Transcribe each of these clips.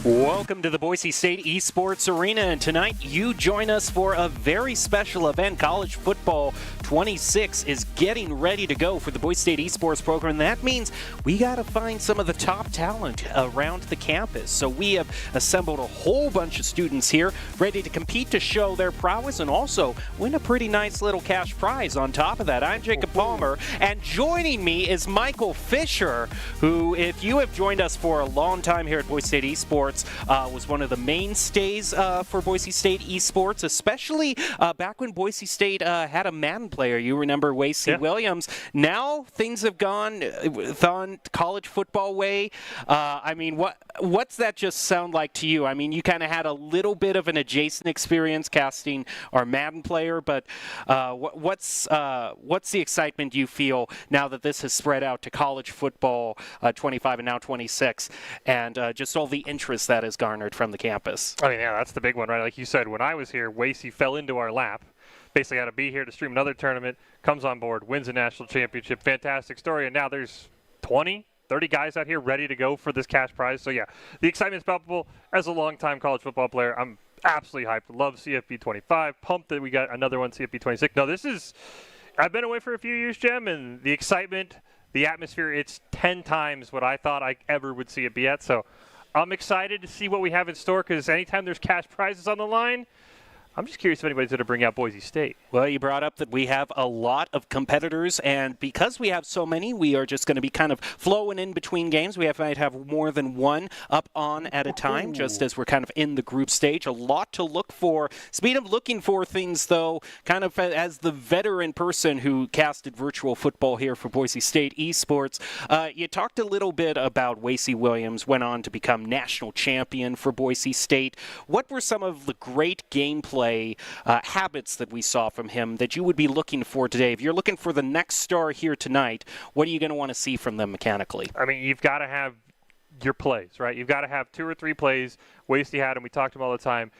Welcome to the Boise State Esports Arena, and tonight you join us for a very special event. College Football 26 is getting ready to go for the Boise State Esports program, and that means we got to find some of the top talent around the campus. So we have assembled a whole bunch of students here ready to compete to show their prowess and also win a pretty nice little cash prize on top of that. I'm Jacob Palmer, and joining me is Michael Fisher, who, if you have joined us for a long time here at Boise State Esports, was one of the mainstays for Boise State Esports, especially back when Boise State had a Madden player. You remember Wasey Williams. Now things have gone college football way. I mean, what's that just sound like to you? I mean, you kind of had a little bit of an adjacent experience casting our Madden player, but what's the excitement you feel now that this has spread out to college football 25 and now 26, and just all the interest that is garnered from the campus? I mean, yeah, that's the big one, right? Like you said, when I was here, Wasey fell into our lap. Basically had to be here to stream another tournament, comes on board, wins a national championship. Fantastic story. And now there's 20, 30 guys out here ready to go for this cash prize. So, yeah, the excitement's palpable. As a longtime college football player, I'm absolutely hyped. Love CFB25. Pumped that we got another one, CFB26. No, I've been away for a few years, Jem, and the excitement, the atmosphere, it's 10 times what I thought I ever would see it be at. So I'm excited to see what we have in store, because anytime there's cash prizes on the line, I'm just curious if anybody's going to bring out Boise State. Well, you brought up that we have a lot of competitors, and because we have so many, we are just going to be kind of flowing in between games. Might have more than one up on at a time, just as we're kind of in the group stage. A lot to look for. Speaking of looking for things, though, kind of as the veteran person who casted virtual football here for Boise State Esports, you talked a little bit about Wasey Williams, went on to become national champion for Boise State. What were some of the great gameplay habits that we saw from him that you would be looking for today? If you're looking for the next star here tonight, what are you going to want to see from them mechanically? I mean, you've got to have your plays, right? You've got to have 2 or 3 plays. Wasey had them. We talked to him all the time.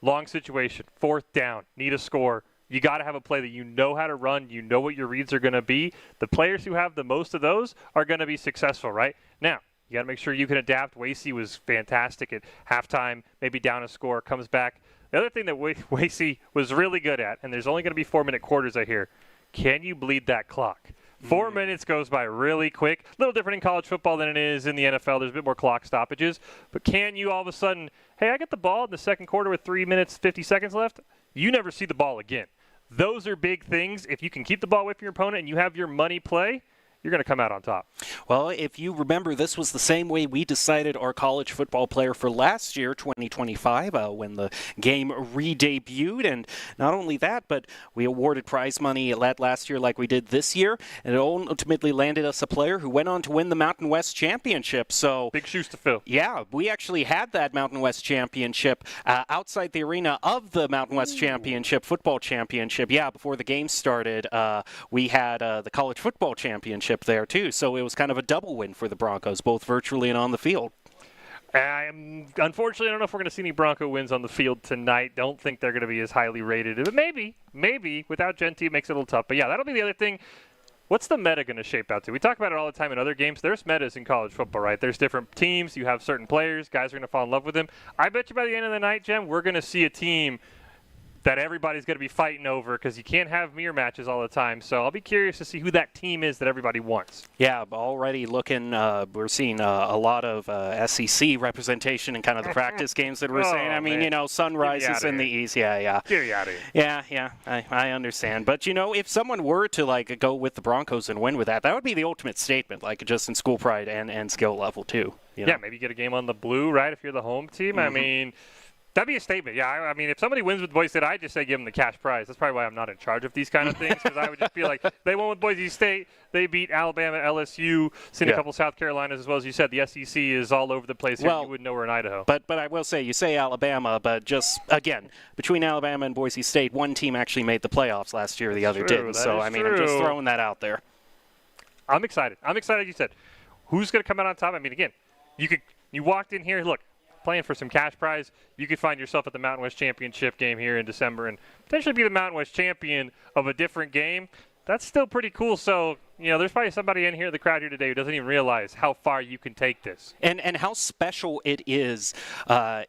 Long situation, 4th down, need a score. You got to have a play that you know how to run. You know what your reads are going to be. The players who have the most of those are going to be successful, right? Now, you got to make sure you can adapt. Wasey was fantastic at halftime, maybe down a score, comes back. The other thing that Wasey was really good at, and there's only going to be 4-minute quarters I hear, can you bleed that clock? 4 minutes goes by really quick. A little different in college football than it is in the NFL. There's a bit more clock stoppages. But can you all of a sudden, hey, I get the ball in the second quarter with 3 minutes, 50 seconds left? You never see the ball again. Those are big things. If you can keep the ball away from your opponent and you have your money play, you're going to come out on top. Well, if you remember, this was the same way we decided our college football player for last year, 2025, when the game re-debuted. And not only that, but we awarded prize money last year like we did this year. And it ultimately landed us a player who went on to win the Mountain West Championship. So big shoes to fill. Yeah, we actually had that Mountain West Championship outside the arena of the Mountain West Championship, football championship. Yeah, before the game started, we had the college football championship there too, so it was kind of a double win for the Broncos, both virtually and on the field. Unfortunately, I don't know if we're going to see any Bronco wins on the field tonight. Don't think they're going to be as highly rated. But maybe without Genty, it makes it a little tough. But yeah, that'll be the other thing. What's the meta going to shape out to? We talk about it all the time in other games. There's metas in college football, right? There's different teams. You have certain players. Guys are going to fall in love with them. I bet you by the end of the night, Jem, we're going to see a team that everybody's going to be fighting over, because you can't have mirror matches all the time. So I'll be curious to see who that team is that everybody wants. Yeah, already looking, we're seeing a lot of SEC representation in kind of the practice games that we're seeing. I mean, man. Sunrise is in the East. Yeah. Get you out of here. Yeah, I understand. But, if someone were to, go with the Broncos and win with that would be the ultimate statement, just in school pride and skill level, too. Yeah, maybe get a game on the blue, right, if you're the home team. I mean, that'd be a statement. Yeah, I mean, if somebody wins with Boise State, I'd just say give them the cash prize. That's probably why I'm not in charge of these kind of things, because I would just be like, they won with Boise State. They beat Alabama, LSU, seen a couple South Carolinas as well. As you said, the SEC is all over the place here. You wouldn't know we're in Idaho. But I will say, you say Alabama, but just, again, between Alabama and Boise State, one team actually made the playoffs last year, the other didn't. So, I mean, I'm just throwing that out there. I'm excited. You said, who's going to come out on top? I mean, again, you walked in here, look, playing for some cash prize, you could find yourself at the Mountain West Championship game here in December and potentially be the Mountain West champion of a different game. That's still pretty cool. So, there's probably somebody in here, the crowd here today, who doesn't even realize how far you can take this. And how special it is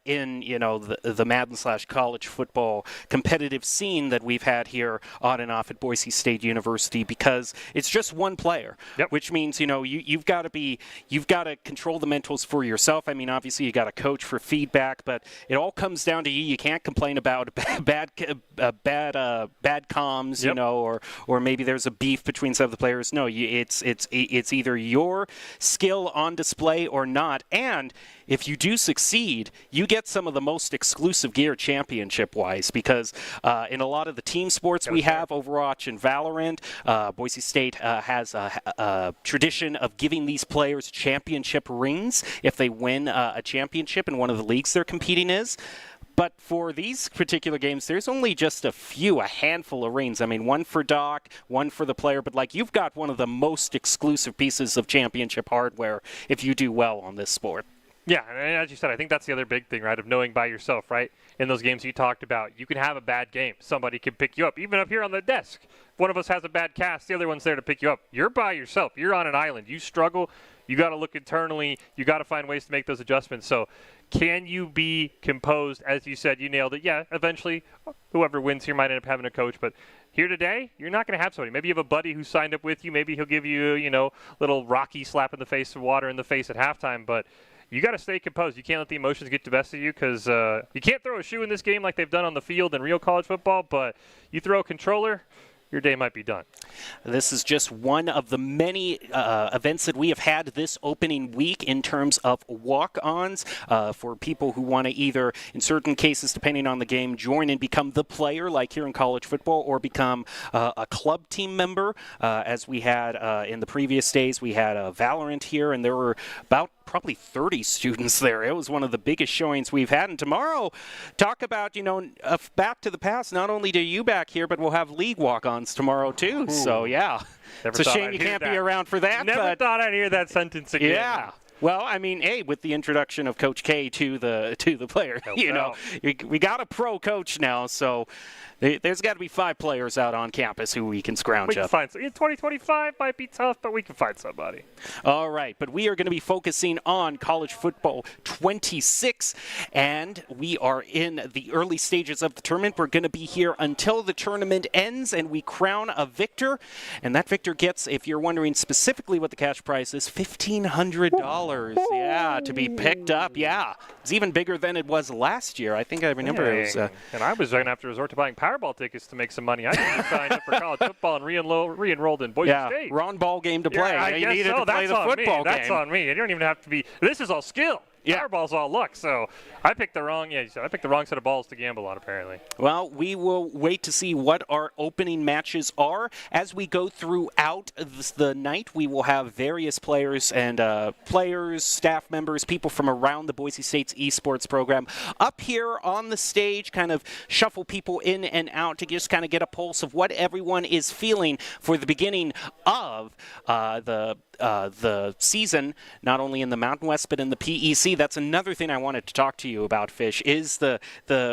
in, the Madden/college football competitive scene that we've had here on and off at Boise State University, because it's just one player, which means, you've got to control the mentals for yourself. I mean, obviously you got to coach for feedback, but it all comes down to you. You can't complain about bad comms, or maybe there's a beef between some of the players. No, it's either your skill on display or not. And if you do succeed, you get some of the most exclusive gear championship-wise, because in a lot of the team sports we have, Overwatch and Valorant, Boise State has a tradition of giving these players championship rings if they win a championship in one of the leagues they're competing in. But for these particular games, there's only just a handful of rings. I mean, one for Doc, one for the player, but you've got one of the most exclusive pieces of championship hardware if you do well on this sport. Yeah, and as you said, I think that's the other big thing, right, of knowing by yourself, right? In those games you talked about, you can have a bad game. Somebody can pick you up, even up here on the desk. If one of us has a bad cast, the other one's there to pick you up. You're by yourself. You're on an island. You struggle. You got to look internally. You got to find ways to make those adjustments. So can you be composed? As you said, you nailed it. Yeah, eventually whoever wins here might end up having a coach, but here today, you're not going to have somebody. Maybe you have a buddy who signed up with you. Maybe he'll give you, little Rocky slap in the face of water in the face at halftime, but you got to stay composed. You can't let the emotions get the best of you, because you can't throw a shoe in this game like they've done on the field in real college football, but you throw a controller, your day might be done. This is just one of the many events that we have had this opening week in terms of walk-ons for people who want to either, in certain cases, depending on the game, join and become the player, like here in college football, or become a club team member. As we had in the previous days, we had Valorant here, and there were about probably 30 students there. It was one of the biggest showings we've had. And tomorrow, talk about, back to the past. Not only do you back here, but we'll have league walk-ons tomorrow too. Ooh. So, yeah. It's a shame you can't be around for that. Never thought I'd hear that sentence again. Yeah. Well, I mean, with the introduction of Coach K to the player, we got a pro coach now, so there's got to be 5 players out on campus who we can scrounge up. We can find some. 2025 might be tough, but we can find somebody. All right, but we are going to be focusing on college football 26, and we are in the early stages of the tournament. We're going to be here until the tournament ends, and we crown a victor, and that victor gets, if you're wondering specifically what the cash prize is, $1,500. Yeah, to be picked up. Yeah, it's even bigger than it was last year. I think I remember it was. And I was going to have to resort to buying Powerball tickets to make some money. I just signed up for college football and re-enrolled in Boise State. Wrong ball game to play. Yeah, you needed to play the football game. That's on me. You don't even have to be. This is all skill. Yeah. Powerball's all luck. So I picked the wrong. Yeah, I picked the wrong set of balls to gamble on. Apparently. Well, we will wait to see what our opening matches are as we go throughout the night. We will have various players and staff members, people from around the Boise State's esports program up here on the stage, kind of shuffle people in and out to just kind of get a pulse of what everyone is feeling for the beginning of the season, not only in the Mountain West but in the PEC. That's another thing I wanted to talk to you about, Fish, is the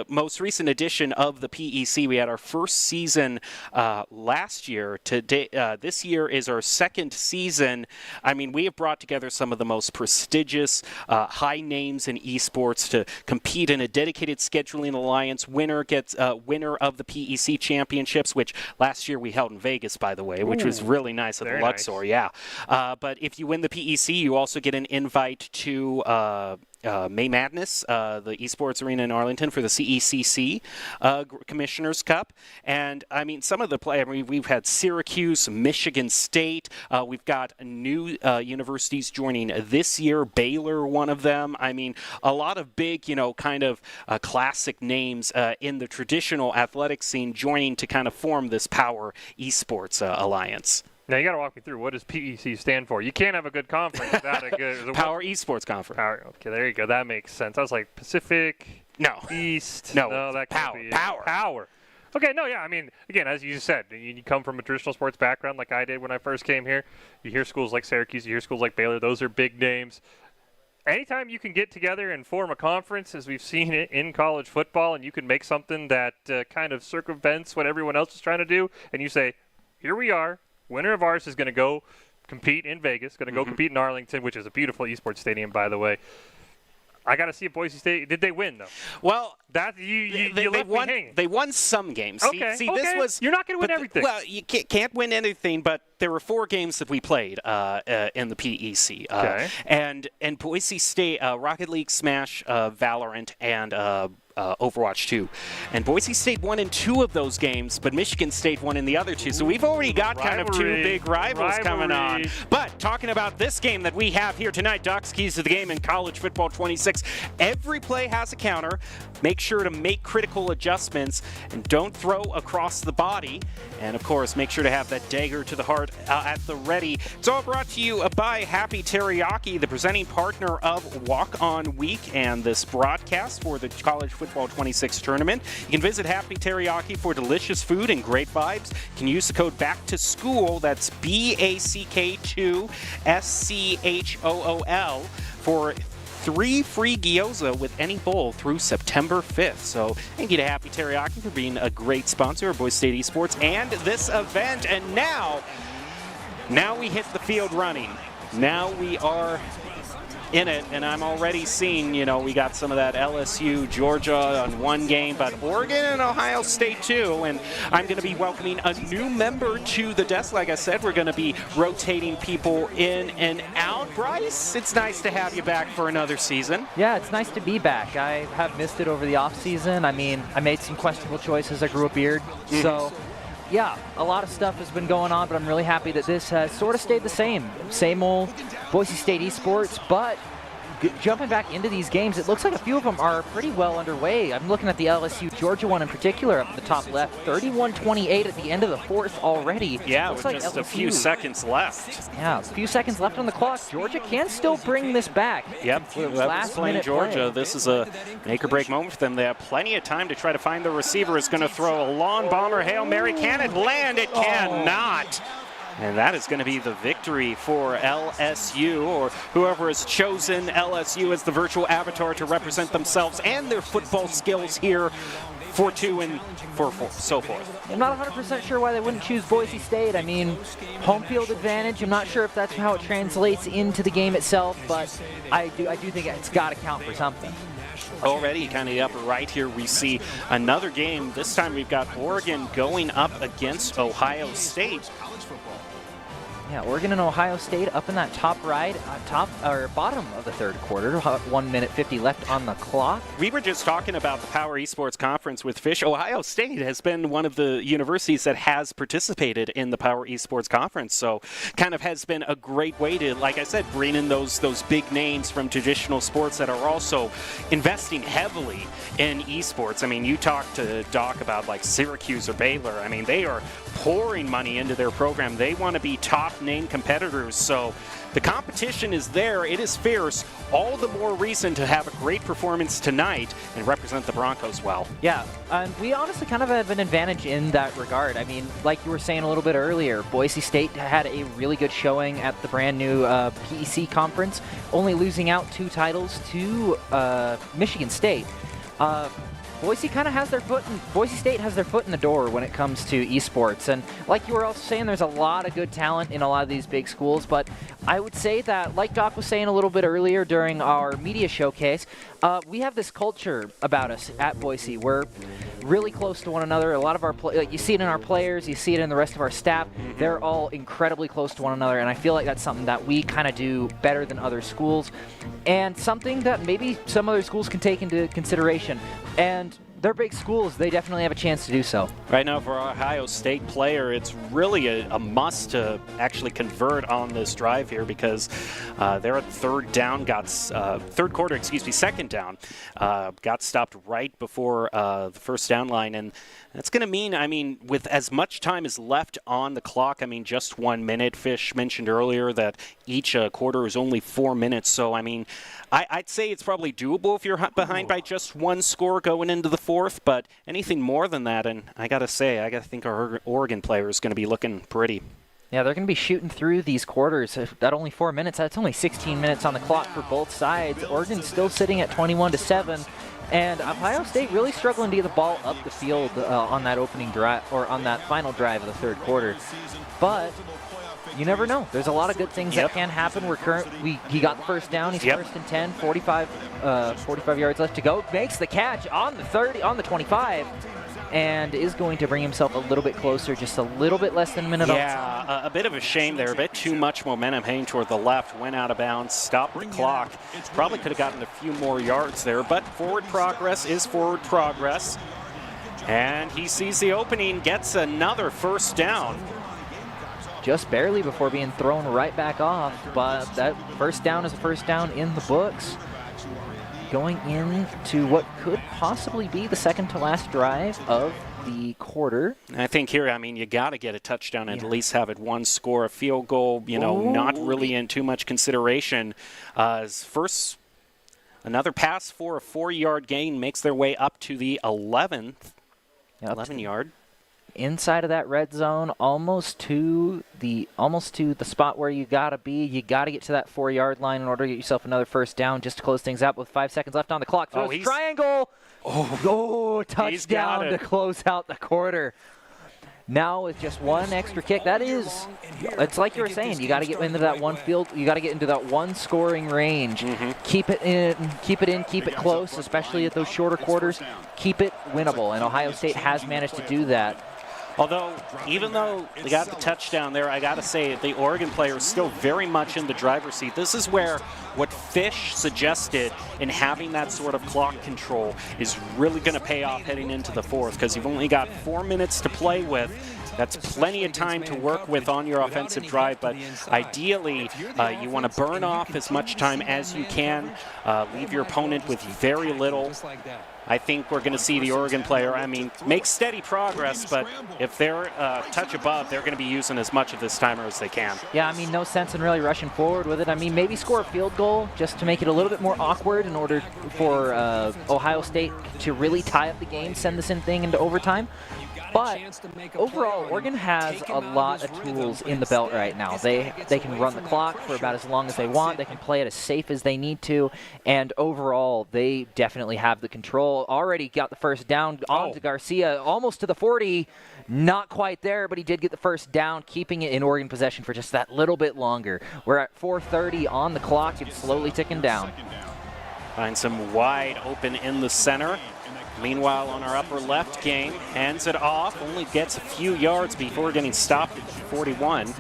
most recent edition of the PEC. We had our first season last year. Today, this year is our second season. I mean, we have brought together some of the most prestigious high names in esports to compete in a dedicated scheduling alliance. Winner gets winner of the PEC championships, which last year we held in Vegas, by the way, which was really nice at the Luxor. Nice. Yeah. But if you win the PEC, you also get an invite to May Madness, the Esports Arena in Arlington for the CECC Commissioner's Cup. And, I mean, some of the we've had Syracuse, Michigan State. We've got new universities joining this year, Baylor, one of them. I mean, a lot of big, kind of classic names in the traditional athletic scene joining to kind of form this Power Esports Alliance. Now, you got to walk me through. What does PEC stand for? You can't have a good conference without a good... Power Esports Conference. Power. Okay, there you go. That makes sense. I was like, Pacific, no. East. No, that Power. Be Power. Power. Okay, no, yeah. I mean, again, as you said, you come from a traditional sports background like I did when I first came here. You hear schools like Syracuse. You hear schools like Baylor. Those are big names. Anytime you can get together and form a conference, as we've seen it in college football, and you can make something that kind of circumvents what everyone else is trying to do, and you say, here we are. Winner of ours is going to go compete in Vegas, going to go compete in Arlington, which is a beautiful esports stadium, by the way. I got to see if Boise State, did they win, though? Well, that they won some games. Okay, See, this was, you're not going to win everything. Well, you can't win anything, but there were 4 games that we played in the PEC. And Boise State, Rocket League, Smash, Valorant, and Overwatch 2. And Boise State won in 2 of those games, but Michigan State won in the other 2. So we've already got kind of 2 big rivals coming on. But talking about this game that we have here tonight, Doc's Keys to the Game in College Football 26. Every play has a counter. Make sure to make critical adjustments and don't throw across the body. And of course, make sure to have that dagger to the heart at the ready. It's all brought to you by Happy Teriyaki, the presenting partner of Walk On Week and this broadcast for the College Football 26 tournament. You can visit Happy Teriyaki for delicious food and great vibes. You can use the code Back to School. That's BACK2SCHOOL for 3 free gyoza with any bowl through September 5th. So thank you to Happy Teriyaki for being a great sponsor of Boise State Esports and this event. And now we hit the field running. Now we are in it, and I'm already seeing, we got some of that LSU, Georgia on one game, but Oregon and Ohio State too, and I'm going to be welcoming a new member to the desk. Like I said, we're going to be rotating people in and out. Bryce, it's nice to have you back for another season. Yeah, it's nice to be back. I have missed it over the off-season. I mean, I made some questionable choices. I grew a beard, so yeah, a lot of stuff has been going on, but I'm really happy that this has sort of stayed the same. Same old Boise State Esports, but jumping back into these games, it looks like a few of them are pretty well underway. I'm looking at the LSU-Georgia one in particular up at the top left. 31-28 at the end of the 4th already. Yeah, with just a few seconds left. Yeah, a few seconds left on the clock. Georgia can still bring this back. Yep, last playing Georgia. Play. This is a make-or-break moment for them. They have plenty of time to try to find the receiver. Is going to throw a long bomber. Hail Mary. Can it land? It cannot. And that is going to be the victory for LSU, or whoever has chosen LSU as the virtual avatar to represent themselves and their football skills here for 2 and for 4, so forth. I'm not 100% sure why they wouldn't choose Boise State. I mean, home field advantage. I'm not sure if that's how it translates into the game itself, but I do think it's got to count for something. Already kind of the upper right here, we see another game. This time we've got Oregon going up against Ohio State. Yeah, Oregon and Ohio State up in that top right, bottom of the 3rd quarter. 1 minute 50 left on the clock. We were just talking about the Power Esports Conference with Fish. Ohio State has been one of the universities that has participated in the Power Esports Conference, so kind of has been a great way to, like I said, bring in those big names from traditional sports that are also investing heavily in esports. I mean, you talk to Doc about like Syracuse or Baylor. I mean, they are pouring money into their program. They want to be top name competitors, so the competition is there. It is fierce. All the more reason to have a great performance tonight and represent the Broncos well. Yeah, and we honestly kind of have an advantage in that regard. I mean, like you were saying a little bit earlier, Boise State had a really good showing at the brand new PEC conference, only losing out 2 titles to Michigan State. Boise kind of has their Boise State has their foot in the door when it comes to esports. And like you were also saying, there's a lot of good talent in a lot of these big schools. But I would say that, like Doc was saying a little bit earlier during our media showcase, we have this culture about us at Boise. We're really close to one another. A lot of our you see it in our players, you see it in the rest of our staff. They're all incredibly close to one another, and I feel like that's something that we kind of do better than other schools, and something that maybe some other schools can take into consideration. And they're big schools. They definitely have a chance to do so. Right now, for our Ohio State player, it's really a must to actually convert on this drive here, because they're at second down. Got stopped right before the first down line, and that's going to mean, I mean, with as much time as left on the clock, I mean, just 1 minute. Fish mentioned earlier that each quarter is only 4 minutes, so I mean, I'd say it's probably doable if you're behind by just 1 score going into the 4th, but anything more than that, and I got to think our Oregon player is going to be looking pretty. Yeah, they're going to be shooting through these quarters. At only 4 minutes, that's only 16 minutes on the clock for both sides. Oregon's still sitting at 21-7. And Ohio State really struggling to get the ball up the field on that opening drive, or on that final drive of the 3rd quarter. But you never know. There's a lot of good things that can happen. He got the first down. He's first and 10, 45 yards left to go. Makes the catch on the 25. And is going to bring himself a little bit closer, just a little bit less than a minute. Yeah, a bit of a shame there. A bit too much momentum heading toward the left. Went out of bounds, stopped the clock. Probably could have gotten a few more yards there, but forward progress is forward progress. And he sees the opening, gets another first down. Just barely before being thrown right back off, but that first down is a first down in the books. Going into what could possibly be the second to last drive of the quarter. I think here, I mean, you got to get a touchdown and at least have it one score. A field goal, not really in too much consideration. Another pass for a 4-yard gain makes their way up to the 11th. 11-yard. Inside of that red zone, almost to the spot where you gotta be. You gotta get to that 4-yard line in order to get yourself another first down, just to close things out with 5 seconds left on the clock. Throws triangle. Touchdown to close out the quarter. Now with just one extra kick, it's like you were saying, you got to get into that you got to get into that one scoring range. Keep it close, especially at those shorter quarters. Keep it winnable, and Ohio State has managed to do that. Although, even though they got the touchdown there, I got to say the Oregon player is still very much in the driver's seat. This is where what Fish suggested in having that sort of clock control is really going to pay off heading into the fourth, because you've only got 4 minutes to play with. That's plenty of time to work with on your offensive drive, but ideally you want to burn off as much time as you can, leave your opponent with very little. I think we're going to see the Oregon player, make steady progress, but if they're a touch above, they're going to be using as much of this timer as they can. Yeah, no sense in really rushing forward with it. Maybe score a field goal just to make it a little bit more awkward in order for Ohio State to really tie up the game, send this thing into overtime. But overall, Oregon has a lot of tools in the belt right now. They can run the clock for about as long as they want. They can play it as safe as they need to. And overall, they definitely have the control. Already got the first down on to Garcia, almost to the 40. Not quite there, but he did get the first down, keeping it in Oregon possession for just that little bit longer. We're at 4:30 on the clock. It's slowly ticking down. Find some wide open in the center. Meanwhile, on our upper left, Game hands it off, only gets a few yards before getting stopped at 41.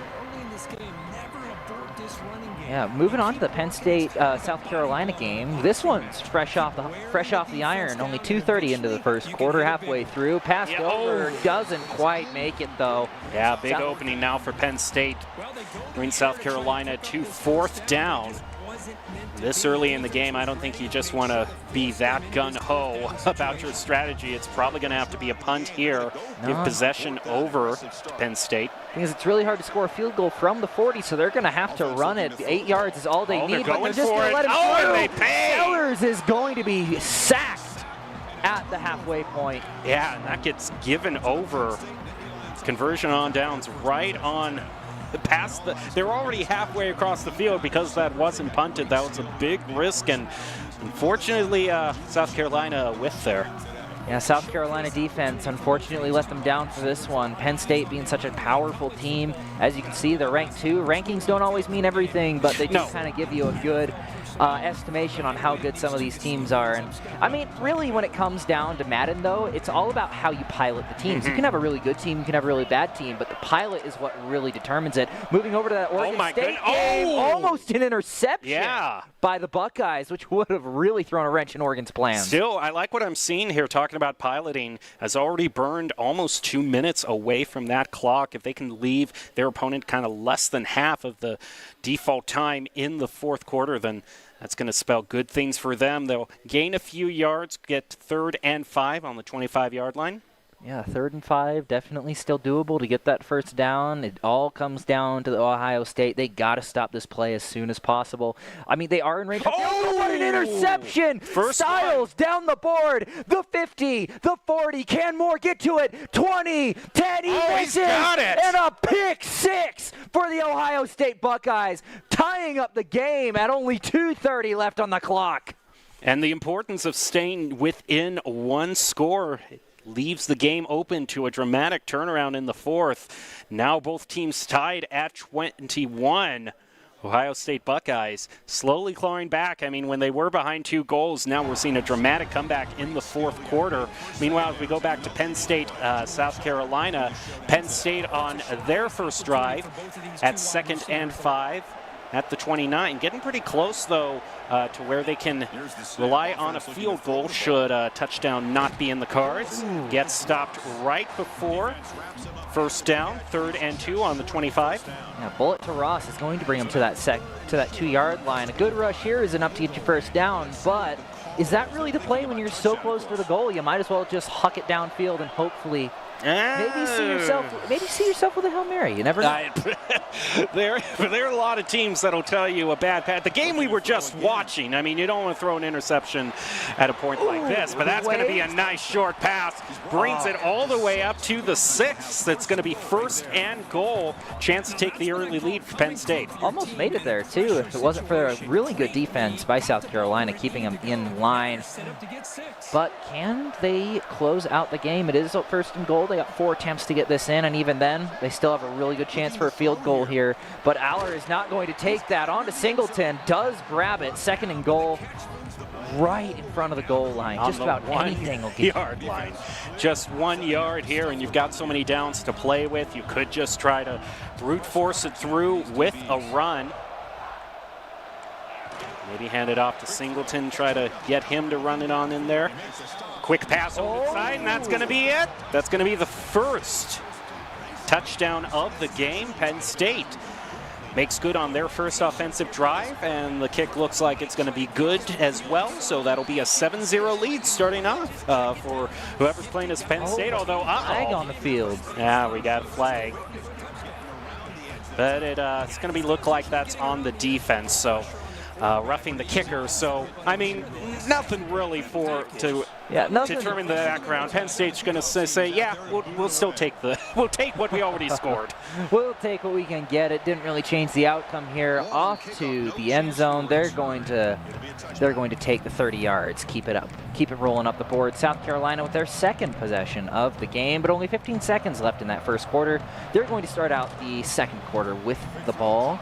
Yeah, moving on to the Penn State South Carolina game. This one's fresh off the iron. Only 2:30 into the first quarter, halfway through. Passed over, doesn't quite make it though. Yeah, big opening now for Penn State. Bring South Carolina to 4th down. This early in the game, I don't think you just want to be that gung-ho about your strategy. It's probably going to have to be a punt here. Give possession over to Penn State. Because it's really hard to score a field goal from the 40, so they're going to have to run it. 8 yards is all they need, but they're just going to let him through. They pay. Sellers is going to be sacked at the halfway point. Yeah, and that gets given over. Conversion on downs right on past they're already halfway across the field because that wasn't punted. That was a big risk, and unfortunately South Carolina with there. Yeah, South Carolina defense unfortunately let them down for this one. Penn State being such a powerful team. As you can see, they're ranked 2. Rankings don't always mean everything, but they do kind of give you a good estimation on how good some of these teams are. And really when it comes down to Madden though, it's all about how you pilot the teams. You can have a really good team, you can have a really bad team, but the pilot is what really determines it. Moving over to that Oregon State game, almost an interception by the Buckeyes, which would have really thrown a wrench in Oregon's plans. Still, I like what I'm seeing here, talking about piloting, has already burned almost 2 minutes away from that clock. If they can leave their opponent kind of less than half of the default time in the fourth quarter, then that's going to spell good things for them. They'll gain a few yards, get 3rd and 5 on the 25-yard line. Yeah, 3rd and 5, definitely still doable to get that first down. It all comes down to the Ohio State. They got to stop this play as soon as possible. They are in range. Oh, what an interception! Styles down the board. The 50, the 40. Can Moore get to it? 20, 10, he misses, got it. And a pick 6 for the Ohio State Buckeyes, tying up the game at only 2:30 left on the clock. And the importance of staying within one score leaves the game open to a dramatic turnaround in the fourth. Now both teams tied at 21. Ohio State Buckeyes slowly clawing back. I mean, when they were behind 2 goals, now we're seeing a dramatic comeback in the fourth quarter. Meanwhile, if we go back to Penn State, South Carolina, Penn State on their first drive at 2nd and 5 at the 29. Getting pretty close, though, to where they can rely on a field goal should a touchdown not be in the cards. Gets stopped right before first down, 3rd and 2 on the 25. Now, bullet to Ross is going to bring him to that 2-yard line. A good rush here is enough to get you first down, but is that really the play when you're so close to the goal? You might as well just huck it downfield and hopefully maybe see yourself with a Hail Mary. You never know. There are a lot of teams that'll tell you a bad pass. The game we were just watching, I mean, you don't want to throw an interception at a point like this, but that's going to be a nice short pass. Brings it all the way up to the 6. That's going to be 1st and goal. Chance to take the early lead for Penn State. Almost made it there, too, if it wasn't for a really good defense by South Carolina, keeping them in line. But can they close out the game? It is 1st and goal. They got 4 attempts to get this in, and even then, they still have a really good chance for a field goal here. But Aller is not going to take that. On to Singleton, does grab it. 2nd and goal, right in front of the goal line. On just about anything will get yard line. Just 1 yard here, and you've got so many downs to play with. You could just try to brute force it through with a run. Maybe hand it off to Singleton, try to get him to run it on in there. Quick pass over the side, and that's going to be it. That's going to be the first touchdown of the game. Penn State makes good on their first offensive drive, and the kick looks like it's going to be good as well. So that'll be a 7-0 lead starting off for whoever's playing as Penn State. Although, flag on the field. Yeah, we got a flag. But it's going to be look like that's on the defense. So roughing the kicker. So, I mean, nothing really to determine the background. Penn State's going to say, yeah, we'll still take we'll take what we already scored. We'll take what we can get. It didn't really change the outcome here. Off to the end zone. They're going to take the 30 yards. Keep it up. Keep it rolling up the board. South Carolina with their 2nd possession of the game, but only 15 seconds left in that first quarter. They're going to start out the 2nd quarter with the ball.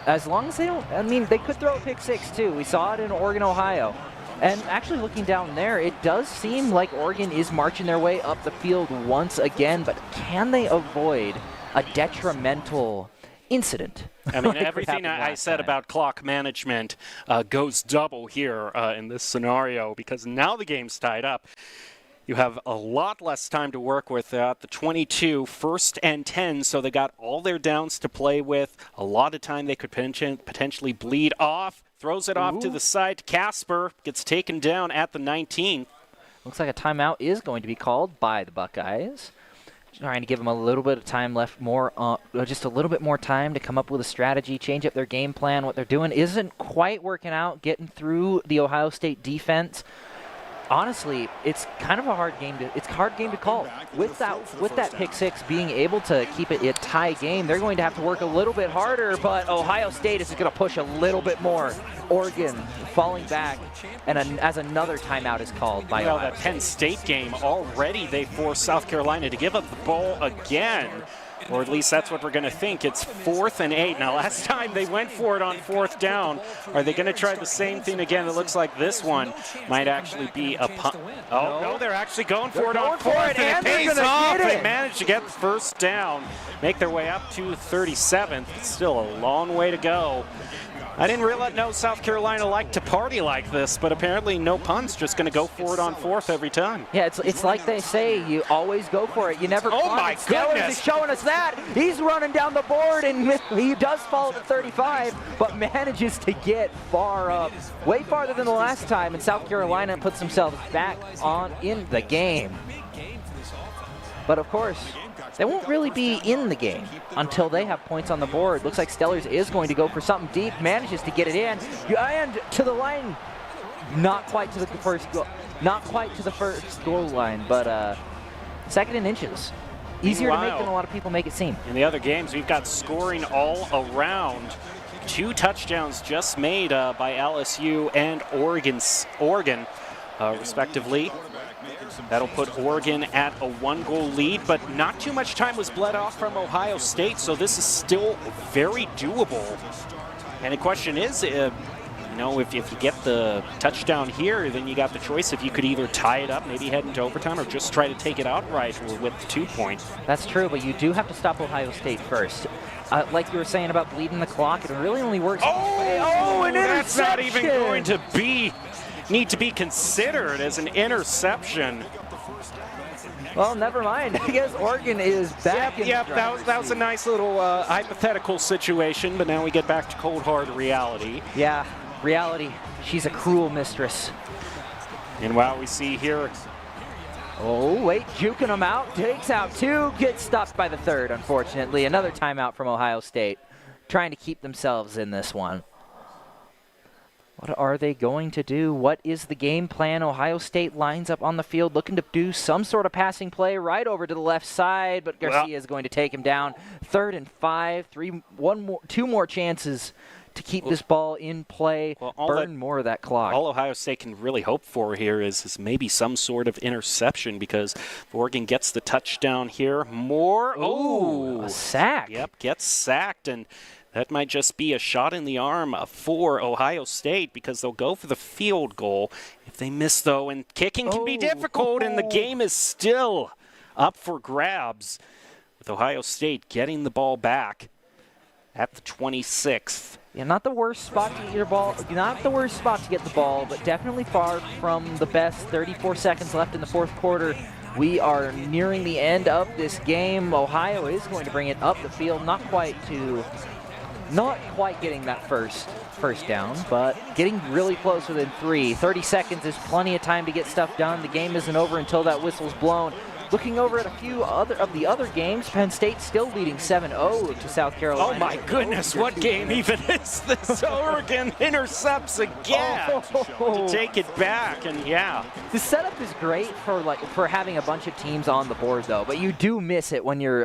As long as they don't, I mean, they could throw a pick 6 too. We saw it in Oregon, Ohio. And actually looking down there, it does seem like Oregon is marching their way up the field once again, but can they avoid a detrimental incident? I mean, everything I said about clock management goes double here in this scenario, because now the game's tied up. You have a lot less time to work with at the 22, 1st and 10, so they got all their downs to play with. A lot of time they could potentially bleed off. Throws it off to the side. Casper gets taken down at the 19. Looks like a timeout is going to be called by the Buckeyes. Trying to give them a little bit of time left, just a little bit more time to come up with a strategy, change up their game plan. What they're doing isn't quite working out, getting through the Ohio State defense. Honestly, it's kind of a hard game to call. With that pick 6 being able to keep it a tie game, they're going to have to work a little bit harder, but Ohio State is going to push a little bit more. Oregon falling back, and as another timeout is called by Ohio State. That Penn State game, already they forced South Carolina to give up the ball again. Or at least that's what we're going to think. It's 4th and 8. Now, last time they went for it on 4th down. Are they going to try the same thing again? It looks like this one might actually be a punt. Oh, no, they're actually going for it on 4th, and it pays off. They managed to get the first down, make their way up to 37th. It's still a long way to go. I didn't know South Carolina liked to party like this, but apparently no punts, just going to go for it on 4th every time. Yeah, it's like they say, you always go for it. You never punt. Oh, my goodness. Is showing us that. He's running down the board, and he does fall to 35, but manages to get far up, way farther than the last time, and South Carolina puts themselves back on in the game. But, of course, they won't really be in the game until they have points on the board. Looks like Stellars is going to go for something deep, manages to get it in, and to the line. Not quite to the first goal. Not quite to the first goal line, but 2nd and inches. Easier to make than a lot of people make it seem. In the other games, we've got scoring all around. 2 touchdowns just made by LSU and Oregon, respectively. That'll put Oregon at a 1-goal lead, but not too much time was bled off from Ohio State, so this is still very doable. And the question is, you know, if you get the touchdown here, then you got the choice if you could either tie it up, maybe head into overtime, or just try to take it outright with the 2 point. That's true, but you do have to stop Ohio State first. Like you were saying about bleeding the clock, it really only works. Oh, an that's not even going to need to be considered as an interception. Well, never mind. I guess Oregon is back. Yep, that was a nice little hypothetical situation, but now we get back to cold, hard reality. Yeah, reality. She's a cruel mistress. And while we see here, oh, wait, juking him out, takes out 2, gets stopped by the 3rd, unfortunately. Another timeout from Ohio State, trying to keep themselves in this one. What are they going to do? What is the game plan? Ohio State lines up on the field looking to do some sort of passing play right over to the left side, but Garcia is going to take him down. 3rd and 5, 2 more chances to keep this ball in play, burn more of that clock. All Ohio State can really hope for here is maybe some sort of interception, because if Oregon gets the touchdown here, a sack. Yep, gets sacked, and that might just be a shot in the arm for Ohio State, because they'll go for the field goal. If they miss, though, and kicking can be difficult, and the game is still up for grabs, with Ohio State getting the ball back at the 26th. Yeah, not the worst spot to get your ball, not the worst spot to get the ball, but definitely far from the best. 34 seconds left in the 4th quarter. We are nearing the end of this game. Ohio is going to bring it up the field, not quite getting that first down, but getting really close within 3. 30 seconds is plenty of time to get stuff done. The game isn't over until that whistle's blown. Looking over at a few of the other games, Penn State still leading 7-0 to South Carolina. Oh my goodness, what game even is this? Oregon intercepts again to take it back, and yeah. The setup is great for having a bunch of teams on the board, though, but you do miss it when you're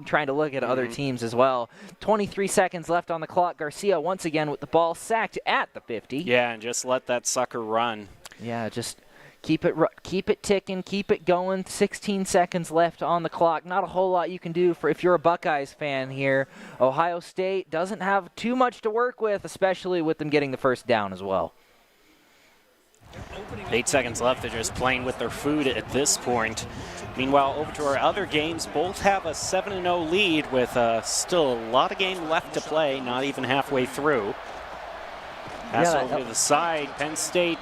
trying to look at other teams as well. 23 seconds left on the clock. Garcia once again with the ball, sacked at the 50. Yeah, and just let that sucker run. Yeah, just keep it ticking, keep it going. 16 seconds left on the clock. Not a whole lot you can do if you're a Buckeyes fan here. Ohio State doesn't have too much to work with, especially with them getting the first down as well. 8 seconds left. They're just playing with their food at this point. Meanwhile, over to our other games, both have a 7-0 lead with still a lot of game left to play, not even halfway through. Pass over to the side. Penn State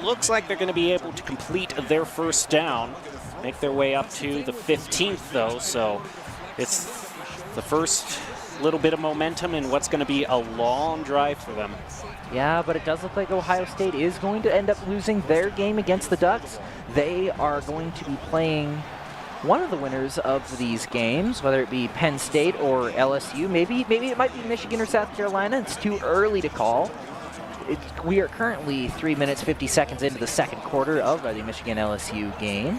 looks like they're going to be able to complete their first down, make their way up to the 15th, though, so it's the first little bit of momentum in what's going to be a long drive for them. Yeah, but it does look like Ohio State is going to end up losing their game against the Ducks. They are going to be playing one of the winners of these games, whether it be Penn State or LSU. Maybe it might be Michigan or South Carolina. It's too early to call. We are currently 3 minutes, 50 seconds into the 2nd quarter of the Michigan-LSU game.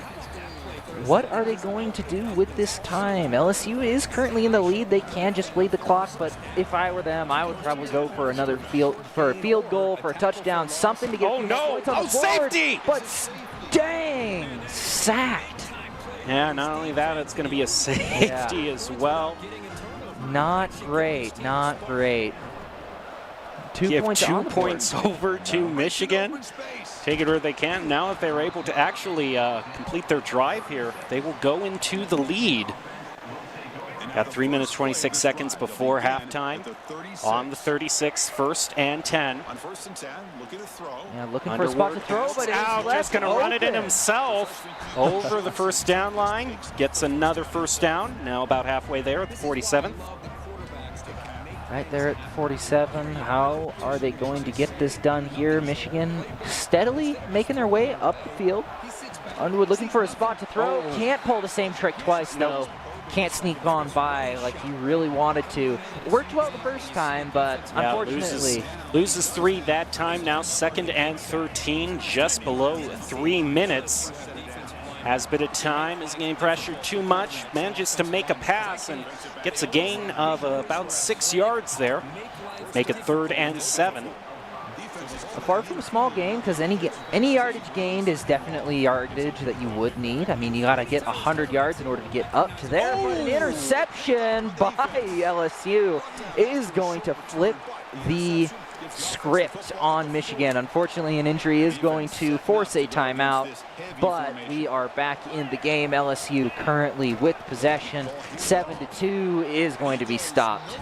What are they going to do with this time? LSU is currently in the lead. They can just bleed the clock, but if I were them, I would probably go for a field goal, for a touchdown, something to get points on the board. Safety! But dang, sacked. Yeah, not only that, it's going to be a safety as well. Not great, not great. 2 points Give 2 points over to Michigan. Take it where they can. Now if they're able to actually complete their drive here, they will go into the lead. Got 3 minutes, 26 seconds before halftime. On the 36, 1st and 10. Yeah, looking for a spot to throw, but it's just going to run it in himself over the first down line. Gets another first down. Now about halfway there at the 47th. Right there at 47. How are they going to get this done here? Michigan steadily making their way up the field. Underwood looking for a spot to throw. Can't pull the same trick twice, though. Can't sneak on by like he really wanted to. It worked well the first time, but unfortunately. Loses 3 that time. Now 2nd and 13, just below 3 minutes. Has a bit of time, is getting pressured too much, manages to make a pass and gets a gain of about 6 yards there. Make it 3rd and 7. Far from a small game, because any yardage gained is definitely yardage that you would need. I mean, you got to get 100 yards in order to get up to there. But an interception by LSU is going to flip the script on Michigan. Unfortunately, an injury is going to force a timeout, but we are back in the game. LSU currently with possession. 7-2 is going to be stopped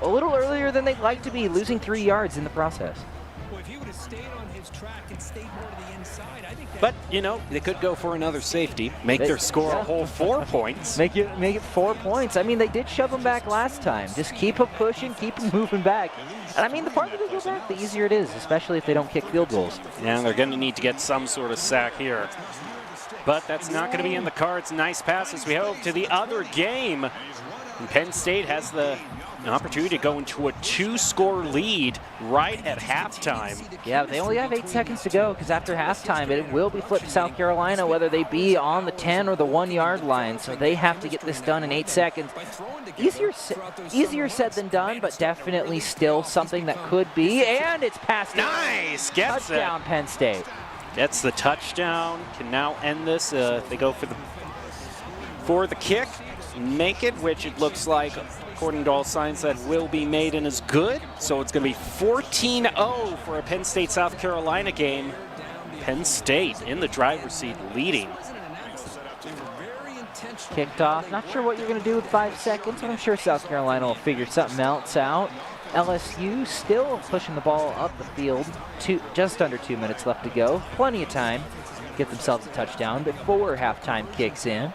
a little earlier than they'd like to be, losing 3 yards in the process. But, you know, they could go for another safety, make their score a whole 4 points. Make it 4 points. I mean, they did shove them back last time. Just keep them pushing, keep them moving back. And I mean, the farther they go back, the easier it is, especially if they don't kick field goals. Yeah, they're going to need to get some sort of sack here. But that's not going to be in the cards. Nice pass as we hope to the other game. And Penn State has an opportunity to go into a 2-score lead right at halftime. Yeah, they only have 8 seconds to go, because after halftime it will be flipped to South Carolina, whether they be on the 10 or the 1-yard line. So they have to get this done in 8 seconds. Easier said than done, but definitely still something that could be. And it's passed. Nice, gets touchdown, Penn State. Gets the touchdown. Can now end this. They go for the kick, make it, which it looks like, according to all signs, that will be made and is good. So it's going to be 14-0 for a Penn State-South Carolina game. Penn State in the driver's seat leading. Kicked off. Not sure what you're going to do with 5 seconds, but I'm sure South Carolina will figure something else out. LSU still pushing the ball up the field. Just under 2 minutes left to go. Plenty of time to get themselves a touchdown before halftime kicks in.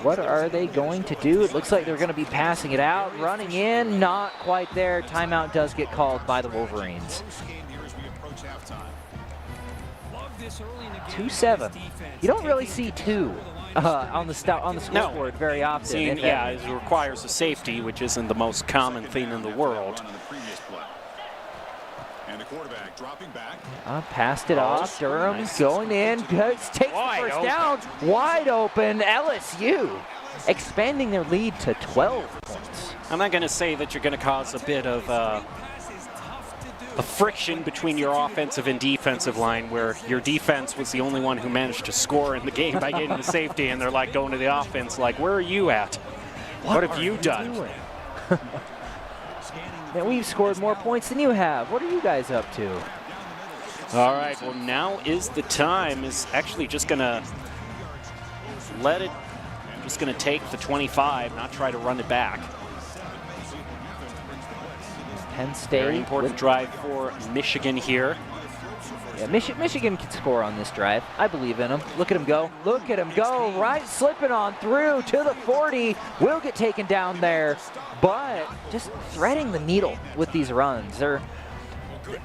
What are they going to do? It looks like they're going to be passing it out, running in, not quite there. Timeout does get called by the Wolverines. 2-7. You don't really see 2 on the scoreboard very often. Yeah, it requires a safety, which isn't the most common thing in the world. Passed it off. Durham going in. Takes the first down. Wide open. LSU expanding their lead to 12 points. I'm not going to say that you're going to cause a bit of a friction between your offensive and defensive line, where your defense was the only one who managed to score in the game by getting the safety, and they're like going to the offense like, where are you at? What have you done? Man, we've scored more points than you have. What are you guys up to? All right, well, now is the time. Is actually just going to just going to take the 25, not try to run it back. Penn State. Very important drive for Michigan here. Yeah, Michigan can score on this drive. I believe in them. Look at him go. Look at him go. Right, slipping on through to the 40. Will get taken down there, but just threading the needle with these runs.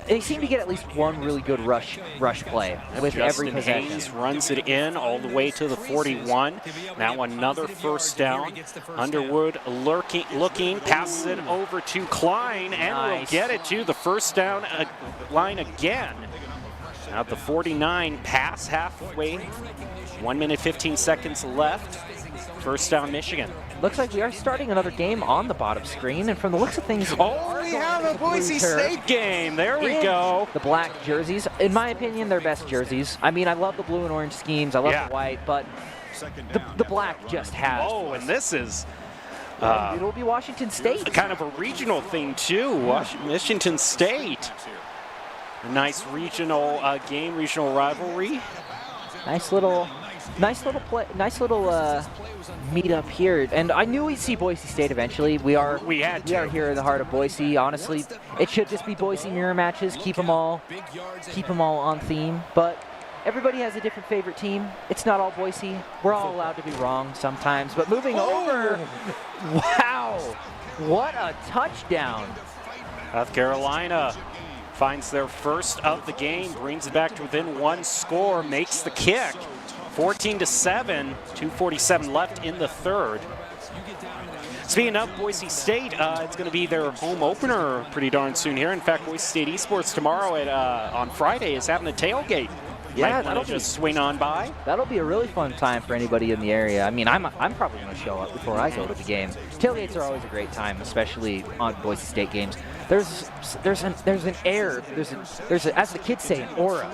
They seem to get at least one really good rush play with every possession. Haynes runs it in all the way to the 41. Now another first down. Underwood looking, passes it over to Klein, and will get it to the first down line again. Now the 49, pass halfway. 1 minute, 15 seconds left. First down, Michigan. Looks like we are starting another game on the bottom screen, and from the looks of things, we have a Boise State game. There we go. The black jerseys, in my opinion, they're best jerseys. I mean, I love the blue and orange schemes. I love the white, but the black just has. Oh, and this is it'll be Washington State. Kind of a regional thing too. Washington State. A nice regional game, regional rivalry. Nice little meet up here, and I knew we'd see Boise State eventually. We are here in the heart of Boise. Honestly, it should just be Boise mirror matches. Keep them all on theme. But everybody has a different favorite team. It's not all Boise. We're all allowed to be wrong sometimes. But moving over, wow, what a touchdown! South Carolina finds their first of the game, brings it back to within 1 score, makes the kick. 14-7, 2:47 left in the third. Speaking of Boise State, it's going to be their home opener pretty darn soon here. In fact, Boise State Esports tomorrow on Friday is having a tailgate. Yeah, that'll just swing on by. That'll be a really fun time for anybody in the area. I mean, I'm probably going to show up before I go to the game. Tailgates are always a great time, especially on Boise State games. There's an air. There's as the kids say, an aura.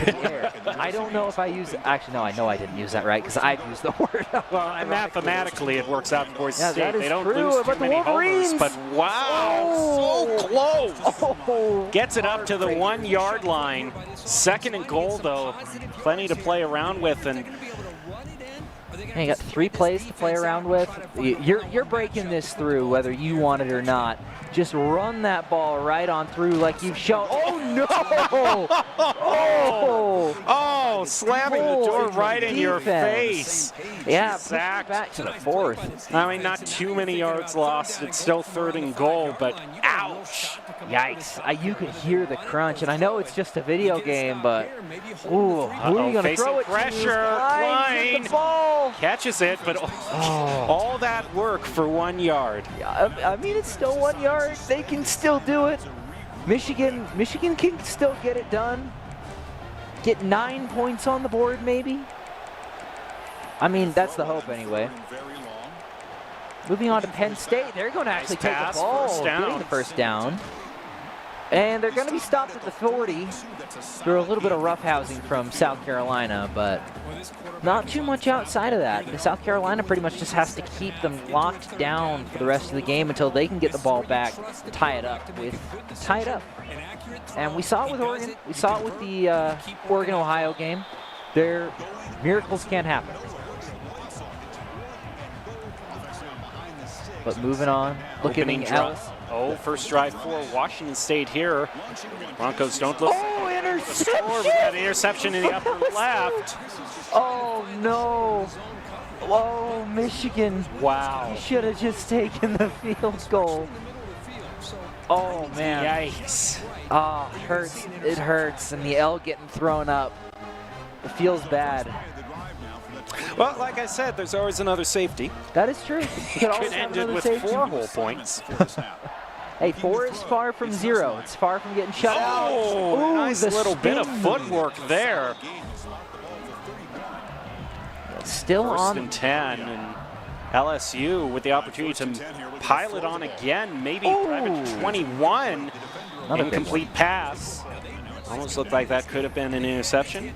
In the air. I don't know if I use. Actually, no, I know I didn't use that right because I've used the word. Well, mathematically, it works out for Boise State. They don't true, lose too many homers, but wow, so close. Oh, Gets it up to the 1 yard line. Second and goal, though. Plenty to play around with, and you got 3 plays to play around with. You're breaking this through whether you want it or not. Just run that ball right on through like you've shown. Oh, no! Oh, slamming the door right in your face. Yeah, sacked. Back to the 4th. I mean, not too many yards lost. It's still 3rd and goal, but ouch. Yikes. You can hear the crunch, and I know it's just a video game, but ooh, who are you going to throw it pressure. to? Line. The ball. Catches it, but all that work for 1 yard. I mean, it's still 1 yard. They can still do it. Michigan can still get it done. Get 9 points on the board, maybe. I mean, that's the hope anyway. Moving on to Penn State, they're going to actually take the ball, getting the first down. And they're going to be stopped at the 40 through a little bit of roughhousing from South Carolina, but not too much outside of that. South Carolina pretty much just has to keep them locked down for the rest of the game until they can get the ball back, tie it up. And we saw it with Oregon. We saw it with the Oregon-Ohio game. Miracles can't happen. But moving on, looking at Alice. First drive for Washington State here. Broncos don't look. Oh, interception! We got an interception in the upper left. Oh, no. Oh, Michigan. Wow. You should have just taken the field goal. Oh, man. Yikes. Oh, it hurts. It hurts. And the L getting thrown up. It feels bad. Well, like I said, there's always another safety. That is true. Could end it with 4 whole points. Hey, 4 is far from 0. It's far from getting shut out. Oh, nice little bit of footwork there. Still First on. and 10, and LSU with the opportunity to pile it on again, maybe drive it to 21. Incomplete pass. Almost looked like that could have been an interception.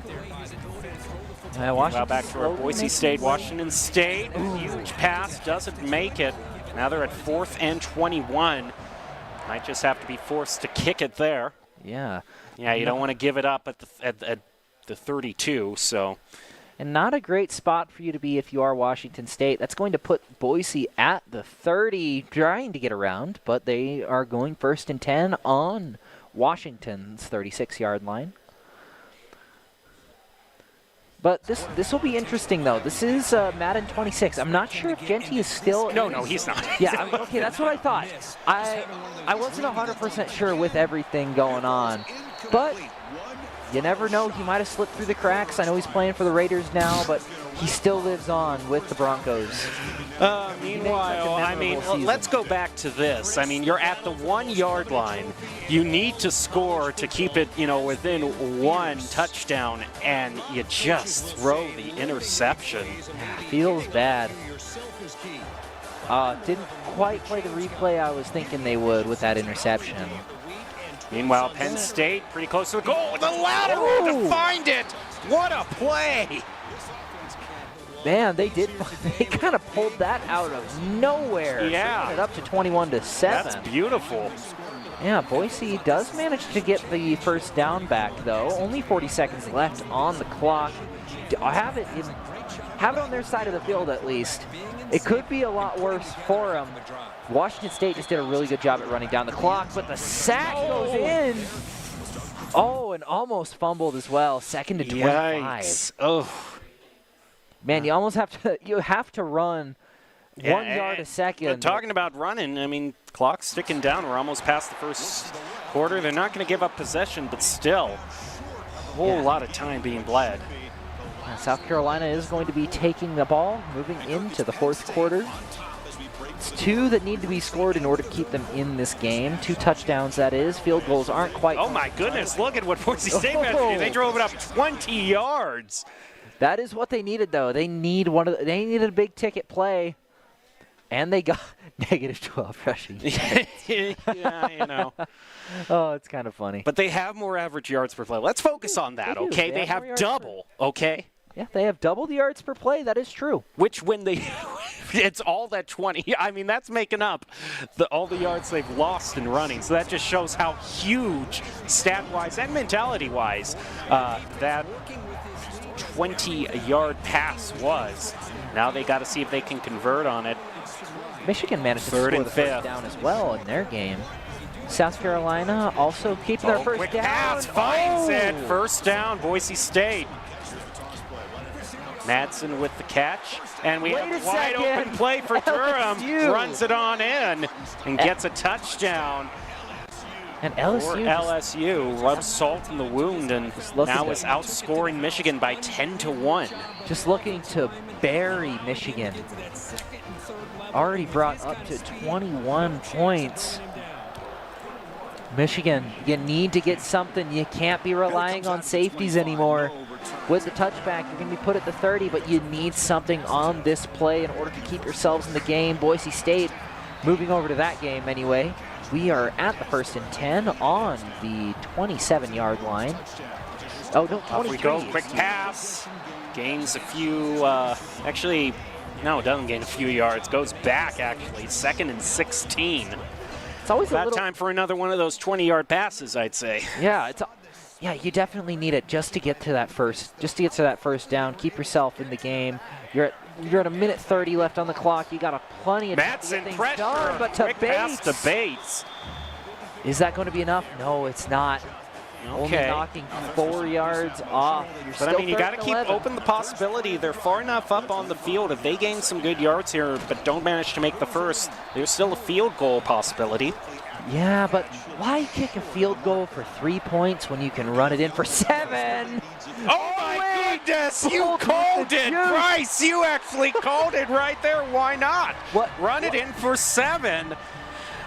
Well, back to our Boise State, Washington State. Huge pass, doesn't make it. Now they're at 4th and 21. Might just have to be forced to kick it there. Yeah. Yeah, you don't want to give it up at the 32, so. And not a great spot for you to be if you are Washington State. That's going to put Boise at the 30, trying to get around, but they are going 1st and 10 on Washington's 36-yard line. But this will be interesting, though. This is Madden 26. I'm not sure if Genty is still... No, he's not. Yeah, okay, that's what I thought. I wasn't 100% sure with everything going on. But you never know. He might have slipped through the cracks. I know he's playing for the Raiders now, but he still lives on with the Broncos. Meanwhile, I mean, let's go back to this. I mean, you're at the 1 yard line. You need to score to keep it, within 1 touchdown, and you just throw the interception. Feels bad. Didn't quite play the replay I was thinking they would with that interception. Meanwhile, Penn State pretty close to the goal with the lateral to find it. What a play! Man, they kind of pulled that out of nowhere. Yeah. It up to 21-7. That's beautiful. Yeah, Boise does manage to get the first down back, though. Only 40 seconds left on the clock. Have it on their side of the field, at least. It could be a lot worse for them. Washington State just did a really good job at running down the clock, but the sack goes in. Oh, and almost fumbled as well. 2nd and 25. Yikes. Oh. Man, you almost have to run 1 yard a second. But talking about running, I mean, clock's ticking down. We're almost past the first quarter. They're not going to give up possession, but still, a whole lot of time being bled. South Carolina is going to be taking the ball, moving into the 4th quarter. It's 2 that need to be scored in order to keep them in this game. 2 touchdowns, that is. Field goals aren't quite. Oh my goodness! Look at what Boise State managed to do. They drove it up 20 yards. That is what they needed, though. They needed a big ticket play, And they got negative 12 rushing. Yeah, you know. Oh, it's kind of funny. But they have more average yards per play. Let's focus on that, okay? They have double, okay? Yeah, they have double the yards per play. That is true. Which when they, it's all that 20. I mean, that's making up all the yards they've lost in running. So that just shows how huge, stat-wise and mentality-wise, that 20-yard pass was. Now they got to see if they can convert on it. Michigan managed to score the first down as well in their game. South Carolina also keeping their first quick down. Pass finds it. First down, Boise State. Madsen with the catch, and we have a wide open play for Durham. Runs it on in and gets a touchdown. And LSU rubs salt in the wound and now is outscoring Michigan by 10-1. Just looking to bury Michigan. Already brought up to 21 points. Michigan, you need to get something. You can't be relying on safeties anymore. With the touchback, you're going to be put at the 30, but you need something on this play in order to keep yourselves in the game. Boise State moving over to that game anyway. We are at the 1st and 10 on the 27-yard line. Oh, no, 23. Off we go, quick pass. Gains a few, actually, no, it doesn't gain a few yards. Goes back, actually, 2nd and 16. It's always about time for another one of those 20-yard passes, I'd say. Yeah, yeah, you definitely need it just to get to that first down. Keep yourself in the game. You're at a minute 30 left on the clock. You got plenty of time to get things done, but to Bates. Is that going to be enough? No, it's not. Only knocking 4 yards off. But I mean, you got to keep open the possibility. They're far enough up on the field. If they gain some good yards here, but don't manage to make the first, there's still a field goal possibility. Yeah, but why kick a field goal for 3 points when you can run it in for 7? Oh my goodness, you called it, Bryce. You actually called it right there. Why not? Run it in for 7.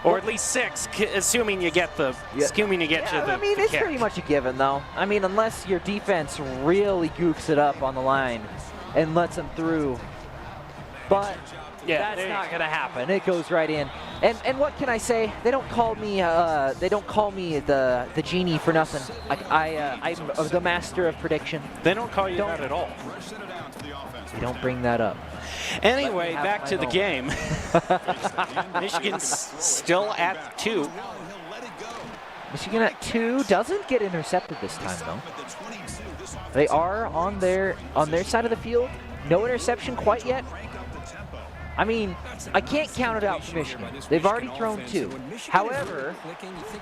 Or at least 6, assuming you get the, assuming you get you the I mean, it's pretty much a given, though. I mean, unless your defense really goofs it up on the line and lets them through. But that's not going to happen. It goes right in. And what can I say? They don't call me the genie for nothing. I'm the master of prediction. They don't call you that at all. We don't bring that up. Anyway, back to the game. Michigan's still at 2. Michigan at 2 doesn't get intercepted this time, though. They are on their side of the field. No interception quite yet. I mean, I can't count it out for Michigan. They've already thrown 2. However,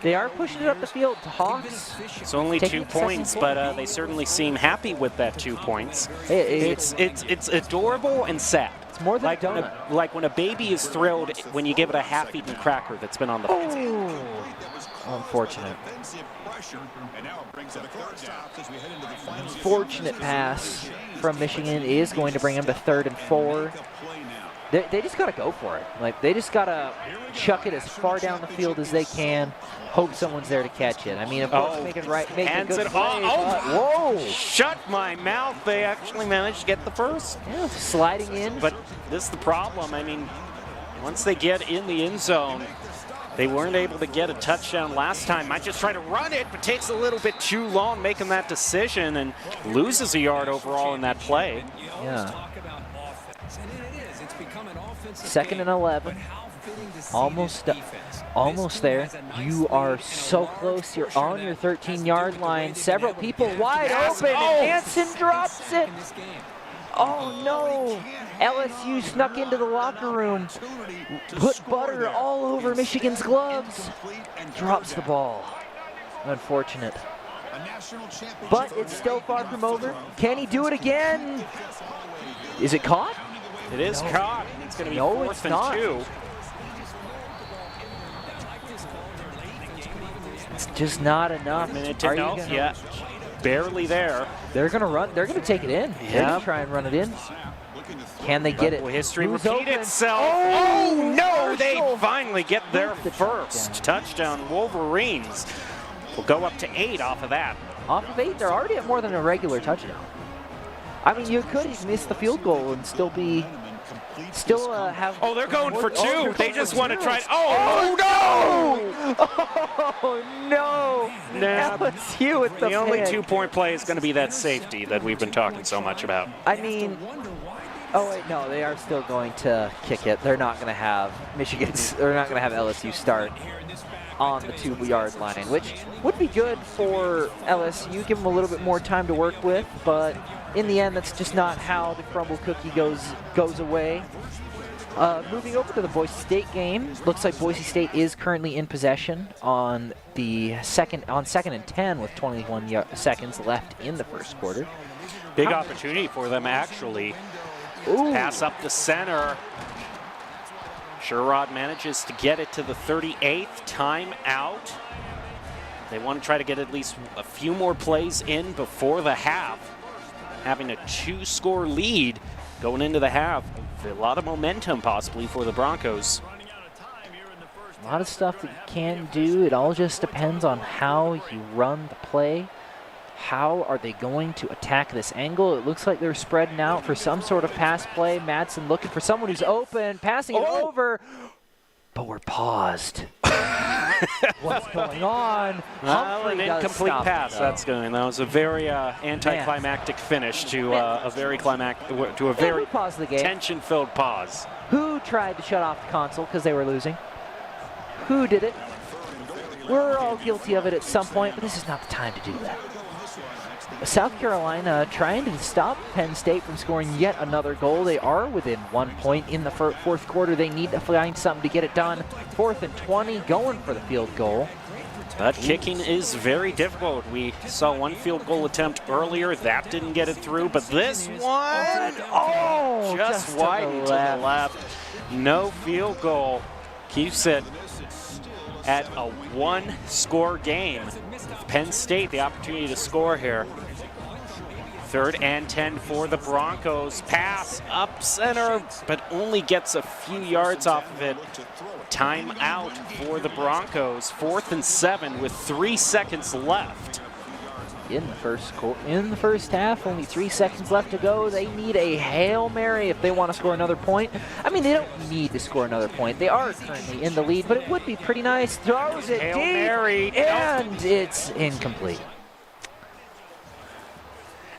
they are pushing it up the field to Hawks. It's only 2 points, but they certainly seem happy with that 2 points. It's adorable and sad. It's more than a donut. Like when a baby is thrilled when you give it a half-eaten cracker that's been on the field. Unfortunate. Fortunate pass from Michigan is going to bring them to 3rd and 4. They just got to go for it. Like, they just got to chuck it as far down the field as they can, hope someone's there to catch it. I mean, of course, make it right, make a good play. Whoa! Shut my mouth. They actually managed to get the first. Yeah, sliding in. But this is the problem. I mean, once they get in the end zone, they weren't able to get a touchdown last time. Might just try to run it, but takes a little bit too long making that decision and loses a yard overall in that play. Yeah. 2nd and 11. Almost there. You are so close. You're on your 13-yard line. Several people wide open. And Hansen drops it. Oh, no. LSU snuck into the locker room. Put butter all over Michigan's gloves. Drops the ball. Unfortunate. But it's still far from over. Can he do it again? Is it caught? It is caught. It's going to be 4th and 2. It's just not enough. Barely there. They're going to run. They're going to take it in. Yeah. They're going to try and run it in. Can they get it? History repeat itself. Oh, no! They finally get their first touchdown. Wolverines will go up to 8 off of that. Off of 8, they're already at more than a regular touchdown. I mean, you could miss the field goal and still be Still have. Oh, they're going for 2. they're They going just for want to 2. try. Oh, no! Oh no! Nah, LSU with the the only pick. 2-point play is going to be that safety that we've been talking so much about. I mean, oh wait, no, they are still going to kick it. They're not going to have they're not going to have LSU start on the 2-yard line, which would be good for LSU, give them a little bit more time to work with, but in the end, that's just not how the crumble cookie goes away. Moving over to the Boise State game, looks like Boise State is currently in possession on second and 10 with 21 seconds left in the first quarter. Big opportunity for them, actually. Ooh. Pass up the center. Sherrod manages to get it to the 38th timeout. They want to try to get at least a few more plays in before the half. Having a 2-score lead going into the half. A lot of momentum possibly for the Broncos. A lot of stuff that you can do. It all just depends on how you run the play. How are they going to attack this angle? It looks like they're spreading out for some sort of pass play. Madsen looking for someone who's open, passing it over. But we're paused. What's going on? Well, an incomplete pass. That was a very anticlimactic finish to a very pause the game. tension-filled pause. Who tried to shut off the console because they were losing? Who did it? We're all guilty of it at some point, but this is not the time to do that. South Carolina trying to stop Penn State from scoring yet another goal. They are within 1 point in the fourth quarter. They need to find something to get it done. 4th and 20, going for the field goal. But kicking is very difficult. We saw one field goal attempt earlier. That didn't get it through, but this one, just wide to the left. No field goal. Keeps it at a 1-score game. Penn State, the opportunity to score here. 3rd and 10 for the Broncos. Pass up center, but only gets a few yards off of it. Timeout for the Broncos. 4th and 7 with 3 seconds left. In the first half, only 3 seconds left to go. They need a Hail Mary if they want to score another point. I mean, they don't need to score another point. They are currently in the lead, but it would be pretty nice. Throws it Hail deep, Mary. and it's incomplete.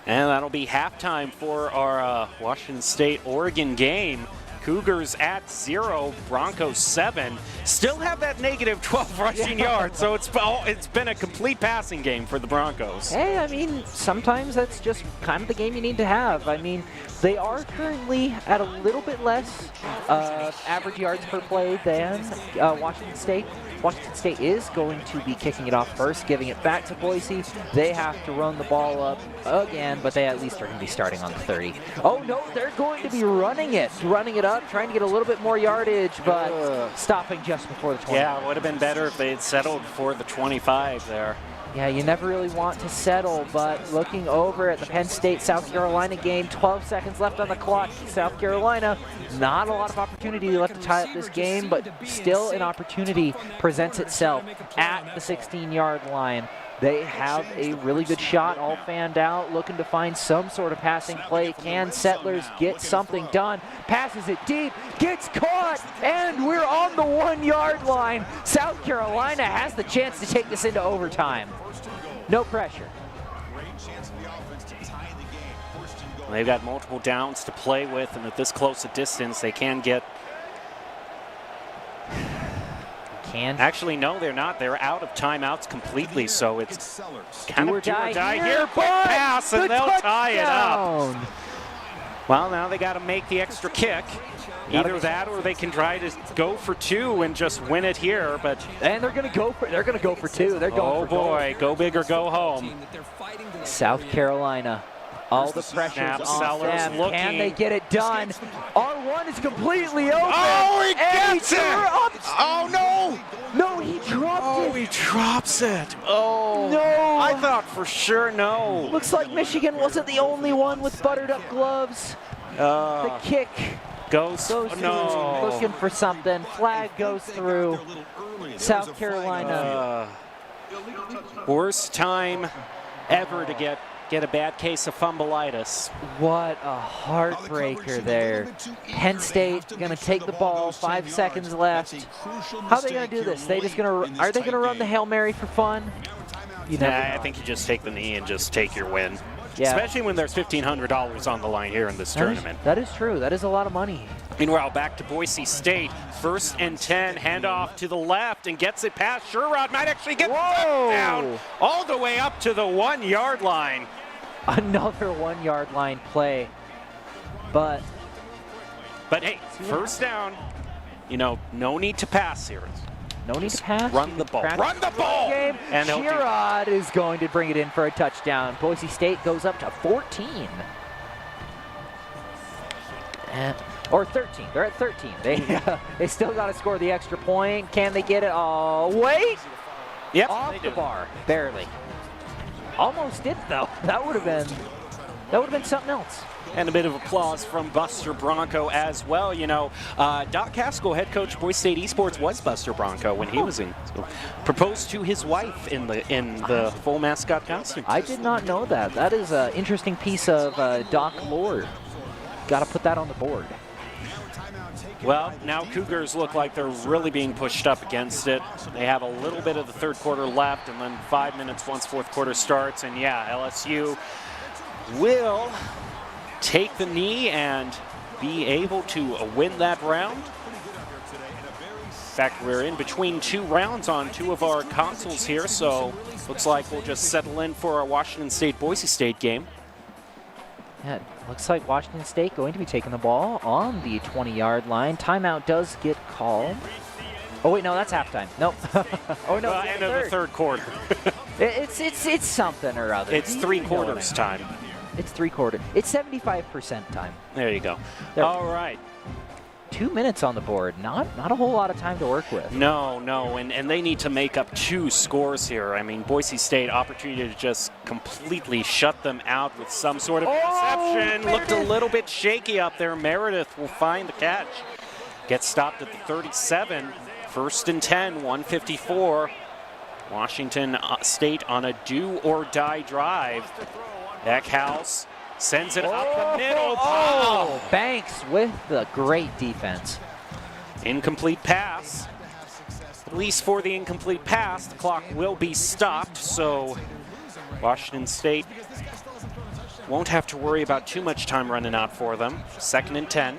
And that'll be halftime for our Washington State-Oregon game. Cougars at 0, Broncos 7. Still have that negative 12 rushing yards, so it's been a complete passing game for the Broncos. Hey, I mean, sometimes that's just kind of the game you need to have. I mean, they are currently at a little bit less average yards per play than Washington State. Washington State is going to be kicking it off first, giving it back to Boise. They have to run the ball up again, but they at least are going to be starting on the 30. Oh, no, they're going to be running it up, trying to get a little bit more yardage, but stopping just before the 20. Yeah, it would have been better if they had settled for the 25 there. Yeah, you never really want to settle, but looking over at the Penn State-South Carolina game, 12 seconds left on the clock. South Carolina, not a lot of opportunity left to tie up this game, but still an opportunity presents itself at the 16-yard line. They have a really good shot, all fanned out, looking to find some sort of passing play. Can Settlers get something done? Passes it deep, gets caught, and we're on the 1-yard line. South Carolina has the chance to take this into overtime. No pressure. They've got multiple downs to play with, and at this close a distance, they can get... Actually, no, they're not. They're out of timeouts completely, so it's kind of do or die here. Quick pass, and they'll tie it up. Well, now they got to make the extra kick. Either that, or they can try to go for 2 and just win it here. But and they're going to go for 2. They're going for boy, go big or go home. South Carolina. All the pressure's on them. Looking. Can they get it done? R1 is completely open. Oh, he gets it! Oh, no! No, he dropped it. Oh, he drops it. Oh. No. I thought for sure no. Looks like Michigan wasn't the only one with buttered up gloves. The kick goes through, looking for something. Flag goes through. South Carolina. Worst time ever to get get a bad case of fumbleitis. What a heartbreaker there. Penn State going to take the ball, 5 seconds left. How are they going to do this? Are they going to run the Hail Mary for fun? I think you just take the knee and just take your win. Yeah. Especially when there's $1,500 on the line here in this tournament. That is true. That is a lot of money. Meanwhile, back to Boise State. 1st and 10, handoff to the left and gets it past Sherrod. Might actually get the touchdown all the way up to the 1-yard line. Another 1-yard line play. But hey, first down. No need to pass here. No need to pass. Run the ball. Run the ball! And Sherrod is going to bring it in for a touchdown. Boise State goes up to 14. Or 13. They're at 13. They still got to score the extra point. Can they get it? Oh, wait! Yep. Off the bar. Barely. Almost did, though. That would have been something else. And a bit of applause from Buster Bronco as well. Doc Caskell, head coach Boise State Esports, was Buster Bronco when he was in. So, proposed to his wife in the full mascot costume. I did not know that. That is an interesting piece of Doc lore. Got to put that on the board. Well, now Cougars look like they're really being pushed up against it. They have a little bit of the third quarter left, and then 5 minutes once fourth quarter starts. And yeah, LSU will take the knee and be able to win that round. In fact, we're in between 2 rounds on 2 of our consoles here, so looks like we'll just settle in for our Washington State-Boise State game. Yeah, it looks like Washington State going to be taking the ball on the 20-yard line. Timeout does get called. Oh wait, no, that's halftime. Nope. Oh no, end of the third quarter. it's something or other. It's 3 quarters time. It's 3 quarters. It's 75% time. There you go. All right. 2 minutes on the board. Not a whole lot of time to work with. No, and they need to make up 2 scores here. I mean, Boise State, opportunity to just completely shut them out with some sort of interception. Looked a little bit shaky up there. Meredith will find the catch. Gets stopped at the 37. 1st and 10, 154. Washington State on a do-or-die drive. Eckhouse sends it up the middle. Banks with the great defense. Incomplete pass. At least for the incomplete pass, the clock will be stopped, so Washington State won't have to worry about too much time running out for them. 2nd and 10.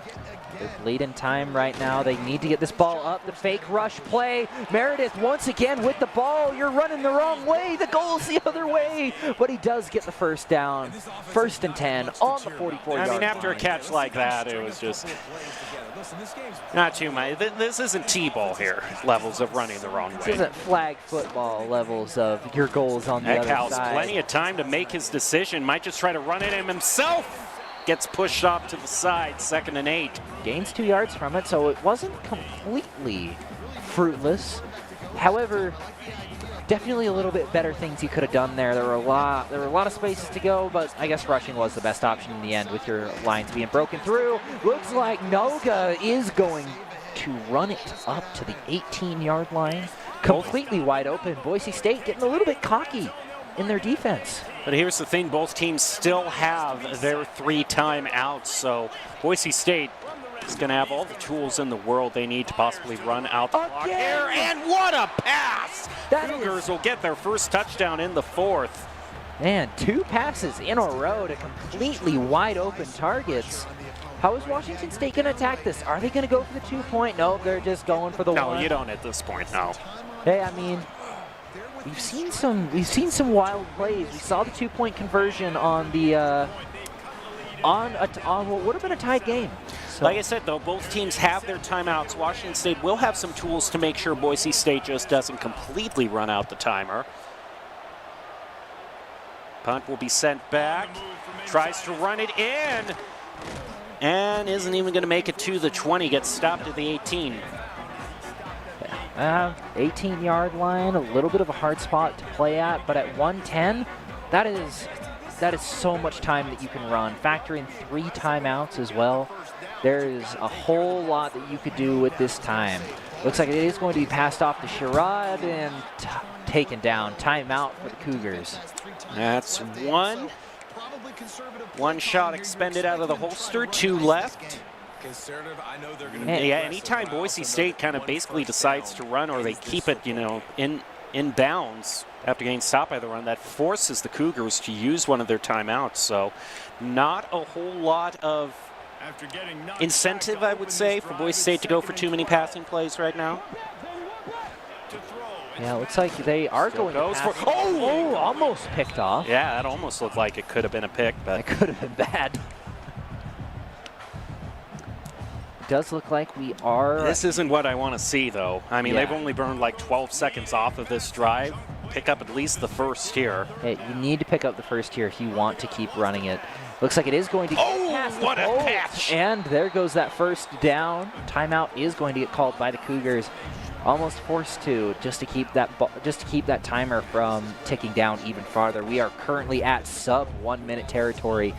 They're bleeding time right now. They need to get this ball up. The fake rush play. Meredith once again with the ball. You're running the wrong way. The goal's the other way. But he does get the first down. 1st and 10 on the 44-yard line. After a catch like that, it was just not too much. This isn't T-ball here, levels of running the wrong way. This isn't flag football levels of your goals on the other side. Plenty of time to make his decision. Might just try to run it himself. Gets pushed off to the side, 2nd and 8. Gains 2 yards from it, so it wasn't completely fruitless. However, definitely a little bit better things you could have done there. There were a lot of spaces to go, but I guess rushing was the best option in the end with your lines being broken through. Looks like Noga is going to run it up to the 18-yard line. Completely wide open. Boise State getting a little bit cocky in their defense. But here's the thing, both teams still have their 3 timeouts, so Boise State is going to have all the tools in the world they need to possibly run out the clock here. And what a pass! Cougars will get their first touchdown in the 4th. Man, 2 passes in a row to completely wide open targets. How is Washington State going to attack this? Are they going to go for the 2-point? No, they're just going for the 1. No, you don't at this point, no. Hey, I mean, we've seen some wild plays. We saw the 2-point conversion on the on what would have been a tied game. So. Like I said, though, both teams have their timeouts. Washington State will have some tools to make sure Boise State just doesn't completely run out the timer. Punt will be sent back. Tries to run it in. And isn't even going to make it to the 20. Gets stopped at the 18. 18-yard line, a little bit of a hard spot to play at, but at 110, that is so much time that you can run. Factor in 3 timeouts as well. There is a whole lot that you could do with this time. Looks like it is going to be passed off to Sherrod and taken down. Timeout for the Cougars. That's 1. One shot expended out of the holster, 2 left. Yeah, anytime Boise State kind of basically decides to run or they keep it, in bounds after getting stopped by the run, that forces the Cougars to use one of their timeouts. So not a whole lot of incentive, I would say, for Boise State to go for too many passing plays right now. Yeah, it looks like they are going to pass. Oh, almost picked off. Yeah, that almost looked like it could have been a pick, but it could have been bad. It does look like we are. This isn't what I want to see, though. I mean, they've only burned like 12 seconds off of this drive. Pick up at least the first here. Hey, you need to pick up the first here if you want to keep running it. Looks like it is going to get past what the a catch! And there goes that first down. Timeout is going to get called by the Cougars. Almost forced to, just to keep that timer from ticking down even farther. We are currently at sub 1 minute territory.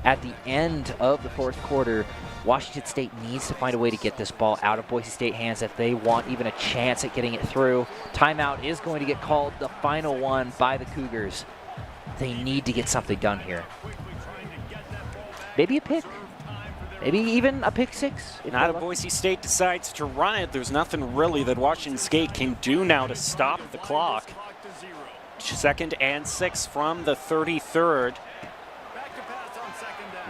At the end of the fourth quarter, Washington State needs to find a way to get this ball out of Boise State hands if they want even a chance at getting it through. Timeout is going to get called, the final one by the Cougars. They need to get something done here. Maybe a pick. Maybe even a pick six. Now if Boise State decides to run it, there's nothing really that Washington State can do now to stop the clock. 2nd and 6 from the 33rd.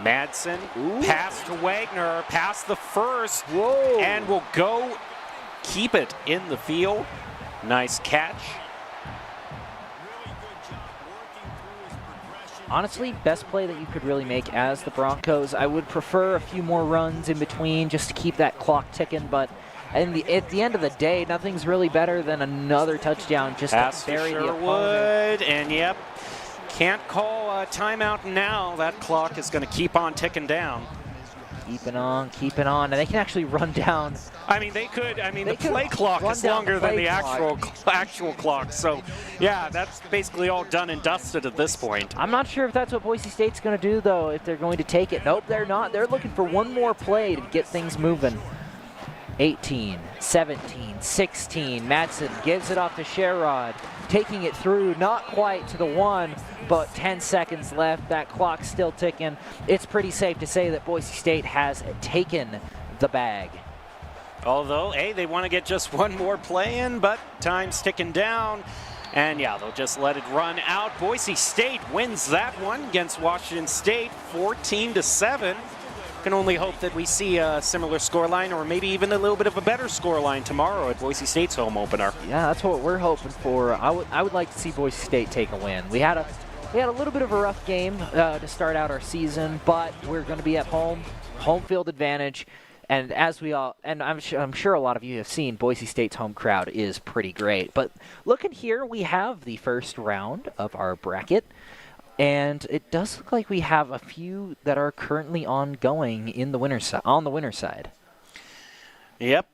Madsen, pass to Wagner, past the first, and will go keep it in the field. Nice catch. Honestly, best play that you could really make as the Broncos. I would prefer a few more runs in between just to keep that clock ticking, but at the end of the day, nothing's really better than another touchdown just to bury the opponent. And yep, can't call a timeout now. That clock is going to keep on ticking down. Keeping on, and they can actually run down. I mean, they could. I mean, the play clock is longer than the actual clock. So, yeah, that's basically all done and dusted at this point. I'm not sure if that's what Boise State's going to do, though, if they're going to take it. Nope, they're not. They're looking for one more play to get things moving. 18, 17, 16. Madsen gives it off to Sherrod, taking it through, not quite to the 1, but 10 seconds left. That clock's still ticking. It's pretty safe to say that Boise State has taken the bag. Although, hey, they want to get just one more play in, but time's ticking down. And yeah, they'll just let it run out. Boise State wins that one against Washington State, 14-7. Can only hope that we see a similar scoreline or maybe even a little bit of a better scoreline tomorrow at Boise State's home opener. Yeah, that's what we're hoping for. I would like to see Boise State take a win. We had a little bit of a rough game to start out our season, but we're going to be at home field advantage. And I'm sure a lot of you have seen, Boise State's home crowd is pretty great. But looking here, we have the first round of our bracket. And it does look like we have a few that are currently ongoing in the on the winner's side. Yep.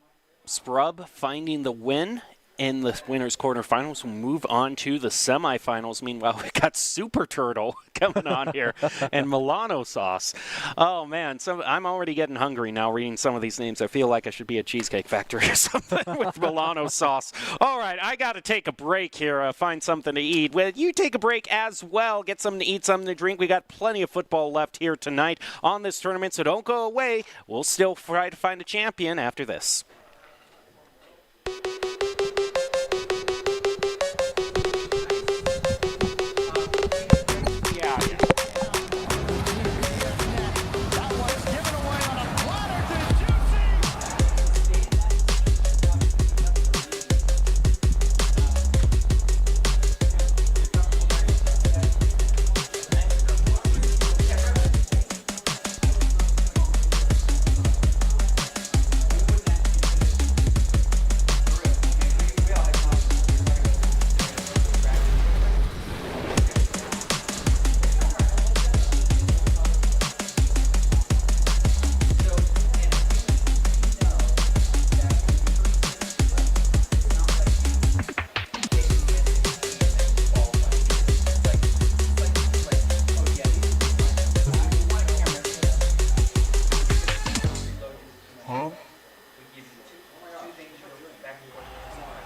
Sprub finding the win in the winner's quarterfinals. We'll move on to the semifinals. Meanwhile, we got Super Turtle coming on here and Milano sauce. Oh, man. I'm already getting hungry now reading some of these names. I feel like I should be a Cheesecake Factory or something with Milano sauce. All right, I got to take a break here, find something to eat. Well, you take a break as well. Get something to eat, something to drink. We got plenty of football left here tonight on this tournament, so don't go away. We'll still try to find a champion after this.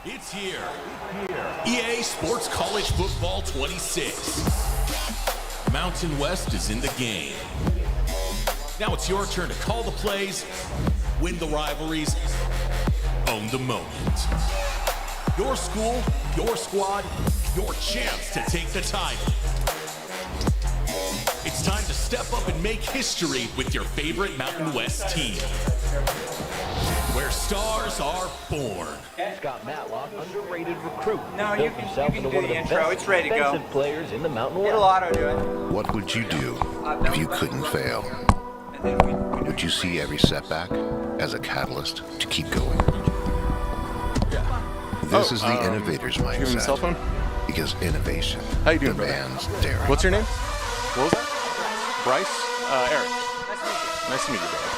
It's here. EA Sports College Football 26. Mountain West is in the game. Now it's your turn to call the plays, win the rivalries, own the moment. Your school, your squad, your chance to take the title. It's time to step up and make history with your favorite Mountain West team, where stars are born. Scott Matlock, underrated recruit. No, you can do the intro. It's ready to go. Players in the Mountain West. It'll auto do it. What would you do if you couldn't fail? Would you see every setback as a catalyst to keep going? This is the innovator's mindset. Give him a cell phone? Because innovation How you doing, brother? demands daring. What's your name? What was that? Bryce? Eric. Nice to meet you, brother.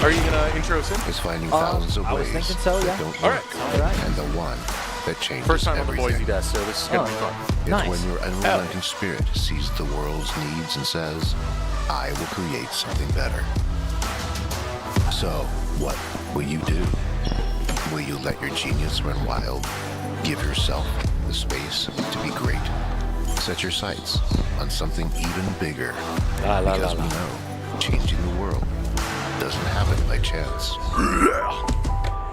Are you going to intro us in? Is finding thousands of I was ways thinking so, yeah. that don't All work, right. and the one that changes First time on the everything. Boise desk, so this is going to be fun. It's Nice. when your unrelenting spirit sees the world's needs and says, I will create something better. So, what will you do? Will you let your genius run wild? Give yourself the space to be great. Set your sights on something even bigger. Because we know changing the world doesn't happen by chance.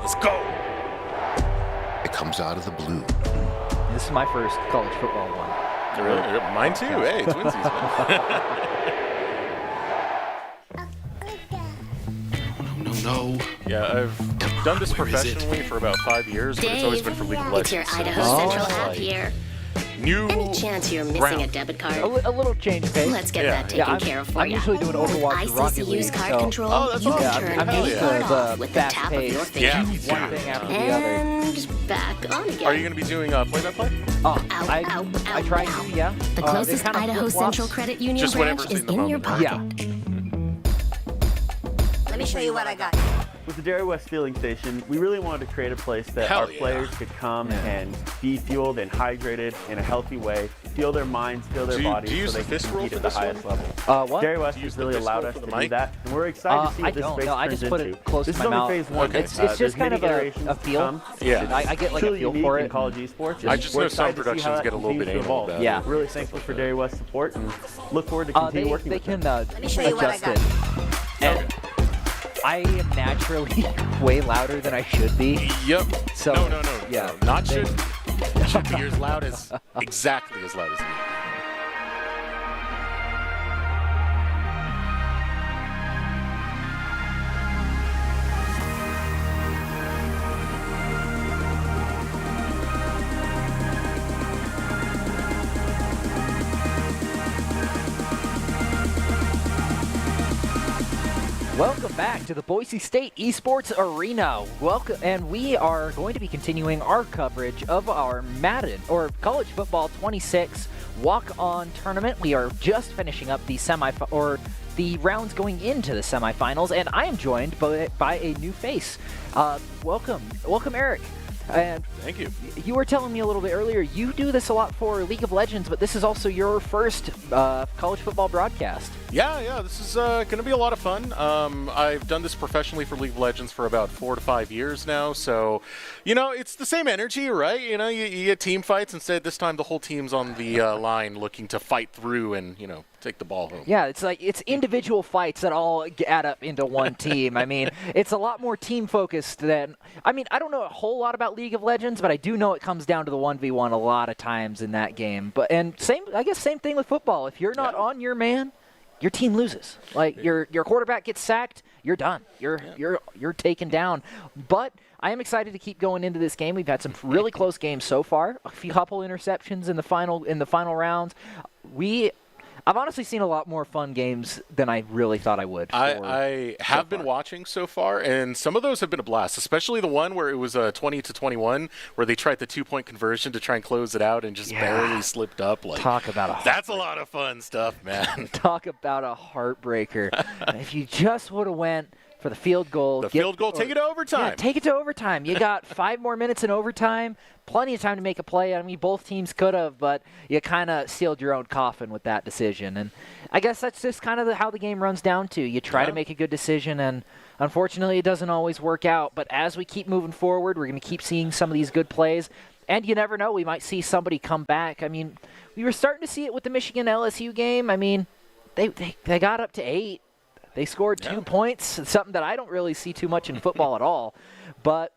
Let's go. It comes out of the blue. This is my first college football one. Really? Mine too. Hey, twinsies, man. No. Yeah, I've done this professionally for about 5 years, but it's always been for League of It's Legends. your Idaho so Central it's app like here. New Any chance you're missing a round. debit card? A little change of pace. Let's get Yeah. that taken I'm, care of for I'm you. usually doing With Overwatch and Rocket ICCU's League, card so control, Oh, that's you awesome. can yeah, turn I'm any used card to off the with the tap of your fast-paced, finger. Yeah, me too. one thing after the other. And back on again. Are you going to be doing play-by-play? I try to, yeah. The They closest kind of Idaho flip-flops. Central Credit Union Just branch whatever's is in the in your moment. pocket. Yeah. Let me show you what I got. With the Dairy West Fueling Station, we really wanted to create a place that Hell our yeah. players could come and be fueled and hydrated in a healthy way, fuel their minds, fuel their Do you- bodies do you use so they the can fist roll compete for at the this highest one? level. What? Dairy West Do you use has the really fist allowed roll us for to the do mic? that, and we're excited to see I what this don't. space No, I turns just put into. it close This to is my only mouth. phase one. Okay. It's There's just kind many of iterations a to feel. come. Yeah. I get like a Truly feel unique for in it. college esports. I just We're know some excited to see productions how that get a little bit continues to anal evolve. about Yeah. Really thankful for Dairy West support and look forward to continue working They with can them. me show you what I adjust got. it. And I am naturally way louder than I should be. Yep. So No. yeah, Not they- should be as loud as, exactly as loud as me. Welcome back to the Boise State Esports Arena. Welcome, and we are going to be continuing our coverage of our Madden or College Football 26 walk-on tournament. We are just finishing up the the rounds going into the semifinals, and I am joined by a new face. Welcome, Eric. And Thank you. you were telling me a little bit earlier, you do this a lot for League of Legends, but this is also your first college football broadcast. Yeah, this is going to be a lot of fun. I've done this professionally for League of Legends for about 4 to 5 years now, so, it's the same energy, right? You get team fights. Instead, this time the whole team's on the line looking to fight through and, take the ball home. Yeah, it's individual fights that all add up into one team. I mean, it's a lot more team-focused than... I don't know a whole lot about League of Legends, but I do know it comes down to the 1v1 a lot of times in that game. I guess same thing with football. If you're not on your man, your team loses. Like your quarterback gets sacked, you're done. You're taken down. But I am excited to keep going into this game. We've had some really close games so far. A couple interceptions in the final rounds. I've honestly seen a lot more fun games than I really thought I would. I have been watching so far, and some of those have been a blast, especially the one where it was 20-21, where they tried the 2-point conversion to try and close it out and just barely slipped up. Talk about that's a lot of fun stuff, man. Talk about a heartbreaker. If you just would have went for the field goal. Take it to overtime. Yeah, take it to overtime. You got 5 more minutes in overtime. Plenty of time to make a play. I mean, both teams could have, but you kind of sealed your own coffin with that decision. And I guess that's just kind of how the game runs down to. You try to make a good decision, and unfortunately it doesn't always work out. But as we keep moving forward, we're going to keep seeing some of these good plays. And you never know, we might see somebody come back. I mean, we were starting to see it with the Michigan LSU game. I mean, they got up to 8. They scored 2 points, something that I don't really see too much in football at all. But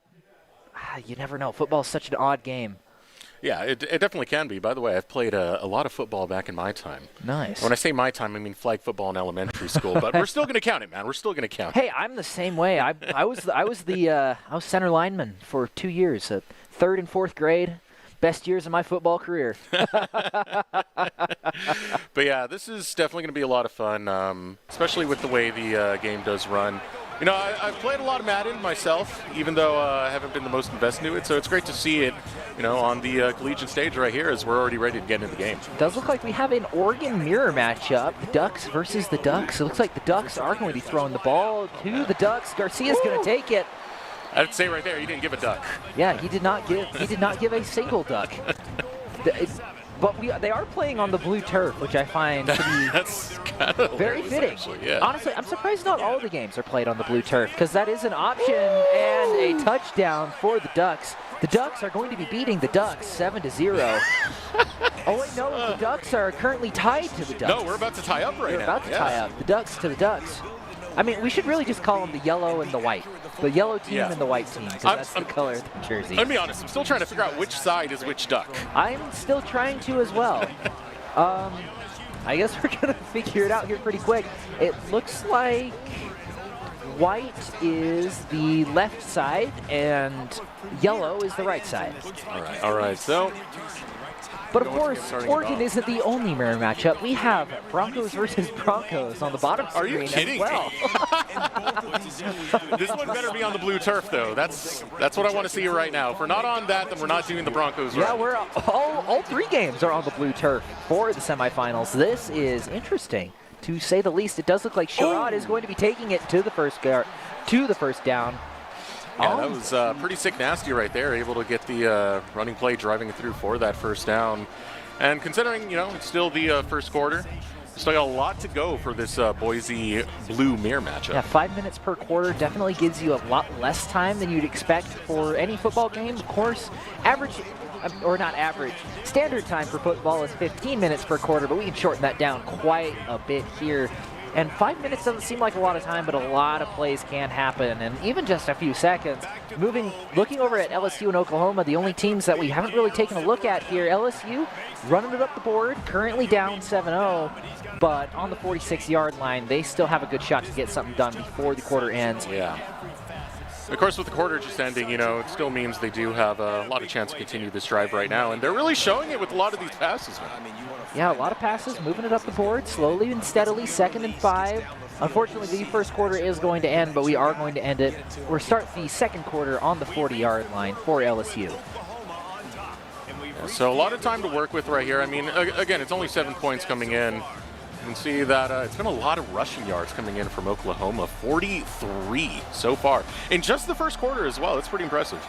you never know. Football is such an odd game. Yeah, it definitely can be. By the way, I've played a lot of football back in my time. Nice. When I say my time, I mean flag football in elementary school. But we're still going to count it, man. We're still going to count it. Hey, I'm the same way. I was center lineman for 2 years, 3rd and 4th grade. Best years of my football career. But yeah, this is definitely going to be a lot of fun, especially with the way the game does run. You know, I've played a lot of Madden myself, even though I haven't been the most invested into it. So it's great to see it, you know, on the collegiate stage right here as we're already ready to get into the game. Does look like we have an Oregon mirror matchup. The Ducks versus the Ducks. It looks like the Ducks are going to be throwing the ball to the Ducks. Garcia's going to take it. I'd say right there, he didn't give a duck. Yeah, he did not give a single duck. But they are playing on the blue turf, which I find to be That's kind of very fitting. Actually, yeah. Honestly, I'm surprised not all of the games are played on the blue turf, because that is an option, and a touchdown for the Ducks. The Ducks are going to be beating the Ducks 7-0. Oh wait, no, the Ducks are currently tied to the Ducks. No, we're about to tie up right now. We're about to tie up. The Ducks to the Ducks. I mean, we should really just call them the yellow and the white. The yellow team and the white team, because that's the color of the jersey. Let me be honest, I'm still trying to figure out which side is which duck. I'm still trying to as well. I guess we're going to figure it out here pretty quick. It looks like white is the left side and yellow is the right side. All right. So, but of course, Oregon isn't the only mirror matchup. We have Broncos versus Broncos on the bottom screen. Are you kidding as well. This one better be on the blue turf, though. That's what I want to see right now. If we're not on that, then we're not doing the Broncos right. Yeah, we're all 3 games are on the blue turf for the semifinals. This is interesting, to say the least. It does look like Sherrod is going to be taking it to the first down. Yeah, that was pretty sick nasty right there, able to get the running play driving it through for that first down. And considering, you know, it's still the first quarter, still got a lot to go for this Boise blue mirror matchup. Yeah, 5 minutes per quarter definitely gives you a lot less time than you'd expect for any football game. Of course, standard time for football is 15 minutes per quarter, but we can shorten that down quite a bit here. And 5 minutes doesn't seem like a lot of time, but a lot of plays can happen, and even just a few seconds. Looking over at LSU and Oklahoma, the only teams that we haven't really taken a look at here. LSU running it up the board, currently down 7-0, but on the 46-yard line, they still have a good shot to get something done before the quarter ends. Yeah. Of course, with the quarter just ending, you know, it still means they do have a lot of chance to continue this drive right now, and they're really showing it with a lot of these passes, man. Yeah, a lot of passes, moving it up the board slowly and steadily, 2nd and 5. Unfortunately, the first quarter is going to end, but we are going to end it. We'll start the second quarter on the 40-yard line for LSU. Yeah, so a lot of time to work with right here. I mean, again, it's only 7 points coming in. You can see that it's been a lot of rushing yards coming in from Oklahoma, 43 so far. In just the first quarter as well. It's pretty impressive.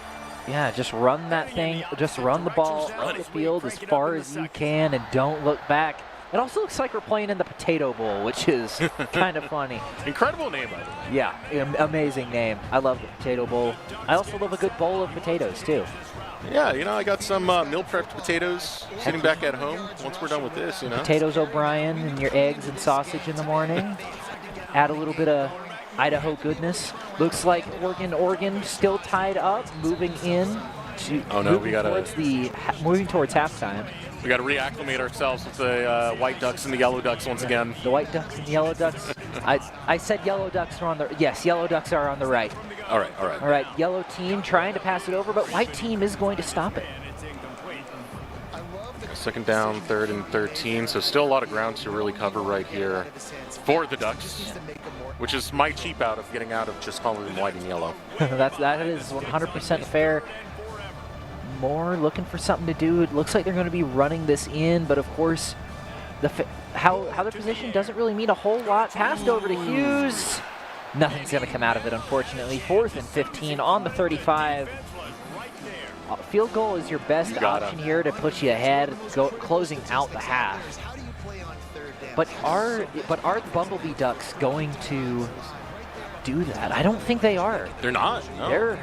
Yeah, just run that thing. Just run the ball up the field as far as you can and don't look back. It also looks like we're playing in the Potato Bowl, which is kind of funny. Incredible name, by the way. Yeah, amazing name. I love the Potato Bowl. I also love a good bowl of potatoes, too. Yeah, you know, I got some meal prepped potatoes sitting back at home once we're done with this, you know. Potatoes O'Brien and your eggs and sausage in the morning. Add a little bit of Idaho goodness. Looks like Oregon still tied up, moving in to moving towards halftime. We got to reacclimate ourselves with the White Ducks and the Yellow Ducks once again. The White Ducks and the Yellow Ducks. I said Yellow Ducks are on the Yellow Ducks are on the right. All right. Yellow team trying to pass it over, but White team is going to stop it. 2nd down, 3rd and 13. So still a lot of ground to really cover right here for the Ducks, which is my cheap out of getting out of just calling them white and yellow. that is 100% fair. Moore looking for something to do. It looks like they're going to be running this in, but of course, how their position doesn't really mean a whole lot. Passed over to Hughes. Nothing's going to come out of it, unfortunately. 4th and 15 on the 35. Field goal is your best option here to put you ahead, closing out the half. But are the Bumblebee Ducks going to do that? I don't think they are. They're not. No.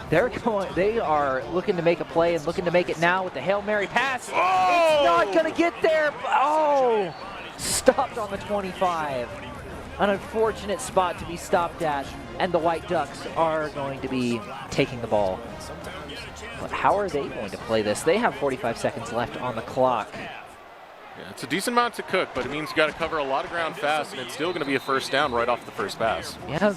They are looking to make a play and looking to make it now with the Hail Mary pass. It's not going to get there. Oh, stopped on the 25. An unfortunate spot to be stopped at, and the White Ducks are going to be taking the ball. But how are they going to play this? They have 45 seconds left on the clock. Yeah, it's a decent amount to cook, but it means you got to cover a lot of ground fast, and it's still going to be a first down right off the first pass. Yeah,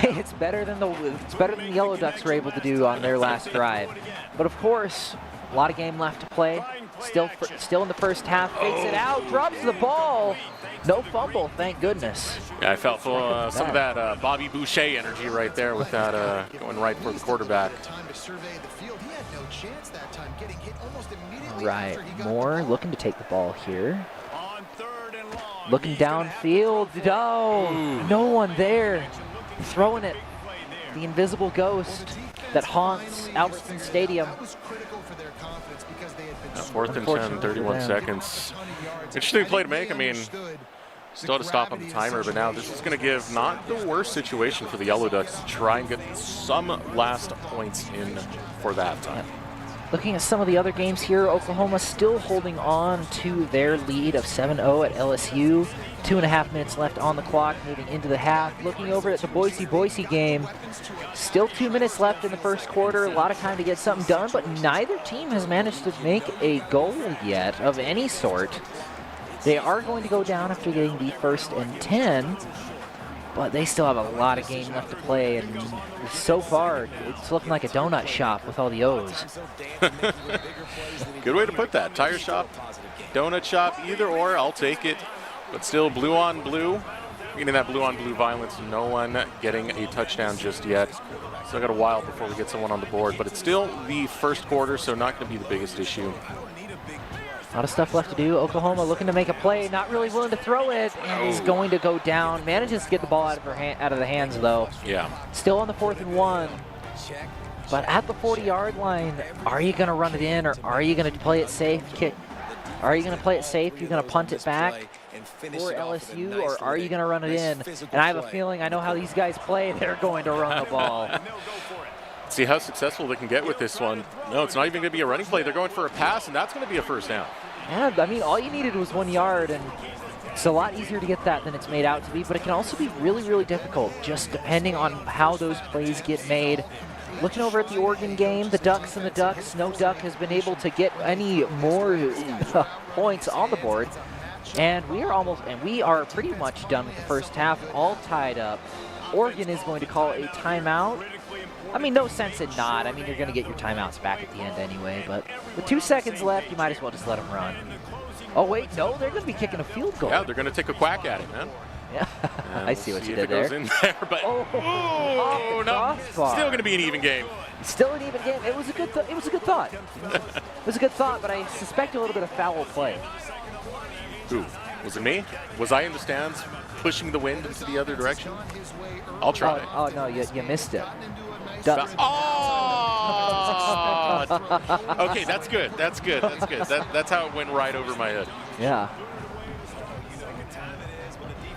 it's better than the Yellow Ducks were able to do on their last drive. But of course, a lot of game left to play. Still in the first half. Fakes it out, drops the ball. No fumble, thank goodness. Yeah, I felt some of that Bobby Boucher energy right there with that going right for the quarterback. All right, Moore looking to take the ball here. Looking downfield. Oh, no one there. Throwing it. The invisible ghost that haunts Albertson Stadium. Fourth and 10, 31 seconds. Interesting play to make. I mean, still had to stop on the timer, but now this is going to give not the worst situation for the Yellow Ducks to try and get some last points in for that time. Looking at some of the other games here, Oklahoma still holding on to their lead of 7-0 at LSU. 2.5 minutes left on the clock, moving into the half. Looking over at the Boise game, still 2 minutes left in the first quarter. A lot of time to get something done, but neither team has managed to make a goal yet of any sort. They are going to go down after getting the 1st and 10, but they still have a lot of game left to play, and so far, it's looking like a donut shop with all the O's. Good way to put that. Tire shop, donut shop, either or, I'll take it. But still blue on blue, meaning that blue on blue violence, no one getting a touchdown just yet. Still got a while before we get someone on the board, but it's still the first quarter, so not going to be the biggest issue. A lot of stuff left to do. Oklahoma looking to make a play, not really willing to throw it, and is going to go down. Manages to get the ball out of the hands, though. Yeah. Still on the 4th and 1. But at the 40-yard line, are you going to run it in, or are you going to play it safe? Are you going to play it safe? You're going to punt it back for LSU, or are you going to run it in? And I have a feeling, I know how these guys play. They're going to run the ball. See how successful they can get with this one. No, it's not even going to be a running play. They're going for a pass, and that's going to be a first down. Yeah, I mean, all you needed was 1 yard, and it's a lot easier to get that than it's made out to be, but it can also be really, really difficult, just depending on how those plays get made. Looking over at the Oregon game, the Ducks, no Duck has been able to get any more points on the board, and we are pretty much done with the first half, all tied up. Oregon is going to call a timeout. I mean, no sense in not. I mean, you're going to get your timeouts back at the end anyway, but with 2 seconds left, you might as well just let them run. Oh, wait, no, they're going to be kicking a field goal. Yeah, they're going to take a quack at it, man. Yeah, I see what you did there. Goes in there, but no, still going to be an even game. Still an even game. It was a good thought. It was a good thought, but I suspect a little bit of foul play. Who? Was it me? Was I in the stands pushing the wind into the other direction? I'll try. Oh no, you missed it. Ducks. Oh! Okay, that's good. That's good. That's how it went right over my head. Yeah.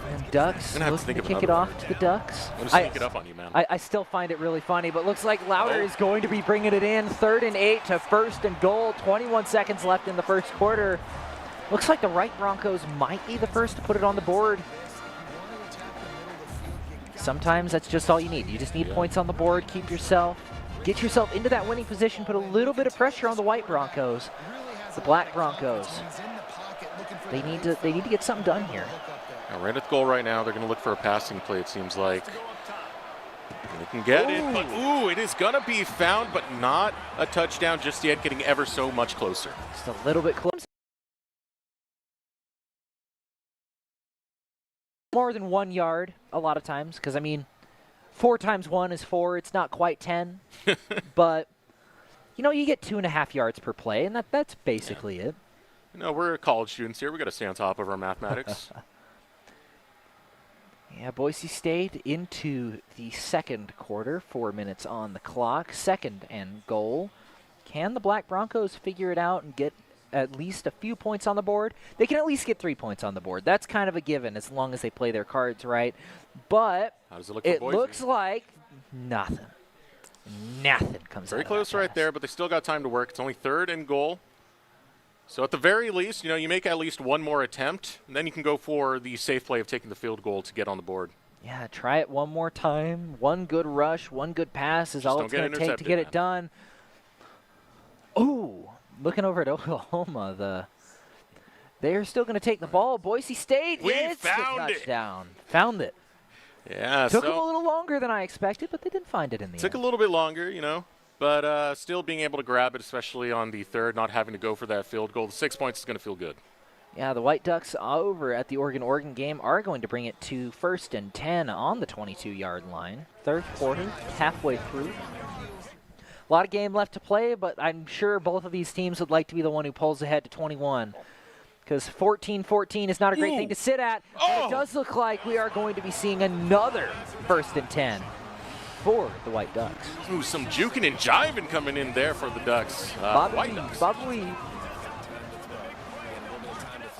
And Ducks looking to kick it off to the Ducks. I'm just sneak it up on you, man. I still find it really funny, but looks like Louder is going to be bringing it in. 3rd and 8 to 1st and goal. 21 seconds left in the first quarter. Looks like the Wright Broncos might be the first to put it on the board. Sometimes that's just all you need. You just need points on the board. Get yourself into that winning position. Put a little bit of pressure on the White Broncos. The Black Broncos. They need to get something done here. Now, right at the goal right now, they're going to look for a passing play, it seems like. They can get it, but it is going to be found, but not a touchdown just yet, getting ever so much closer. Just a little bit close. More than 1 yard a lot of times, because I mean 4 times 1 is 4. It's not quite 10, but you know, you get 2.5 yards per play, and that's basically it. No, we're college students here. We got to stay on top of our mathematics. Yeah, Boise State into the second quarter. 4 minutes on the clock. 2nd and goal. Can the Black Broncos figure it out and get at least a few points on the board? They can at least get 3 points on the board. That's kind of a given as long as they play their cards right. But how does it look it looks like nothing. Nothing comes Very out of close that right pass. there, but they still got time to work. It's only 3rd and goal. So at the very least, you make at least one more attempt, and then you can go for the safe play of taking the field goal to get on the board. Yeah, try it one more time. One good rush, one good pass is all it's going to take to get it done. Ooh, looking over at Oklahoma, they're still going to take the ball. Boise State gets the touchdown. Found it. Yeah, Took them a little longer than I expected, but they didn't find it in the end. Took a little bit longer, but still being able to grab it, especially on the 3rd, not having to go for that field goal. The 6 points is going to feel good. Yeah, the White Ducks over at the Oregon game are going to bring it to 1st and 10 on the 22-yard line. 3rd quarter, halfway through. A lot of game left to play, but I'm sure both of these teams would like to be the one who pulls ahead to 21. Because 14-14 is not a great thing to sit at. But it does look like we are going to be seeing another 1st and 10 for the White Ducks. Ooh, some juking and jiving coming in there for the Ducks. White Ducks.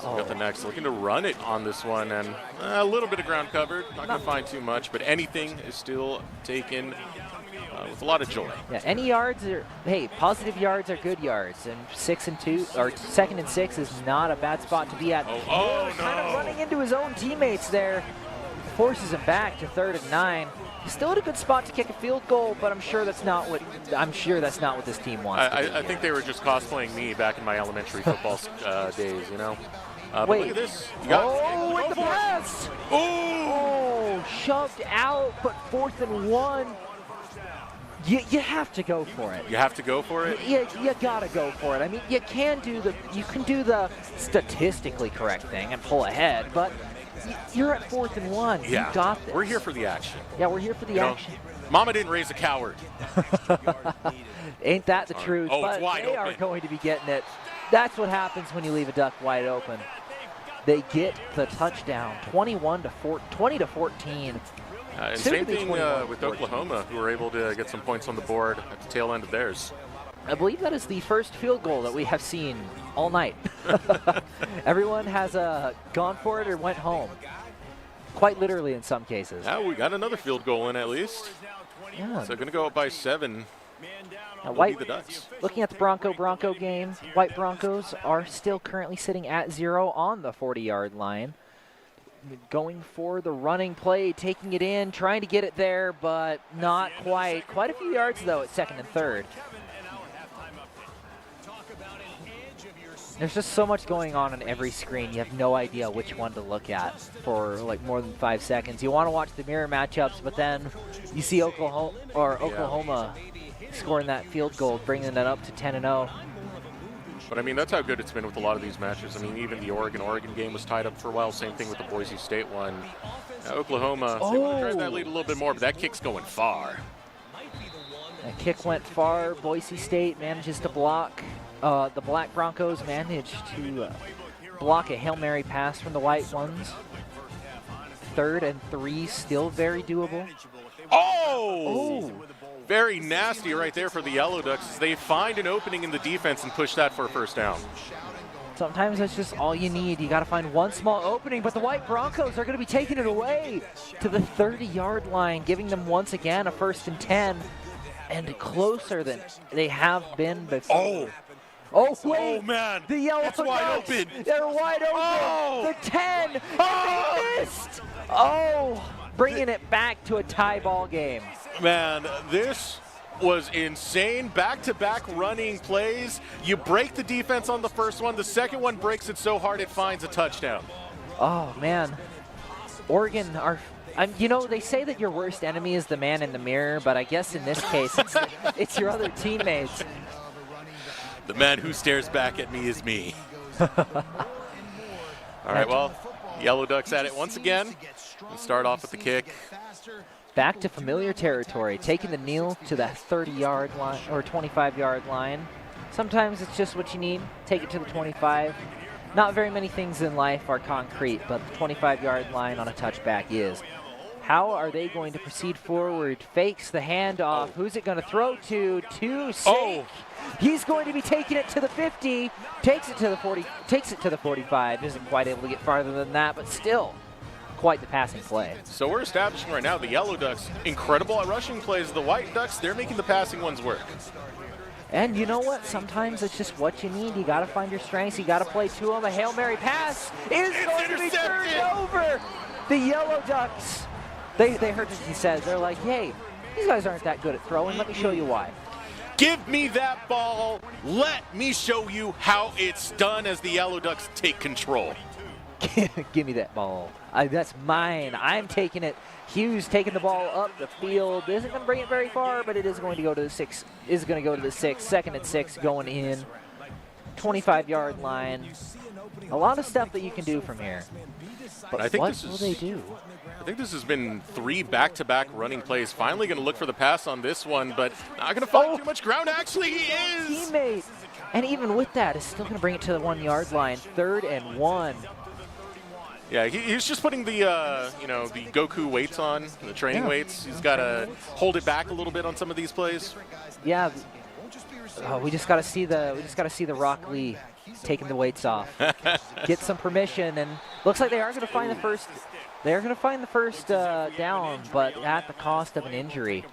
Got the next, looking to run it on this one, and a little bit of ground covered. Not going to find too much, but anything is still taken with a lot of joy. Yeah, any yards are, hey, positive yards are good yards, and 6 and 2 or 2nd and 6 is not a bad spot to be at. Oh no! Kind of running into his own teammates there, forces him back to 3rd and 9. He's still at a good spot to kick a field goal, but I'm sure that's not what this team wants. I think they were just cosplaying me back in my elementary football days, But Wait. look at this. With the pass! Oh, shoved out, but 4th and 1. You have to go for it. You have to go for it? You gotta go for it. I mean, you can do the statistically correct thing and pull ahead, but you're at 4th and 1. Yeah. You got this. We're here for the action. Yeah, we're here for the action. Mama didn't raise a coward. Ain't that the truth? Oh, but it's wide they are going to be getting it. That's what happens when you leave a duck wide open. They get the touchdown, 20 to 14. And same thing with Oklahoma, who were able to get some points on the board at the tail end of theirs. I believe that is the first field goal that we have seen all night. Everyone has gone for it or went home. Quite literally in some cases. Now we got another field goal in at least. Yeah. So going to go up by 7. Now, The Ducks. Looking at the Bronco game, White Broncos are still currently sitting at 0 on the 40-yard line. Going for the running play, taking it in, trying to get it there, but not quite. Quite a few yards, though, at 2nd and 3rd. There's just so much going on every screen. You have no idea which one to look at for like more than 5 seconds. You want to watch the mirror matchups, but then you see Oklahoma scoring that field goal, bringing it up to 10-0. But I mean, that's how good it's been with a lot of these matches. I mean, even the Oregon game was tied up for a while. Same thing with the Boise State one. Now, Oklahoma, they want to drive that lead a little bit more, but that kick's going far. That kick went far. Boise State manages to block. The Black Broncos managed to block a Hail Mary pass from the White ones. 3rd and 3, still very doable. Oh! Very nasty right there for the Yellow Ducks as they find an opening in the defense and push that for a first down. Sometimes that's just all you need. You got to find one small opening, but the White Broncos are going to be taking it away to the 30-yard line, giving them once again a 1st and 10 and closer than they have been before. Oh, wait. Oh, man. The Yellow It's Ducks, wide open. They're wide open. Oh. The 10. And they missed. Oh, bringing it back to a tie ball game. Man, this was insane. Back-to-back running plays. You break the defense on the first one. The second one breaks it so hard it finds a touchdown. Oh, man. Oregon are... they say that your worst enemy is the man in the mirror, but I guess in this case, it's your other teammates. The man who stares back at me is me. All right, well, Yellow Ducks at it once again. We'll start off with the kick. Back to familiar territory, taking the kneel to that 30-yard line or 25-yard line. Sometimes it's just what you need. Take it to the 25. Not very many things in life are concrete, but the 25-yard line on a touchback is. How are they going to proceed forward? Fakes the handoff. Who's it going to throw to? To Sink. He's going to be taking it to the 50. Takes it to the 40. Takes it to the 45. Isn't quite able to get farther than that, but still. quite the passing play. So we're establishing right now the Yellow Ducks incredible at rushing plays. The White Ducks, they're making the passing ones work. And you know what? Sometimes it's just what you need. You got to find your strengths. You got to play to them. A Hail Mary pass is going to be turned over. The Yellow Ducks, they heard what he says. They're like, hey, these guys aren't that good at throwing. Let me show you why. Give me that ball. Let me show you how it's done as the Yellow Ducks take control. Give me that ball. That's mine. I'm taking it. Hughes taking the ball up the field. Isn't going to bring it very far, but it is going to go to the 6. Is going to go to the 6. 2nd and 6 going in. 25-yard line. A lot of stuff that you can do from here. But I think what will they do? I think this has been 3 back-to-back running plays. Finally going to look for the pass on this one, but not going to find too much ground. Actually, he is. Teammate. And even with that, is still going to bring it to the 1-yard line. 3rd and 1. Yeah, he's just putting the the Goku weights on, the training weights. He's got to hold it back a little bit on some of these plays. Yeah. We just got to see the Rock Lee taking the weights off. Get some permission, and looks like they are going to find the first. They're going to find the first down, but at the cost of an injury.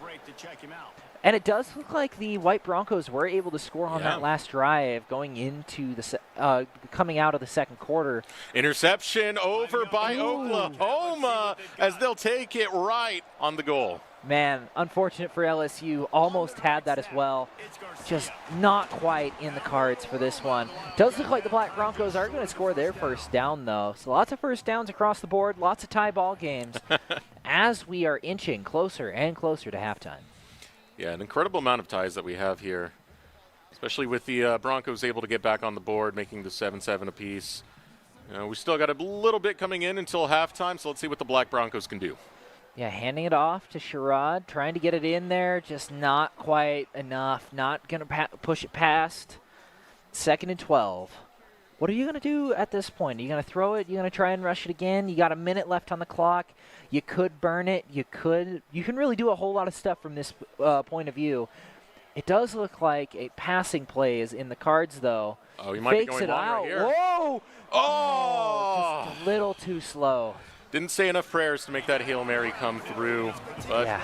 And it does look like the White Broncos were able to score on that last drive going into the coming out of the second quarter. Interception over by Oklahoma as they'll take it right on the goal. Man, unfortunate for LSU. Almost had that as well. Just not quite in the cards for this one. Does look like the Black Broncos are going to score their first down, though. So lots of first downs across the board, lots of tie ball games as we are inching closer and closer to halftime. Yeah, an incredible amount of ties that we have here, especially with the Broncos able to get back on the board, making the 7-7 apiece. We still got a little bit coming in until halftime, so let's see what the Black Broncos can do. Yeah, handing it off to Sherrod, trying to get it in there, just not quite enough. Not going to push it past. 2nd and 12. What are you going to do at this point? Are you going to throw it? You're going to try and rush it again? You got a minute left on the clock. You could burn it. You can really do a whole lot of stuff from this point of view. It does look like a passing play is in the cards, though. Oh, he might be going long right here. Whoa! Oh! Just a little too slow. Didn't say enough prayers to make that Hail Mary come through, but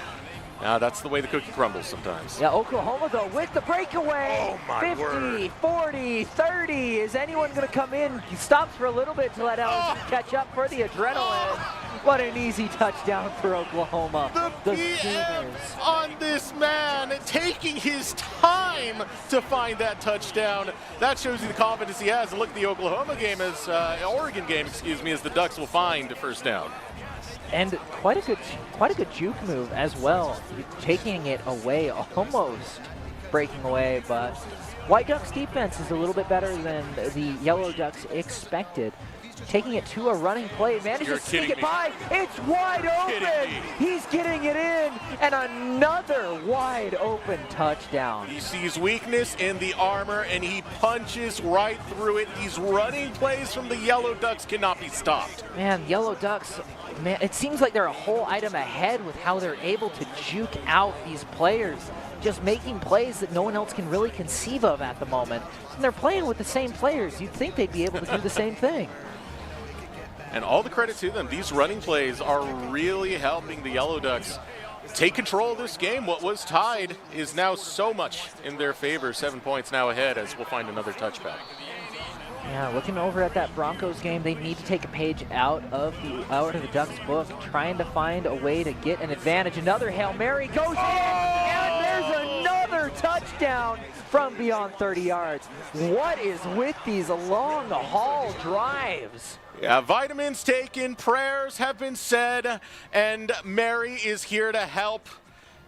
that's the way the cookie crumbles sometimes. Yeah, Oklahoma, though, with the breakaway. Oh, my 50, word. 40, 30. Is anyone going to come in? He stops for a little bit to let LSU catch up for the adrenaline. What an easy touchdown for Oklahoma. The PM on this man, taking his time to find that touchdown. That shows you the confidence he has. And look at the Oklahoma game, Oregon game, as the Ducks will find a first down. And quite a good juke move as well, taking it away, almost breaking away. But White Ducks defense is a little bit better than the Yellow Ducks expected. Taking it to a running play, manages to sneak it by. It's wide open. He's getting it in, and another wide open touchdown. He sees weakness in the armor, and he punches right through it. These running plays from the Yellow Ducks cannot be stopped. Man, Yellow Ducks, man, it seems like they're a whole item ahead with how they're able to juke out these players, just making plays that no one else can really conceive of at the moment. And they're playing with the same players. You'd think they'd be able to do the same thing. And all the credit to them. These running plays are really helping the Yellow Ducks take control of this game. What was tied is now so much in their favor. 7 points now ahead as we'll find another touchback. Yeah, looking over at that Broncos game, they need to take a page out of the Ducks book, trying to find a way to get an advantage. Another Hail Mary goes in, and there's another touchdown from beyond 30 yards. What is with these long haul drives? Yeah, vitamins taken, prayers have been said, and Mary is here to help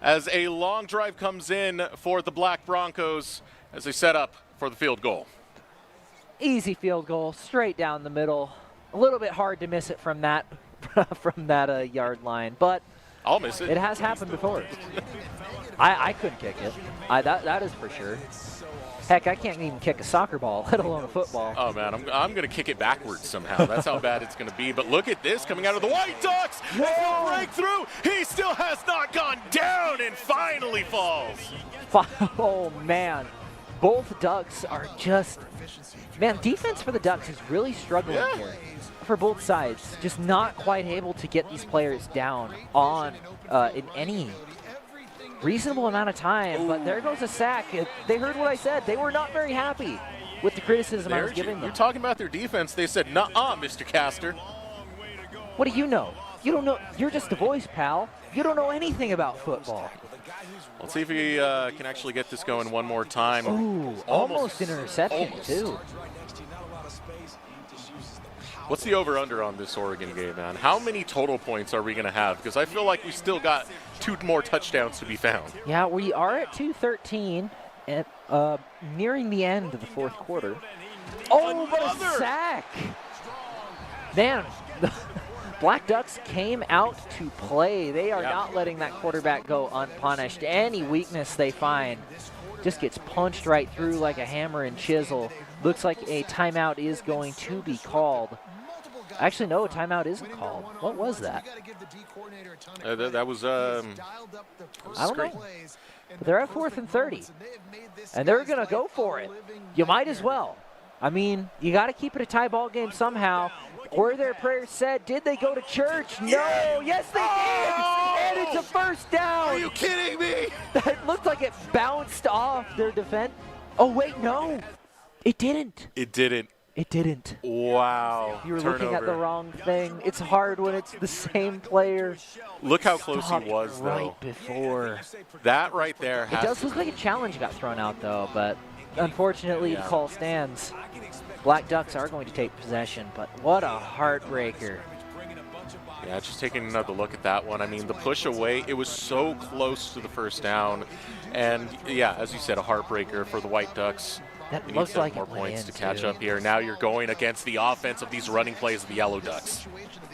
as a long drive comes in for the Black Broncos as they set up for the field goal. Easy field goal, straight down the middle. A little bit hard to miss it from that yard line, but I'll miss it. It has happened before. I couldn't kick it. That is for sure. Heck, I can't even kick a soccer ball, let alone a football. Oh, man, I'm going to kick it backwards somehow. That's how bad it's going to be. But look at this coming out of the White Ducks. It's a breakthrough. He still has not gone down and finally falls. Oh, man. Both Ducks are just – man, defense for the Ducks is really struggling here. for both sides. Just not quite able to get these players down on in any reasonable amount of time. But there goes a sack. They heard what I said. They were not very happy with the criticism I was giving them. You're talking about their defense. They said, "Nuh-uh, Mr. Caster." What do you know? You don't know. You're just a voice, pal. You don't know anything about football. Let's see if we can actually get this going one more time. Ooh, almost an interception, too. What's the over-under on this Oregon game, man? How many total points are we going to have? Because I feel like we still got 2 more touchdowns to be found. Yeah, we are at 2:13, at, nearing the end of the 4th quarter. Oh, but a sack! Man, the Black Ducks came out to play. They are not letting that quarterback go unpunished. Any weakness they find just gets punched right through like a hammer and chisel. Looks like a timeout is going to be called. Actually, no, a timeout isn't called. What was that? That was I don't know. But they're at 4th and 30, and they're going to go for it. You might as well. I mean, you got to keep it a tie ball game somehow. Were their prayers said? Did they go to church? No. Yes, they did. And it's a first down. Are you kidding me? That looked like it bounced off their defense. Oh, wait, no. It didn't. It didn't. It didn't. Wow. You were looking at the wrong thing. It's hard when it's the same player. Look how close he was, though. Right before. That right there has It does look like a challenge got thrown out, though, but unfortunately the call stands. Black Ducks are going to take possession, but what a heartbreaker. Yeah, just taking another look at that one. I mean, the push away, it was so close to the first down. And, yeah, as you said, a heartbreaker for the White Ducks. That You looks need 7 like more it went points in, to catch too. up here. Now you're going against the offense of these running plays of the Yellow Ducks.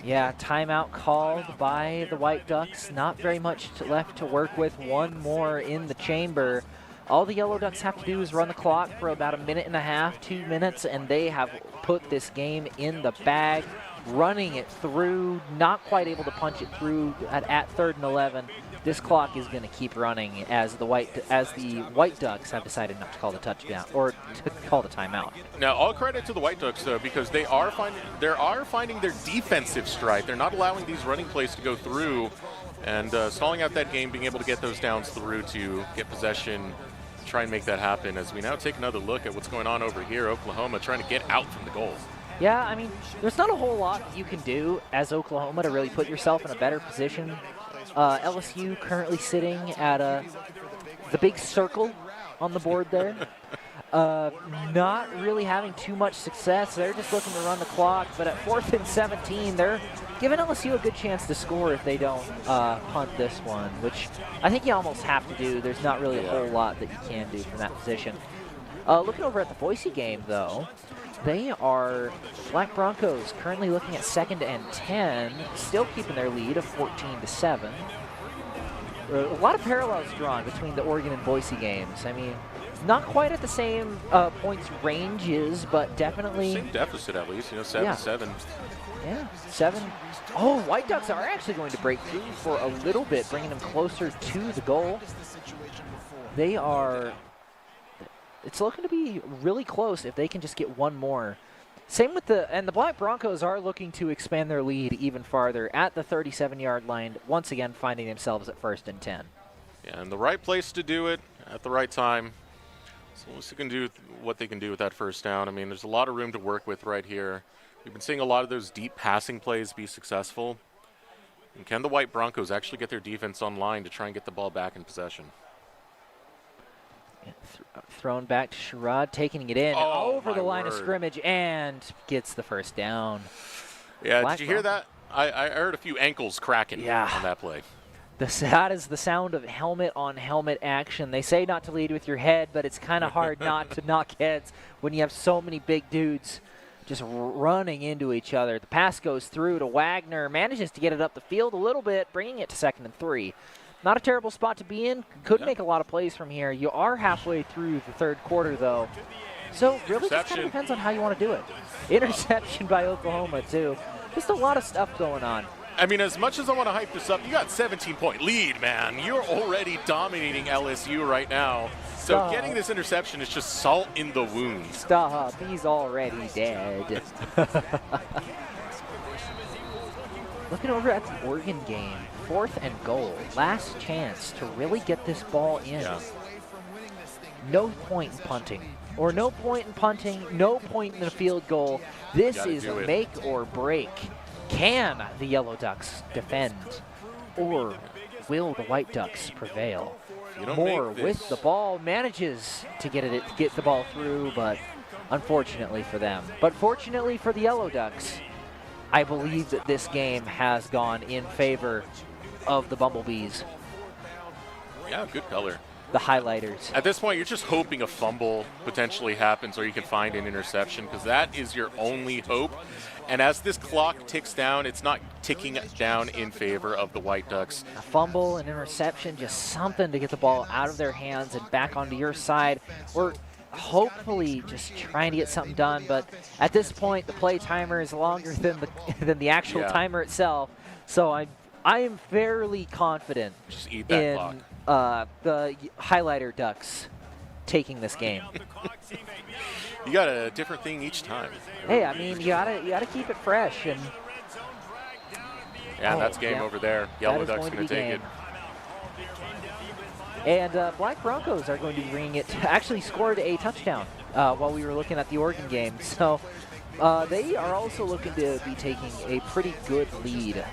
Yeah, timeout called by the White Ducks. Not very much left to work with. One more in the chamber. All the Yellow Ducks have to do is run the clock for about a minute and a half, 2 minutes, and they have put this game in the bag, running it through, not quite able to punch it through at 3rd and 11. This clock is going to keep running as the White Ducks have decided not to call the touchdown or to call the timeout. Now, all credit to the White Ducks, though, because they are finding their defensive stride. They're not allowing these running plays to go through and stalling out that game, being able to get those downs through to get possession, try and make that happen. As we now take another look at what's going on over here, Oklahoma trying to get out from the goal. Yeah, I mean, there's not a whole lot you can do as Oklahoma to really put yourself in a better position. LSU currently sitting at the big circle on the board there. Not really having too much success. They're just looking to run the clock, but at 4th and 17, they're giving LSU a good chance to score if they don't punt this one, which I think you almost have to do. There's not really a whole lot that you can do from that position. Looking over at the Boise game, though, they are Black Broncos currently looking at 2nd and 10, still keeping their lead of 14-7. A lot of parallels drawn between the Oregon and Boise games. I mean, not quite at the same points ranges, but definitely Same deficit at least, 7-7. Yeah, 7. Oh, White Ducks are actually going to break through for a little bit, bringing them closer to the goal. They are. It's looking to be really close if they can just get one more. Same with the Black Broncos are looking to expand their lead even farther at the 37-yard line, once again finding themselves at 1st and 10. Yeah, and the right place to do it at the right time. So let's can do what they can do with that first down. I mean, there's a lot of room to work with right here. We've been seeing a lot of those deep passing plays be successful. And can the White Broncos actually get their defense online to try and get the ball back in possession? Thrown back to Sherrod, taking it in over the line of word. scrimmage and gets the first down. Yeah, Black did you hear that? I heard a few ankles cracking on that play. That is the sound of helmet-on-helmet action. They say not to lead with your head, but it's kind of hard not to knock heads when you have so many big dudes just running into each other. The pass goes through to Wagner, manages to get it up the field a little bit, bringing it to 2nd and 3. Not a terrible spot to be in. Could make a lot of plays from here. You are halfway through the 3rd quarter, though. So really just kind of depends on how you want to do it. Interception by Oklahoma, too. Just a lot of stuff going on. I mean, as much as I want to hype this up, you got 17-point lead, man. You're already dominating LSU right now. So getting this interception is just salt in the wound. Stop. He's already dead. Looking over at the Oregon game, 4th and goal, last chance to really get this ball in. Yeah. No point in punting. Or no point in punting, no point in the field goal. This is a make or break. Can the Yellow Ducks defend? Or will the White Ducks prevail? Moore with the ball manages to get the ball through, but unfortunately for them. But fortunately for the Yellow Ducks, I believe that this game has gone in favor of the Bumblebees. Yeah, good color. The highlighters. At this point, you're just hoping a fumble potentially happens or you can find an interception because that is your only hope. And as this clock ticks down, it's not ticking down in favor of the White Ducks. A fumble, an interception, just something to get the ball out of their hands and back onto your side. We're hopefully just trying to get something done, but at this point, the play timer is longer than the actual timer itself. So I am fairly confident just eat that clock. The highlighter Ducks taking this game. You got a different thing each time. Hey, I mean, you gotta keep it fresh. And yeah, that's game over there. Yellow Ducks going to take it. And Black Broncos are going to be bringing it. Actually scored a touchdown while we were looking at the Oregon game. So they are also looking to be taking a pretty good lead.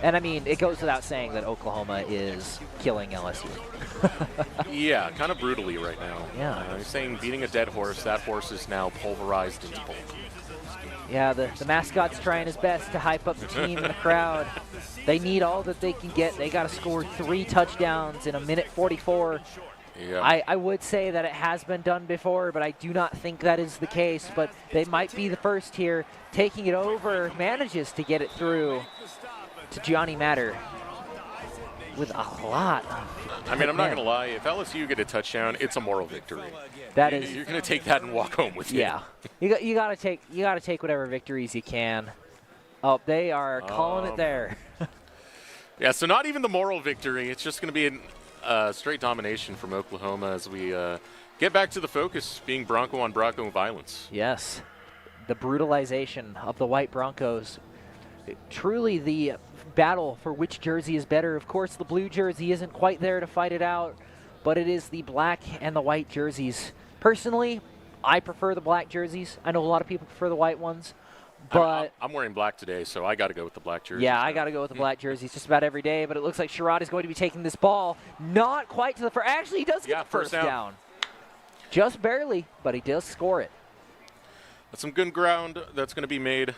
And I mean, it goes without saying that Oklahoma is killing LSU. Yeah, kind of brutally right now. Yeah. I'm saying beating a dead horse, that horse is now pulverized into pulp. Yeah, the mascot's trying his best to hype up the team and the crowd. They need all that they can get. They got to score 3 touchdowns in a minute 44. Yeah. I would say that it has been done before, but I do not think that is the case. But they might be the first here. Taking it over, manages to get it through to Johnny Matter with a lot of I mean, I'm not going to lie. If LSU get a touchdown, it's a moral victory. That is, you're going to take that and walk home with you. Yeah, you got to take whatever victories you can. Oh, they are calling it there. Yeah, so not even the moral victory. It's just going to be a straight domination from Oklahoma as we get back to the focus being Bronco on Bronco violence. Yes, the brutalization of the White Broncos. Truly the battle for which jersey is better. Of course, the blue jersey isn't quite there to fight it out, but it is the black and the white jerseys. Personally, I prefer the black jerseys. I know a lot of people prefer the white ones, but I'm wearing black today, so I got to go with the black jerseys. Yeah, I got to go with the black jerseys just about every day, but it looks like Sherrod is going to be taking this ball not quite to the first. Actually, he does get the first down. Just barely, but he does score it. That's some good ground that's going to be made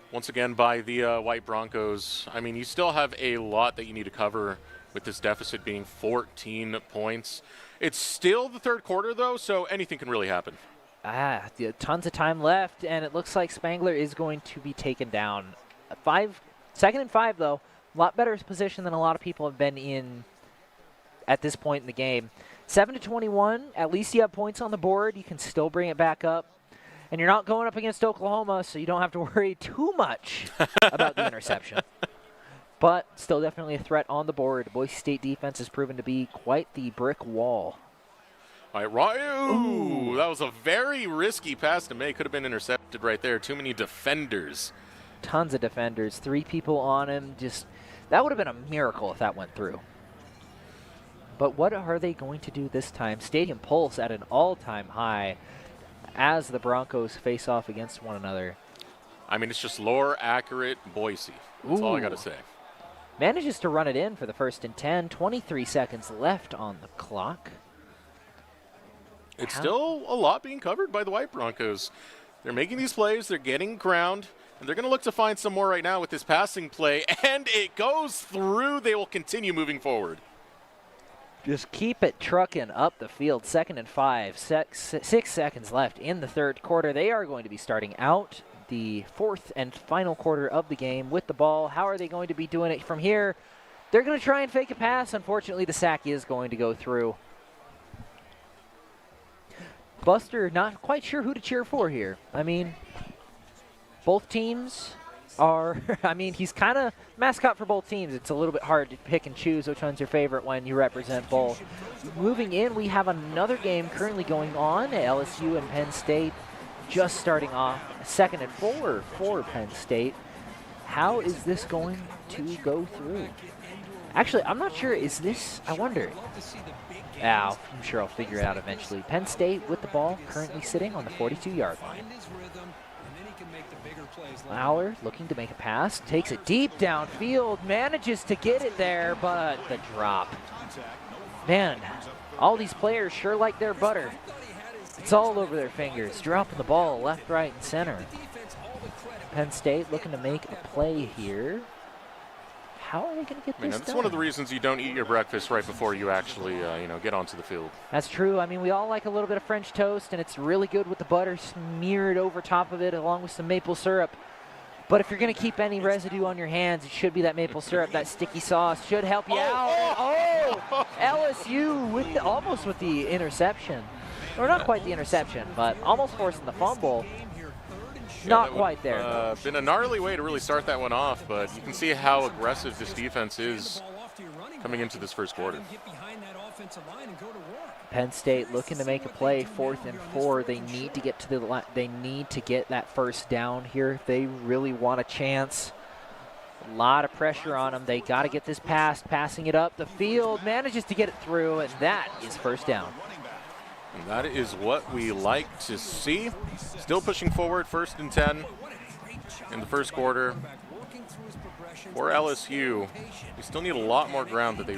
once again by the White Broncos. I mean, you still have a lot that you need to cover with this deficit being 14 points. It's still the third quarter, though, so anything can really happen. Tons of time left, and it looks like Spangler is going to be taken down. 2nd and 5, though. A lot better position than a lot of people have been in at this point in the game. 7-21, at least you have points on the board. You can still bring it back up. And you're not going up against Oklahoma, so you don't have to worry too much about the interception. But still definitely a threat on the board. Boise State defense has proven to be quite the brick wall. All right, Ryu. That was a very risky pass to make. Could have been intercepted right there. Too many defenders. Tons of defenders. 3 people on him. That would have been a miracle if that went through. But what are they going to do this time? Stadium pulse at an all-time high as the Broncos face off against one another. I mean, it's just lore accurate Boise. That's all I got to say. Manages to run it in for the 1st and 10. 23 seconds left on the clock. It's still a lot being covered by the White Broncos. They're making these plays. They're getting ground. And they're going to look to find some more right now with this passing play. And it goes through. They will continue moving forward. Just keep it trucking up the field. 2nd and 5. 6 seconds left in the third quarter. They are going to be starting out the 4th and final quarter of the game with the ball. How are they going to be doing it from here? They're going to try and fake a pass. Unfortunately, the sack is going to go through. Buster, not quite sure who to cheer for here. I mean, both teams are, I mean, he's kind of mascot for both teams. It's a little bit hard to pick and choose which one's your favorite when you represent both. Moving in, we have another game currently going on. LSU and Penn State just starting off. 2nd and 4 for Penn State. How is this going to go through? Actually, I'm not sure. Is this, I wonder. I'm sure I'll figure it out eventually. Penn State with the ball, currently sitting on the 42-yard line. Lauer looking to make a pass, takes it deep downfield, manages to get it there, but the drop. Man, all these players sure like their butter. It's all over their fingers, dropping the ball left, right, and center. Penn State looking to make a play here. How are they going to get this done? That's one of the reasons you don't eat your breakfast right before you actually, get onto the field. That's true. I mean, we all like a little bit of French toast, and it's really good with the butter smeared over top of it along with some maple syrup. But if you're going to keep any residue on your hands, it should be that maple syrup. That sticky sauce should help you out. LSU with almost with the interception. Or not quite the interception, but almost forcing the fumble. Not quite there. Been a gnarly way to really start that one off, but you can see how aggressive this defense is coming into this first quarter. Penn State looking to make a play, 4th and 4. They need to get to the line. They need to get that first down here if they really want a chance. A lot of pressure on them. They got to get this pass, passing it up the field, manages to get it through, and that is first down. And that is what we like to see. Still pushing forward, 1st and 10 in the first quarter. For LSU, we still need a lot more ground that they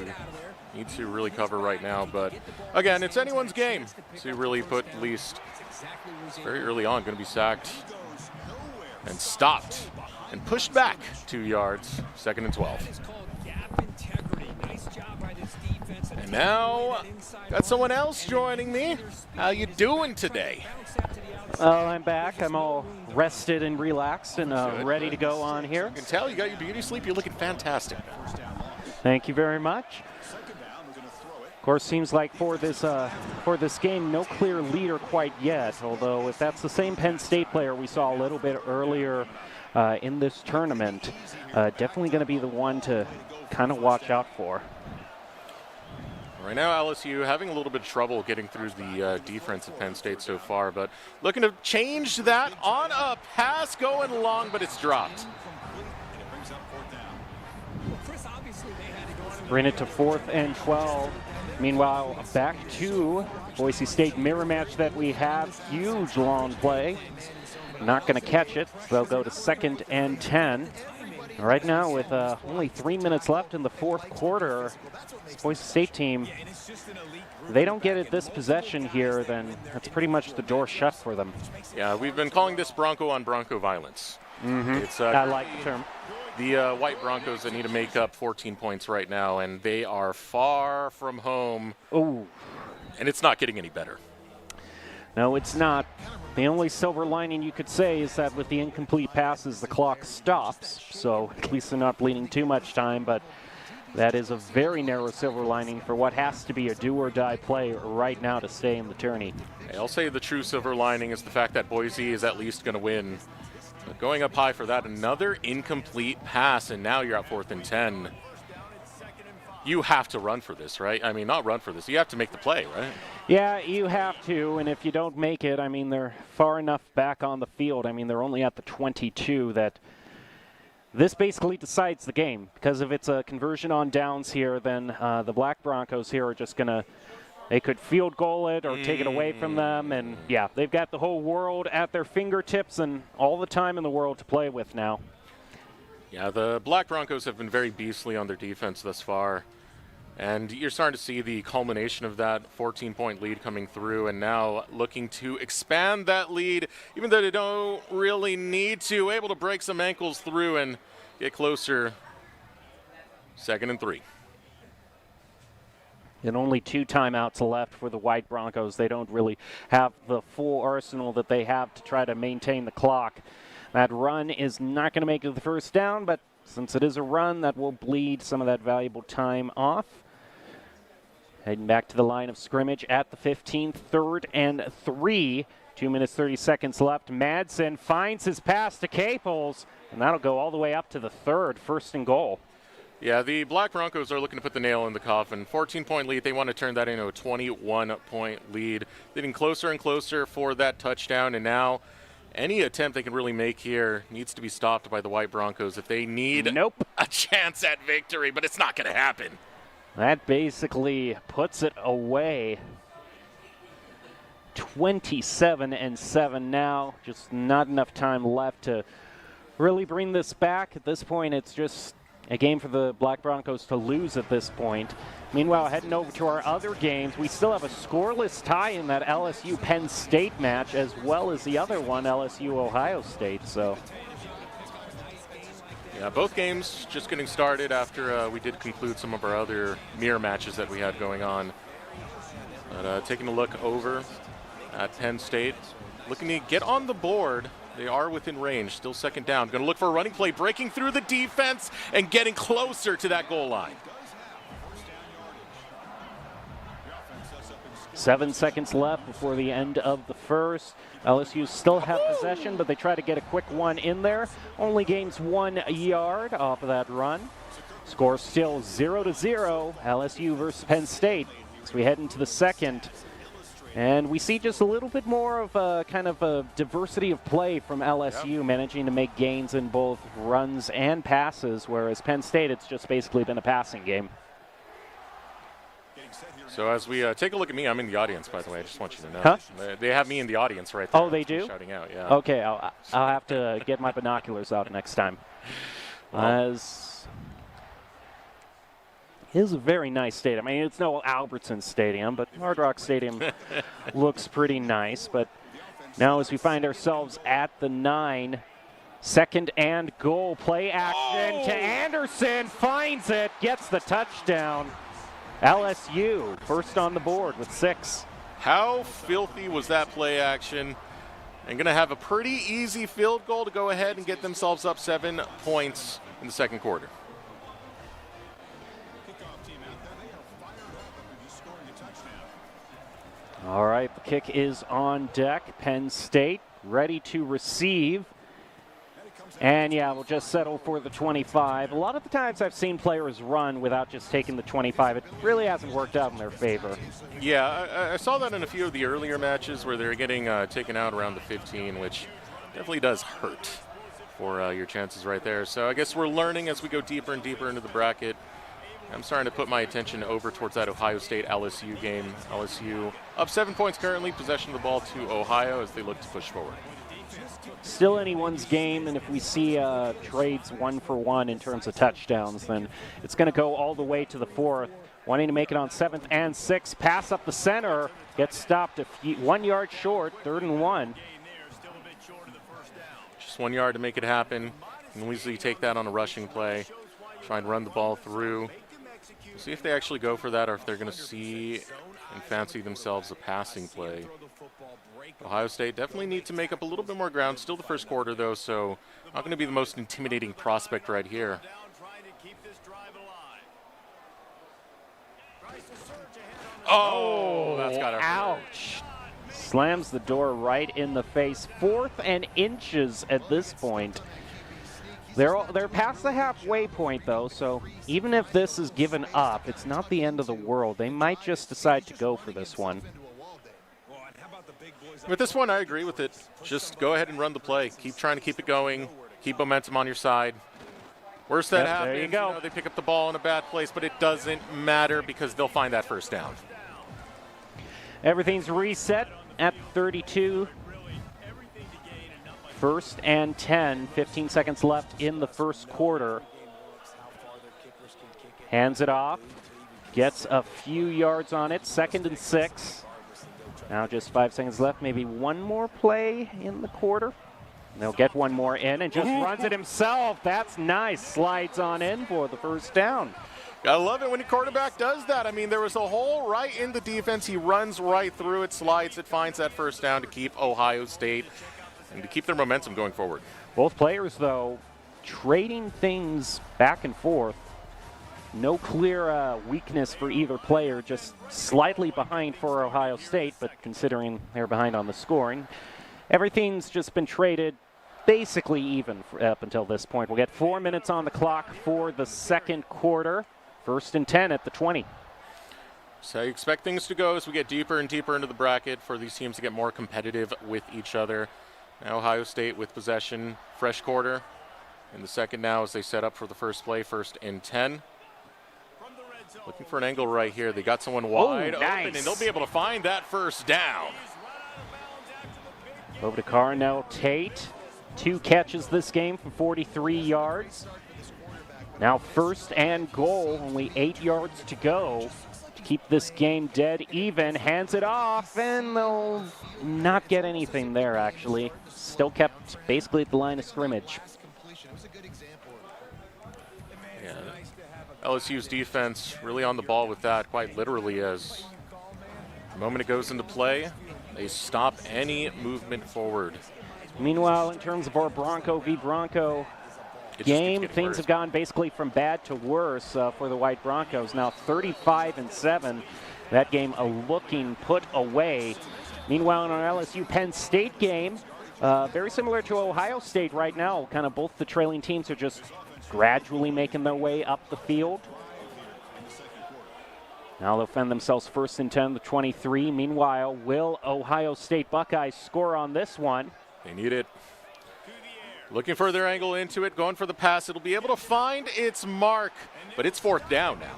need to really cover right now. But again, it's anyone's game to really put at least very early on. Going to be sacked and stopped and pushed back 2 yards, 2nd and 12. And now, got someone else joining me. How you doing today? I'm back. I'm all rested and relaxed and ready to go on here. I can tell you got your beauty sleep. You're looking fantastic. Thank you very much. Of course, seems like for this game, no clear leader quite yet. Although, if that's the same Penn State player we saw a little bit earlier in this tournament, definitely going to be the one to kind of watch out for. Right now, LSU having a little bit of trouble getting through the defense of Penn State so far, but looking to change that on a pass going long, but it's dropped. Bring it to 4th and 12. Meanwhile, back to Boise State mirror match that we have. Huge long play. Not going to catch it. They'll go to 2nd and 10. Right now, with only 3 minutes left in the fourth quarter, this Boise State team, they don't get it this possession here, then that's pretty much the door shut for them. Yeah, we've been calling this Bronco on Bronco violence. It's, I like the term. The white Broncos that need to make up 14 points right now, and they are far from home. Ooh. And it's not getting any better. No, it's not. The only silver lining you could say is that with the incomplete passes, the clock stops. So at least they're not bleeding too much time, but that is a very narrow silver lining for what has to be a do-or-die play right now to stay in the tourney. I'll say the true silver lining is the fact that Boise is at least going to win. But going up high for that, another incomplete pass, and now you're at 4th and 10. You have to run for this, right? I mean, not run for this. You have to make the play, right? Yeah, you have to, and if you don't make it, I mean, they're far enough back on the field. I mean, they're only at the 22 that this basically decides the game, because if it's a conversion on downs here, then the Black Broncos here are just going to, they could field goal it or take it away from them, and yeah, they've got the whole world at their fingertips and all the time in the world to play with now. Yeah, the Black Broncos have been very beastly on their defense thus far. And you're starting to see the culmination of that 14-point lead coming through, and now looking to expand that lead, even though they don't really need to, able to break some ankles through and get closer. 2nd and 3. And only 2 timeouts left for the White Broncos. They don't really have the full arsenal that they have to try to maintain the clock. That run is not going to make it the first down, but since it is a run, that will bleed some of that valuable time off. Heading back to the line of scrimmage at the 15th, 3rd and 3. 2 minutes, 30 seconds left. Madsen finds his pass to Caples, and that'll go all the way up to the 3rd, 1st and goal. Yeah, the Black Broncos are looking to put the nail in the coffin. 14-point lead. They want to turn that into a 21-point lead. Getting closer and closer for that touchdown, and now any attempt they can really make here needs to be stopped by the White Broncos if they need a chance at victory, but it's not going to happen. That basically puts it away. 27-7 now. Just not enough time left to really bring this back. At this point, it's just a game for the Black Broncos to lose at this point. Meanwhile, heading over to our other games, we still have a scoreless tie in that LSU-Penn State match, as well as the other one, LSU-Ohio State. So, yeah, both games just getting started after we did conclude some of our other mirror matches that we had going on. But taking a look over at Penn State, looking to get on the board. They are within range, still second down. Going to look for a running play, breaking through the defense and getting closer to that goal line. 7 seconds left before the end of the first. LSU still have possession, but they try to get a quick one in there. Only gains 1 yard off of that run. Score still 0-0. LSU versus Penn State as we head into the second. And we see just a little bit more of a kind of a diversity of play from LSU, managing to make gains in both runs and passes, whereas Penn State, it's just basically been a passing game. So as we take a look at me, I'm in the audience, by the way. I just want you to know. Huh? They have me in the audience right there. Oh, they do? Shouting out, yeah. Okay, I'll have to get my binoculars out next time. As it is a very nice stadium. I mean, it's no Albertson Stadium, but Hard Rock Stadium looks pretty nice. But now as we find ourselves at the 9, second and goal, play action to Anderson, finds it, gets the touchdown. LSU first on the board with 6. How filthy was that play action? And going to have a pretty easy field goal to go ahead and get themselves up 7 points in the second quarter. All right, the kick is on deck. Penn State ready to receive. And yeah, we'll just settle for the 25. A lot of the times I've seen players run without just taking the 25. It really hasn't worked out in their favor. Yeah, I saw that in a few of the earlier matches where they're getting taken out around the 15, which definitely does hurt for your chances right there. So I guess we're learning as we go deeper and deeper into the bracket. I'm starting to put my attention over towards that Ohio State-LSU game. LSU up 7 points currently, possession of the ball to Ohio as they look to push forward. Still anyone's game, and if we see trades 1-for-1 in terms of touchdowns, then it's going to go all the way to the 4th. Wanting to make it on 7th and 6th. Pass up the center, gets stopped 1 yard short, 3rd and 1. Just 1 yard to make it happen. You can easily take that on a rushing play. Try and run the ball through. We'll see if they actually go for that or if they're going to see and fancy themselves a passing play. Ohio State definitely need to make up a little bit more ground. Still the first quarter, though, so not going to be the most intimidating prospect right here. Oh, that's got to hurt. Ouch. Slams the door right in the face. 4th and inches at this point. They're past the halfway point, though, so even if this is given up, it's not the end of the world. They might just decide to go for this one. With this one, I agree with it. Just go ahead and run the play. Keep trying to keep it going. Keep momentum on your side. Worst that happens, there you go. They pick up the ball in a bad place, but it doesn't matter because they'll find that first down. Everything's reset at 32. 1st and 10. 15 seconds left in the first quarter. Hands it off. Gets a few yards on it. 2nd and 6. Now just 5 seconds left. Maybe one more play in the quarter. And they'll get one more in and just runs it himself. That's nice. Slides on in for the first down. Gotta love it when your quarterback does that. I mean, there was a hole right in the defense. He runs right through it, slides it, finds that first down to keep Ohio State and to keep their momentum going forward. Both players, though, trading things back and forth. No clear weakness for either player, just slightly behind for Ohio State, but considering they're behind on the scoring, everything's just been traded basically even up until this point. We'll get 4 minutes on the clock for the second quarter. 1st and 10 at the 20. So you expect things to go as we get deeper and deeper into the bracket for these teams to get more competitive with each other. Now Ohio State with possession, fresh quarter. In the second now as they set up for the first play, 1st and 10. Looking for an angle right here. They got someone wide open, and they'll be able to find that first down. Over to Carnell Tate. 2 catches this game for 43 yards. Now 1st and goal, only 8 yards to go to keep this game dead even. Hands it off, and they'll not get anything there, actually. Still kept basically at the line of scrimmage. Yeah, LSU's defense really on the ball with that, quite literally, as the moment it goes into play, they stop any movement forward. Meanwhile, in terms of our Bronco v. Bronco game, things have gone basically from bad to worse for the White Broncos. Now 35-7. That game looking put away. Meanwhile, in our LSU Penn State game, very similar to Ohio State right now. Kind of both the trailing teams are just gradually making their way up the field. Now they'll find themselves 1st and 10, the 23. Meanwhile, will Ohio State Buckeyes score on this one? They need it. Looking for their angle into it, going for the pass. It'll be able to find its mark, but it's 4th down now.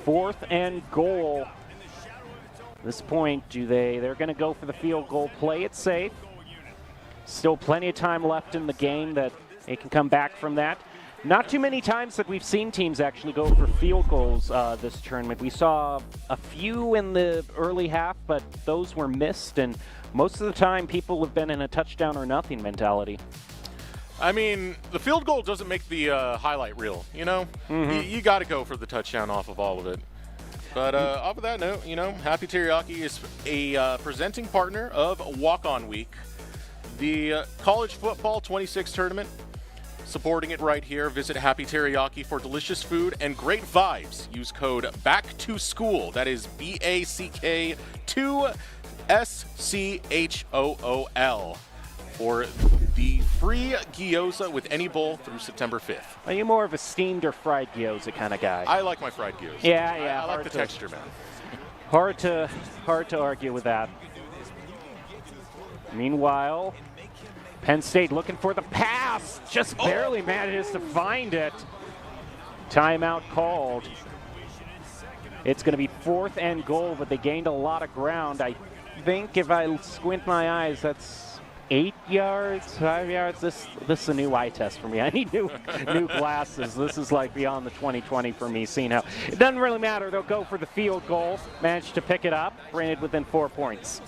4th and goal. At this point, they're going to go for the field goal, play it safe. Still plenty of time left in the game that they can come back from that. Not too many times that we've seen teams actually go for field goals this tournament. We saw a few in the early half, but those were missed, and most of the time people have been in a touchdown or nothing mentality. I mean, the field goal doesn't make the highlight reel, you know? You got to go for the touchdown off of all of it. But off of that note, you know, Happy Teriyaki is a presenting partner of Walk On Week, the college football 26 tournament. Supporting it right here. Visit Happy Teriyaki for delicious food and great vibes. Use code BACK2SCHOOL. That is BACK2SCHOOL for the free gyoza with any bowl through September 5th. Are you more of a steamed or fried gyoza kind of guy? I like my fried gyoza. Yeah. I like the texture, man. Hard to argue with that. Meanwhile, Penn State looking for the pass, just barely manages to find it. Timeout called. It's going to be 4th and goal, but they gained a lot of ground. I think if I squint my eyes, that's 8 yards, 5 yards. This is a new eye test for me. I need new glasses. This is like beyond the 20/20 for me, seeing how it doesn't really matter. They'll go for the field goal, managed to pick it up, granted within 4 points.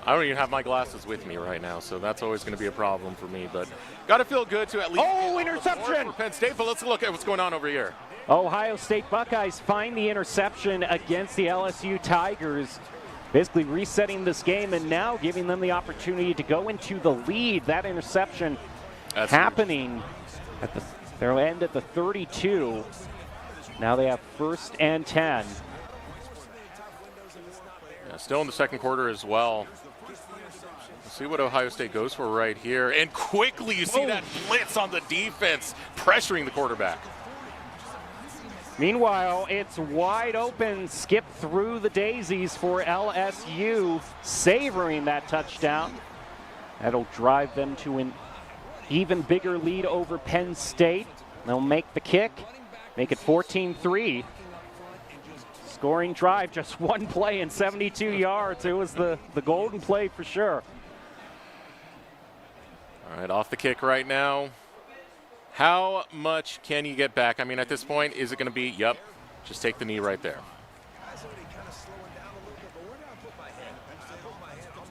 I don't even have my glasses with me right now, so that's always going to be a problem for me. But got to feel good to at least. Oh, interception! For Penn State, but let's look at what's going on over here. Ohio State Buckeyes find the interception against the LSU Tigers, basically resetting this game and now giving them the opportunity to go into the lead. That interception happening at their end at the 32. Now they have 1st and 10. Yeah, still in the second quarter as well. See what Ohio State goes for right here. And quickly you see that blitz on the defense, pressuring the quarterback. Meanwhile, it's wide open, skip through the daisies for LSU, savoring that touchdown. That'll drive them to an even bigger lead over Penn State. They'll make the kick, make it 14-3. Scoring drive, just one play and 72 yards. It was the golden play for sure. All right, off the kick right now. How much can you get back? I mean, at this point, is it going to be, yep, just take the knee right there.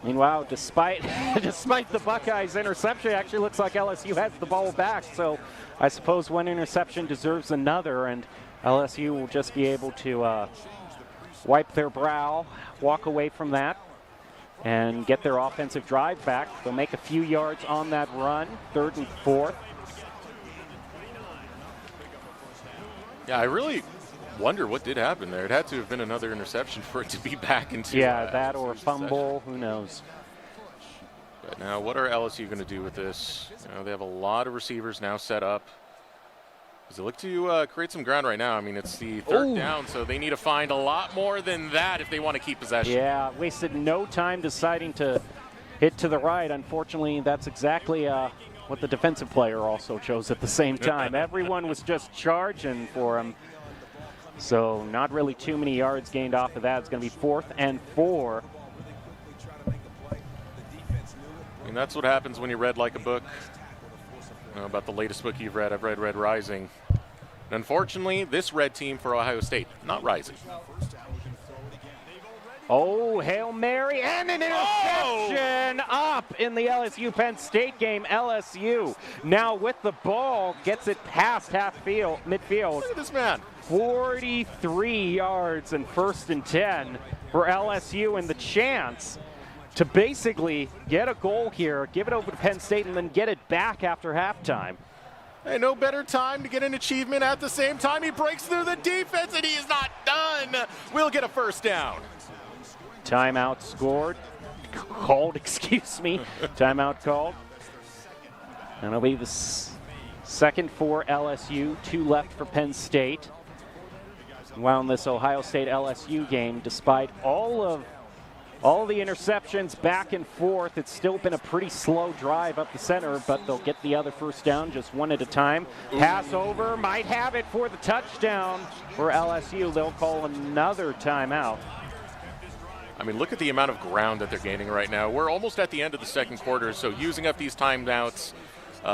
Meanwhile, despite the Buckeyes' interception, it actually looks like LSU has the ball back. So I suppose one interception deserves another, and LSU will just be able to wipe their brow, walk away from that, and get their offensive drive back. They'll make a few yards on that run, 3rd and 4th. Yeah, I really wonder what did happen there. It had to have been another interception for it to be back into that or a fumble, who knows. But now what are LSU going to do with this? You know, they have a lot of receivers now set up. Does it look to create some ground right now? I mean, it's the 3rd down, so they need to find a lot more than that if they want to keep possession. Yeah, wasted no time deciding to hit to the right. Unfortunately, that's exactly what the defensive player also chose at the same time. Everyone was just charging for him. So not really too many yards gained off of that. It's going to be 4th and 4. And that's what happens when you read like a book. I don't know about the latest book you've read. I've read Red Rising. And unfortunately, this red team for Ohio State, not rising. Oh, Hail Mary and an interception up in the LSU Penn State game. LSU now with the ball gets it past midfield. Look at this man. 43 yards and 1st and 10 for LSU, and the chance to basically get a goal here, give it over to Penn State, and then get it back after halftime. Hey, no better time to get an achievement at the same time. He breaks through the defense, and he is not done. We'll get a 1st down. Timeout called, excuse me. Timeout called. And it'll be the 2nd for LSU, 2 left for Penn State. While in this Ohio State LSU game, despite all the interceptions back and forth, it's still been a pretty slow drive up the center, but they'll get the other 1st down just one at a time. Pass over, might have it for the touchdown for LSU. They'll call another timeout. I mean, look at the amount of ground that they're gaining right now. We're almost at the end of the 2nd quarter, so using up these timeouts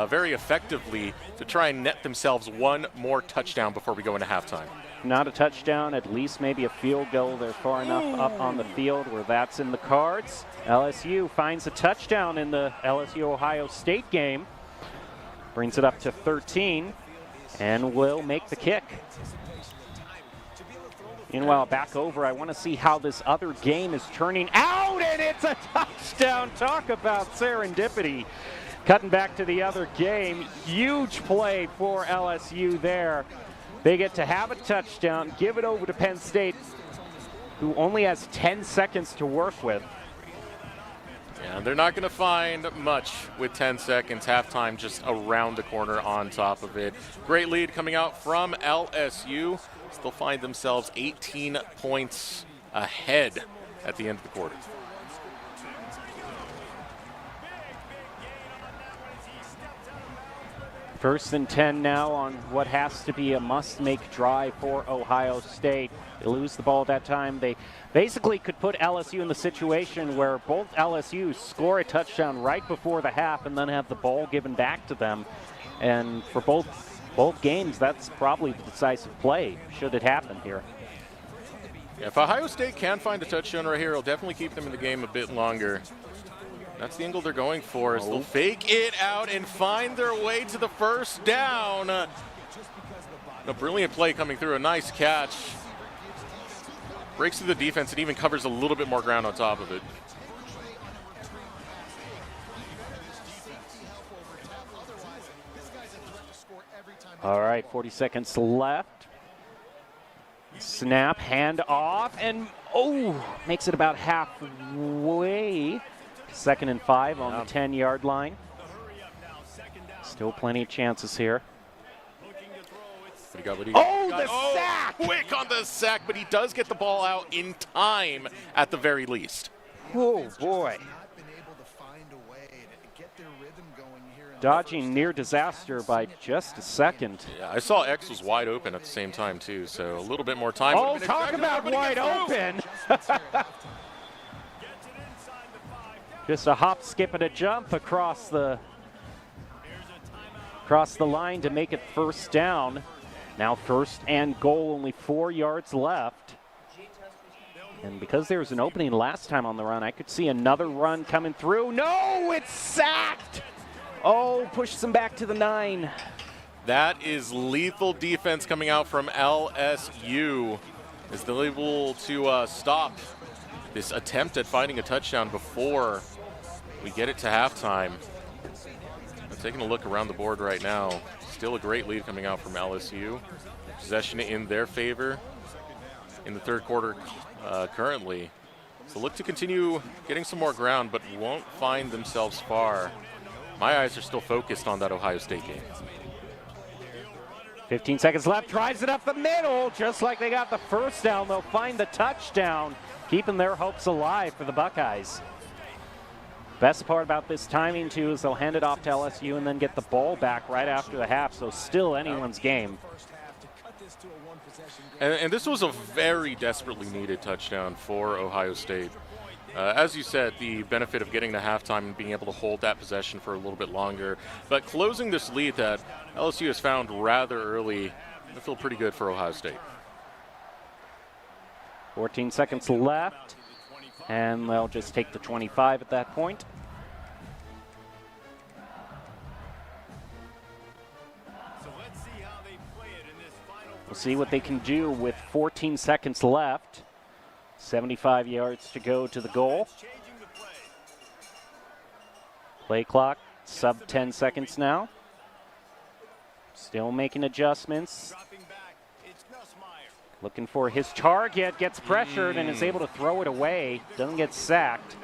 very effectively to try and net themselves one more touchdown before we go into halftime. Not a touchdown, at least maybe a field goal. They're far enough up on the field where that's in the cards. LSU finds a touchdown in the LSU-Ohio State game. Brings it up to 13 and will make the kick. Meanwhile, back over, I want to see how this other game is turning out, and it's a touchdown. Talk about serendipity. Cutting back to the other game, huge play for LSU there. They get to have a touchdown, give it over to Penn State, who only has 10 seconds to work with. Yeah, they're not going to find much with 10 seconds. Halftime just around the corner on top of it. Great lead coming out from LSU. Still find themselves 18 points ahead at the end of the quarter. First and 10 now on what has to be a must-make drive for Ohio State. They lose the ball at that time. They basically could put LSU in the situation where both LSU score a touchdown right before the half and then have the ball given back to them. And for both games, that's probably the decisive play, should it happen here. Yeah, if Ohio State can find a touchdown right here, it'll definitely keep them in the game a bit longer. That's the angle they're going for, is they'll fake it out and find their way to the 1st down. A brilliant play coming through, a nice catch. Breaks through the defense and even covers a little bit more ground on top of it. All right, 40 seconds left. Snap, hand off, and makes it about halfway. 2nd and 5 on the 10-yard line. Still plenty of chances here. The sack! Quick on the sack, but he does get the ball out in time at the very least. Oh, boy. Dodging near disaster by just a second. Yeah, I saw X was wide open at the same time, too, so a little bit more time. Oh, talk about wide open. Just a hop, skip, and a jump across the line to make it 1st down. Now 1st and goal, only 4 yards left. And because there was an opening last time on the run, I could see another run coming through. No, it's sacked. Oh, pushes him back to the 9. That is lethal defense coming out from LSU. Is they able to stop this attempt at finding a touchdown before we get it to halftime. I'm taking a look around the board right now. Still a great lead coming out from LSU. Possession in their favor in the 3rd quarter currently. So look to continue getting some more ground, but won't find themselves far. My eyes are still focused on that Ohio State game. 15 seconds left, drives it up the middle, just like they got the 1st down. They'll find the touchdown, keeping their hopes alive for the Buckeyes. Best part about this timing, too, is they'll hand it off to LSU and then get the ball back right after the half, so still anyone's game. And this was a very desperately needed touchdown for Ohio State. As you said, the benefit of getting to halftime and being able to hold that possession for a little bit longer. But closing this lead that LSU has found rather early, I feel pretty good for Ohio State. 14 seconds left, and they'll just take the 25 at that point. We'll see what they can do with 14 seconds left. 75 yards to go to the goal. Play clock, sub 10 seconds now. Still making adjustments. Looking for his target, gets pressured and is able to throw it away. Doesn't get sacked.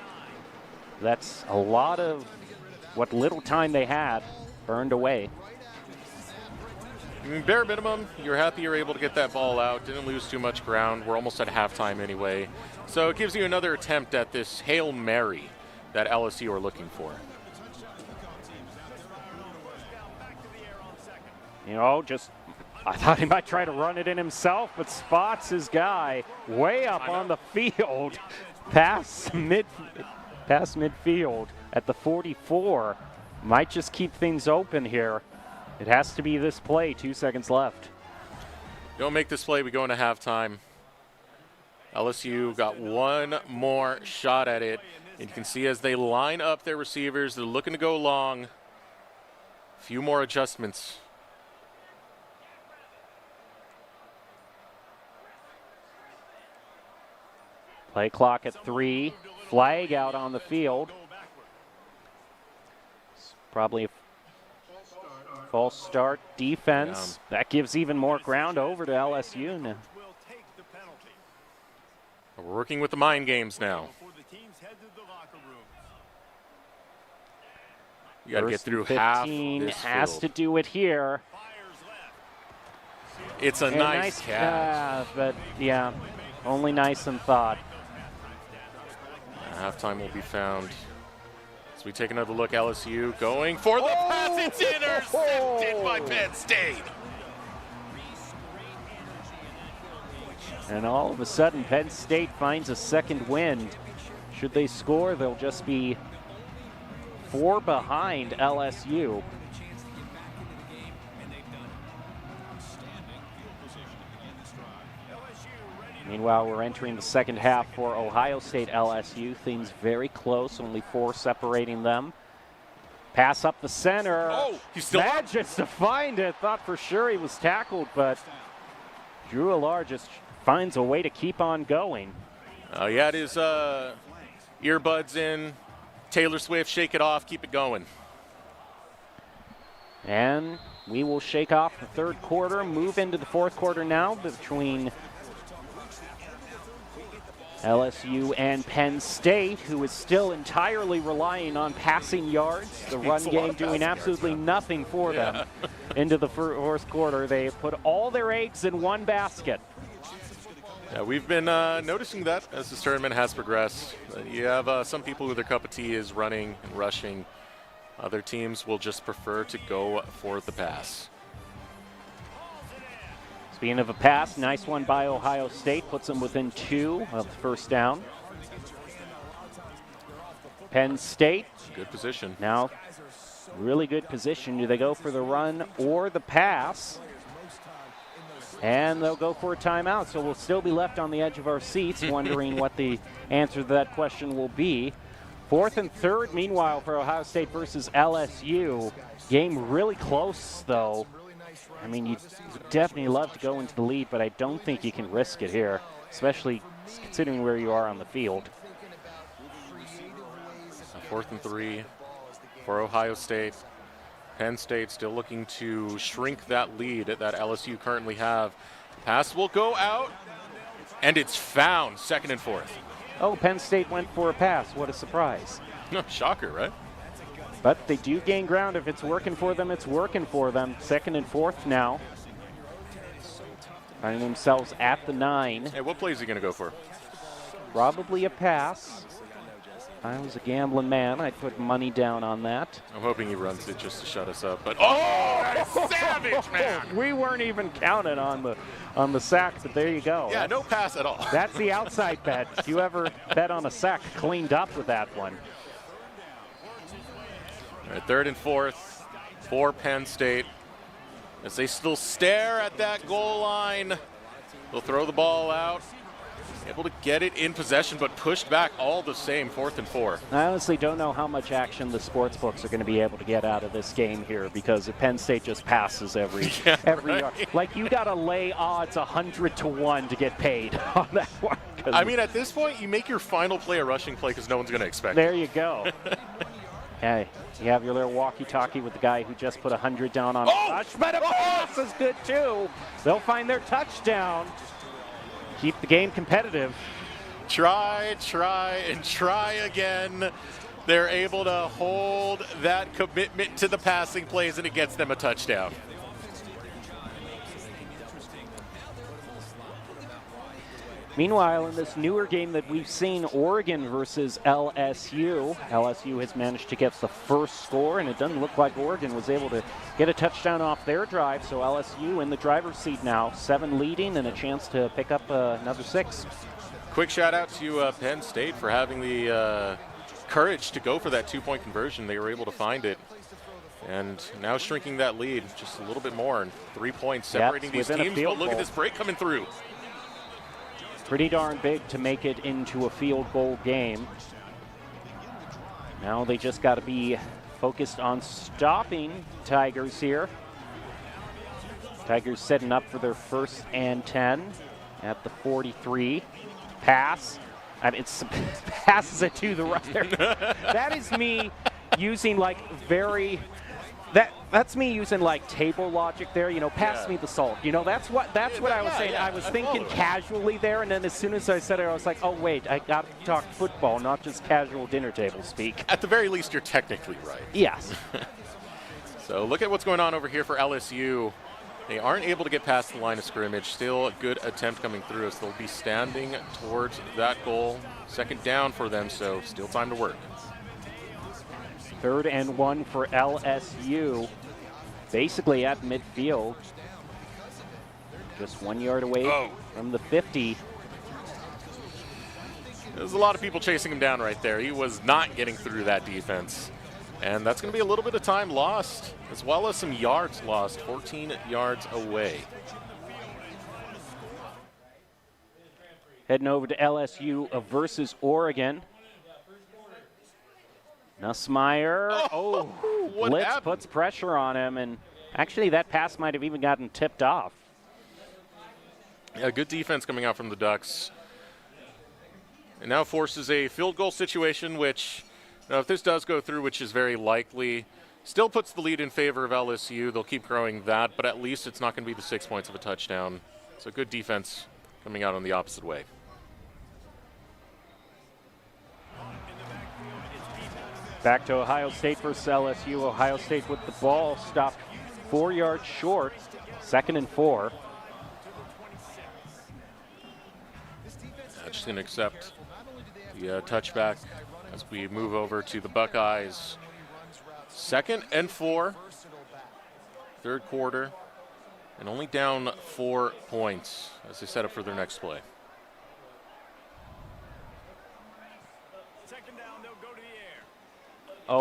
That's a lot of what little time they had burned away. I mean, bare minimum, you're happy you're able to get that ball out. Didn't lose too much ground. We're almost at halftime anyway. So it gives you another attempt at this Hail Mary that LSU are looking for. You know, I thought he might try to run it in himself, but spots his guy way up on the field, past midfield at the 44. Might just keep things open here. It has to be this play, 2 seconds left. Don't make this play, we go into halftime. LSU got one more shot at it. And you can see as they line up their receivers, they're looking to go long. A few more adjustments. Play clock at 3. Flag out on the field. It's probably a false start defense. Yeah. That gives even more ground over to LSU now. We're working with the mind games now. You got to get through half this has field. To do it here. It's a nice catch. But yeah, only nice and thought. Halftime will be found. As we take another look, LSU going for the pass. It's intercepted by Penn State. And all of a sudden, Penn State finds a second wind. Should they score, they'll just be 4 behind LSU. Meanwhile, we're entering the second half for Ohio State LSU. Things very close, only 4 separating them. Pass up the center. Oh, he's still manages to find it. Thought for sure he was tackled, but Drew Allar just finds a way to keep on going. Yeah, it is earbuds in. Taylor Swift, shake it off, keep it going. And we will shake off the third quarter, move into the fourth quarter now between LSU and Penn State, who is still entirely relying on passing yards. The run game doing absolutely nothing for them. Into the fourth quarter, they put all their eggs in one basket. Yeah, we've been noticing that as this tournament has progressed. You have some people who their cup of tea is running and rushing. Other teams will just prefer to go for the pass. Speaking of a pass, nice one by Ohio State. Puts them within 2 of the first down. Penn State. Good position. Now, really good position. Do they go for the run or the pass? And they'll go for a timeout. So we'll still be left on the edge of our seats wondering what the answer to that question will be. 4th and 3rd, meanwhile, for Ohio State versus LSU. Game really close, though. I mean, you definitely love to go into the lead, but I don't think you can risk it here, especially considering where you are on the field. 4th and 3 for Ohio State. Penn State still looking to shrink that lead that LSU currently have. Pass will go out, and it's found. 2nd and 4th. Oh, Penn State went for a pass. What a surprise. Shocker, right? But they do gain ground. If it's working for them, it's working for them. 2nd and 4th now. Finding themselves at the 9. Hey, what play is he going to go for? Probably a pass. I was a gambling man. I'd put money down on that. I'm hoping he runs it just to shut us up. But oh, savage, man! We weren't even counting on the sack, but there you go. Yeah, no pass at all. That's the outside bet. If you ever bet on a sack, cleaned up with that one. All right, 3rd and 4th for Penn State. As they still stare at that goal line, they'll throw the ball out. Able to get it in possession, but pushed back all the same, 4th and 4. I honestly don't know how much action the sports books are going to be able to get out of this game here, because if Penn State just passes every right. yard. Like, you got to lay odds 100 to 1 to get paid on that one. I mean, at this point, you make your final play a rushing play because no one's going to expect there it. you go. Hey, you have your little walkie-talkie with the guy who just put 100 down on a touch, but a pass is good too. They'll find their touchdown. Keep the game competitive. Try, and try again. They're able to hold that commitment to the passing plays, and it gets them a touchdown. Meanwhile, in this newer game that we've seen, Oregon versus LSU, LSU has managed to get the first score, and it doesn't look like Oregon was able to get a touchdown off their drive, so LSU in the driver's seat now, 7 leading and a chance to pick up another 6. Quick shout out to Penn State for having the courage to go for that 2-point conversion. They were able to find it. And now shrinking that lead just a little bit more, and 3 points separating these teams. But look at this break coming through. Pretty darn big to make it into a field goal game. Now they just got to be focused on stopping Tigers here. Tigers setting up for their 1st and 10 at the 43. Pass. I mean, it's passes it to the right there. That is me using like that's me using like table logic there, you know, pass me the salt. You know, that's what I was saying. I was thinking casually there, and then as soon as I said it, I was like, oh wait, I got to talk football, not just casual dinner table speak. At the very least, you're technically right. Yes. So look at what's going on over here for LSU. They aren't able to get past the line of scrimmage. Still a good attempt coming through as they'll be standing towards that goal. 2nd down for them, so still time to work. 3rd and 1 for LSU. Basically at midfield. Just 1 yard away from the 50. There's a lot of people chasing him down right there. He was not getting through that defense. And that's going to be a little bit of time lost, as well as some yards lost, 14 yards away. Heading over to LSU versus Oregon. Nussmeier, Blitz puts pressure on him, and actually that pass might have even gotten tipped off. Yeah, good defense coming out from the Ducks. And now forces a field goal situation, which, now if this does go through, which is very likely, still puts the lead in favor of LSU. They'll keep growing that, but at least it's not going to be the 6 points of a touchdown. So good defense coming out on the opposite way. Back to Ohio State versus LSU. Ohio State with the ball stopped 4 yards short. 2nd and 4. Just going to accept the touchback as we move over to the Buckeyes. 2nd and 4. 3rd quarter. And only down 4 points as they set up for their next play. He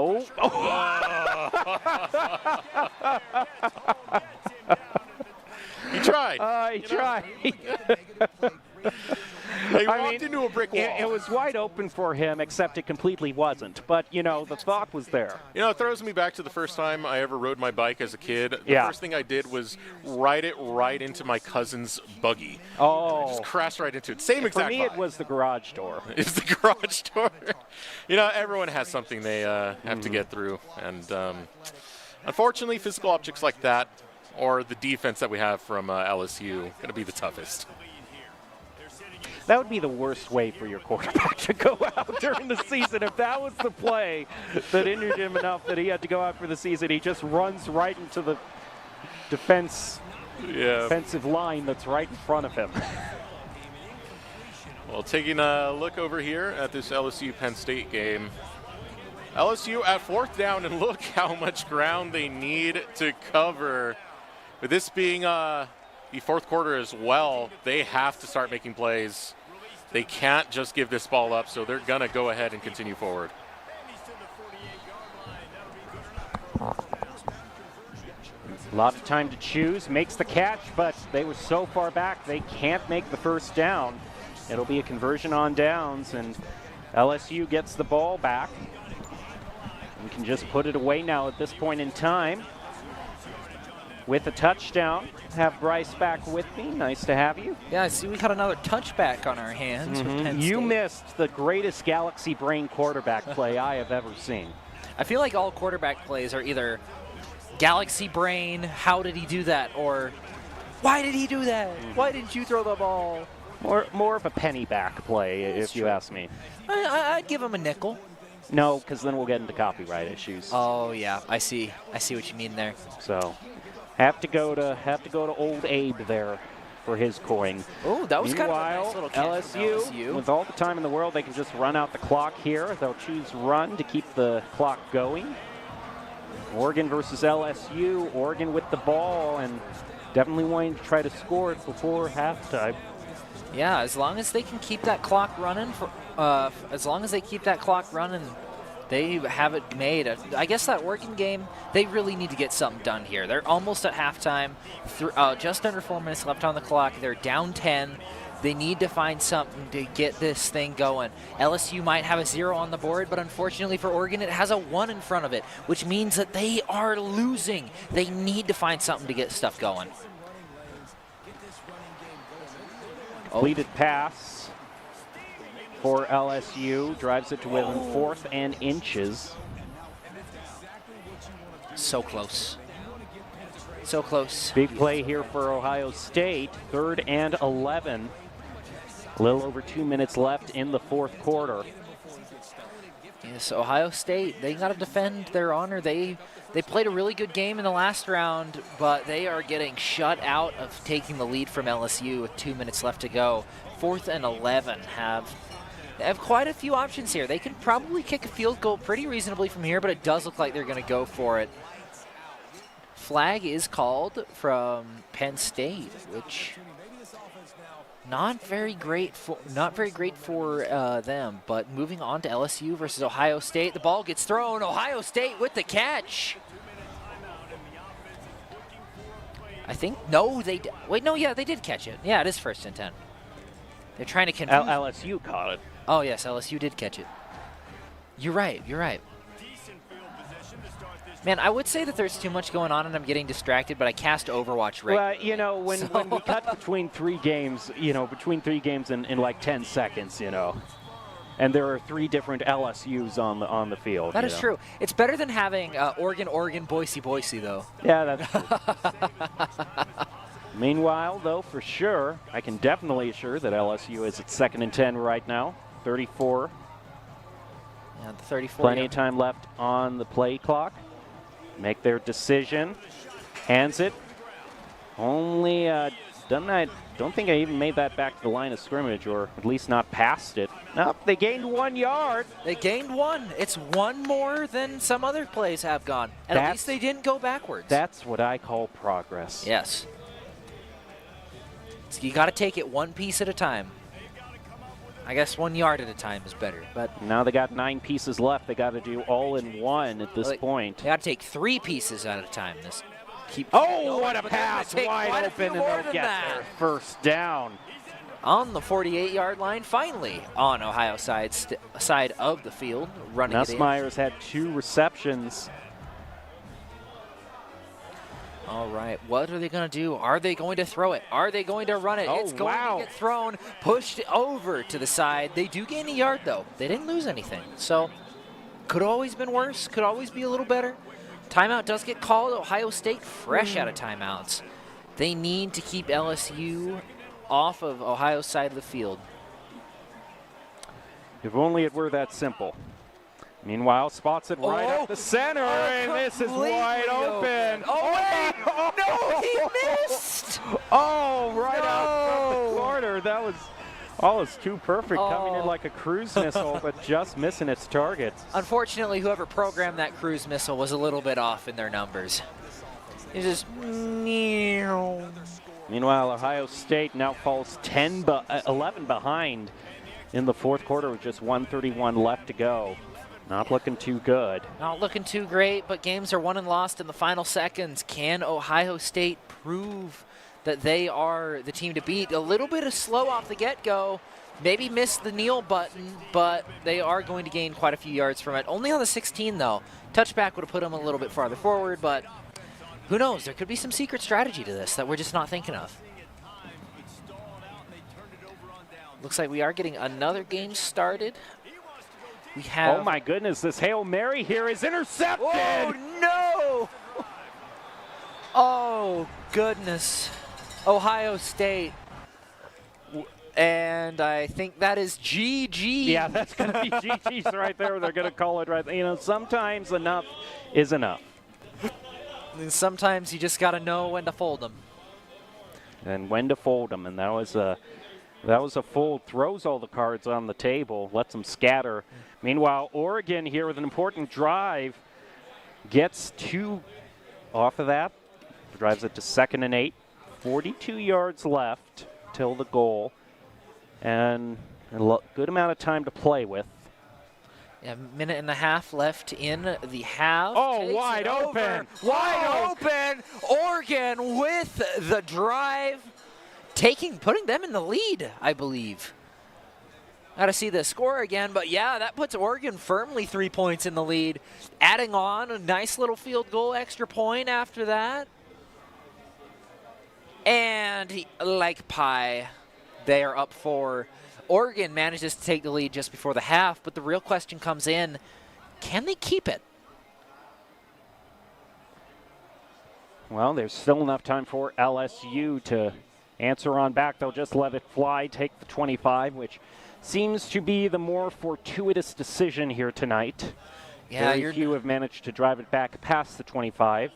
tried. He tried. He walked into a brick wall. It was wide open for him, except it completely wasn't. But, you know, the thought was there. You know, it throws me back to the first time I ever rode my bike as a kid. The first thing I did was ride it right into my cousin's buggy. Oh. I just crashed right into it. Same exact For me, it was the garage door. It's the garage door. You know, everyone has something they have to get through. And unfortunately, physical objects like that, or the defense that we have from LSU, going to be the toughest. That would be the worst way for your quarterback to go out during the season. If that was the play that injured him enough that he had to go out for the season, he just runs right into the defensive line that's right in front of him. Well, taking a look over here at this LSU-Penn State game. LSU at 4th down, and look how much ground they need to cover. With this being the 4th quarter as well, they have to start making plays. They can't just give this ball up, so they're going to go ahead and continue forward. A lot of time to choose, makes the catch, but they were so far back they can't make the first down. It'll be a conversion on downs, and LSU gets the ball back. We can just put it away now at this point in time. With a touchdown, have Bryce back with me. Nice to have you. Yeah, I see we got another touchback on our hands. With Penn You State. missed the greatest galaxy brain quarterback play I have ever seen. I feel like all quarterback plays are either galaxy brain, how did he do that, or why did he do that? Why didn't you throw the ball? More of a penny back play, if you ask me. I'd give him a nickel. No, because then we'll get into copyright issues. Oh yeah, I see what you mean there. So, have to go to old Abe there for his coin. Oh, that was kind of a nice Meanwhile, little catch from LSU. with all the time in the world, they can just run out the clock here. They'll choose run to keep the clock going. Oregon versus LSU. Oregon with the ball and definitely wanting to try to score it before halftime. Yeah, as long as they can keep that clock running they have it made. I guess that Oregon game, they really need to get something done here. They're almost at halftime, just under 4 minutes left on the clock. They're down 10. They need to find something to get this thing going. LSU might have a 0 on the board, but unfortunately for Oregon, it has a 1 in front of it, which means that they are losing. They need to find something to get stuff going. Completed pass for LSU. Drives it to within 4th and inches. So close. So close. Big play here for Ohio State. 3rd and 11. A little over 2 minutes left in the 4th quarter. Yes, Ohio State, they got to defend their honor. They played a really good game in the last round, but they are getting shut out of taking the lead from LSU with 2 minutes left to go. 4th and 11 they have quite a few options here. They can probably kick a field goal pretty reasonably from here, but it does look like they're going to go for it. Flag is called from Penn State, which not very great for them. But moving on to LSU versus Ohio State, the ball gets thrown. Ohio State with the catch. I think they did catch it. Yeah, it is 1st and 10. They're trying to confuse. LSU caught it. Oh yes, LSU did catch it. You're right. Man, I would say that there's too much going on and I'm getting distracted, but I cast Overwatch right. Well, when we cut between 3 games, in like 10 seconds, and there are 3 different LSUs on the field. That is true. It's better than having Oregon, Boise, though. Yeah, that's true. Meanwhile, though, for sure, I can definitely assure that LSU is at 2nd and 10 right now. 34. Yeah, the 34. Plenty of time left on the play clock. Make their decision. Hands it. Only don't think I even made that back to the line of scrimmage, or at least not past it. Nope, they gained 1 yard. They gained 1. It's 1 more than some other plays have gone. And at least they didn't go backwards. That's what I call progress. Yes. So you got to take it 1 piece at a time. I guess 1 yard at a time is better. But now they got 9 pieces left. They got to do all in one at this point. They got to take 3 pieces at a time. What a pass! Wide open, and they'll get their first down. On the 48-yard line, finally on Ohio side of the field, running it in. Nussmeier's had 2 receptions. All right, what are they going to do? Are they going to throw it? Are they going to run it? It's going to get thrown, pushed over to the side. They do gain a yard, though. They didn't lose anything. So could have always been worse. Could always be a little better. Timeout does get called. Ohio State fresh out of timeouts. They need to keep LSU off of Ohio's side of the field. If only it were that simple. Meanwhile, spots it right up the center, and this is wide open. No, he missed! Right out from the corner. That was Oh, it's too perfect, coming in Oh. like a cruise missile, but just missing its target. Unfortunately, whoever programmed that cruise missile was a little bit off in their numbers. It just Meanwhile, Ohio State now falls 11 behind in the fourth quarter with just 1:31 left to go. Not looking too good. not looking too great, but games are won and lost in the final seconds. Can Ohio State prove that they are the team to beat? A little bit of slow off the get-go. Maybe missed the kneel button, but they are going to gain quite a few yards from it. Only on the 16, though. Touchback would have put them a little bit farther forward, but who knows? There could be some secret strategy to this that we're just not thinking of. Looks like we are getting another game started. We have. Oh my goodness, this Hail Mary here is intercepted! Oh no! Oh goodness. Ohio State. And I think that is GG. Yeah, that's going to be GG's right there. They're going to call it right. You know, sometimes enough is enough. And sometimes you just got to know when to fold them. And when to fold them, and that was a fold. Throws all the cards on the table, lets them scatter. Meanwhile, Oregon here with an important drive gets 2 off of that. Drives it to 2nd and 8. 42 yards left till the goal, and a good amount of time to play with. Yeah, minute and a half left in the half. Oh, Takes wide it over. open. Wide open. Oregon with the drive. Putting them in the lead, I believe. Got to see the score again, but yeah, that puts Oregon firmly 3 points in the lead. Adding on a nice little field goal, extra point after that. And like pie, they are up 4. Oregon manages to take the lead just before the half, but the real question comes in, can they keep it? Well, there's still enough time for LSU to answer on back. They'll just let it fly, take the 25, which seems to be the more fortuitous decision here tonight. Yeah, Very few have managed to drive it back past the 25.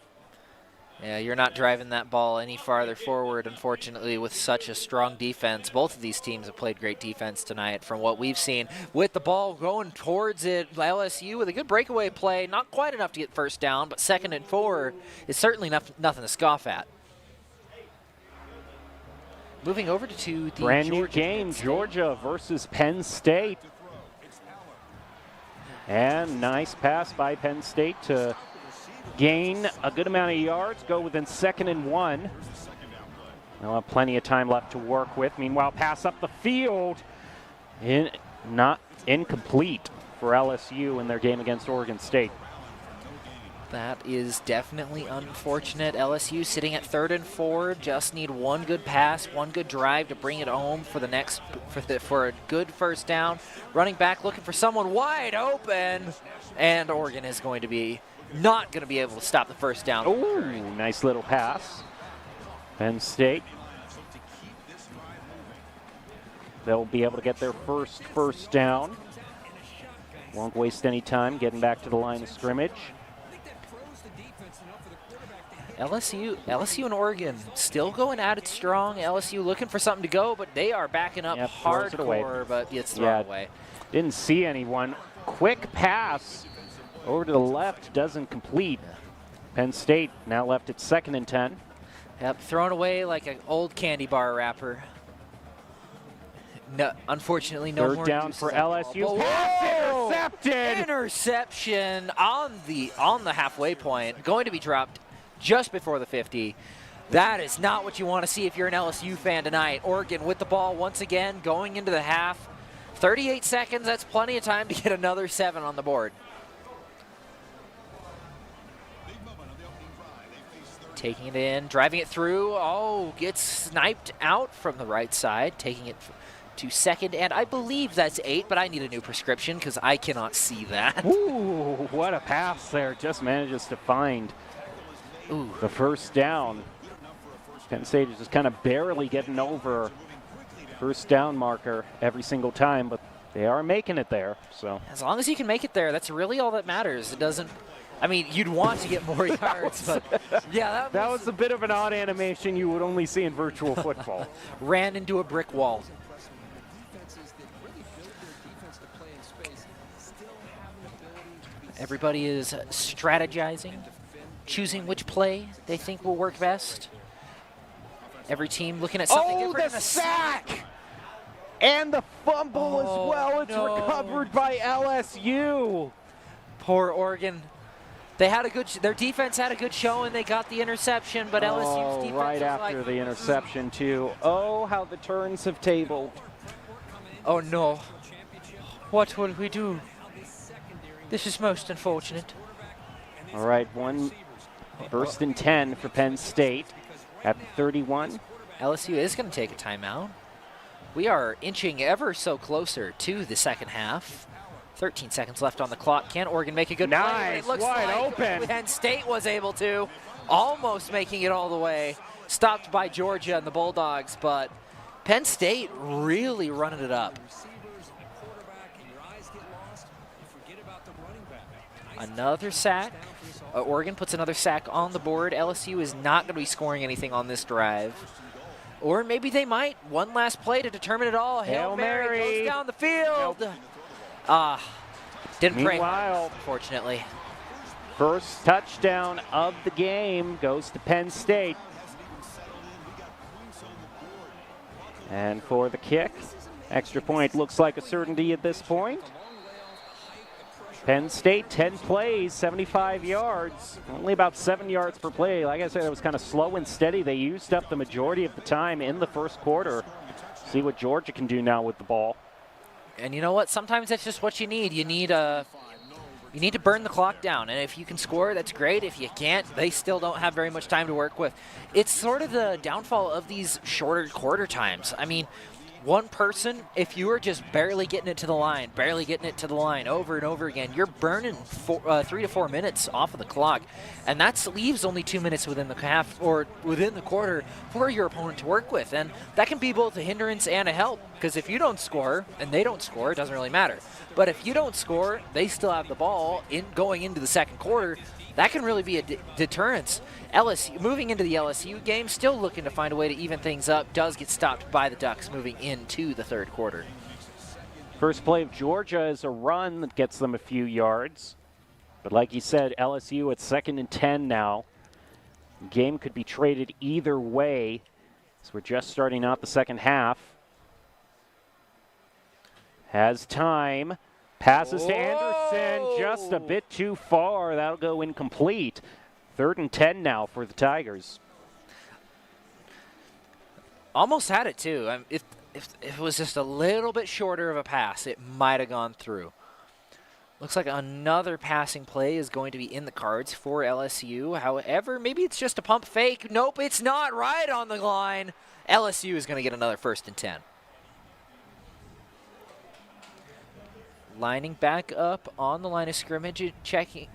Yeah, you're not driving that ball any farther forward, unfortunately, with such a strong defense. Both of these teams have played great defense tonight from what we've seen. With the ball going towards it, LSU with a good breakaway play. Not quite enough to get first down, but 2nd and 4 is certainly nothing to scoff at. Moving over to the brand new game, Georgia versus Penn State. And nice pass by Penn State to gain a good amount of yards, go within 2nd and 1. They'll have plenty of time left to work with. Meanwhile, pass up the field, not incomplete for LSU in their game against Oregon State. That is definitely unfortunate. LSU sitting at 3rd and 4, just need one good pass, one good drive to bring it home for a good first down. Running back looking for someone wide open, and Oregon is not going to be able to stop the first down. Ooh, nice little pass. Penn State. They'll be able to get their first down. Won't waste any time getting back to the line of scrimmage. LSU and Oregon still going at it strong. LSU looking for something to go, but they are backing up hardcore, but it's thrown away. Didn't see anyone. Quick pass over to the left, doesn't complete. Penn State now left at 2nd and 10. Yep, thrown away like an old candy bar wrapper. No, unfortunately, no more. 3rd down for LSU. Pass intercepted. Interception on the halfway point, going to be dropped just before the 50. That is not what you want to see if you're an LSU fan tonight. Oregon with the ball once again going into the half. 38 seconds, that's plenty of time to get another 7 on the board. Taking it in, driving it through. Oh, gets sniped out from the right side, taking it to 2nd, and I believe that's 8, but I need a new prescription because I cannot see that. Ooh, what a pass there. Just manages to find the first down. Penn State is just kind of barely getting over first down marker every single time, but they are making it there. So as long as you can make it there, that's really all that matters. It doesn't. I mean, you'd want to get more yards, but yeah, that was a bit of an odd animation you would only see in virtual football. Ran into a brick wall. Everybody is strategizing, choosing which play they think will work best. Every team looking at something different. The sack! And the fumble as well. It's recovered by LSU. Poor Oregon. They had a good. Their defense had a good show, and they got the interception. But LSU's defense right was after the interception too. Oh, how the turns have tabled. Oh no! What will we do? This is most unfortunate. All right, first and 10 for Penn State at 31. LSU is going to take a timeout. We are inching ever so closer to the second half. 13 seconds left on the clock. Can Oregon make a good play? Nice, It looks wide like open. Penn State was able to, almost making it all the way. Stopped by Georgia and the Bulldogs, but Penn State really running it up. Another sack. Oregon puts another sack on the board. LSU is not going to be scoring anything on this drive. Or maybe they might. One last play to determine it all. Hail Mary goes down the field. Didn't pray, unfortunately. First touchdown of the game goes to Penn State. And for the kick, extra point looks like a certainty at this point. Penn State, 10 plays, 75 yards, only about 7 yards per play. Like I said, it was kind of slow and steady. They used up the majority of the time in the first quarter. See what Georgia can do now with the ball. And you know what? Sometimes that's just what you need. You need to burn the clock down. And if you can score, that's great. If you can't, they still don't have very much time to work with. It's sort of the downfall of these shorter quarter times. I mean, one person, if you are just barely getting it to the line over and over again, you're burning 3 to 4 minutes off of the clock. And that leaves only 2 minutes within the half or within the quarter for your opponent to work with. And that can be both a hindrance and a help, because if you don't score and they don't score, it doesn't really matter. But if you don't score, they still have the ball going into the second quarter. That can really be a deterrence. LSU, moving into the LSU game, still looking to find a way to even things up, does get stopped by the Ducks moving into the third quarter. First play of Georgia is a run that gets them a few yards. But like you said, LSU at 2nd and 10 now. Game could be traded either way, so we're just starting out the second half. Has time. Passes to Anderson, just a bit too far. That'll go incomplete. 3rd and 10 now for the Tigers. Almost had it, too. If it was just a little bit shorter of a pass, it might have gone through. Looks like another passing play is going to be in the cards for LSU. However, maybe it's just a pump fake. Nope, it's not. Right on the line. LSU is going to get another 1st and 10. Lining back up on the line of scrimmage, checking,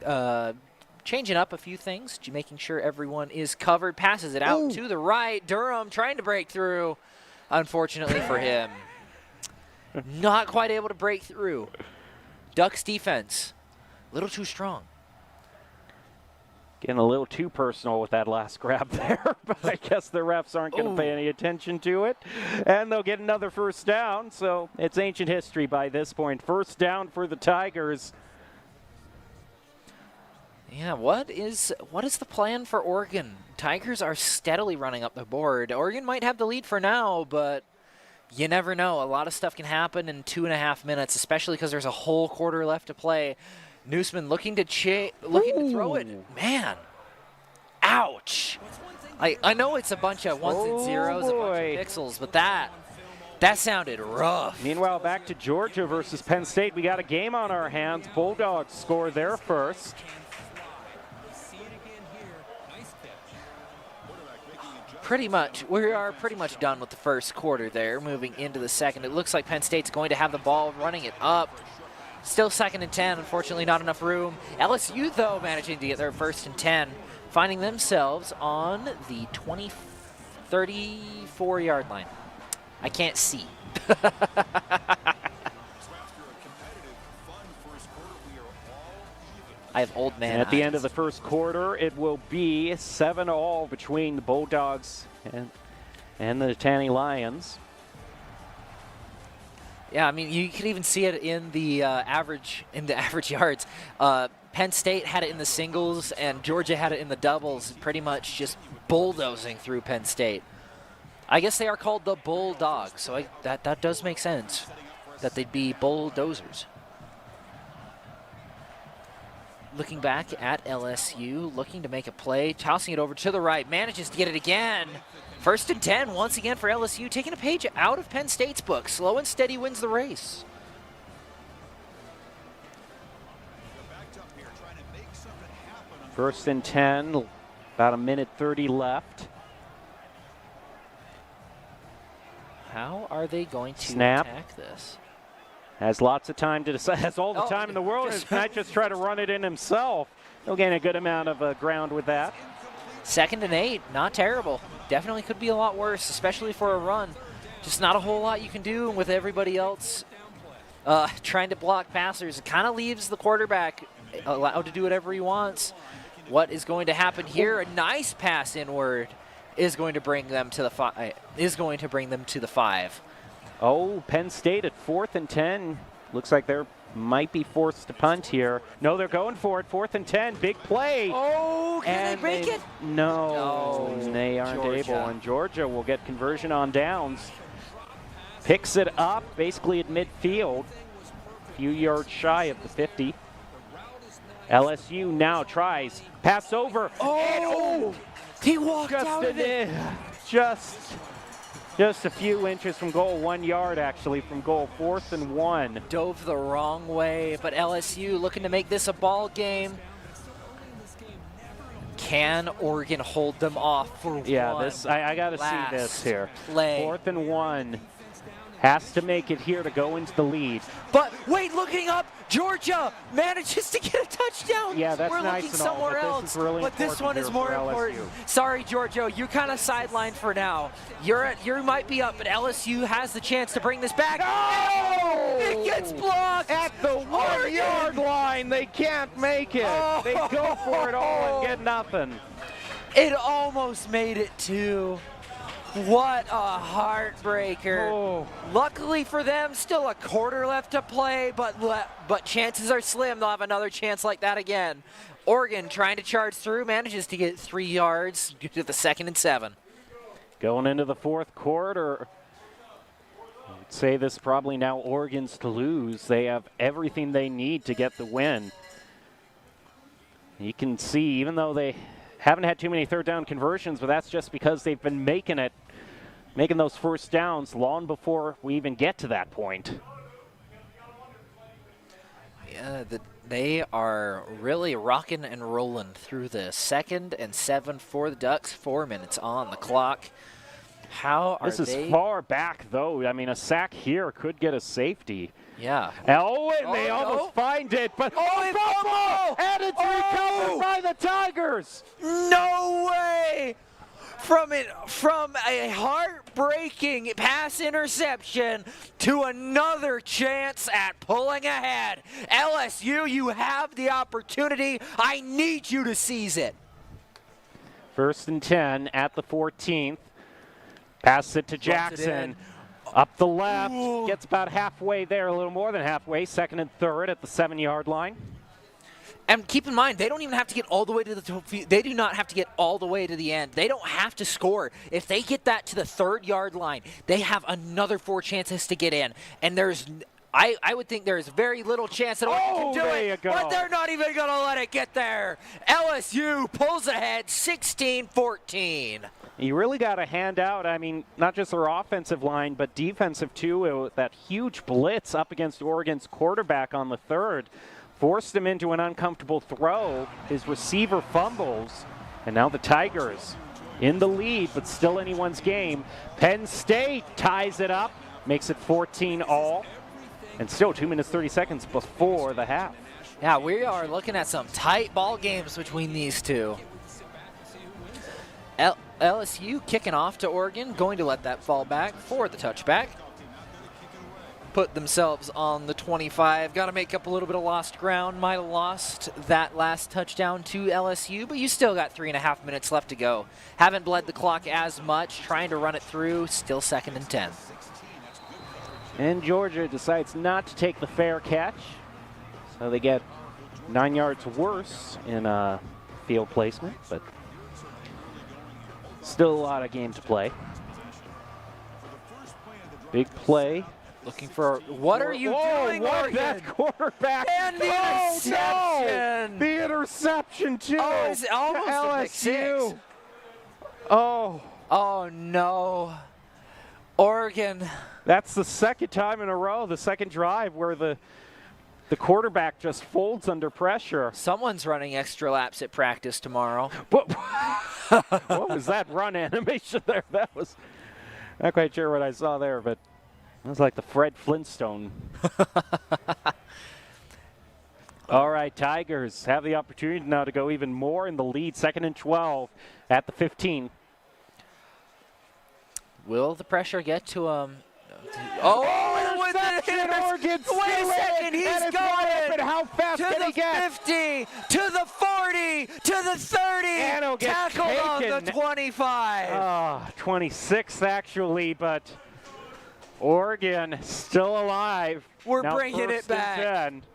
changing up a few things, making sure everyone is covered. Passes it out to the right. Durham trying to break through. Unfortunately for him, not quite able to break through. Ducks defense, a little too strong. Getting a little too personal with that last grab there, but I guess the refs aren't going to pay any attention to it. And they'll get another first down, so it's ancient history by this point. First down for the Tigers. Yeah, what is the plan for Oregon? Tigers are steadily running up the board. Oregon might have the lead for now, but you never know. A lot of stuff can happen in 2.5 minutes, especially because there's a whole quarter left to play. Newsman looking to throw it. Man, ouch. I know it's a bunch of ones and zeros, a bunch of pixels, but that sounded rough. Meanwhile, back to Georgia versus Penn State. We got a game on our hands. Bulldogs score their first. We are pretty much done with the first quarter there, moving into the second. It looks like Penn State's going to have the ball, running it up. Still 2nd and 10, unfortunately not enough room. LSU, though, managing to get their 1st and 10, finding themselves on the 34-yard line. I can't see. I have old man At the eyes. end of the first quarter, it will be 7-all between the Bulldogs and the Tanny Lions. Yeah, I mean, you can even see it in the average yards. Penn State had it in the singles and Georgia had it in the doubles, pretty much just bulldozing through Penn State. I guess they are called the Bulldogs, so that does make sense, that they'd be bulldozers. Looking back at LSU, looking to make a play, tossing it over to the right, manages to get it again. 1st and 10 once again for LSU, taking a page out of Penn State's book. Slow and steady wins the race. First and 10, about a minute 30 left. How are they going to Snap. attack this? Has lots of time to decide, has all the time in the world, and might just try to run it in himself. He'll gain a good amount of ground with that. 2nd and 8, not terrible. Definitely could be a lot worse, especially for a run. Just not a whole lot you can do with everybody else trying to block passers. It kind of leaves the quarterback allowed to do whatever he wants. What is going to happen here? A nice pass inward is going to bring them to the 5. Oh, Penn State at 4th and 10. Looks like they might be forced to punt here. No, they're going for it. 4th and 10. Big play. Oh, can they break it? No, they aren't able. And Georgia will get conversion on downs. Picks it up basically at midfield. A few yards shy of the 50. LSU now tries. Pass over. Oh! He walked out of it. Just a few inches from goal, 1 yard actually from goal, 4th and 1. Dove the wrong way, but LSU looking to make this a ball game. Can Oregon hold them off for one? Yeah, I got to see this here. Play. 4th and 1. Has to make it here to go into the lead. But wait, looking up, Georgia manages to get a touchdown. Yeah, that's We're nice looking and all, somewhere but else. this is really but this one is more important. Sorry, Georgia, you're kind of sidelined for now. You might be up, but LSU has the chance to bring this back. No! It gets blocked At the 1 yard line. They can't make it. They go for it all and get nothing. It almost made it 2. What a heartbreaker. Oh. Luckily for them, still a quarter left to play, but chances are slim they'll have another chance like that again. Oregon trying to charge through, manages to get 3 yards to the 2nd and 7. Going into the 4th quarter, I'd say this probably now Oregon's to lose. They have everything they need to get the win. You can see, even though they haven't had too many 3rd down conversions, but that's just because they've been making those 1st downs long before we even get to that point. Yeah, they are really rocking and rolling through the 2nd and 7 for the Ducks. 4 minutes on the clock. How are This is far back, though. I mean, a sack here could get a safety. Yeah. Oh, and they almost find it, but and it's recovered by the Tigers. No way! From a heartbreaking pass interception to another chance at pulling ahead. LSU, you have the opportunity. I need you to seize it. 1st and 10 at the 14th. Pass it to Jackson. Up the left, gets about halfway there, a little more than halfway. 2nd and 3rd at the 7-yard line. And keep in mind, they don't even have to get all the way to they do not have to get all the way to the end. They don't have to score. If they get that to the 3rd-yard line, they have another 4 chances to get in. And I would think there's very little chance that Oregon can do it, but they're not even going to let it get there. LSU pulls ahead 16-14. You really got to hand out, I mean, not just their offensive line, but defensive too. That huge blitz up against Oregon's quarterback on the 3rd forced him into an uncomfortable throw. His receiver fumbles, and now the Tigers in the lead, but still anyone's game. Penn State ties it up, makes it 14-all, and still 2 minutes 30 seconds before the half. Yeah, we are looking at some tight ball games between these two. LSU kicking off to Oregon, going to let that fall back for the touchback. Put themselves on the 25. Got to make up a little bit of lost ground. Might have lost that last touchdown to LSU, but you still got 3.5 minutes left to go. Haven't bled the clock as much, trying to run it through, still 2nd and 10. And Georgia decides not to take the fair catch, so they get 9 yards worse in field placement, but still a lot of game to play. Big play. Looking for what are you doing, Oregon? That quarterback And the interception! The interception too. Oh, it's almost a pick six. Oh no, Oregon. That's the second time in a row, the second drive where the quarterback just folds under pressure. Someone's running extra laps at practice tomorrow. What was that run animation there? That was not quite sure what I saw there, but it was like the Fred Flintstone. All right, Tigers have the opportunity now to go even more in the lead. 2nd and 12 at the 15. Will the pressure get to him? Interception! Oregon Wait a second, he's going! How fast to can the he get? 50, to the 40, to the 30, And he'll get tackled on taken. the 25. 26 actually, but Oregon still alive. We're Now bringing it 1st back. and 10.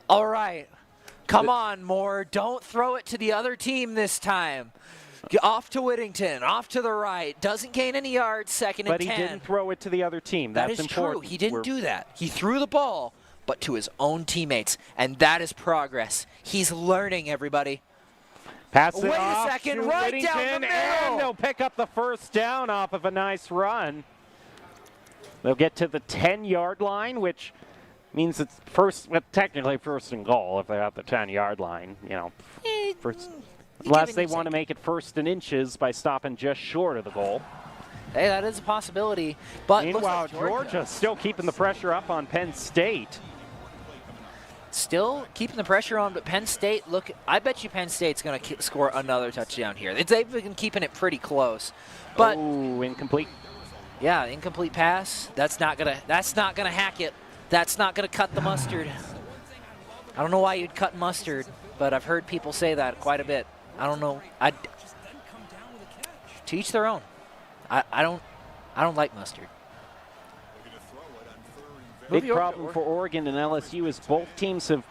All right, come on, Moore. Don't throw it to the other team this time. Off to Whittington, off to the right. Doesn't gain any yards, 2nd and 10. But he didn't throw it to the other team. That That's is important. true. He didn't do that. He threw the ball, but to his own teammates, and that is progress. He's learning, everybody. Pass it Wait a off second, to right down the Whittington, middle. and they'll pick up the first down off of a nice run. They'll get to the 10-yard line, which means it's technically first and goal if they're at the 10-yard line. You know, unless they want to make it 1st and inches by stopping just short of the goal. Hey, that is a possibility. But meanwhile, looks like Georgia still keeping the pressure up on Penn State. Still keeping the pressure on, but Penn State, I bet you Penn State's going to score another touchdown here. They've been keeping it pretty close. But incomplete. Yeah, incomplete pass. That's not gonna hack it. That's not gonna cut the mustard. I don't know why you'd cut mustard, but I've heard people say that quite a bit. I don't know. To each their own. I don't like mustard. Big problem for Oregon and LSU is both teams have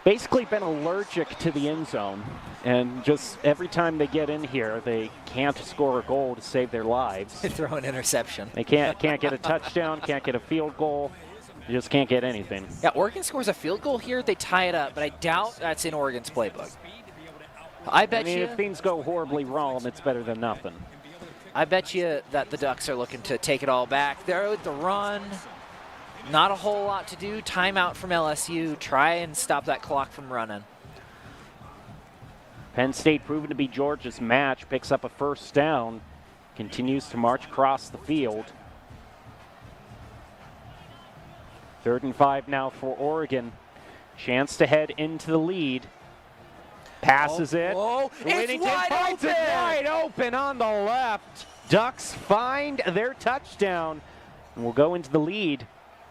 basically been allergic to the end zone. And just every time they get in here, they can't score a goal to save their lives. They throw an interception. They can't get a touchdown, can't get a field goal. You just can't get anything. Yeah, Oregon scores a field goal here, they tie it up, but I doubt that's in Oregon's playbook. I mean, if things go horribly wrong, it's better than nothing. I bet you that the Ducks are looking to take it all back. They're with the run. Not a whole lot to do. Timeout from LSU. Try and stop that clock from running. Penn State proven to be Georgia's match. Picks up a first down. Continues to march across the field. 3rd and 5 now for Oregon. Chance to head into the lead. Passes it. It's wide open. Wide open on the left. Ducks find their touchdown and will go into the lead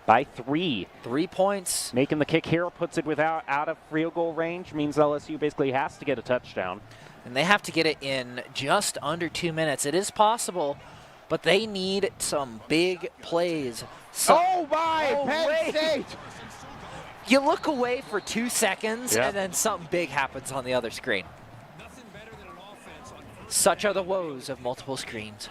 by 3. 3 points. Making the kick here puts it out of field goal range. Means LSU basically has to get a touchdown. And they have to get it in just under 2 minutes. It is possible, but they need some big plays. Penn State! You look away for 2 seconds, and then something big happens on the other screen. Such are the woes of multiple screens.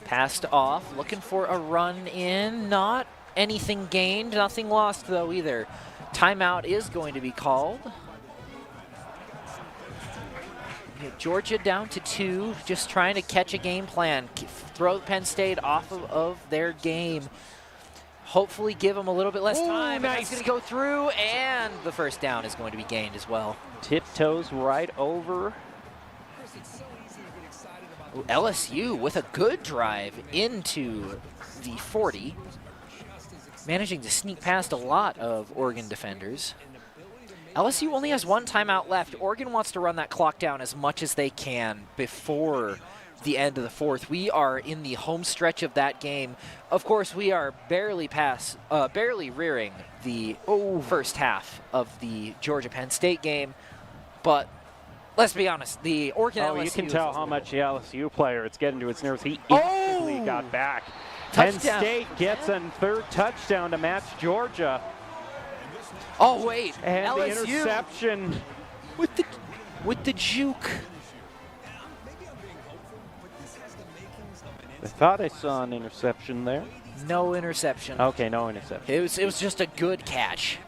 Passed off, looking for a run in. Not anything gained, nothing lost though either. Timeout is going to be called. Georgia down to 2, just trying to catch a game plan. Throw Penn State off of their game. Hopefully give them a little bit less time. Nice. And that's going to go through, and the first down is going to be gained as well. Tiptoes right over. LSU with a good drive into the 40. Managing to sneak past a lot of Oregon defenders. LSU only has 1 timeout left. Oregon wants to run that clock down as much as they can before the end of the 4th. We are in the home stretch of that game. Of course, we are barely rearing the first half of the Georgia-Penn State game. But let's be honest, the Oregon LSU. You can tell how much the LSU player it's getting to its nerves. He instantly got back. Penn Touchdown. State gets a third touchdown to match Georgia. Oh, wait. And LSU the interception. with the juke. I thought I saw an interception there. No interception. Okay, no interception. It was just a good catch.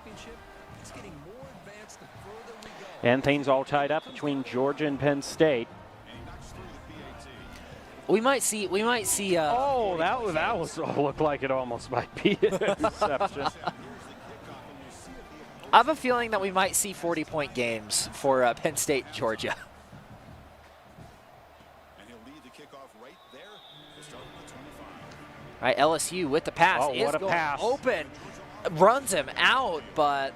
And things all tied up between Georgia and Penn State. We might see. Oh, that was looked like it almost might be an interception. I have a feeling that we might see 40-point games for Penn State, Georgia. All right, LSU with the pass. Oh, is what a going pass. Open. Runs him out, but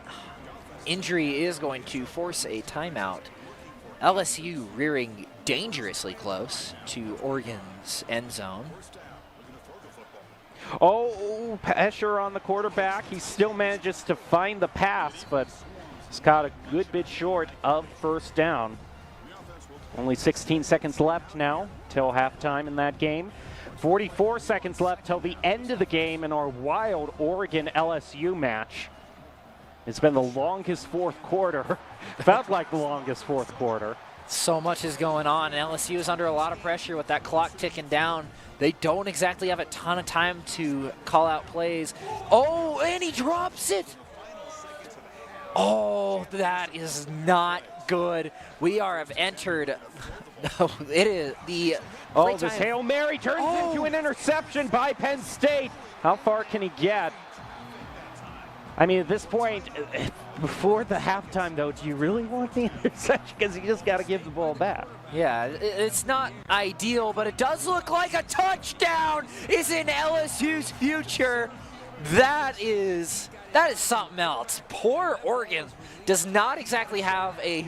injury is going to force a timeout. LSU rearing dangerously close to Oregon's end zone. Oh, pressure on the quarterback. He still manages to find the pass, but he's caught a good bit short of first down. Only 16 seconds left now till halftime in that game. 44 seconds left till the end of the game in our wild Oregon-LSU match. It's been the longest fourth quarter. Felt like the longest fourth quarter. So much is going on, and LSU is under a lot of pressure with that clock ticking down. They don't exactly have a ton of time to call out plays. Oh, and he drops it. Oh, that is not good. We have entered. It is the. Oh, this Hail Mary turns into an interception by Penn State. How far can he get? I mean, at this point, before the halftime, though, do you really want the interception? Because you just got to give the ball back. Yeah, it's not ideal, but it does look like a touchdown is in LSU's future. That is something else. Poor Oregon does not exactly have a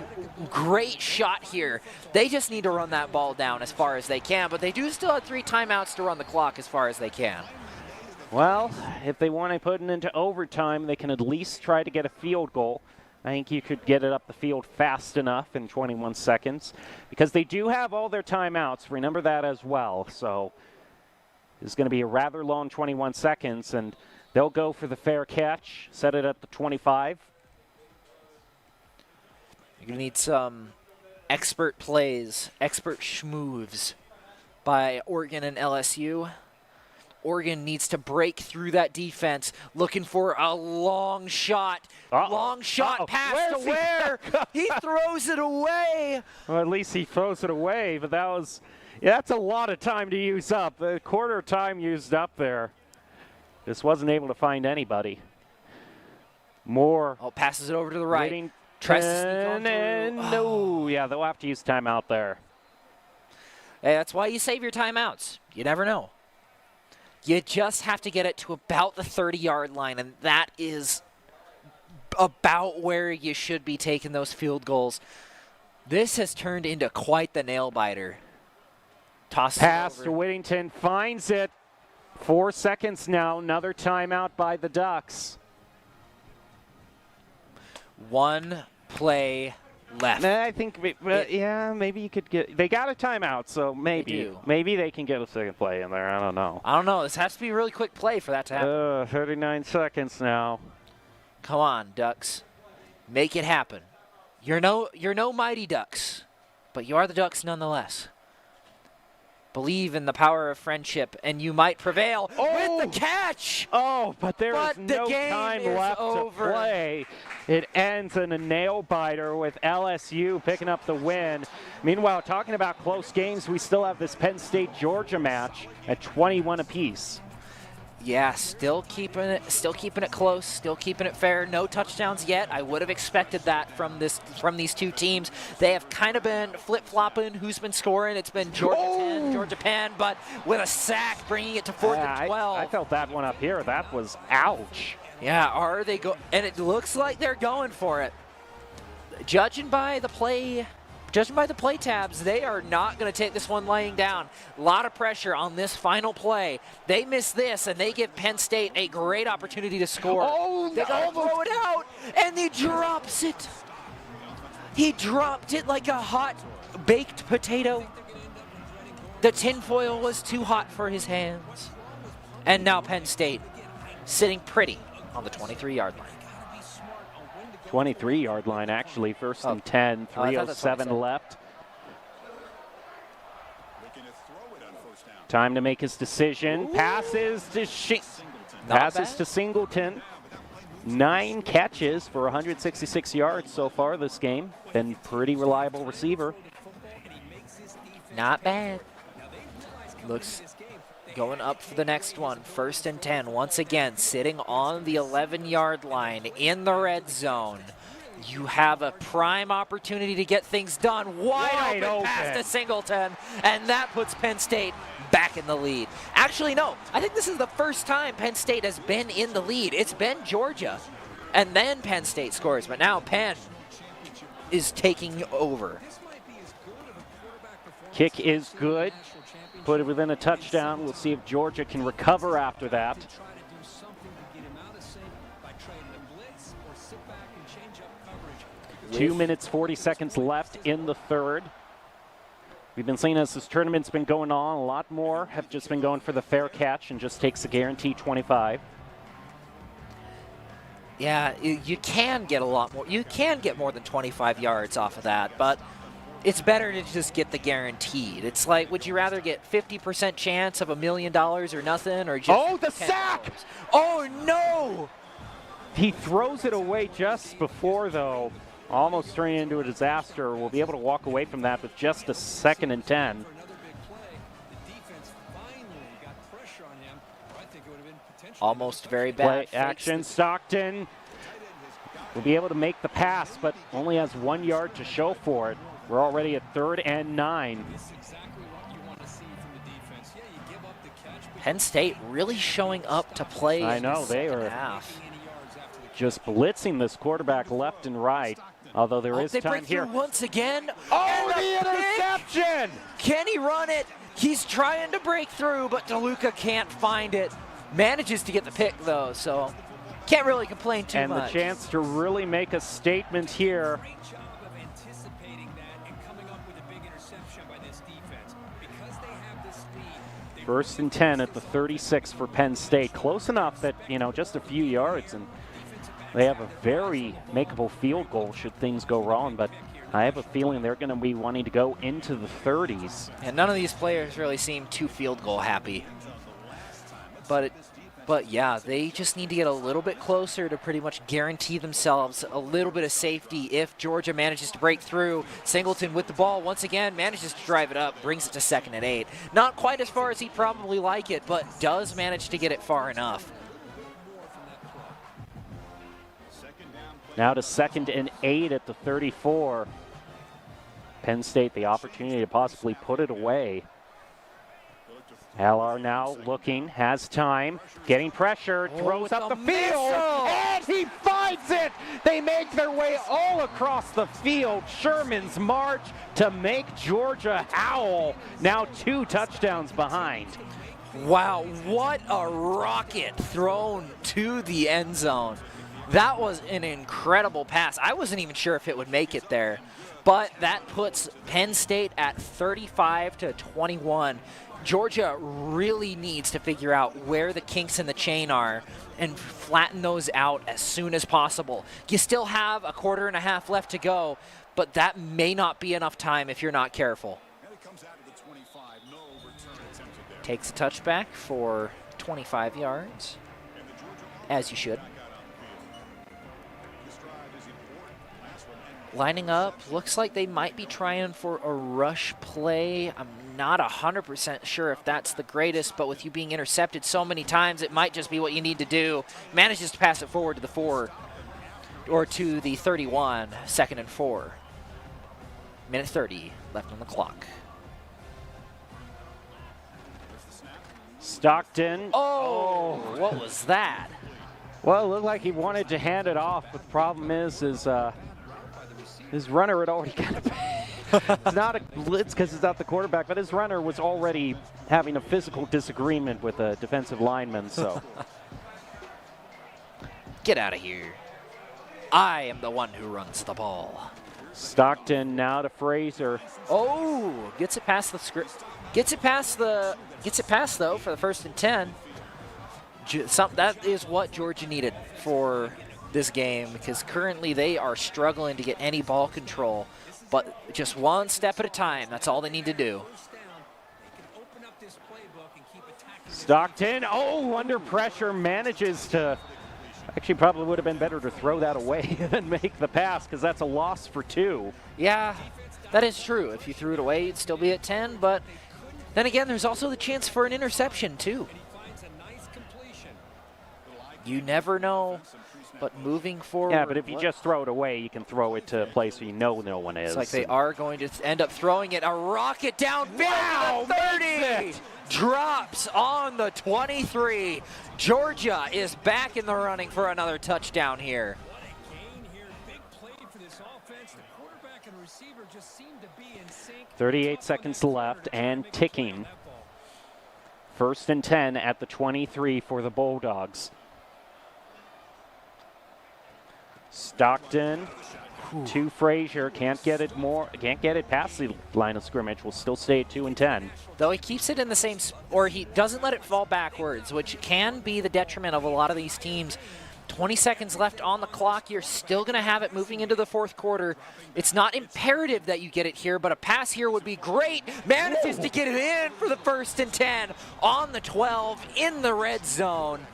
great shot here. They just need to run that ball down as far as they can, but they do still have 3 timeouts to run the clock as far as they can. Well, if they want to put it into overtime, they can at least try to get a field goal. I think you could get it up the field fast enough in 21 seconds because they do have all their timeouts. Remember that as well. So it's going to be a rather long 21 seconds, and they'll go for the fair catch, set it at the 25. You're going to need some expert plays, expert schmoves by Oregon and LSU. Oregon needs to break through that defense, looking for a long shot. Long shot pass to where? He throws it away. Well, at least he throws it away, but that's a lot of time to use up. A quarter time used up there. Just wasn't able to find anybody. More. Oh, passes it over to the right. Waiting. Tries to sneak on through. No, yeah, they'll have to use timeout there. Hey, that's why you save your timeouts. You never know. You just have to get it to about the 30-yard line, and that is about where you should be taking those field goals. This has turned into quite the nail-biter. Tosses Pass it to over. Whittington, finds it. 4 seconds now, another timeout by the Ducks. One play left. I think, yeah, maybe you could get. They got a timeout, so maybe they can get a second play in there. I don't know. I don't know. This has to be a really quick play for that to happen. 39 seconds now. Come on, Ducks. Make it happen. You're no mighty Ducks, but you are the Ducks nonetheless. Believe in the power of friendship, and you might prevail with the catch. Oh, but there is no time left to play. It ends in a nail-biter with LSU picking up the win. Meanwhile, talking about close games, we still have this Penn State-Georgia match at 21 apiece. Yeah, still keeping it close, still keeping it fair. No touchdowns yet. I would have expected that from these two teams. They have kind of been flip-flopping who's been scoring. It's been Georgia 10, Georgia Penn, but with a sack, bringing it to 4th and 12. I felt that one up here. That was ouch. Yeah, are they go? And it looks like they're going for it. Judging by the play tabs, they are not going to take this one laying down. A lot of pressure on this final play. They miss this, and they give Penn State a great opportunity to score. They got to throw it out, and he drops it. He dropped it like a hot baked potato. The tinfoil was too hot for his hands. And now Penn State sitting pretty on the 23-yard line. 23-yard line, actually. First and 10, 3:07 left. Time to make his decision. Ooh. Passes to Singleton. 9 catches for 166 yards so far this game. Been pretty reliable receiver. Not bad. Looks going up for the next one. 1st and 10. Once again, sitting on the 11-yard line in the red zone. You have a prime opportunity to get things done. Wide open pass to Singleton, and that puts Penn State back in the lead. Actually, no. I think this is the first time Penn State has been in the lead. It's been Georgia, and then Penn State scores. But now Penn is taking over. Kick is good. Put it within a touchdown. We'll see if Georgia can recover after that. 2 minutes, 40 seconds left in the third. We've been seeing as this tournament's been going on, a lot more have just been going for the fair catch and just takes a guaranteed 25. Yeah, you can get a lot more. You can get more than 25 yards off of that, but it's better to just get the guaranteed. It's like, would you rather get 50% chance of $1 million or nothing, or just the sack! Oh no! He throws it away just before, though, almost turning into a disaster. We'll be able to walk away from that with just a 2nd and 10. Almost very bad. Play action. Stockton will be able to make the pass, but only has 1 yard to show for it. We're already at 3rd and 9. Penn State really showing up to play. I know, they are just blitzing this quarterback left and right. Although there is time here. Once again. Oh, the interception! Can he run it? He's trying to break through, but DeLuca can't find it. Manages to get the pick, though, so can't really complain too much. And the chance to really make a statement here. 1st and 10 at the 36 for Penn State. Close enough that, you know, just a few yards, and they have a very makeable field goal should things go wrong, but I have a feeling they're going to be wanting to go into the 30s. And none of these players really seem too field goal happy. But yeah, they just need to get a little bit closer to pretty much guarantee themselves a little bit of safety if Georgia manages to break through. Singleton with the ball once again, manages to drive it up, brings it to 2nd and 8. Not quite as far as he'd probably like it, but does manage to get it far enough. Now to 2nd and 8 at the 34. Penn State the opportunity to possibly put it away. LR now looking, has time, getting pressure, throws up the field, and he finds it! They make their way all across the field. Sherman's march to make Georgia howl. Now 2 touchdowns behind. Wow, what a rocket thrown to the end zone. That was an incredible pass. I wasn't even sure if it would make it there, but that puts Penn State at 35-21. Georgia really needs to figure out where the kinks in the chain are and flatten those out as soon as possible. You still have a 1.5 left to go, but that may not be enough time if you're not careful. Takes a touchback for 25 yards, as you should. Lining up, looks like they might be trying for a rush play. I'm not 100% sure if that's the greatest, but with you being intercepted so many times, it might just be what you need to do. Manages to pass it forward to the 4, or to the 31, 2nd and 4. Minute 30 left on the clock. Stockton. Oh, what was that? Well, it looked like he wanted to hand it off, but the problem is his runner had already kind of it's not a blitz because it's not the quarterback, but his runner was already having a physical disagreement with a defensive lineman, so. Get out of here. I am the one who runs the ball. Stockton now to Fraser. Oh, gets it past the Gets it past though for the 1st and 10. That is what Georgia needed for this game, because currently they are struggling to get any ball control. But just one step at a time, that's all they need to do. Stockton, under pressure, manages to, actually probably would have been better to throw that away than make the pass, because that's a loss for 2. Yeah, that is true. If you threw it away, you'd still be at 10, but then again, there's also the chance for an interception too. You never know, but moving forward. Yeah, but if you just throw it away, you can throw it to a place where you know no one is. It's like they are going to end up throwing it. A rocket down, wow, 30! Drops on the 23. Georgia is back in the running for another touchdown here. 38 seconds left and ticking. 1st and 10 at the 23 for the Bulldogs. Stockton to Frazier, can't get it past the line of scrimmage. Will still stay at 2 and 10. Though he keeps it in the same, or he doesn't let it fall backwards, which can be the detriment of a lot of these teams. 20 seconds left on the clock. You're still going to have it moving into the 4th quarter. It's not imperative that you get it here, but a pass here would be great. Manages to get it in for the 1st and 10 on the 12 in the red zone.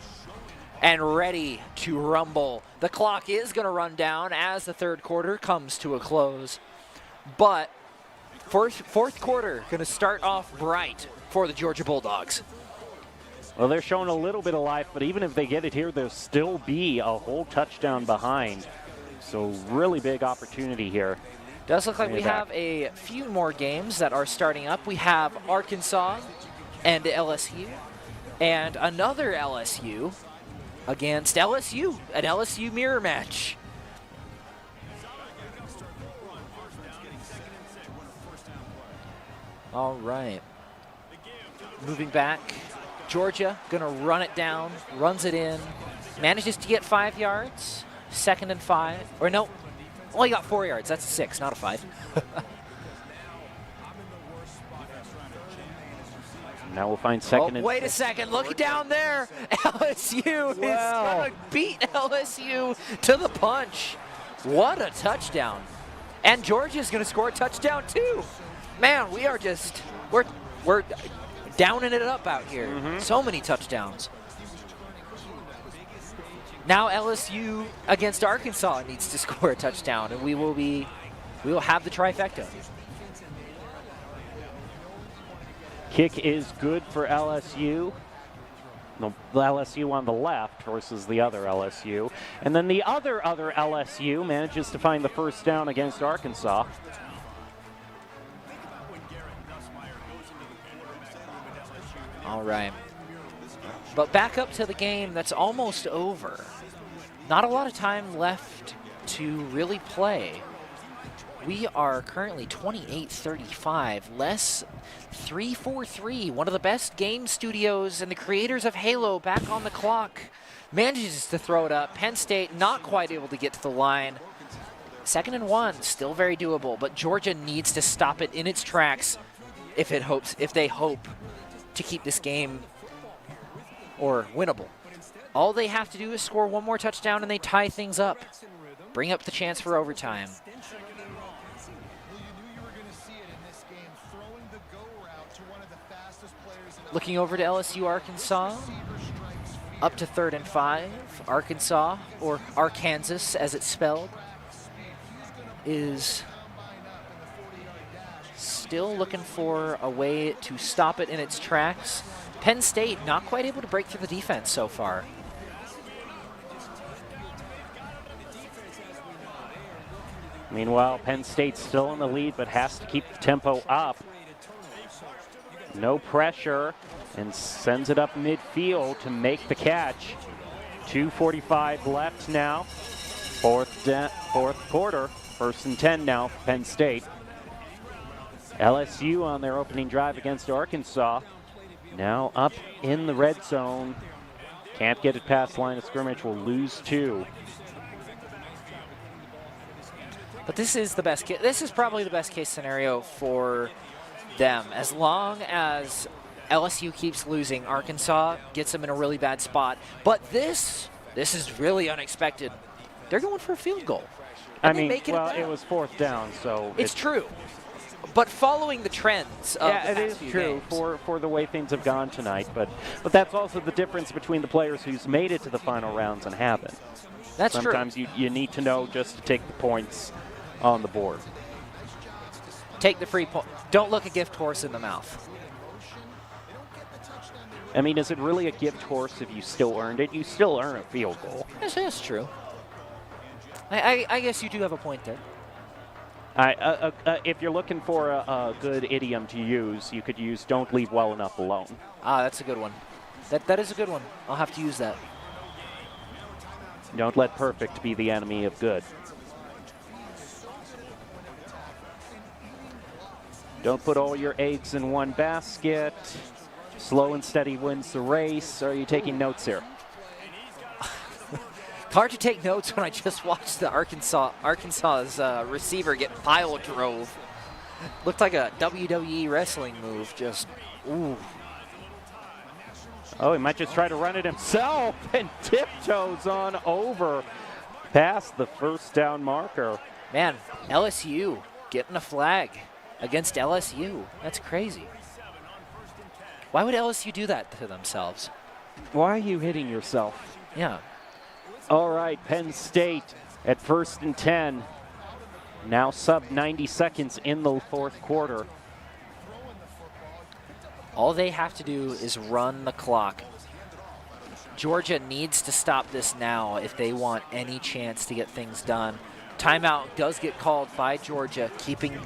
And ready to rumble. The clock is going to run down as the 3rd quarter comes to a close. But 4th quarter going to start off bright for the Georgia Bulldogs. Well, they're showing a little bit of life, but even if they get it here, there'll still be a whole touchdown behind. So really big opportunity here. Does look like we have a few more games that are starting up. We have Arkansas and LSU, and another LSU against LSU, an LSU mirror match. All right. Moving back, Georgia gonna run it down, runs it in, manages to get 5 yards, 2nd and 5, or no, only got 4 yards, that's a 6, not a 5. Now we'll find 2nd and wait a second, look down there. LSU is going to beat LSU to the punch. What a touchdown. And Georgia's going to score a touchdown too. Man, we are just, we're downing it up out here. So many touchdowns. Now LSU against Arkansas needs to score a touchdown, and we will have the trifecta. Kick is good for LSU. The LSU on the left versus the other LSU. And then the other LSU manages to find the 1st down against Arkansas. All right. But back up to the game that's almost over. Not a lot of time left to really play. We are currently 28-35, less 3-4-3. One of the best game studios and the creators of Halo back on the clock. Manages to throw it up. Penn State not quite able to get to the line. 2nd and 1, still very doable, but Georgia needs to stop it in its tracks if they hope to keep this game or winnable. All they have to do is score one more touchdown and they tie things up. Bring up the chance for overtime. Looking over to LSU Arkansas, up to 3rd and 5. Arkansas, or Arkansas as it's spelled, is still looking for a way to stop it in its tracks. Penn State not quite able to break through the defense so far. Meanwhile, Penn State's still in the lead, but has to keep the tempo up. No pressure, and sends it up midfield to make the catch. 2:45 left now. 4th quarter, 1st and 10 now for Penn State. LSU on their opening drive against Arkansas. Now up in the red zone. Can't get it past line of scrimmage, will lose 2. But this is the best. This is probably the best case scenario for them. As long as LSU keeps losing, Arkansas gets them in a really bad spot. But this is really unexpected. They're going for a field goal. I mean, well, it was 4th down, so it's true. But following the trends of the it is past few true games. for the way things have gone tonight. But that's also the difference between the players who's made it to the final rounds and haven't. That's true. Sometimes you need to know just to take the points on the board. Take the free point. Don't look a gift horse in the mouth. I mean, is it really a gift horse if you still earned it? You still earn a field goal. That's true. I guess you do have a point there. If you're looking for a good idiom to use, you could use "don't leave well enough alone." Ah, that's a good one. That is a good one. I'll have to use that. Don't let perfect be the enemy of good. Don't put all your eggs in one basket. Slow and steady wins the race. Are you taking notes here? It's hard to take notes when I just watched the Arkansas's receiver get pile drove. Looked like a WWE wrestling move. Just, ooh. Oh, he might just try to run it himself and tiptoes on over past the first down marker. Man, LSU getting a flag against LSU. That's crazy. Why would LSU do that to themselves? Why are you hitting yourself? Yeah. All right, Penn State at 1st and 10. Now sub 90 seconds in the 4th quarter. All they have to do is run the clock. Georgia needs to stop this now if they want any chance to get things done. Timeout does get called by Georgia, keeping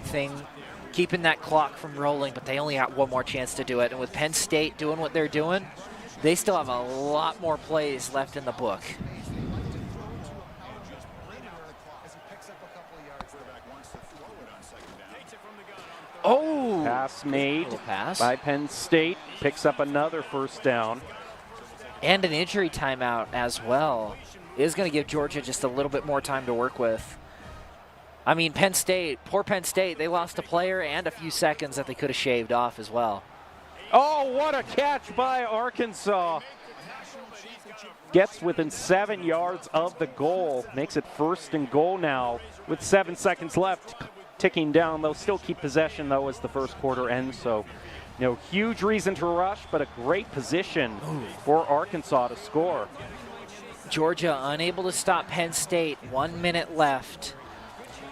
that clock from rolling, but they only got one more chance to do it. And with Penn State doing what they're doing, they still have a lot more plays left in the book. Oh! Pass made pass by Penn State. Picks up another 1st down. And an injury timeout as well. It is going to give Georgia just a little bit more time to work with. I mean, Penn State, poor Penn State, they lost a player and a few seconds that they could have shaved off as well. Oh, what a catch by Arkansas. Gets within 7 yards of the goal. Makes it 1st and goal now with 7 seconds left. Ticking down. They'll still keep possession, though, as the 1st quarter ends. So, huge reason to rush, but a great position for Arkansas to score. Georgia unable to stop Penn State. 1 minute left.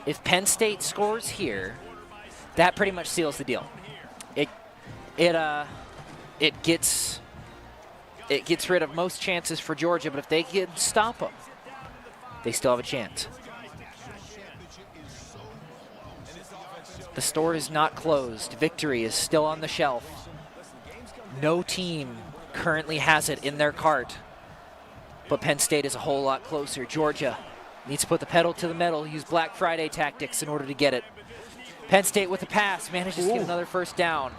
If Penn State scores here, that pretty much seals the deal. It gets rid of most chances for Georgia, but if they can stop them, they still have a chance. The store is not closed. Victory is still on the shelf. No team currently has it in their cart, but Penn State is a whole lot closer. Georgia needs to put the pedal to the metal, use Black Friday tactics in order to get it. Penn State with the pass, manages to get another 1st down.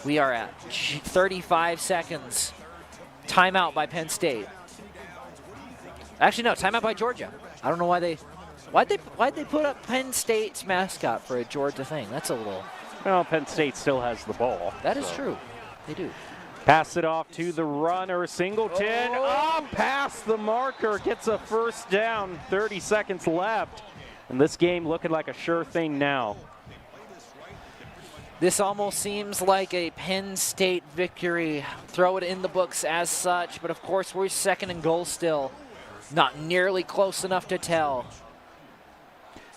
We are at 35 seconds. Timeout by Penn State. Actually, no, timeout by Georgia. I don't know why'd they put up Penn State's mascot for a Georgia thing. That's a little. Well, Penn State still has the ball. That is true. They do. Pass it off to the runner, Singleton. Oh, past the marker, gets a 1st down, 30 seconds left. And this game looking like a sure thing now. This almost seems like a Penn State victory. Throw it in the books as such, but of course we're 2nd and goal still. Not nearly close enough to tell.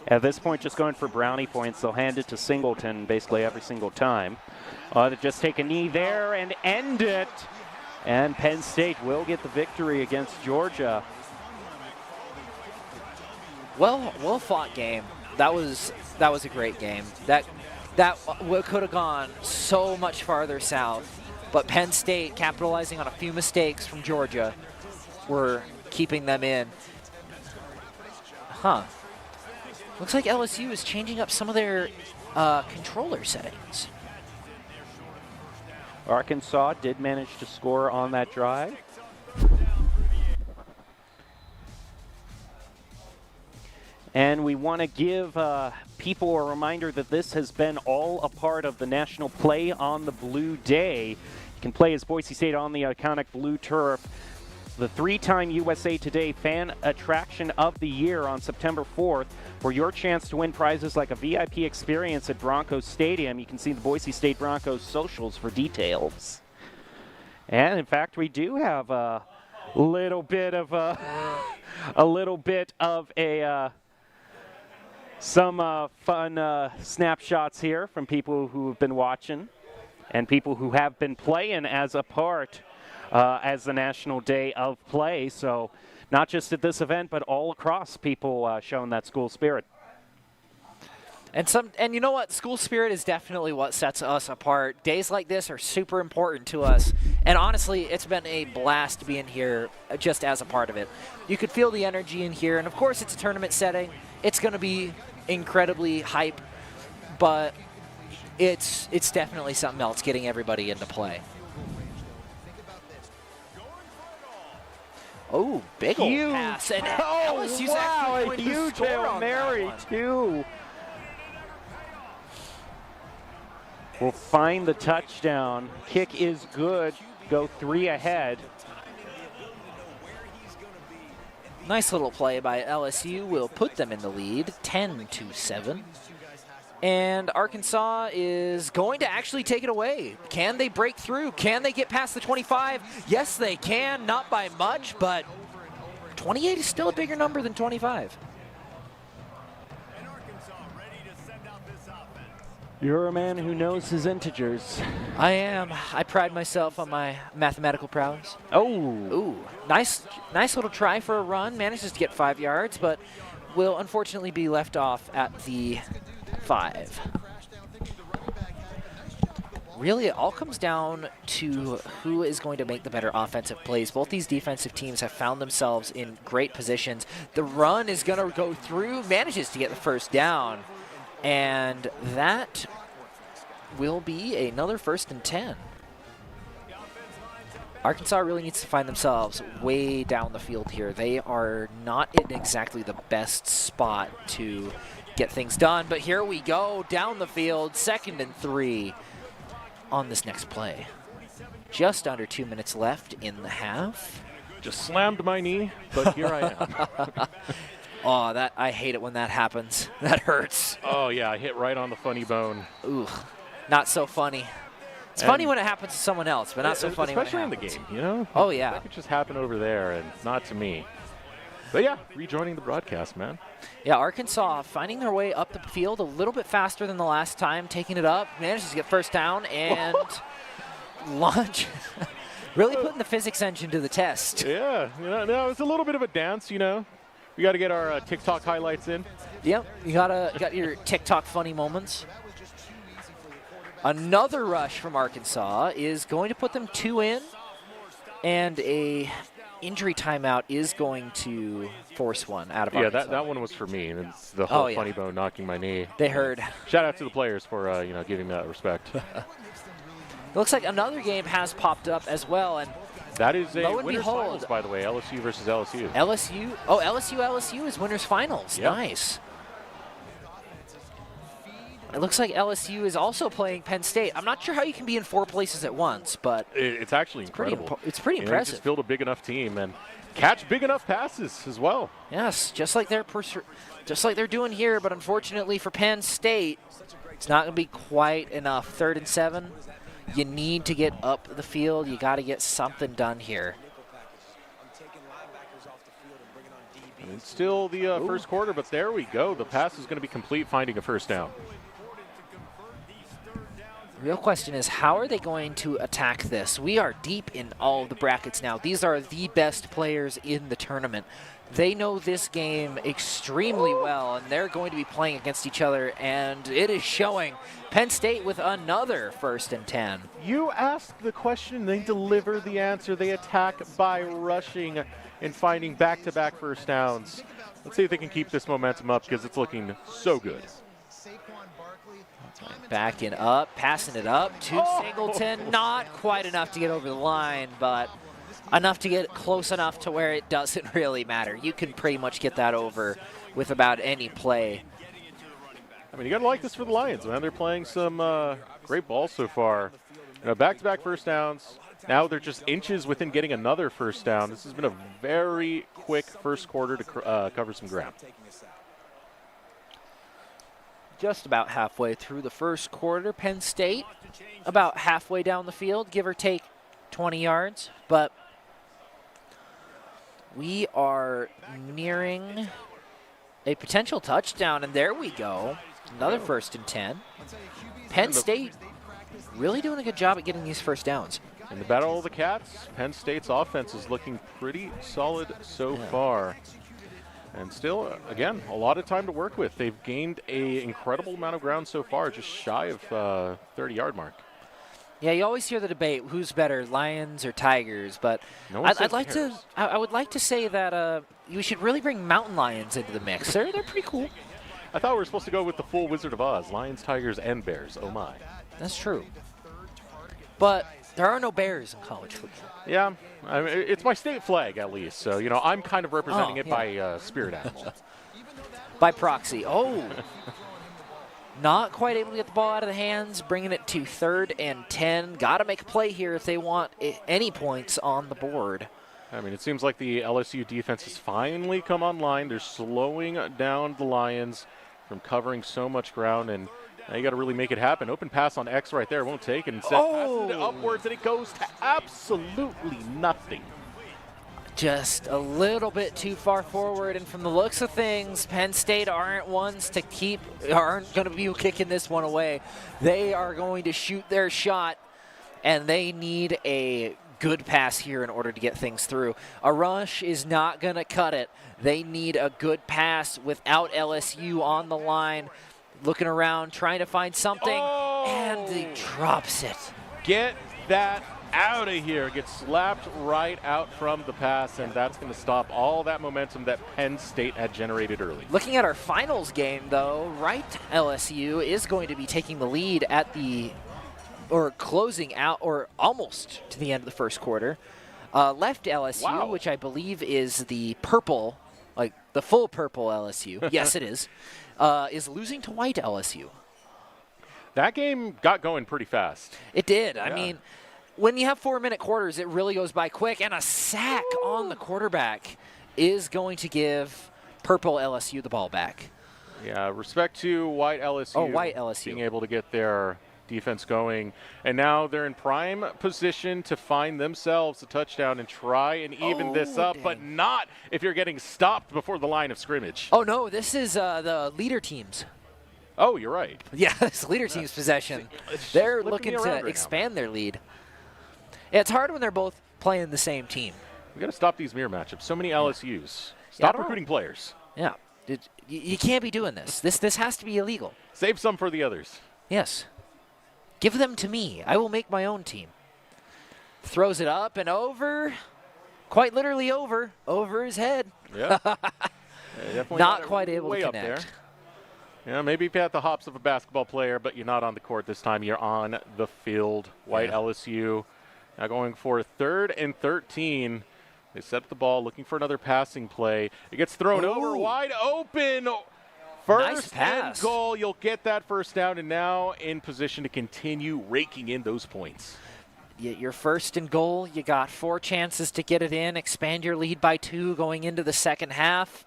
At this point, just going for brownie points. They'll hand it to Singleton basically every single time. To just take a knee there and end it. And Penn State will get the victory against Georgia. Well fought game. That was a great game. That could have gone so much farther south. But Penn State, capitalizing on a few mistakes from Georgia, were keeping them in. Huh. Looks like LSU is changing up some of their controller settings. Arkansas did manage to score on that drive. And we want to give people a reminder that this has been all a part of the National Play on the Blue Day. You can play as Boise State on the iconic blue turf. The 3-time USA Today Fan Attraction of the Year on September 4th for your chance to win prizes like a VIP experience at Broncos Stadium. You can see the Boise State Broncos socials for details. And in fact, we do have a little bit of some fun snapshots here from people who have been watching and people who have been playing as a part as the National Day of Play. So not just at this event, but all across, people showing that school spirit. And you know what? School spirit is definitely what sets us apart. Days like this are super important to us. And honestly, it's been a blast being here just as a part of it. You could feel the energy in here. And of course, it's a tournament setting. It's going to be incredibly hype. But it's definitely something else getting everybody into play. Oh, big old pass. And LSU's actually going to score on Mary, too. Will find the touchdown. Kick is good. Go 3 ahead. Nice little play by LSU will put them in the lead, 10-7. And Arkansas is going to actually take it away. Can they break through? Can they get past the 25? Yes, they can. Not by much, but 28 is still a bigger number than 25. You're a man who knows his integers. I am. I pride myself on my mathematical prowess. Oh. Ooh. Nice little try for a run. Manages to get 5 yards, but will unfortunately be left off at the 5. Really, it all comes down to who is going to make the better offensive plays. Both these defensive teams have found themselves in great positions. The run is going to go through, manages to get the first down. And that will be another 1st and 10. Arkansas really needs to find themselves way down the field here. They are not in exactly the best spot to get things done. But here we go, down the field, 2nd and 3 on this next play. Just under 2 minutes left in the half. Just slammed my knee, but here I am. Oh, I hate it when that happens. That hurts. Oh, yeah, I hit right on the funny bone. Ooh, not so funny. It's funny when it happens to someone else, but not so funny when it happens. Especially in the game, you know? Oh, yeah. That could just happen over there and not to me. But, yeah, rejoining the broadcast, man. Yeah, Arkansas finding their way up the field a little bit faster than the last time, taking it up, manages to get first down, and launch. Really putting the physics engine to the test. Yeah, no, it's a little bit of a dance, you know. We got to get our TikTok highlights in. Yep, you got your TikTok funny moments. Another rush from Arkansas is going to put them 2 in, and a injury timeout is going to force one out of Arkansas. Yeah, that one was for me. And it's the whole funny bone knocking my knee. They heard. Shout out to the players for giving that respect. It looks like another game has popped up as well, and that is a lo and winners behold, finals, by the way, LSU versus LSU. LSU is winners finals. Yep. Nice. It looks like LSU is also playing Penn State. I'm not sure how you can be in 4 places at once, but it's actually incredible. It's pretty impressive. Just field a big enough team and catch big enough passes as well. Yes, just like they're doing here, but unfortunately for Penn State, it's not going to be quite enough. 3rd and 7. You need to get up the field. You got to get something done here. And it's still the first quarter, but there we go. The pass is going to be complete, finding a first down. Real question is, how are they going to attack this? We are deep in all of the brackets now. These are the best players in the tournament. They know this game extremely well, and they're going to be playing against each other, and it is showing. Penn State with another 1st and 10. You ask the question, they deliver the answer. They attack by rushing and finding back-to-back first downs. Let's see if they can keep this momentum up because it's looking so good. Backing up, passing it up to Singleton. Not quite enough to get over the line, but enough to get close enough to where it doesn't really matter. You can pretty much get that over with about any play. I mean, you got to like this for the Lions, man. They're playing some great ball so far. Back-to-back first downs. Now they're just inches within getting another first down. This has been a very quick first quarter to cover some ground. Just about halfway through the first quarter. Penn State about halfway down the field, give or take 20 yards. But we are nearing a potential touchdown, and there we go. Another 1st and 10. Penn State really doing a good job at getting these first downs. In the Battle of the Cats, Penn State's offense is looking pretty solid so far. And still, again, a lot of time to work with. They've gained an incredible amount of ground so far, just shy of 30-yard mark. Yeah, you always hear the debate, who's better, Lions or Tigers? But I would like to say that you should really bring Mountain Lions into the mix. They're pretty cool. I thought we were supposed to go with the full Wizard of Oz, Lions, Tigers, and Bears. Oh, my. That's true. But there are no Bears in college football. Yeah, I mean, it's my state flag, at least. So, I'm kind of representing it by spirit animal. By proxy. Oh. Not quite able to get the ball out of the hands, bringing it to 3rd and 10. Got to make a play here if they want any points on the board. I mean, it seems like the LSU defense has finally come online. They're slowing down the Lions from covering so much ground, and now you got to really make it happen. Open pass on X right there, won't take, and instead passes it upwards, and it goes to absolutely nothing. Just a little bit too far forward, and from the looks of things, Penn State aren't going to be kicking this one away. They are going to shoot their shot, and they need a good pass here in order to get things through. A rush is not going to cut it. They need a good pass without LSU on the line. Looking around, trying to find something, and he drops it. Get that out of here. Gets slapped right out from the pass, and that's going to stop all that momentum that Penn State had generated early. Looking at our finals game, though, right LSU is going to be taking the lead at or closing out, or almost to the end of the first quarter. Left LSU, which I believe is the purple, like the full purple LSU. Yes, it is losing to white LSU. That game got going pretty fast. It did. Yeah. I mean, when you have 4-minute quarters, it really goes by quick, and a sack on the quarterback is going to give purple LSU the ball back. Yeah, respect to white LSU. Oh, white LSU. Being able to get their defense going. And now they're in prime position to find themselves a touchdown and try and even this up, but not if you're getting stopped before the line of scrimmage. Oh, no, this is the leader teams. Oh, you're right. Yeah, it's leader team's possession. They're looking to expand their lead. It's hard when they're both playing the same team. We got to stop these mirror matchups. So many LSUs. Stop recruiting players. Yeah. You can't be doing this. This has to be illegal. Save some for the others. Yes. Give them to me. I will make my own team. Throws it up and over. Quite literally over his head. Yeah. Definitely not quite able to connect. Up there. Yeah, maybe you've had the hops of a basketball player, but you're not on the court this time. You're on the field. White LSU now going for 3rd and 13. They set up the ball, looking for another passing play. It gets thrown over, wide open. First and goal. You'll get that first down, and now in position to continue raking in those points. Your first and goal, you got 4 chances to get it in, expand your lead by 2 going into the second half.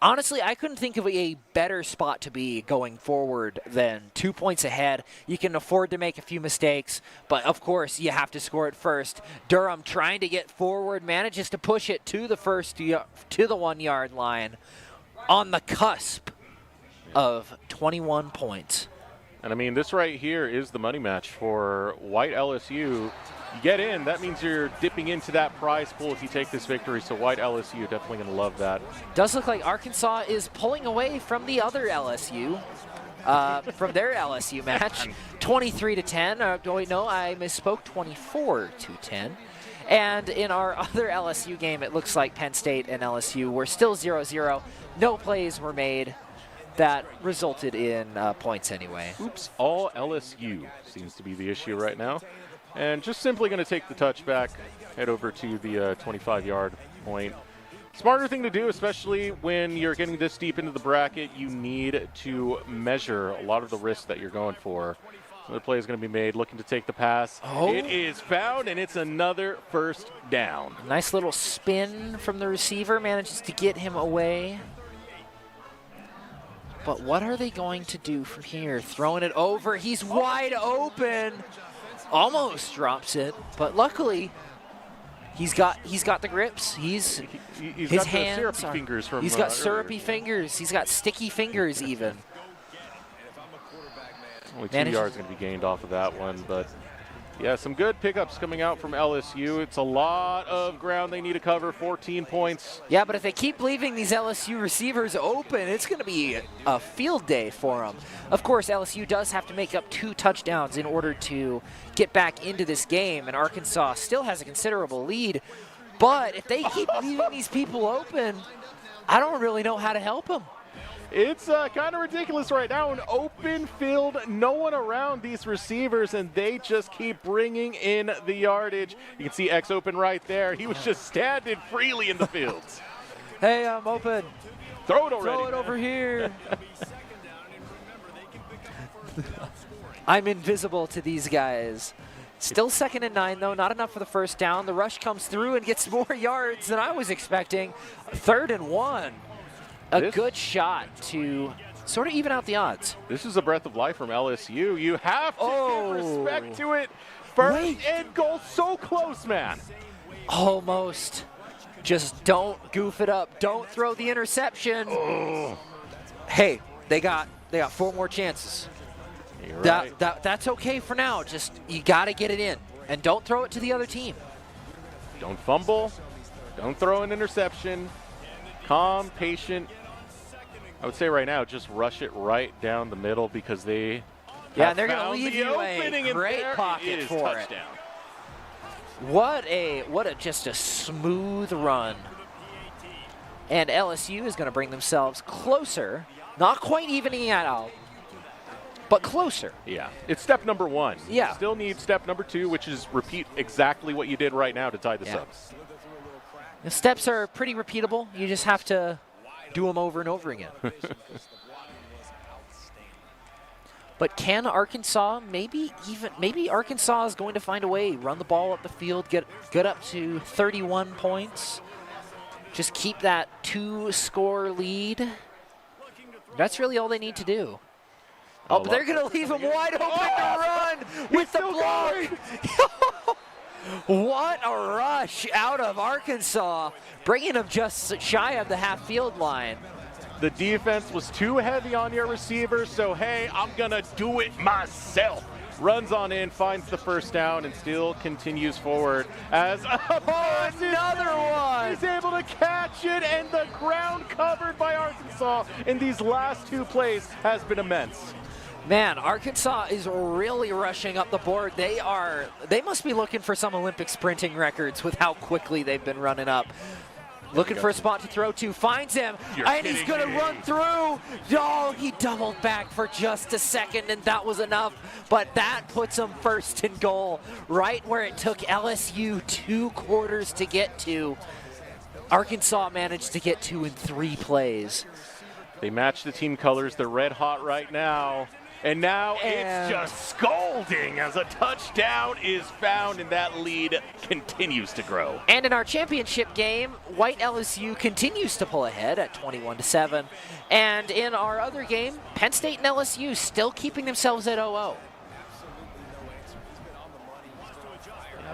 Honestly, I couldn't think of a better spot to be going forward than 2 points ahead. You can afford to make a few mistakes, but of course you have to score it first. Durham trying to get forward, manages to push it to the 1-yard line on the cusp of 21 points. And I mean, this right here is the money match for white LSU. You get in, that means you're dipping into that prize pool if you take this victory, so white LSU definitely going to love that. Does look like Arkansas is pulling away from the other LSU, from their LSU match, 23-10. Wait, no, I misspoke, 24-10. And in our other LSU game, it looks like Penn State and LSU were still 0-0. No plays were made that resulted in points anyway. Oops, all LSU seems to be the issue right now. And just simply going to take the touchback, head over to the 25-yard point. Smarter thing to do, especially when you're getting this deep into the bracket, you need to measure a lot of the risk that you're going for. Another play is going to be made, looking to take the pass. Oh. It is found, and it's another first down. Nice little spin from the receiver, manages to get him away. But what are they going to do from here? Throwing it over, he's wide open. Almost drops it, but luckily he's got the grips. He's He's his got hands the syrupy are, fingers from he's got earlier. syrupy fingers. He's got sticky fingers even. Only 2 yards going to be gained off of that one, but yeah, some good pickups coming out from LSU. It's a lot of ground they need to cover, 14 points. Yeah, but if they keep leaving these LSU receivers open, it's going to be a field day for them. Of course, LSU does have to make up 2 touchdowns in order to get back into this game, and Arkansas still has a considerable lead. But if they keep leaving these people open, I don't really know how to help them. It's kind of ridiculous right now. An open field, no one around these receivers, and they just keep bringing in the yardage. You can see X open right there. He was just standing freely in the fields. Hey, I'm open. Throw it already. Throw it over here. I'm invisible to these guys. Still 2nd and 9, though. Not enough for the first down. The rush comes through and gets more yards than I was expecting. 3rd and 1. A good shot to sort of even out the odds. This is a breath of life from LSU. You have to give respect to it. First and goal, so close, man. Almost. Just don't goof it up. Don't throw the interception. Oh. Hey, they got 4 more chances. You're right. That's okay for now. Just you got to get it in, and don't throw it to the other team. Don't fumble. Don't throw an interception. Calm, patient. I would say right now, just rush it right down the middle because they they're going to leave you opening a great pocket for touchdown. it. What a just a smooth run. And LSU is going to bring themselves closer, not quite evening it out, but closer. Yeah, it's step number 1. Yeah. You still need step number 2, which is repeat exactly what you did right now to tie this up. The steps are pretty repeatable. You just have to do them over and over again. But can Arkansas, maybe Arkansas is going to find a way, run the ball up the field, get up to 31 points, just keep that 2-score lead. That's really all they need to do. Oh, but they're going to leave him wide open to run with the block. What a rush out of Arkansas, bringing them just shy of the half-field line. The defense was too heavy on your receiver, so hey, I'm going to do it myself. Runs on in, finds the first down, and still continues forward as another one. He's able to catch it, and the ground covered by Arkansas in these last 2 plays has been immense. Man, Arkansas is really rushing up the board. They must be looking for some Olympic sprinting records with how quickly they've been running up. Looking for a spot to throw to, finds him, and he's going to run through. Oh, he doubled back for just a second, and that was enough. But that puts him 1st and goal, right where it took LSU 2 quarters to get to. Arkansas managed to get to in 3 plays. They match the team colors. They're red hot right now. And now it's just scolding as a touchdown is found, and that lead continues to grow. And in our championship game, white LSU continues to pull ahead at 21-7. And in our other game, Penn State and LSU still keeping themselves at 0-0.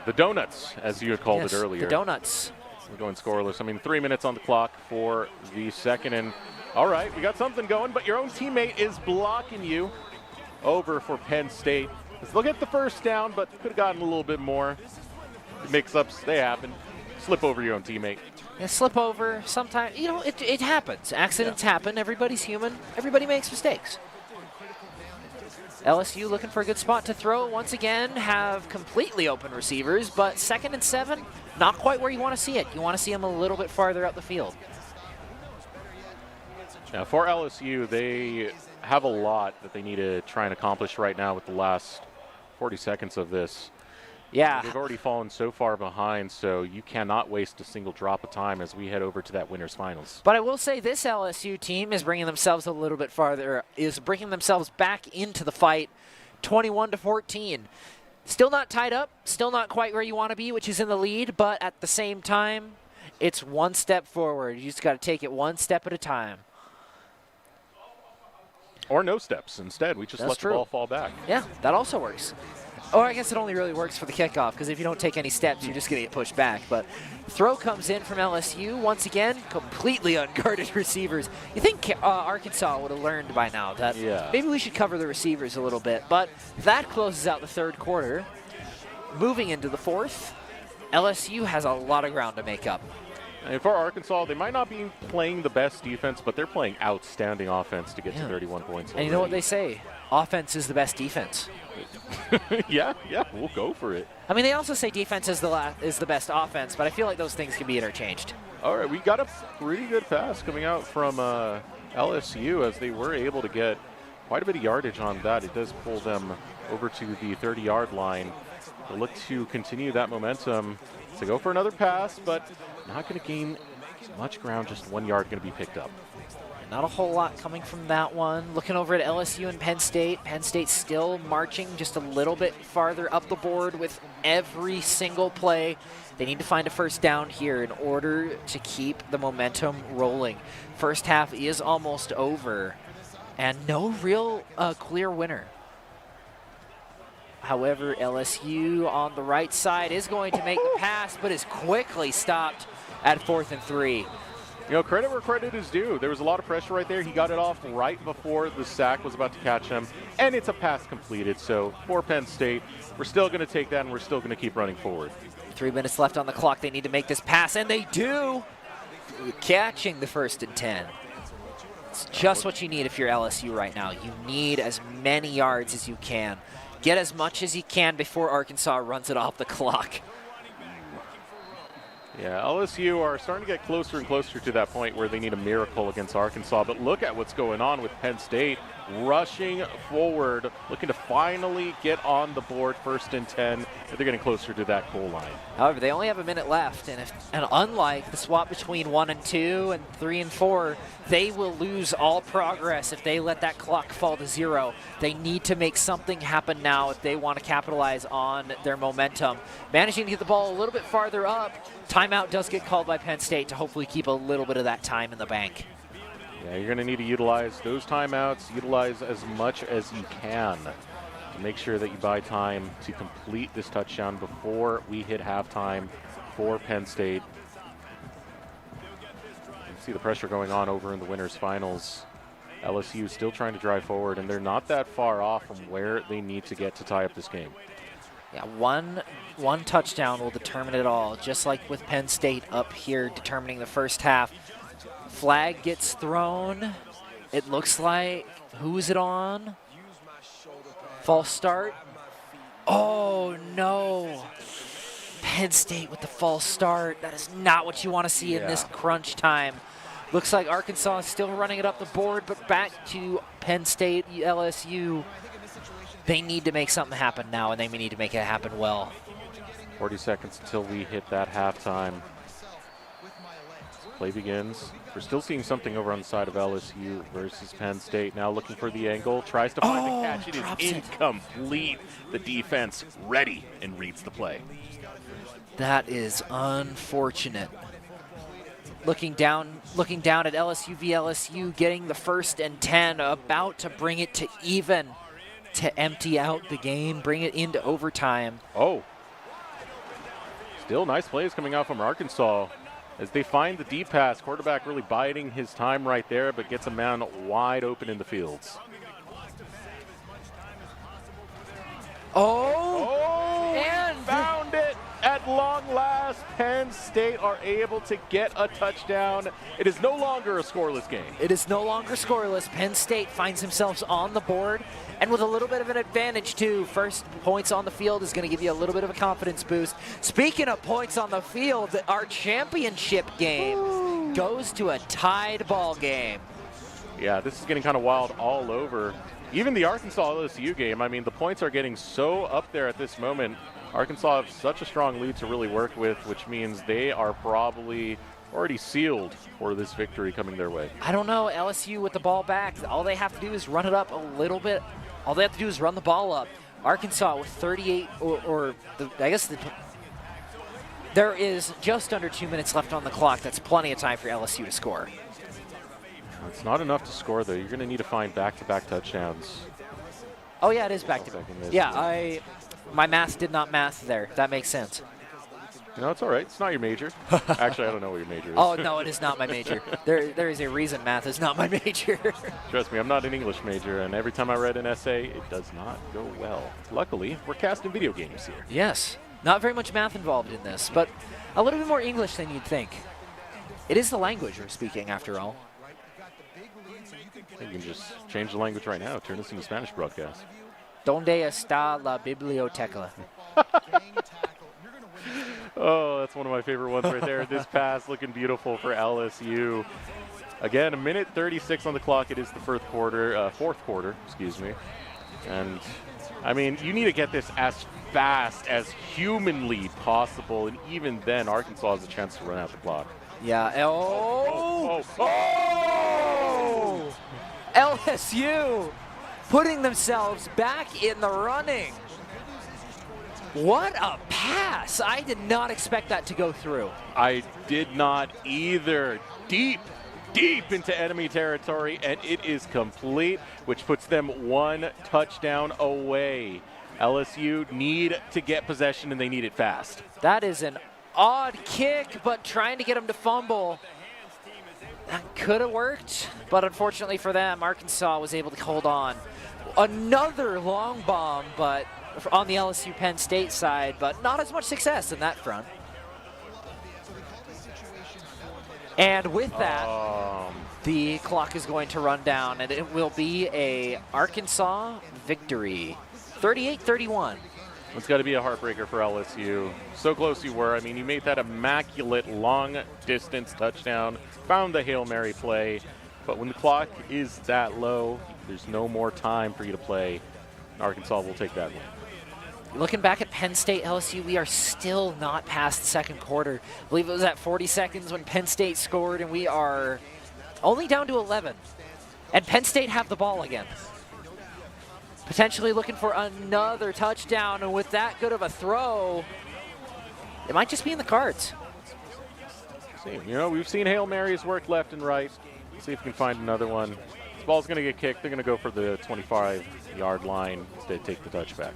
The donuts, as you had called it earlier. The donuts. We're going scoreless. I mean, 3 minutes on the clock for the second. And all right, we got something going, but your own teammate is blocking you. Over for Penn State. They'll get the first down, but could have gotten a little bit more. Mix-ups, they happen. Slip over your own teammate. Yeah, slip over. Sometimes, it happens. Accidents happen. Everybody's human. Everybody makes mistakes. LSU looking for a good spot to throw. Once again, have completely open receivers, but 2nd and 7, not quite where you want to see it. You want to see them a little bit farther out the field. Now, for LSU, they have a lot that they need to try and accomplish right now with the last 40 seconds of this. Yeah. They've already fallen so far behind, so you cannot waste a single drop of time as we head over to that winners finals. But I will say this LSU team is bringing themselves a little bit farther, is bringing themselves back into the fight, 21-14. Still not tied up, still not quite where you want to be, which is in the lead, but at the same time, it's one step forward. You just got to take it one step at a time. Or no steps. Instead, we just let the ball fall back. Yeah, that also works. Or I guess it only really works for the kickoff, because if you don't take any steps, you're just going to get pushed back. But throw comes in from LSU. Once again, completely unguarded receivers. You think Arkansas would have learned by now that maybe we should cover the receivers a little bit. But that closes out the third quarter. Moving into the fourth, LSU has a lot of ground to make up. And for Arkansas, they might not be playing the best defense, but they're playing outstanding offense to get to 31 points. And you know what they say? Offense is the best defense. yeah, we'll go for it. I mean, they also say defense is the best offense, but I feel like those things can be interchanged. All right, we got a pretty good pass coming out from LSU as they were able to get quite a bit of yardage on that. It does pull them over to the 30-yard line. They'll look to continue that momentum to go for another pass, but not going to gain much ground, just 1 yard going to be picked up. Not a whole lot coming from that one. Looking over at LSU and Penn State. Penn State still marching just a little bit farther up the board with every single play. They need to find a first down here in order to keep the momentum rolling. First half is almost over, and no real clear winner. However, LSU on the right side is going to make the pass, but is quickly stopped at 4th and 3. You know, credit where credit is due. There was a lot of pressure right there. He got it off right before the sack was about to catch him, and it's a pass completed. So for Penn State, we're still going to take that, and we're still going to keep running forward. 3 minutes left on the clock. They need to make this pass, and they do. Catching the 1st and 10. It's just what you need if you're LSU right now. You need as many yards as you can. Get as much as you can before Arkansas runs it off the clock. Yeah, LSU are starting to get closer and closer to that point where they need a miracle against Arkansas. But look at what's going on with Penn State rushing forward, looking to finally get on the board 1st and 10. They're getting closer to that goal line. However, they only have a minute left, and unlike the swap between 1 and 2 and 3 and 4, they will lose all progress if they let that clock fall to 0. They need to make something happen now if they want to capitalize on their momentum. Managing to get the ball a little bit farther up, timeout does get called by Penn State to hopefully keep a little bit of that time in the bank. Yeah, you're going to need to utilize those timeouts, utilize as much as you can to make sure that you buy time to complete this touchdown before we hit halftime for Penn State. You can see the pressure going on over in the winners finals. LSU still trying to drive forward, and they're not that far off from where they need to get to tie up this game. Yeah, one touchdown will determine it all, just like with Penn State up here determining the first half. Flag gets thrown. It looks like, who is it on? False start. Oh, no. Penn State with the false start. That is not what you want to see in this crunch time. Looks like Arkansas is still running it up the board, but back to Penn State, LSU. They need to make something happen now, and they need to make it happen well. 40 seconds until we hit that halftime. Play begins. We're still seeing something over on the side of LSU versus Penn State. Now looking for the angle, tries to find the catch. It is incomplete. The defense ready and reads the play. That is unfortunate. Looking down at LSU v. LSU, getting the 1st and 10, about to bring it to even, to empty out the game, bring it into overtime. Oh. Still nice plays coming out from Arkansas. As they find the deep pass, quarterback really biding his time right there, but gets a man wide open in the fields. And found it at long last. Penn State are able to get a touchdown. It is no longer a scoreless game. It is no longer scoreless. Penn State finds themselves on the board, and with a little bit of an advantage too. First points on the field is going to give you a little bit of a confidence boost. Speaking of points on the field, our championship game goes to a tied ball game. Yeah, this is getting kind of wild all over. Even the Arkansas LSU game, I mean, the points are getting so up there at this moment. Arkansas have such a strong lead to really work with, which means they are probably already sealed for this victory coming their way. I don't know. LSU with the ball back, all they have to do is run it up a little bit. All they have to do is run the ball up. Arkansas with 38, there is just under 2 minutes left on the clock. That's plenty of time for LSU to score. It's not enough to score, though. You're going to need to find back-to-back touchdowns. Oh, yeah, it is back-to-back. Yeah, my math did not math there. That makes sense. No, it's all right. It's not your major. Actually, I don't know what your major is. Oh, no, it is not my major. There is a reason math is not my major. Trust me, I'm not an English major, and every time I read an essay, it does not go well. Luckily, we're casting video games here. Yes. Not very much math involved in this, but a little bit more English than you'd think. It is the language we're speaking, after all. You can just change the language right now. Turn this into Spanish broadcast. ¿Dónde está la biblioteca? Oh, that's one of my favorite ones right there. This pass looking beautiful for LSU. Again, 1:36 on the clock. It is the fourth quarter, excuse me. And, I mean, you need to get this as fast as humanly possible, and even then, Arkansas has a chance to run out the clock. Yeah. LSU putting themselves back in the running. What a pass. I did not expect that to go through. I did not either. Deep into enemy territory, and it is complete, which puts them one touchdown away. LSU need to get possession, and they need it fast. That is an odd kick, but trying to get them to fumble. That could have worked, but unfortunately for them, Arkansas was able to hold on. Another long bomb, but on the LSU Penn State side, but not as much success in that front. And with that, the clock is going to run down, and it will be a Arkansas victory, 38-31. It's got to be a heartbreaker for LSU. So close you were. I mean, you made that immaculate long-distance touchdown, found the Hail Mary play, but when the clock is that low, there's no more time for you to play. Arkansas will take that win. Looking back at Penn State, LSU, we are still not past the second quarter. I believe it was at 40 seconds when Penn State scored, and we are only down to 11. And Penn State have the ball again. Potentially looking for another touchdown, and with that good of a throw, it might just be in the cards. You know, we've seen Hail Marys work left and right. See if we can find another one. This ball's going to get kicked. They're going to go for the 25-yard line instead, take the touchback.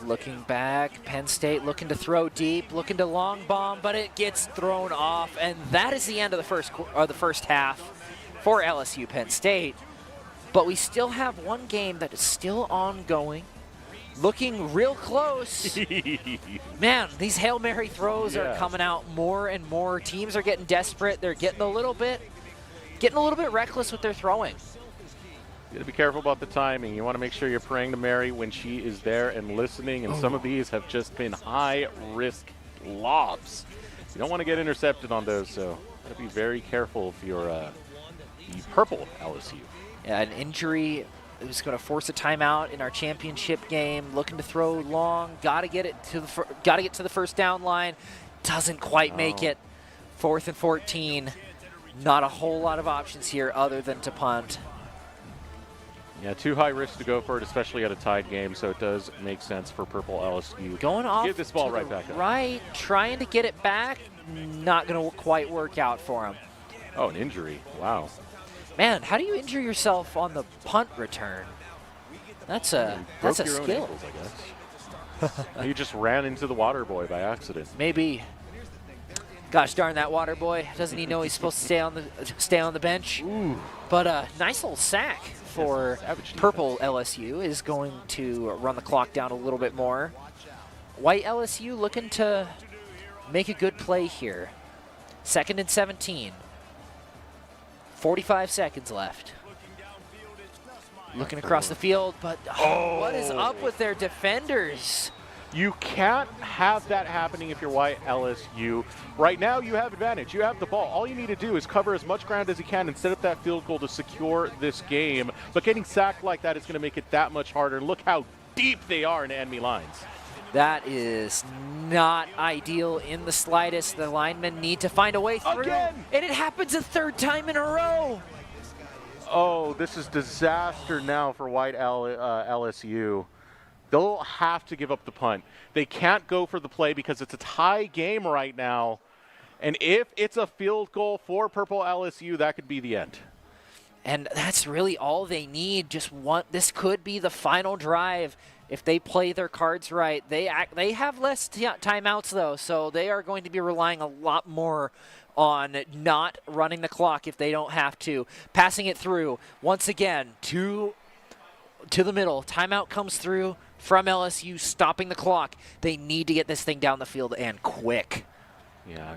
Looking back, Penn State looking to throw deep, looking to long bomb, but it gets thrown off, and that is the end of the first half for LSU Penn State. But we still have one game that is still ongoing, looking real close. Man, these Hail Mary throws are coming out more and more. Teams are getting desperate. They're getting a little bit reckless with their throwing. You got to be careful about the timing. You want to make sure you're praying to Mary when she is there and listening, and some of these have just been high-risk lobs. You don't want to get intercepted on those, so got to be very careful if you're the purple LSU. Yeah, an injury is going to force a timeout in our championship game. Looking to throw long, got to get to the first down line. Doesn't quite make it. 4th and 14. Not a whole lot of options here other than to punt. Yeah, too high risk to go for it, especially at a tied game, so it does make sense for purple LSU. Going off. Get this ball right back up. Right, trying to get it back. Not going to quite work out for him. Oh, an injury. Wow. Man, how do you injure yourself on the punt return? That's a skill. Ankles, I guess. He just ran into the water boy by accident. Maybe. Gosh darn that water boy! Doesn't he know he's supposed to stay on the bench? Ooh. But a nice little sack for purple LSU is going to run the clock down a little bit more. White LSU looking to make a good play here. 2nd and 17. 45 seconds left. Looking across the field, but what is up with their defenders? You can't have that happening if you're White LSU. Right now, you have advantage. You have the ball. All you need to do is cover as much ground as you can and set up that field goal to secure this game. But getting sacked like that is going to make it that much harder. Look how deep they are in enemy lines. That is not ideal in the slightest. The linemen need to find a way through. Again! And it happens a third time in a row. Oh, this is disaster now for White LSU. They'll have to give up the punt. They can't go for the play because it's a tie game right now. And if it's a field goal for Purple LSU, that could be the end. And that's really all they need. This could be the final drive if they play their cards right. They have less timeouts, though, so they are going to be relying a lot more on not running the clock if they don't have to. Passing it through, once again, to the middle. Timeout comes through from LSU, stopping the clock. They need to get this thing down the field and quick. Yeah.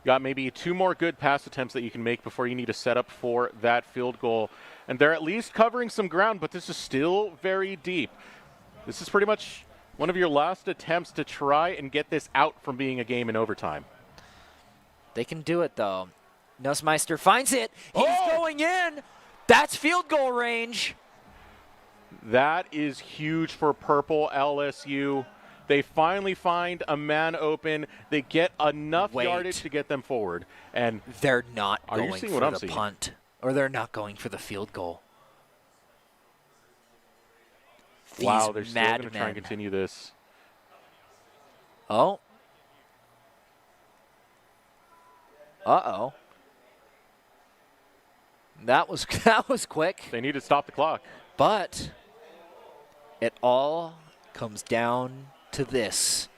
Got maybe 2 more good pass attempts that you can make before you need to set up for that field goal. And they're at least covering some ground, but this is still very deep. This is pretty much one of your last attempts to try and get this out from being a game in overtime. They can do it, though. Nussmeister finds it. He's going in. That's field goal range. That is huge for Purple LSU. They finally find a man open. They get enough yardage to get them forward. And they're not going for the punt, or they're not going for the field goal. Wow, they're still going to try and continue this. Oh. Uh-oh. That was quick. They need to stop the clock. But it all comes down to this.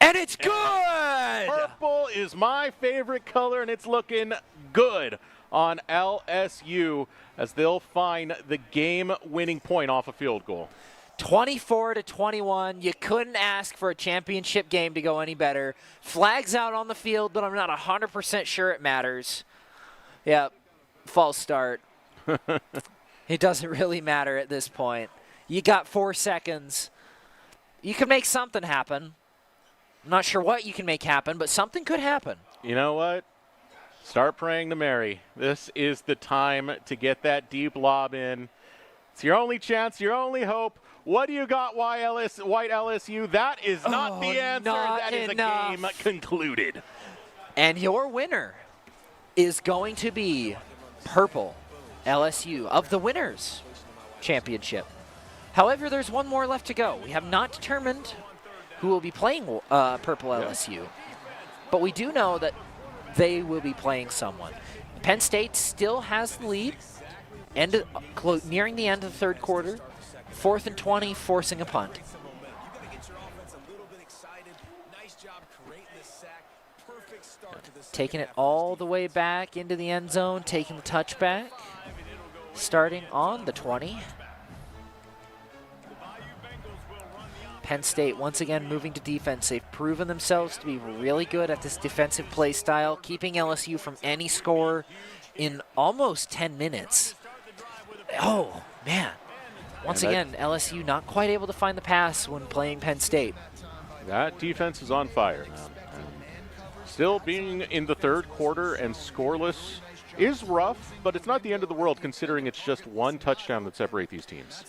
And it's good! Purple is my favorite color, and it's looking good on LSU as they'll find the game-winning point off a field goal. 24-21. You couldn't ask for a championship game to go any better. Flags out on the field, but I'm not 100% sure it matters. Yeah, false start. It doesn't really matter at this point. You got 4 seconds. You can make something happen. I'm not sure what you can make happen, but something could happen. You know what? Start praying to Mary. This is the time to get that deep lob in. It's your only chance, your only hope. What do you got, White LSU? That is not the answer. That is enough. A game concluded. And your winner is going to be Purple LSU of the Winners Championship. However, there's one more left to go. We have not determined who will be playing Purple LSU. But we do know that they will be playing someone. Penn State still has the lead, nearing the end of the third quarter. 4th and 20, forcing a punt. Taking it all the way back into the end zone, taking the touchback. Starting on the 20. Penn State once again moving to defense. They've proven themselves to be really good at this defensive play style, keeping LSU from any score in almost 10 minutes. Oh, man. Once again, LSU not quite able to find the pass when playing Penn State. That defense is on fire, man. Still being in the third quarter and scoreless is rough, but it's not the end of the world considering it's just one touchdown that separates these teams.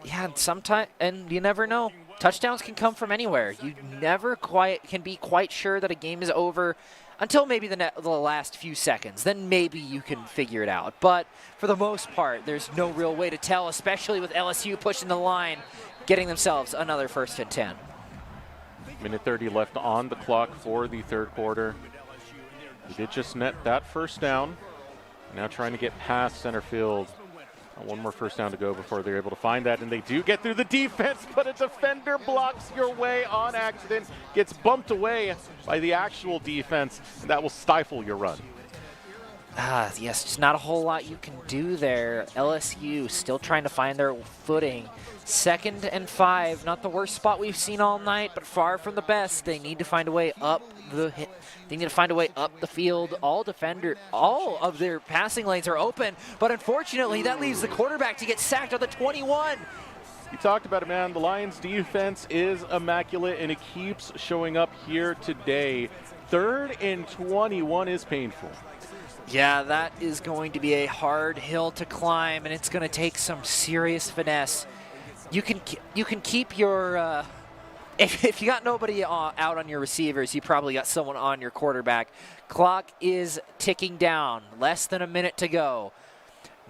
Yeah, sometimes, and you never know. Touchdowns can come from anywhere. You never can be quite sure that a game is over until maybe the last few seconds. Then maybe you can figure it out. But for the most part, there's no real way to tell, especially with LSU pushing the line, getting themselves another 1st and 10. Minute 30 left on the clock for the third quarter. They did just net that first down. Now trying to get past center field. One more first down to go before they're able to find that, and they do get through the defense, but a defender blocks your way on accident, gets bumped away by the actual defense, and that will stifle your run. Yes, just not a whole lot you can do there. LSU still trying to find their footing. 2nd and 5, not the worst spot we've seen all night, but far from the best. They need to find a way up the field. All of their passing lanes are open, but unfortunately that leaves the quarterback to get sacked on the 21. You talked about it, man. The Lions' defense is immaculate, and it keeps showing up here today. 3rd and 21 is painful. Yeah, that is going to be a hard hill to climb, and it's going to take some serious finesse. You can keep your if you got nobody out on your receivers, you probably got someone on your quarterback. Clock is ticking down. Less than a minute to go.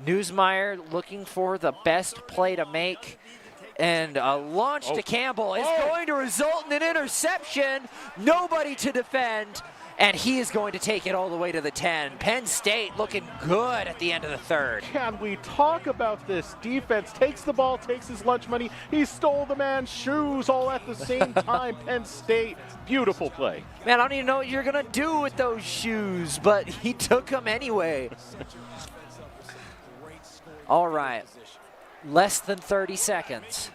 Newsmeyer looking for the best play to make. And a launch to Campbell is going to result in an interception. Nobody to defend. And he is going to take it all the way to the 10. Penn State looking good at the end of the 3rd. Can we talk about this? Defense takes the ball, takes his lunch money. He stole the man's shoes all at the same time. Penn State, beautiful play. Man, I don't even know what you're going to do with those shoes, but he took them anyway. All right, less than 30 seconds.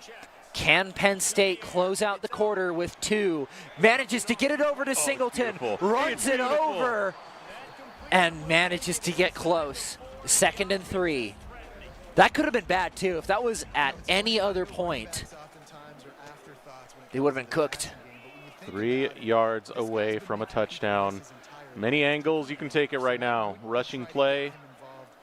Can Penn State close out the quarter with 2? Manages to get it over to Singleton, runs it over, and manages to get close. 2nd and 3. That could have been bad, too. If that was at any other point, they would have been cooked. 3 yards away from a touchdown. Many angles, you can take it right now. Rushing play,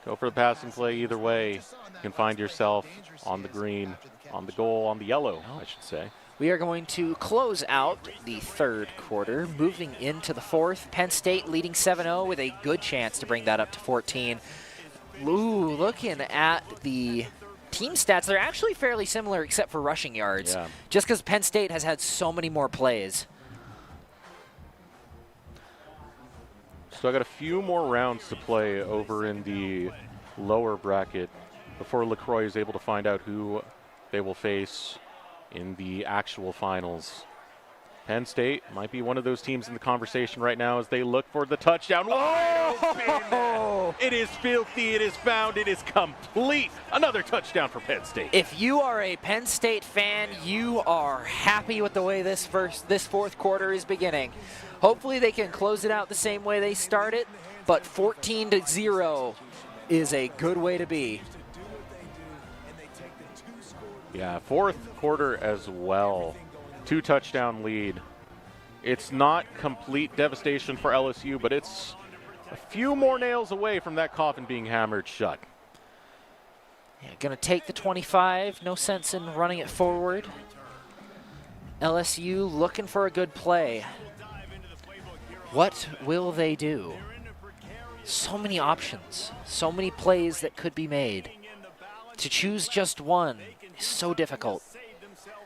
go for the passing play. Either way, you can find yourself on the green, on the goal, on the yellow, I should say. We are going to close out the 3rd quarter, moving into the 4th. Penn State leading 7-0 with a good chance to bring that up to 14. Ooh, looking at the team stats, they're actually fairly similar except for rushing yards, just because Penn State has had so many more plays. So I got a few more rounds to play over in the lower bracket before LaCroix is able to find out who they will face in the actual finals. Penn State might be one of those teams in the conversation right now as they look for the touchdown. It is filthy, it is found, it is complete. Another touchdown for Penn State. If you are a Penn State fan, you are happy with the way this 4th quarter is beginning. Hopefully they can close it out the same way they started, but 14-0 is a good way to be. Yeah, 4th quarter as well. 2-touchdown lead. It's not complete devastation for LSU, but it's a few more nails away from that coffin being hammered shut. Yeah, gonna take the 25. No sense in running it forward. LSU looking for a good play. What will they do? So many options. So many plays that could be made. To choose just one is so difficult.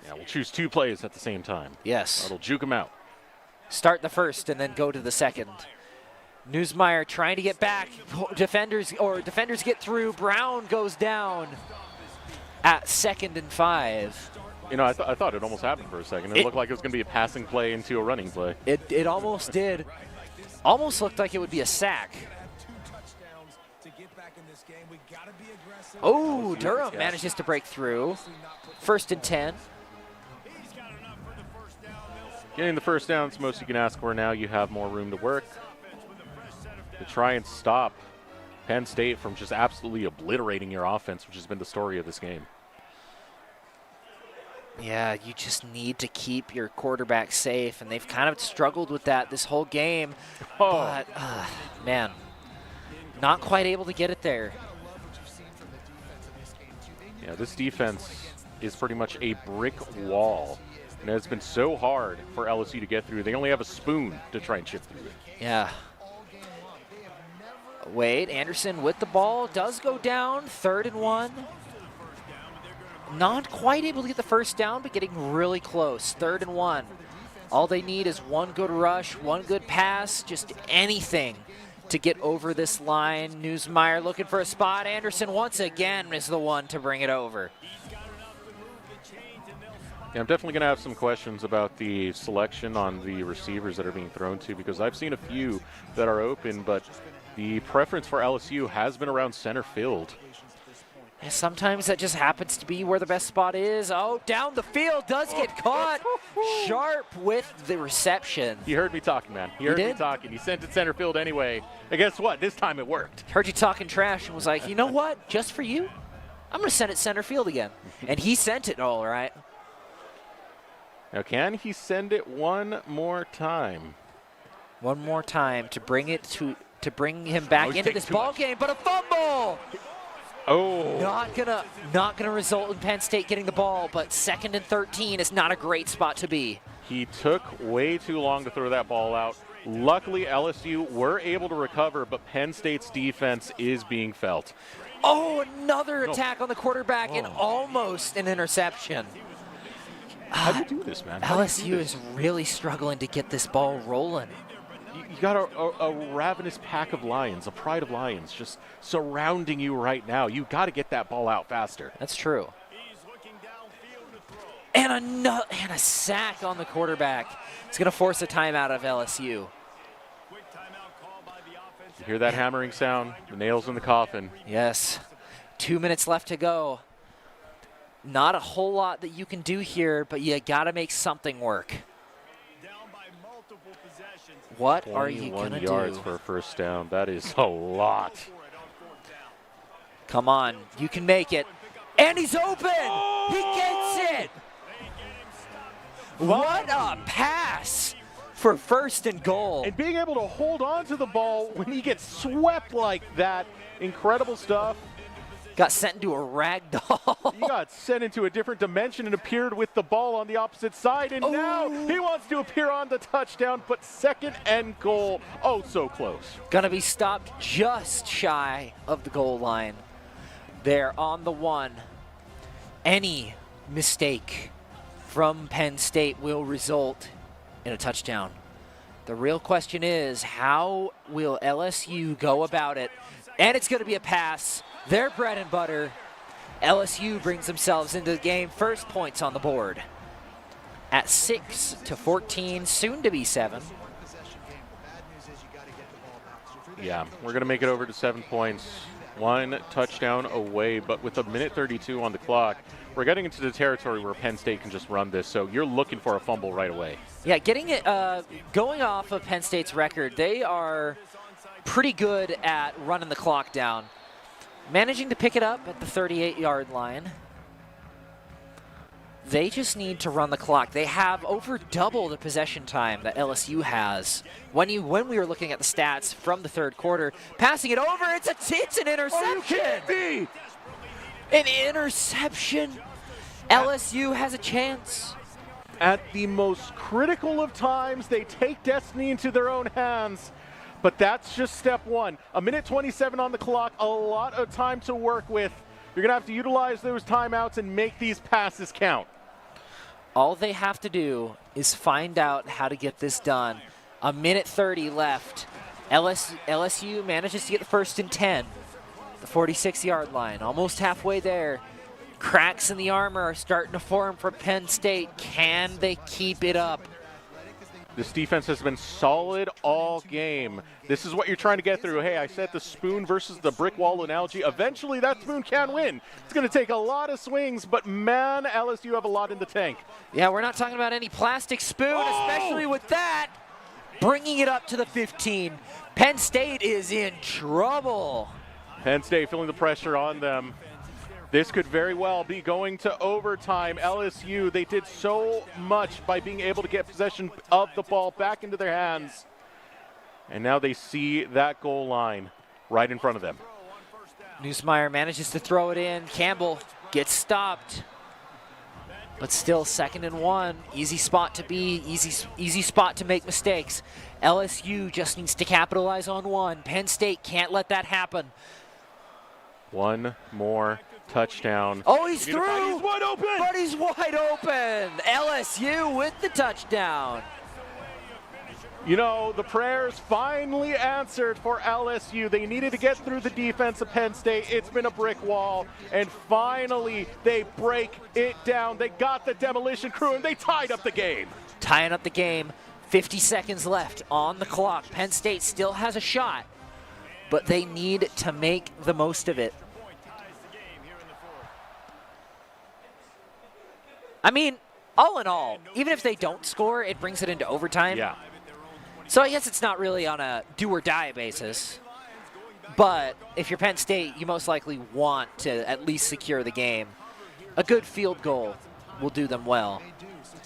Yeah, we'll choose 2 plays at the same time. Yes. That'll juke them out. Start the 1st and then go to the 2nd. Newsmeyer trying to get back. Defenders get through. Brown goes down at 2nd and 5. You know, I thought it almost happened for a second. It looked like it was going to be a passing play into a running play. It almost did. Almost looked like it would be a sack. Oh, Durham manages to break through. 1st and 10. Getting the first down is the most you can ask for now. You have more room to work to try and stop Penn State from just absolutely obliterating your offense, which has been the story of this game. Yeah, you just need to keep your quarterback safe, and they've kind of struggled with that this whole game. But, man, not quite able to get it there. Yeah, this defense is pretty much a brick wall, and it's been so hard for LSU to get through. They only have a spoon to try and chip through it. Yeah. Wade Anderson with the ball does go down. 3rd and 1. Not quite able to get the first down, but getting really close. 3rd and 1. All they need is one good rush, one good pass, just anything to get over this line. Newsmeyer looking for a spot. Anderson once again is the one to bring it over. Yeah, I'm definitely going to have some questions about the selection on the receivers that are being thrown to, because I've seen a few that are open, but the preference for LSU has been around center field. And sometimes that just happens to be where the best spot is. Oh, down the field, does get caught. Sharp with the reception. He heard me talking, man. He heard me talking. He sent it center field anyway. And guess what? This time it worked. Heard you talking trash and was like, you know what? Just for you, I'm going to send it center field again. And he sent it all right. Now, can he send it one more time? One more time to bring it to bring him back into this ball game, but a fumble. Oh. Not gonna result in Penn State getting the ball, but 2nd and 13 is not a great spot to be. He took way too long to throw that ball out. Luckily, LSU were able to recover, but Penn State's defense is being felt. Oh, another attack on the quarterback and almost an interception. How do you do this, man? LSU is really struggling to get this ball rolling. You got a ravenous pack of lions, a pride of lions just surrounding you right now. You got to get that ball out faster. That's true. And a sack on the quarterback. It's going to force a timeout of LSU. You hear that hammering sound? The nails in the coffin. Yes. 2 minutes left to go. Not a whole lot that you can do here, but you got to make something work. What are you going to do? 21 yards for a first down. That is a lot. Come on. You can make it. And he's open. Oh! He gets it. What a pass for 1st and goal. And being able to hold on to the ball when he gets swept like that, incredible stuff. Got sent into a rag doll. He got sent into a different dimension and appeared with the ball on the opposite side. And now he wants to appear on the touchdown, but 2nd and goal. Oh, so close. Gonna be stopped just shy of the goal line. They're on the 1. Any mistake from Penn State will result in a touchdown. The real question is, how will LSU go about it? And it's going to be a pass. Their bread and butter. LSU brings themselves into the game. First points on the board at 6-14, soon to be 7. Yeah, we're going to make it over to 7 points. 1 touchdown away, but with 1:32 on the clock, we're getting into the territory where Penn State can just run this, so you're looking for a fumble right away. Yeah, getting it, going off of Penn State's record, they are pretty good at running the clock down. Managing to pick it up at the 38-yard line. They just need to run the clock. They have over double the possession time that LSU has. When we were looking at the stats from the 3rd quarter, passing it over, it's an interception. Oh, you can't be. An interception. LSU has a chance. At the most critical of times, they take destiny into their own hands. But that's just step 1. 1:27 on the clock, a lot of time to work with. You're going to have to utilize those timeouts and make these passes count. All they have to do is find out how to get this done. 1:30 left. LSU manages to get the 1st and 10. The 46-yard line, almost halfway there. Cracks in the armor are starting to form for Penn State. Can they keep it up? This defense has been solid all game. This is what you're trying to get through. Hey, I said the spoon versus the brick wall analogy. Eventually, that spoon can win. It's going to take a lot of swings, but man, LSU have a lot in the tank. Yeah, we're not talking about any plastic spoon, especially with that. Bringing it up to the 15. Penn State is in trouble. Penn State feeling the pressure on them. This could very well be going to overtime. LSU, they did so much by being able to get possession of the ball back into their hands. And now they see that goal line right in front of them. Neusmeyer manages to throw it in. Campbell gets stopped. But still 2nd and 1. Easy spot to be, easy spot to make mistakes. LSU just needs to capitalize on 1. Penn State can't let that happen. One more touchdown. Oh, he's through. He's wide open. But he's wide open. LSU with the touchdown. You know, the prayers finally answered for LSU. They needed to get through the defense of Penn State. It's been a brick wall. And finally, they break it down. They got the demolition crew, and they tied up the game. Tying up the game. 50 seconds left on the clock. Penn State still has a shot, but they need to make the most of it. I mean, all in all, even if they don't score, it brings it into overtime. Yeah. So I guess it's not really on a do-or-die basis. But if you're Penn State, you most likely want to at least secure the game. A good field goal will do them well.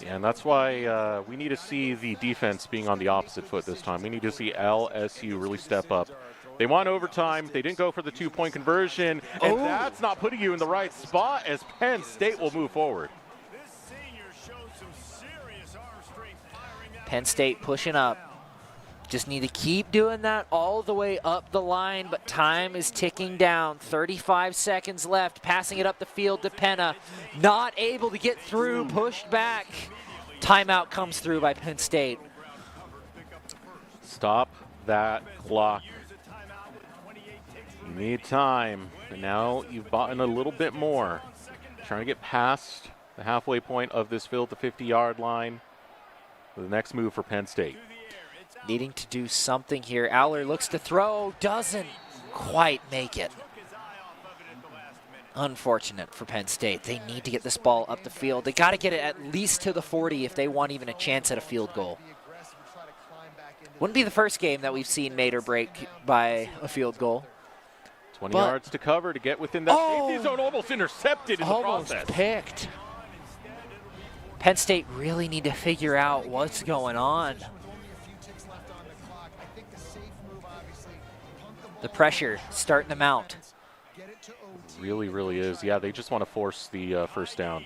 Yeah, and that's why we need to see the defense being on the opposite foot this time. We need to see LSU really step up. They want overtime. They didn't go for the two-point conversion, and that's not putting you in the right spot as Penn State will move forward. Penn State pushing up. Just need to keep doing that all the way up the line, but time is ticking down. 35 seconds left, passing it up the field to Penna. Not able to get through, pushed back. Timeout comes through by Penn State. Stop that clock. You need time, and now you've bought in a little bit more. Trying to get past the halfway point of this field, the 50-yard line. The next move for Penn State. Needing to do something here. Aller looks to throw, doesn't quite make it. Unfortunate for Penn State. They need to get this ball up the field. They got to get it at least to the 40 if they want even a chance at a field goal. Wouldn't be the first game that we've seen made or break by a field goal. 20 yards to cover to get within that safety zone. Almost intercepted in the process. Almost picked. Penn State really need to figure out what's going on. The pressure starting to mount. Really, really is. Yeah, they just want to force the first down.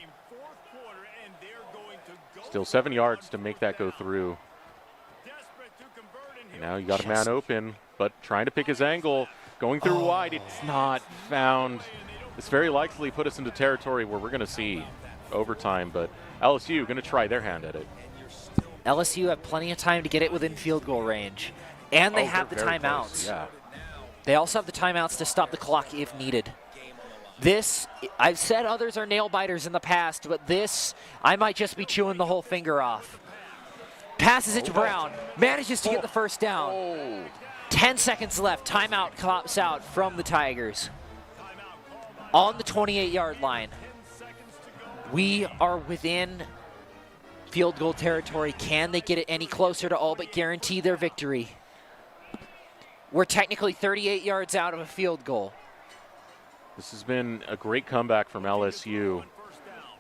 Still 7 yards to make that go through. And now you got a man open, but trying to pick his angle. Going through wide, it's not found. This very likely put us into territory where we're going to see overtime, but LSU going to try their hand at it. LSU have plenty of time to get it within field goal range, and they have the timeouts. Yeah. They also have the timeouts to stop the clock if needed. This, I've said others are nail biters in the past, but this, I might just be chewing the whole finger off. Passes it to Brown, manages to get the first down. 10 seconds left, timeout comes out from the Tigers. On the 28-yard line. We are within field goal territory. Can they get it any closer to all but guarantee their victory? We're technically 38 yards out of a field goal. This has been a great comeback from LSU.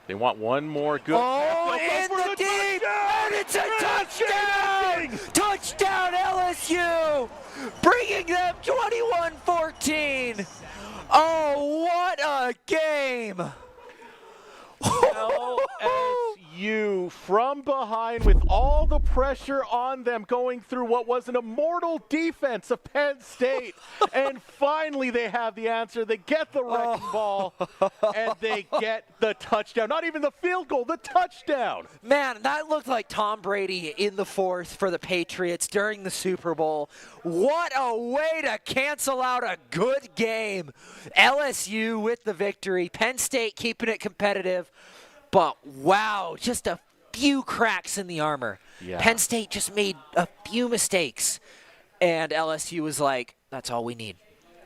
They want one more good. In the deep, and it's a touchdown! Touchdown LSU! Bringing them 21-14. Oh, what a game! LSU from behind with all the pressure on them going through what was an immortal defense of Penn State. And finally they have the answer. They get the wrecking ball, and they get the touchdown. Not even the field goal, the touchdown. Man, that looked like Tom Brady in the fourth for the Patriots during the Super Bowl. What a way to cancel out a good game. LSU with the victory. Penn State keeping it competitive. But wow, just a few cracks in the armor. Yeah. Penn State just made a few mistakes. And LSU was like, that's all we need.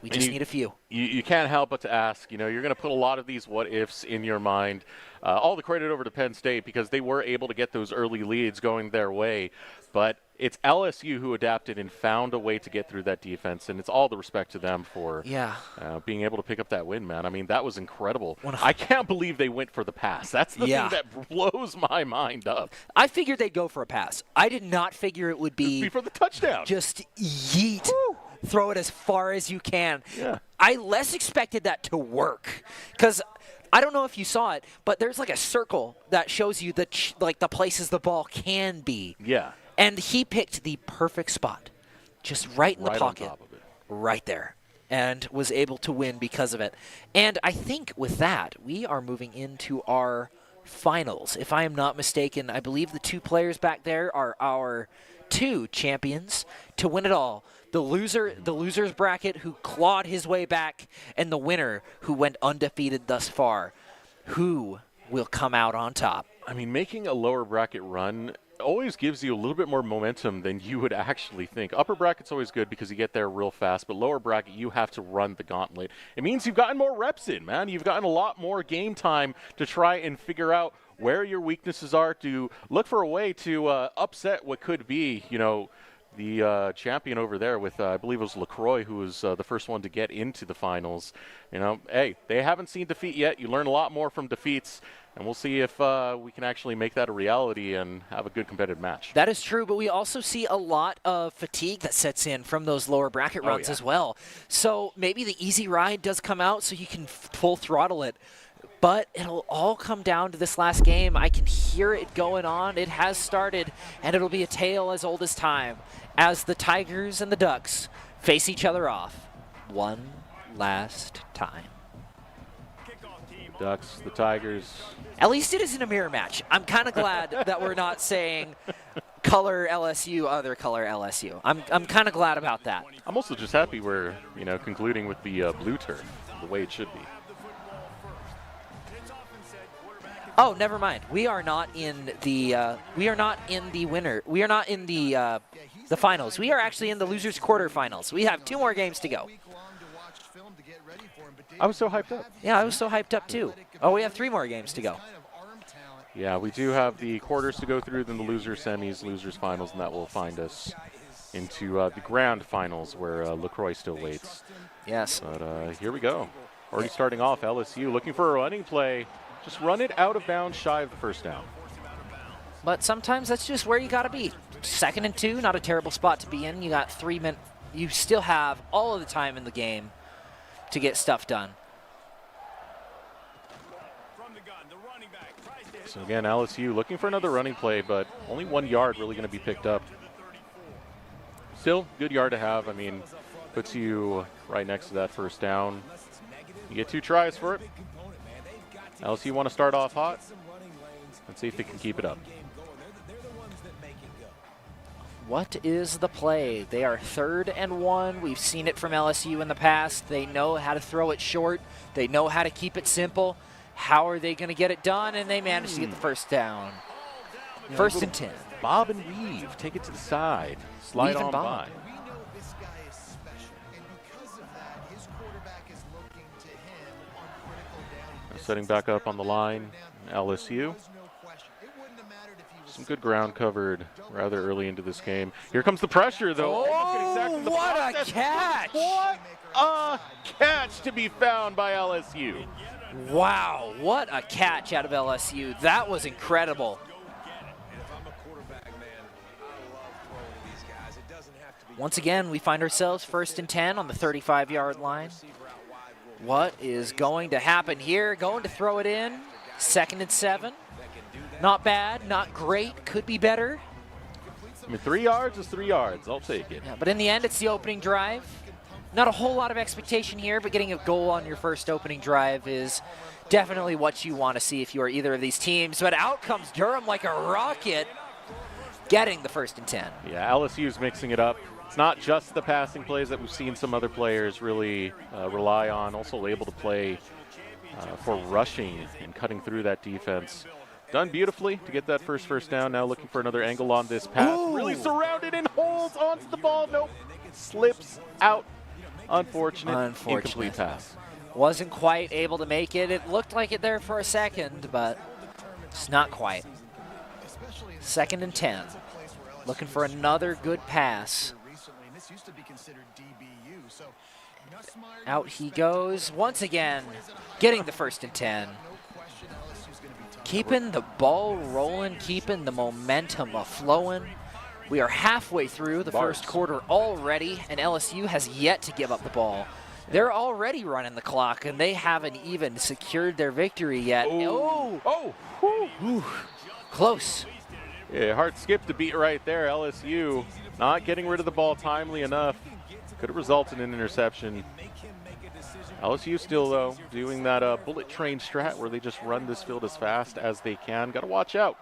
We just need a few. You can't help but to ask, you're going to put a lot of these what-ifs in your mind. All the credit over to Penn State because they were able to get those early leads going their way. But it's LSU who adapted and found a way to get through that defense, and it's all the respect to them for being able to pick up that win, man. I mean, that was incredible. I can't believe they went for the pass. That's the thing that blows my mind up. I figured they'd go for a pass. I did not figure it would be for the touchdown. Just yeet. Woo. Throw it as far as you can. Yeah. I less expected that to work because I don't know if you saw it, but there's like a circle that shows you the places the ball can be. Yeah. And he picked the perfect spot, just right in the pocket, on top of it. right there, and was able to win because of it. And I think with that, we are moving into our finals. If I am not mistaken, I believe the two players back there are our two champions to win it all. The loser's bracket who clawed his way back, and the winner who went undefeated thus far. Who will come out on top? I mean, making a lower bracket run always gives you a little bit more momentum than you would actually think. Upper bracket's always good because you get there real fast, but lower bracket, you have to run the gauntlet. It means you've gotten more reps in, man. You've gotten a lot more game time to try and figure out where your weaknesses are, to look for a way to upset what could be, the champion over there with, I believe it was LaCroix, who was the first one to get into the finals. You know, hey, they haven't seen defeat yet. You learn a lot more from defeats, and we'll see if we can actually make that a reality and have a good competitive match. That is true, but we also see a lot of fatigue that sets in from those lower bracket runs as well. So maybe the easy ride does come out so you can full throttle it. But it'll all come down to this last game. I can hear it going on. It has started, and it'll be a tale as old as time as the Tigers and the Ducks face each other off one last time. The Ducks, the Tigers. At least it isn't a mirror match. I'm kind of glad that we're not saying color LSU, other color LSU. I'm kind of glad about that. I'm also just happy we're, you know, concluding with the blue turf, the way it should be. Oh, never mind. We are not in the winner. We are not in the finals. We are actually in the losers quarterfinals. We have 2 more games to go. I was so hyped up. Yeah, I was so hyped up too. Oh, we have 3 more games to go. Yeah, we do have the quarters to go through, then the losers semis, losers finals, and that will find us into the grand finals where LaCroix still waits. Yes. But here we go. Already starting off, LSU looking for a running play. Just run it out of bounds shy of the first down. But sometimes that's just where you got to be. 2nd and 2, not a terrible spot to be in. You got 3 minutes. You still have all of the time in the game to get stuff done. So again, LSU looking for another running play, but only 1 yard really going to be picked up. Still, good yard to have. I mean, puts you right next to that first down. You get 2 tries for it. LSU want to start off hot and see if they can keep it up. What is the play? They are 3rd and 1. We've seen it from LSU in the past. They know how to throw it short. They know how to keep it simple. How are they going to get it done? And they managed to get the first down. Yeah, 1st and 10. Bob and weave. Take it to the side. Slide Weave and on bob. by. Setting back up on the line, LSU. Some good ground covered rather early into this game. Here comes the pressure, though. Oh, what a catch! What a catch to be found by LSU. Wow, what a catch out of LSU. That was incredible. Once again, we find ourselves 1st and 10 on the 35-yard line. What is going to happen here? Going to throw it in. 2nd and 7. Not bad, not great, could be better. I mean, 3 yards is 3 yards. I'll take it. Yeah, but in the end, it's the opening drive. Not a whole lot of expectation here, but getting a goal on your first opening drive is definitely what you want to see if you are either of these teams. But out comes Durham like a rocket, getting the 1st and 10. Yeah, LSU's mixing it up. It's not just the passing plays that we've seen some other players really rely on. Also able to play for rushing and cutting through that defense. Done beautifully to get that first down. Now looking for another angle on this pass. Ooh. Really surrounded and holds onto the ball. Nope. Slips out. Unfortunate. Incomplete pass. Wasn't quite able to make it. It looked like it there for a second, but it's not quite. 2nd and 10. Looking for another good pass. Out he goes once again, getting the 1st and 10. Keeping the ball rolling, keeping the momentum flowing. We are halfway through the first quarter already, and LSU has yet to give up the ball. They're already running the clock, and they haven't even secured their victory yet. Close. Yeah, hard skip to beat right there. LSU not getting rid of the ball timely enough. Could have resulted in an interception. LSU still, though, doing that bullet train strat where they just run this field as fast as they can. Got to watch out.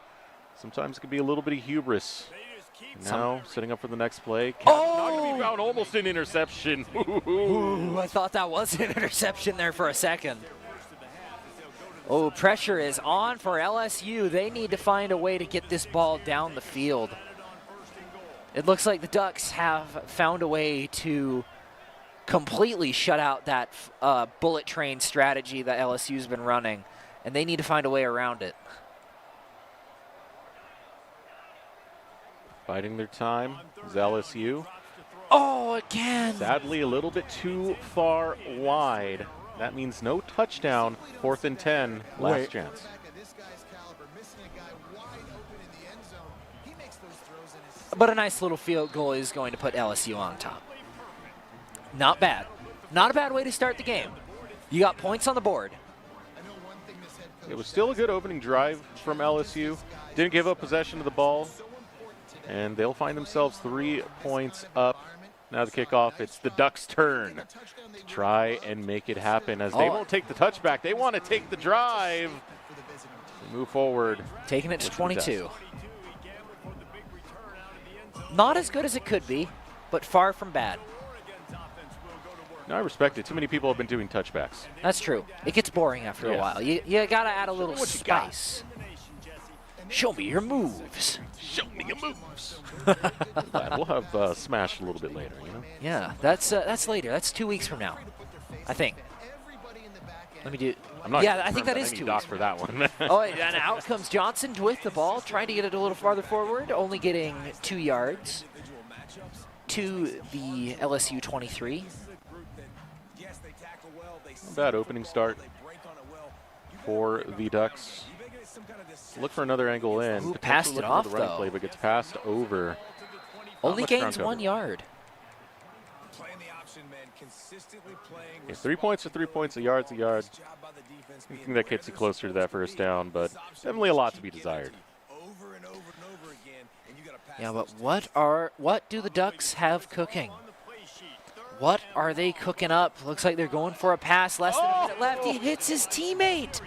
Sometimes it can be a little bit of hubris. Now, setting up for the next play. Not going to be found. Almost an interception. Ooh, I thought that was an interception there for a second. Oh, pressure is on for LSU. They need to find a way to get this ball down the field. It looks like the Ducks have found a way to completely shut out that bullet train strategy that LSU's been running, and they need to find a way around it. Biding their time is LSU. Oh, again. Sadly, a little bit too far wide. That means no touchdown. 4th and 10. Last chance. But a nice little field goal is going to put LSU on top. Not bad. Not a bad way to start the game. You got points on the board. It was still a good opening drive from LSU. Didn't give up possession of the ball. And they'll find themselves 3 points up. Now the kickoff, it's the Ducks' turn to try and make it happen as they won't take the touchback. They want to take the drive. They move forward. Taking it to 22. Not as good as it could be, but far from bad. No, I respect it. Too many people have been doing touchbacks. That's true. It gets boring after a while. You got to add a little spice. Show me your moves. Show me your moves. We'll have Smash a little bit later, you know? Yeah, that's later. That's 2 weeks from now, I think. Let me do. I'm not Yeah, I think that is 2 weeks for that one. Oh, and out comes Johnson with the ball, trying to get it a little farther forward, only getting 2 yards to the LSU 23. Bad opening start for the Ducks. Look for another angle in. Ooh, passed it off, the running though. play, but gets passed over. Only gains 1 yard. Yeah, 3 points are 3 points, a yard's a yard. I think that gets you closer to that first down, but definitely a lot to be desired. Yeah, but what do the Ducks have cooking? What are they cooking up? Looks like they're going for a pass. Less than a minute left. He hits his teammate.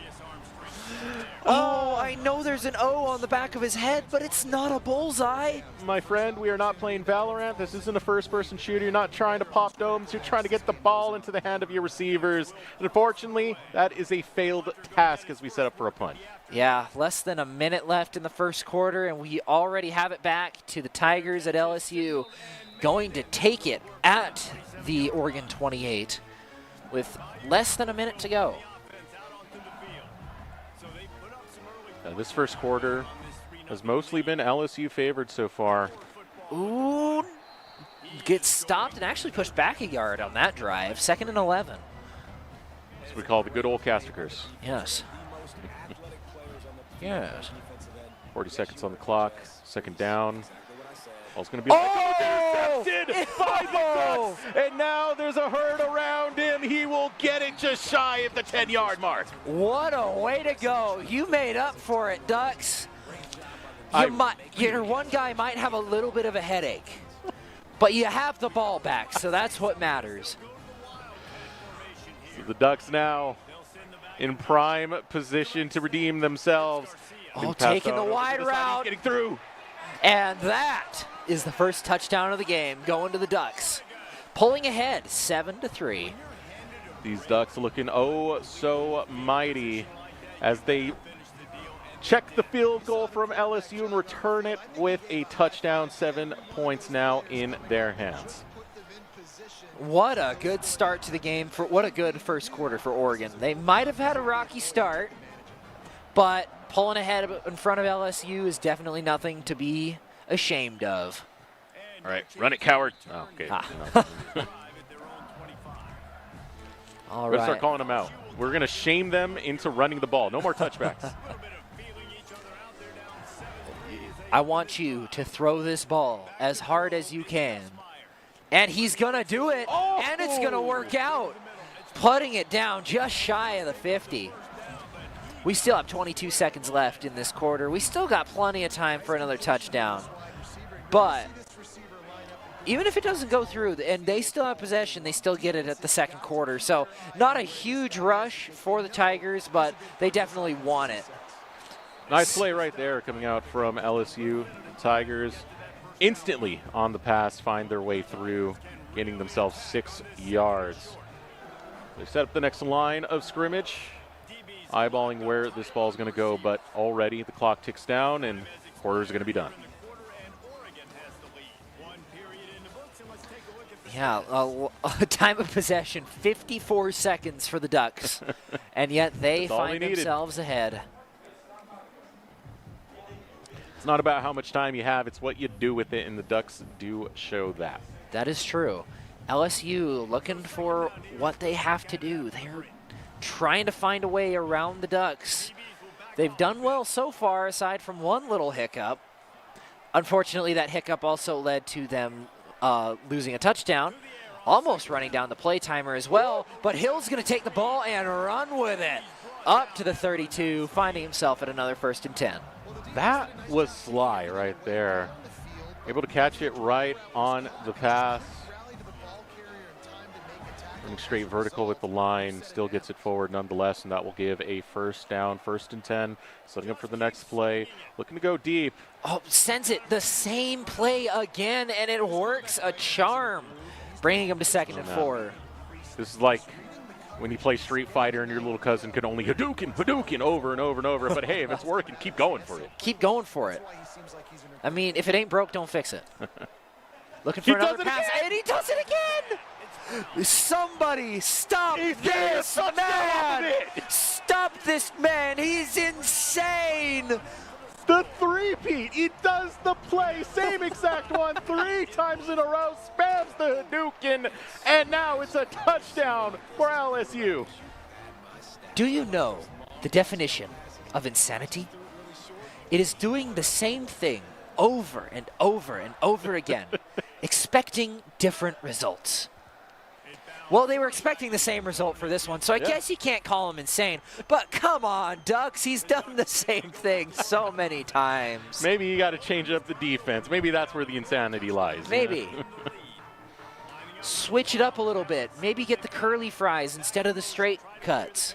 Oh, I know there's an O on the back of his head, but it's not a bullseye. My friend, we are not playing Valorant. This isn't a first-person shooter. You're not trying to pop domes. You're trying to get the ball into the hand of your receivers. And unfortunately, that is a failed task as we set up for a punt. Yeah, less than a minute left in the first quarter, and we already have it back to the Tigers at LSU, going to take it at the Oregon 28 with less than a minute to go. This first quarter has mostly been LSU favored so far. Ooh, gets stopped and actually pushed back a yard on that drive. 2nd and 11. That's what we call the good old Caster curse. Yes. Yes. 40 seconds on the clock. 2nd down. Ball's going to be intercepted by the Ducks. And now there's a herd around him. He will get it just shy of the 10-yard mark. What a way to go. You made up for it, Ducks. Your one guy might have a little bit of a headache, but you have the ball back, so that's what matters. So the Ducks now in prime position to redeem themselves. Oh, taking the wide route. Getting through. And that is the first touchdown of the game going to the Ducks. Pulling ahead 7-3. These Ducks looking oh so mighty as they check the field goal from LSU and return it with a touchdown. 7 points now in their hands. What a good start to the game. What a good first quarter for Oregon. They might have had a rocky start, but pulling ahead in front of LSU is definitely nothing to be ashamed of. All right, run it, coward. Oh, okay. All We're going right. to start calling them out. We're going to shame them into running the ball. No more touchbacks. I want you to throw this ball as hard as you can. And he's going to do it, and it's going to work out. Putting it down just shy of the 50. We still have 22 seconds left in this quarter. We still got plenty of time for another touchdown. But even if it doesn't go through, and they still have possession, they still get it at the second quarter. So not a huge rush for the Tigers, but they definitely want it. Nice play right there coming out from LSU. The Tigers instantly on the pass find their way through, gaining themselves 6 yards. They set up the next line of scrimmage, eyeballing where this ball is going to go, but already the clock ticks down and quarters are going to be done. Yeah, time of possession, 54 seconds for the Ducks, and yet they find themselves ahead. It's not about how much time you have, it's what you do with it, and the Ducks do show that. That is true. LSU looking for what they have to do. They're trying to find a way around the Ducks. They've done well so far, aside from one little hiccup. Unfortunately, that hiccup also led to them losing a touchdown, almost running down the play timer as well. But Hill's going to take the ball and run with it up to the 32, finding himself at another 1st and 10. That was Sly right there. Able to catch it right on the pass. Running straight vertical with the line, still gets it forward nonetheless, and that will give a 1st down, 1st and 10. Setting up for the next play, looking to go deep. Oh, sends it the same play again, and it works a charm, bringing him to 2nd and 4. This is like when you play Street Fighter and your little cousin can only Hadouken over and over and over. But hey, if it's working, keep going for it. Keep going for it. I mean, if it ain't broke, don't fix it. Looking for another pass, and he does it again! Somebody stop this man! Stop this man! He's insane! The three-peat, he does the play, same exact one, 3 times in a row, spams the Hadouken, and now it's a touchdown for LSU. Do you know the definition of insanity? It is doing the same thing over and over and over again, expecting different results. Well, they were expecting the same result for this one, so I guess you can't call him insane. But come on, Ducks, he's done the same thing so many times. Maybe you got to change up the defense. Maybe that's where the insanity lies. Maybe. Switch it up a little bit. Maybe get the curly fries instead of the straight cuts.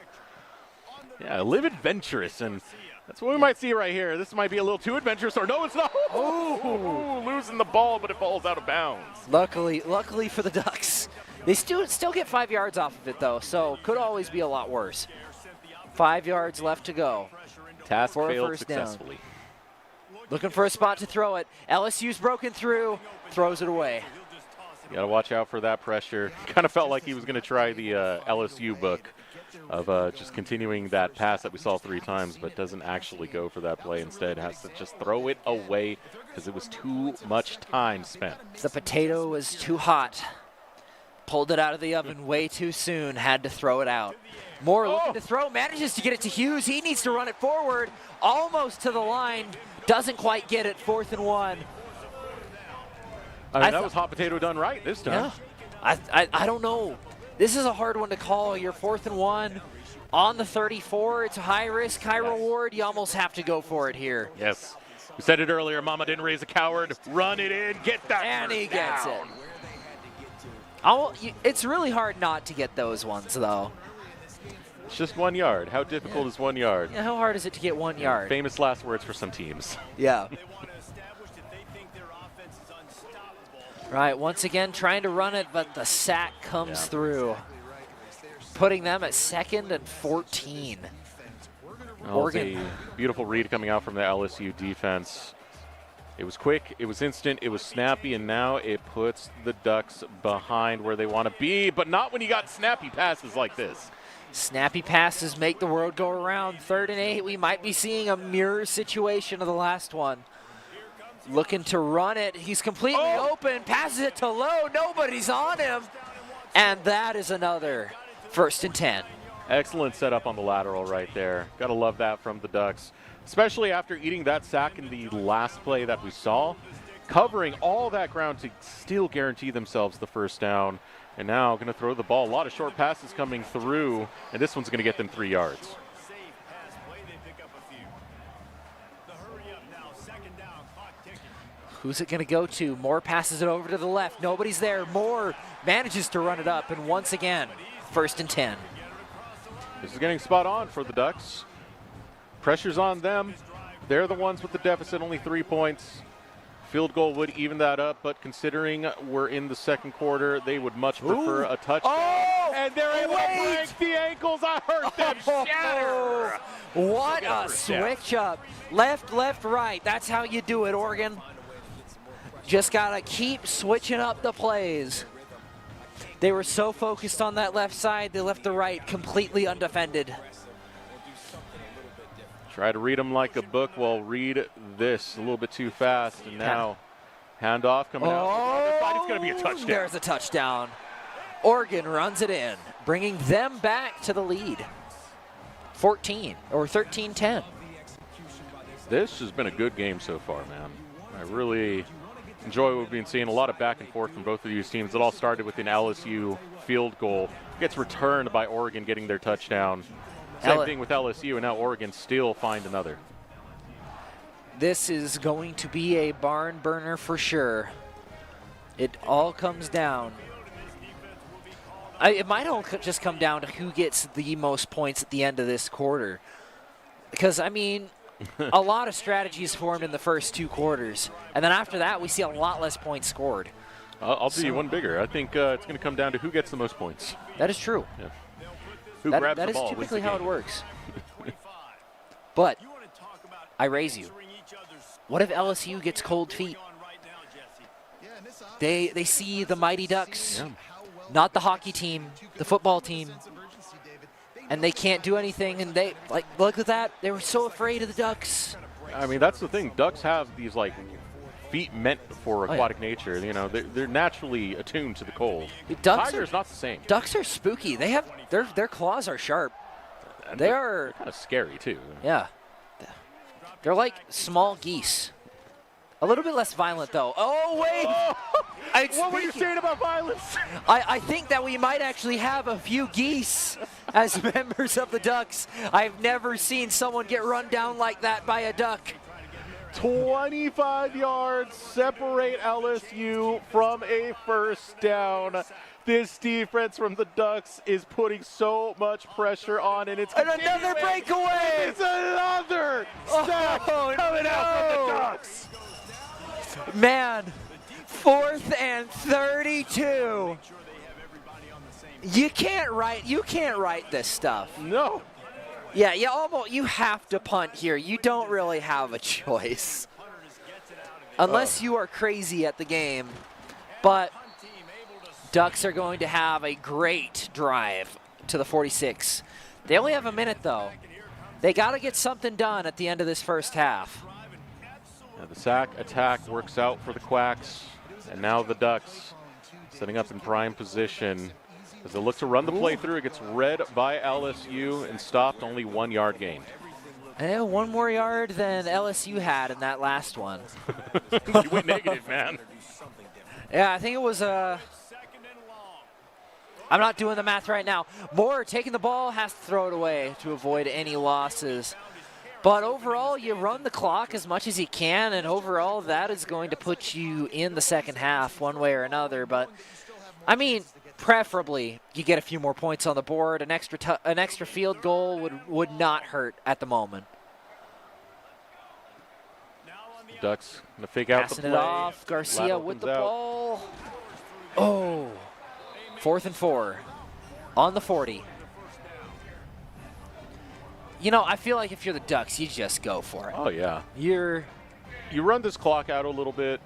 Yeah, live adventurous, and that's what we might see right here. This might be a little too adventurous, or no, it's not. Ooh, losing the ball, but it falls out of bounds. Luckily for the Ducks. They still get 5 yards off of it, though, so could always be a lot worse. 5 yards left to go. Task for failed a 1st successfully. Down. Looking for a spot to throw it. LSU's broken through, throws it away. You got to watch out for that pressure. Kind of felt like he was going to try the LSU book of just continuing that pass that we saw 3 times, but doesn't actually go for that play. Instead, has to just throw it away because it was too much time spent. The potato was too hot. Pulled it out of the oven way too soon, had to throw it out. Moore looking to throw, manages to get it to Hughes. He needs to run it forward, almost to the line. Doesn't quite get it, 4th and 1. I mean, that was hot potato done right this time. Yeah. I don't know. This is a hard one to call. You're 4th and 1 on the 34. It's a high risk, high reward. You almost have to go for it here. Yes. We said it earlier, Mama didn't raise a coward. Run it in, get that and he gets down. It. It's really hard not to get those ones, though. It's just 1 yard. How difficult is 1 yard? Yeah, how hard is it to get 1 yard? Famous last words for some teams. Yeah. Right, once again trying to run it, but the sack comes through, putting them at 2nd and 14. Oregon. A beautiful read coming out from the LSU defense. It was quick, it was instant, it was snappy, and now it puts the Ducks behind where they want to be, but not when you got snappy passes like this. Snappy passes make the world go around. 3rd and 8, we might be seeing a mirror situation of the last one. Looking to run it, he's completely open, passes it to Lowe, nobody's on him, and that is another 1st and 10. Excellent setup on the lateral right there. Gotta love that from the Ducks, especially after eating that sack in the last play that we saw, covering all that ground to still guarantee themselves the 1st down. And now going to throw the ball. A lot of short passes coming through, and this one's going to get them 3 yards. Who's it going to go to? Moore passes it over to the left. Nobody's there. Moore manages to run it up, and once again, 1st and 10. This is getting spot on for the Ducks. Pressure's on them. They're the ones with the deficit, only 3 points. Field goal would even that up, but considering we're in the 2nd quarter, they would much prefer a touchdown. Oh, and they're able to break the ankles. I heard them shatter. What a switch up. Left, left, right. That's how you do it, Oregon. Just got to keep switching up the plays. They were so focused on that left side, they left the right completely undefended. Try to read them like a book. Well, read this a little bit too fast. And now, handoff coming out. It's going to be a touchdown. There's a touchdown. Oregon runs it in, bringing them back to the lead. 13-10. This has been a good game so far, man. I really enjoy what we've been seeing. A lot of back and forth from both of these teams. It all started with an LSU field goal. Gets returned by Oregon getting their touchdown. Same thing with LSU, and now Oregon still find another. This is going to be a barn burner for sure. It all comes down. It might all just come down to who gets the most points at the end of this quarter. Because, I mean, a lot of strategies formed in the first 2 quarters. And then after that, we see a lot less points scored. I'll do you one bigger. I think it's going to come down to who gets the most points. That is true. Yeah. Who grabs that the ball is typically wins the how game. it works. But I raise you. What if LSU gets cold feet? They see the Mighty Ducks, not the hockey team, the football team, and they can't do anything. And they look at that. They were so afraid of the Ducks. I mean, that's the thing. Ducks have these feet meant for aquatic nature. You know, they're naturally attuned to the cold. Tigers not the same. Ducks are spooky. They have their claws are sharp. And they're kind of scary too. Yeah. They're like small geese. A little bit less violent, though. Oh, wait! What were you saying about violence? I think that we might actually have a few geese as members of the Ducks. I've never seen someone get run down like that by a duck. 25 yards separate LSU from a first down. This defense from the Ducks is putting so much pressure on, and it's another breakaway. It's another sack coming out from the Ducks. Man, 4th and 32. You can't write this stuff. No. Yeah, you have to punt here. You don't really have a choice. Unless you are crazy at the game. But Ducks are going to have a great drive to the 46. They only have a minute, though. They got to get something done at the end of this first half. Yeah, the sack attack works out for the Quacks, and now the Ducks setting up in prime position. As they look to run the play through, it gets read by LSU and stopped, only 1 yard gained. And 1 more yard than LSU had in that last one. You went negative, man. Yeah, I think it was I'm not doing the math right now. Moore taking the ball, has to throw it away to avoid any losses. But overall, you run the clock as much as you can, and overall, that is going to put you in the second half one way or another. But, I mean, preferably you get a few more points on the board. An extra field goal would not hurt at the moment. Ducks going to fake out the play. Passing it off. Garcia with the ball. Oh, 4th and 4 on the 40. You know, I feel like if you're the Ducks, you just go for it. Oh, yeah. You run this clock out a little bit,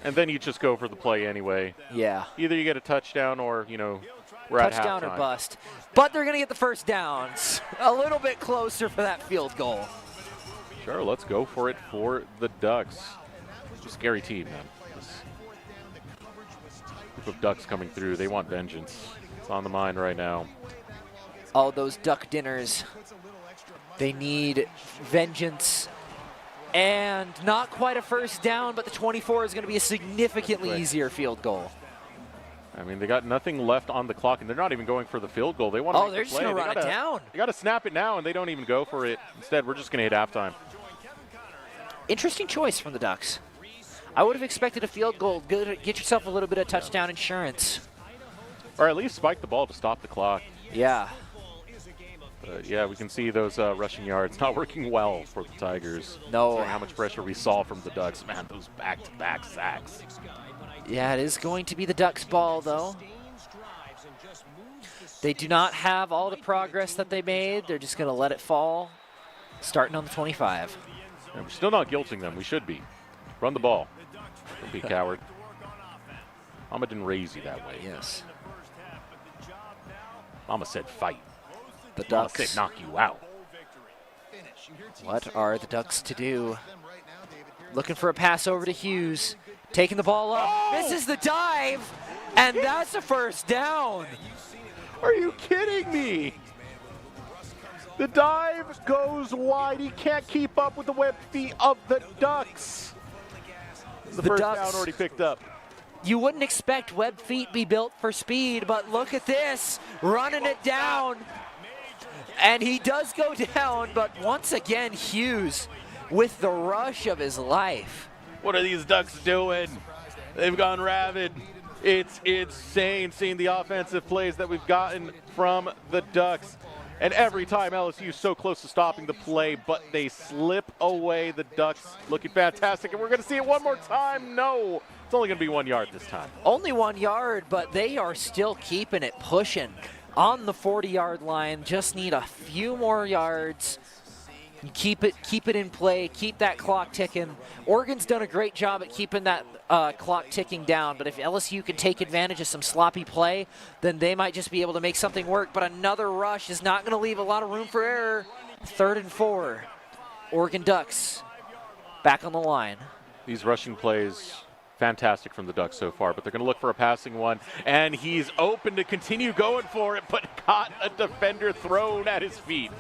and then you just go for the play anyway. Yeah. Either you get a touchdown or, we're at halftime. Touchdown or bust. But they're going to get the first downs. A little bit closer for that field goal. Sure, let's go for it for the Ducks. It's a scary team, man. This group of Ducks coming through, they want vengeance. It's on the mind right now. All those duck dinners, they need vengeance. And not quite a first down, but the 24 is going to be a significantly easier field goal. I mean, they got nothing left on the clock, and they're not even going for the field goal. They want to make they're the just play. going to run it down. They got to snap it now, and they don't even go for it. Instead, we're just going to hit halftime. Interesting choice from the Ducks. I would have expected a field goal. Get yourself a little bit of touchdown insurance. Or at least spike the ball to stop the clock. Yeah. Yeah, we can see those rushing yards not working well for the Tigers. No. How much pressure we saw from the Ducks. Man, those back-to-back sacks. Yeah, it is going to be the Ducks' ball, though. They do not have all the progress that they made. They're just going to let it fall, starting on the 25. And we're still not guilting them. We should be. Run the ball. Don't be a coward. Mama didn't raise you that way. Yes. Mama said fight. The Ducks. Mama said knock you out. What are the Ducks to do? Looking for a pass over to Hughes. Taking the ball up. Misses the dive. And that's a first down. Are you kidding me? The dive goes wide. He can't keep up with the web feet of the Ducks. The first Ducks, down already picked up. You wouldn't expect web feet be built for speed, but look at this. Running it down. And he does go down, but once again, Hughes with the rush of his life. What are these Ducks doing? They've gone rabid. It's insane seeing the offensive plays that we've gotten from the Ducks. And every time LSU is so close to stopping the play, but they slip away. The Ducks looking fantastic. And we're going to see it one more time. No, it's only going to be 1 yard this time. Only 1 yard, but they are still keeping it pushing on the 40-yard line. Just need a few more yards. Keep it in play. Keep that clock ticking. Oregon's done a great job at keeping that clock ticking down, but if LSU can take advantage of some sloppy play, then they might just be able to make something work. But another rush is not going to leave a lot of room for error. 3rd and 4. Oregon Ducks back on the line. These rushing plays, fantastic from the Ducks so far, but they're going to look for a passing one, and he's open to continue going for it, but got a defender thrown at his feet.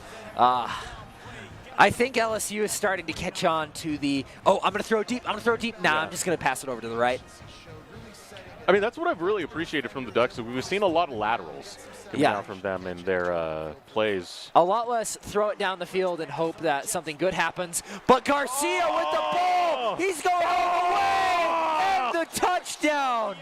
I think LSU is starting to catch on to the, I'm going to throw deep, Nah, Yeah. I'm just going to pass it over to the right. I mean, that's what I've really appreciated from the Ducks. We've seen a lot of laterals coming out from them in their plays. A lot less throw it down the field and hope that something good happens. But Garcia with the ball. He's going all the way. And the touchdown.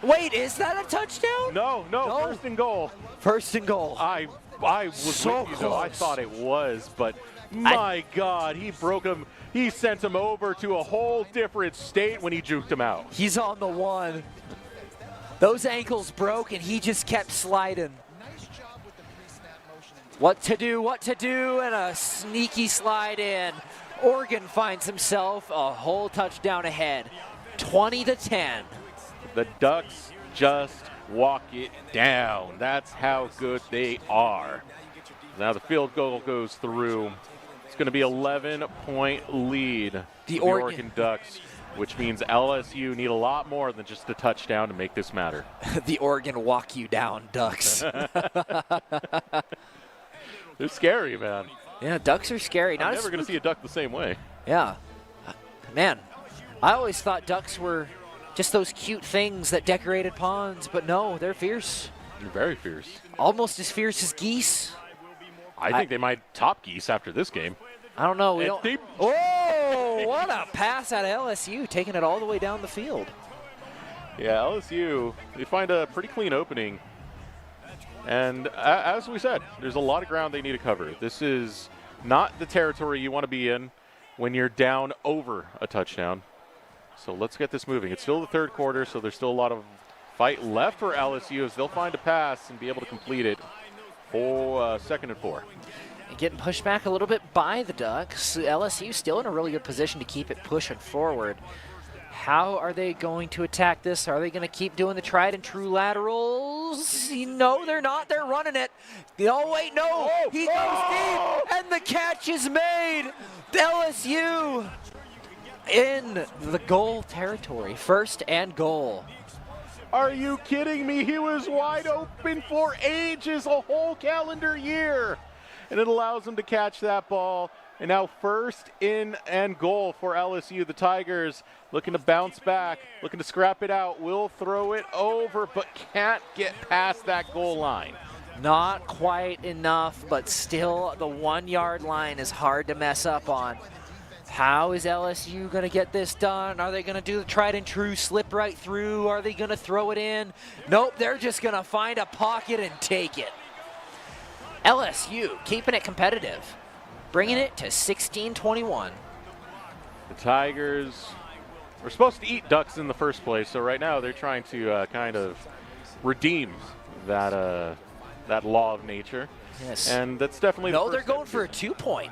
Wait, is that a touchdown? No, first and goal. First and goal. I was So with you, though. I close. thought it was, but my God, he broke him. He sent him over to a whole different state when he juked him out. He's on the one. Those ankles broke, and he just kept sliding. What to do, and a sneaky slide in. Oregon finds himself a whole touchdown ahead, 20-10. The Ducks just walk it down. That's how good they are. Now the field goal goes through. It's going to be 11-point lead for the Oregon Ducks, which means LSU need a lot more than just a touchdown to make this matter. The Oregon walk you down Ducks. They're scary, man. Yeah, Ducks are scary. I'm never going to see a duck the same way. Yeah. Man, I always thought ducks were just those cute things that decorated ponds, but no, they're fierce. They're very fierce. Almost as fierce as geese. I think they might top geese after this game. I don't know. Oh, what a pass at LSU, taking it all the way down the field. Yeah, LSU, they find a pretty clean opening. And as we said, there's a lot of ground they need to cover. This is not the territory you want to be in when you're down over a touchdown. So let's get this moving. It's still the third quarter, so there's still a lot of fight left for LSU as they'll find a pass and be able to complete it for 2nd and 4. And getting pushed back a little bit by the Ducks. LSU still in a really good position to keep it pushing forward. How are they going to attack this? Are they going to keep doing the tried and true laterals? No, they're not. They're running it. Oh, wait, no. He goes deep, and the catch is made. LSU in the goal territory. 1st and goal. Are you kidding me? He was wide open for ages, a whole calendar year. And it allows him to catch that ball. And now 1st in and goal for LSU. The Tigers looking to bounce back, looking to scrap it out. Will throw it over, but can't get past that goal line. Not quite enough, but still the 1 yard line is hard to mess up on. How is LSU going to get this done? Are they going to do the tried and true slip right through? Are they going to throw it in? Nope, they're just going to find a pocket and take it. LSU keeping it competitive, bringing it to 16-21. The Tigers were supposed to eat ducks in the first place, so right now they're trying to kind of redeem that that law of nature. Yes. And that's definitely No, they're going for a 2-point.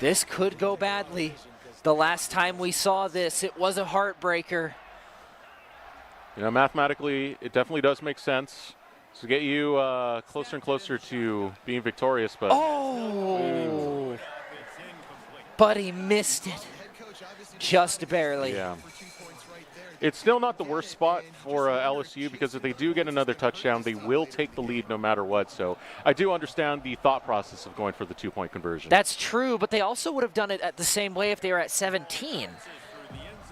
This could go badly. The last time we saw this, it was a heartbreaker. You know, mathematically, it definitely does make sense to get you closer and closer to being victorious, but but he missed it just barely. Yeah. It's still not the worst spot for LSU because if they do get another touchdown, they will take the lead no matter what. So I do understand the thought process of going for the 2-point conversion. That's true, but they also would have done it at the same way if they were at 17.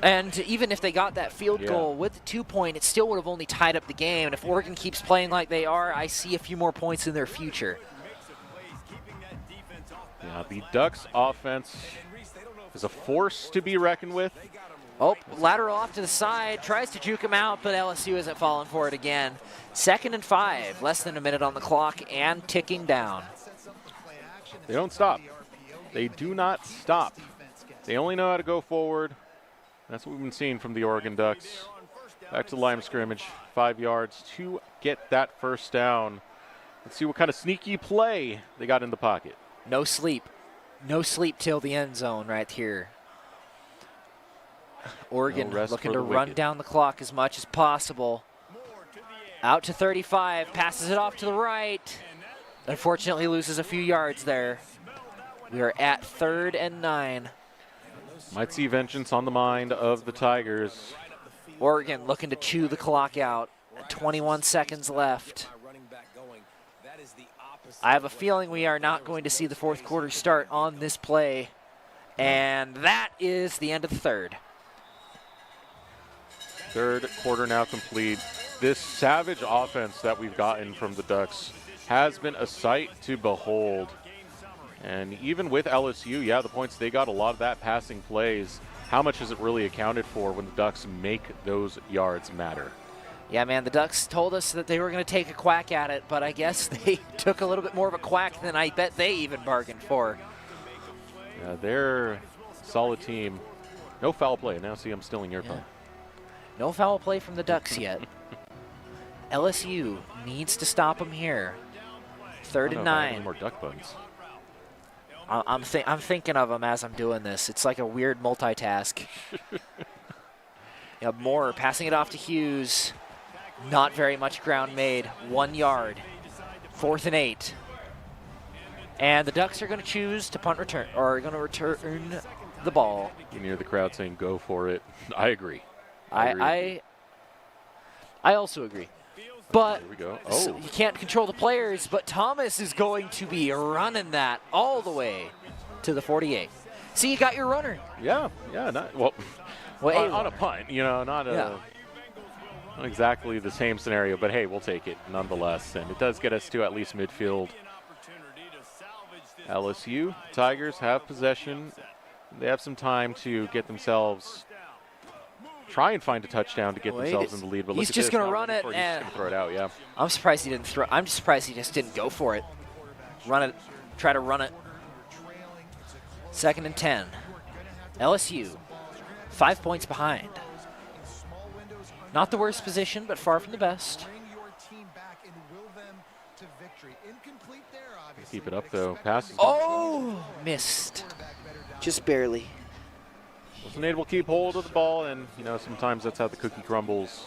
And even if they got that field goal with the 2-point, it still would have only tied up the game. And if Oregon keeps playing like they are, I see a few more points in their future. Yeah, the Ducks offense is a force to be reckoned with. Oh, lateral off to the side, tries to juke him out, but LSU isn't falling for it again. 2nd and 5, less than a minute on the clock and ticking down. They don't stop. They do not stop. They only know how to go forward. That's what we've been seeing from the Oregon Ducks. Back to the line of scrimmage, 5 yards to get that first down. Let's see what kind of sneaky play they got in the pocket. No sleep. No sleep till the end zone right here. Oregon looking to run down the clock as much as possible. Out to 35, passes it off to the right. Unfortunately loses a few yards there. We are at 3rd and 9. Might see vengeance on the mind of the Tigers. Oregon looking to chew the clock out. 21 seconds left. I have a feeling we are not going to see the 4th quarter start on this play. And that is the end of the 3rd. 3rd quarter now complete. This savage offense that we've gotten from the Ducks has been a sight to behold. And even with LSU, yeah, the points they got, a lot of that passing plays. How much is it really accounted for when the Ducks make those yards matter? Yeah, man, the Ducks told us that they were going to take a quack at it, but I guess they took a little bit more of a quack than I bet they even bargained for. Yeah, they're a solid team. No foul play. Now see, I'm stealing your phone. No foul play from the Ducks yet. LSU needs to stop them here. 3rd and 9. Any more duck buns? I'm thinking of them as I'm doing this. It's like a weird multitask. Moore passing it off to Hughes. Not very much ground made. 1 yard. 4th and 8. And the Ducks are going to choose to punt return, or are going to return the ball. You hear the crowd saying, "Go for it." I agree. I also agree. But here we go. So you can't control the players, but Thomas is going to be running that all the way to the 48. See, you got your runner. Yeah, not on a punt, not exactly the same scenario, but hey, we'll take it nonetheless, and it does get us to at least midfield. LSU Tigers have possession. They have some time to get themselves. Try and find a touchdown to get themselves in the lead, but he's just going to run it and throw it out. Yeah, I'm surprised he didn't throw. I'm just surprised he just didn't go for it. Run it, try to run it. 2nd and 10. LSU, 5 points behind. Not the worst position, but far from the best. Keep it up though. Passes. Oh, missed, just barely. Wasn't able to keep hold of the ball, and sometimes that's how the cookie crumbles.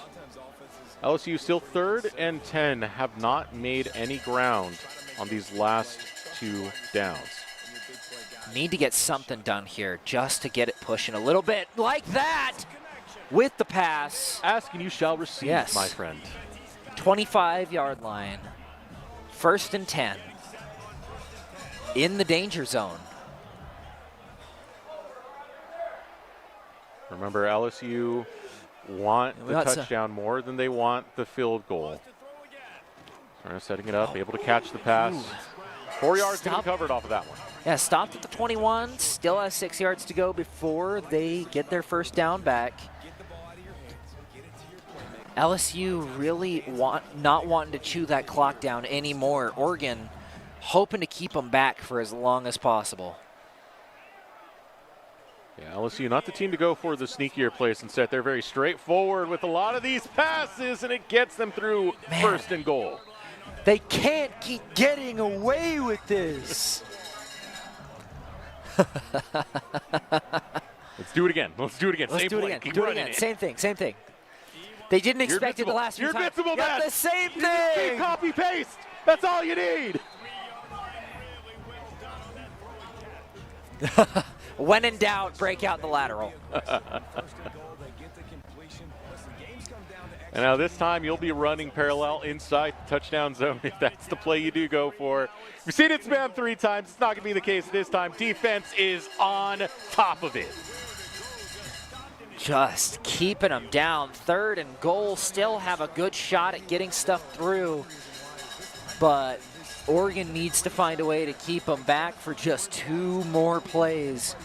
LSU still 3rd and 10, have not made any ground on these last 2 downs. Need to get something done here just to get it pushing a little bit like that with the pass. Ask and you shall receive, yes, my friend. 25-yard line. 1st and 10. In the danger zone. Remember, LSU want the touchdown more than they want the field goal. Setting it up, able to catch the pass. 4 yards to be covered off of that one. Yeah, stopped at the 21. Still has 6 yards to go before they get their first down back. LSU really not wanting to chew that clock down anymore. Oregon hoping to keep them back for as long as possible. Yeah, LSU not the team to go for the sneakier plays. Instead, they're very straightforward with a lot of these passes, and it gets them through 1st and goal. They can't keep getting away with this. Let's do it again. Let's do it again. Let's do it again. Do it again. Same thing. They didn't expect it the last few times. You're invincible, the same thing. Copy paste. That's all you need. When in doubt, break out the lateral. And now this time you'll be running parallel inside the touchdown zone if that's the play you do go for. We've seen it spam 3 times. It's not going to be the case this time. Defense is on top of it. Just keeping them down. 3rd and goal, still have a good shot at getting stuff through. But Oregon needs to find a way to keep them back for just 2 more plays.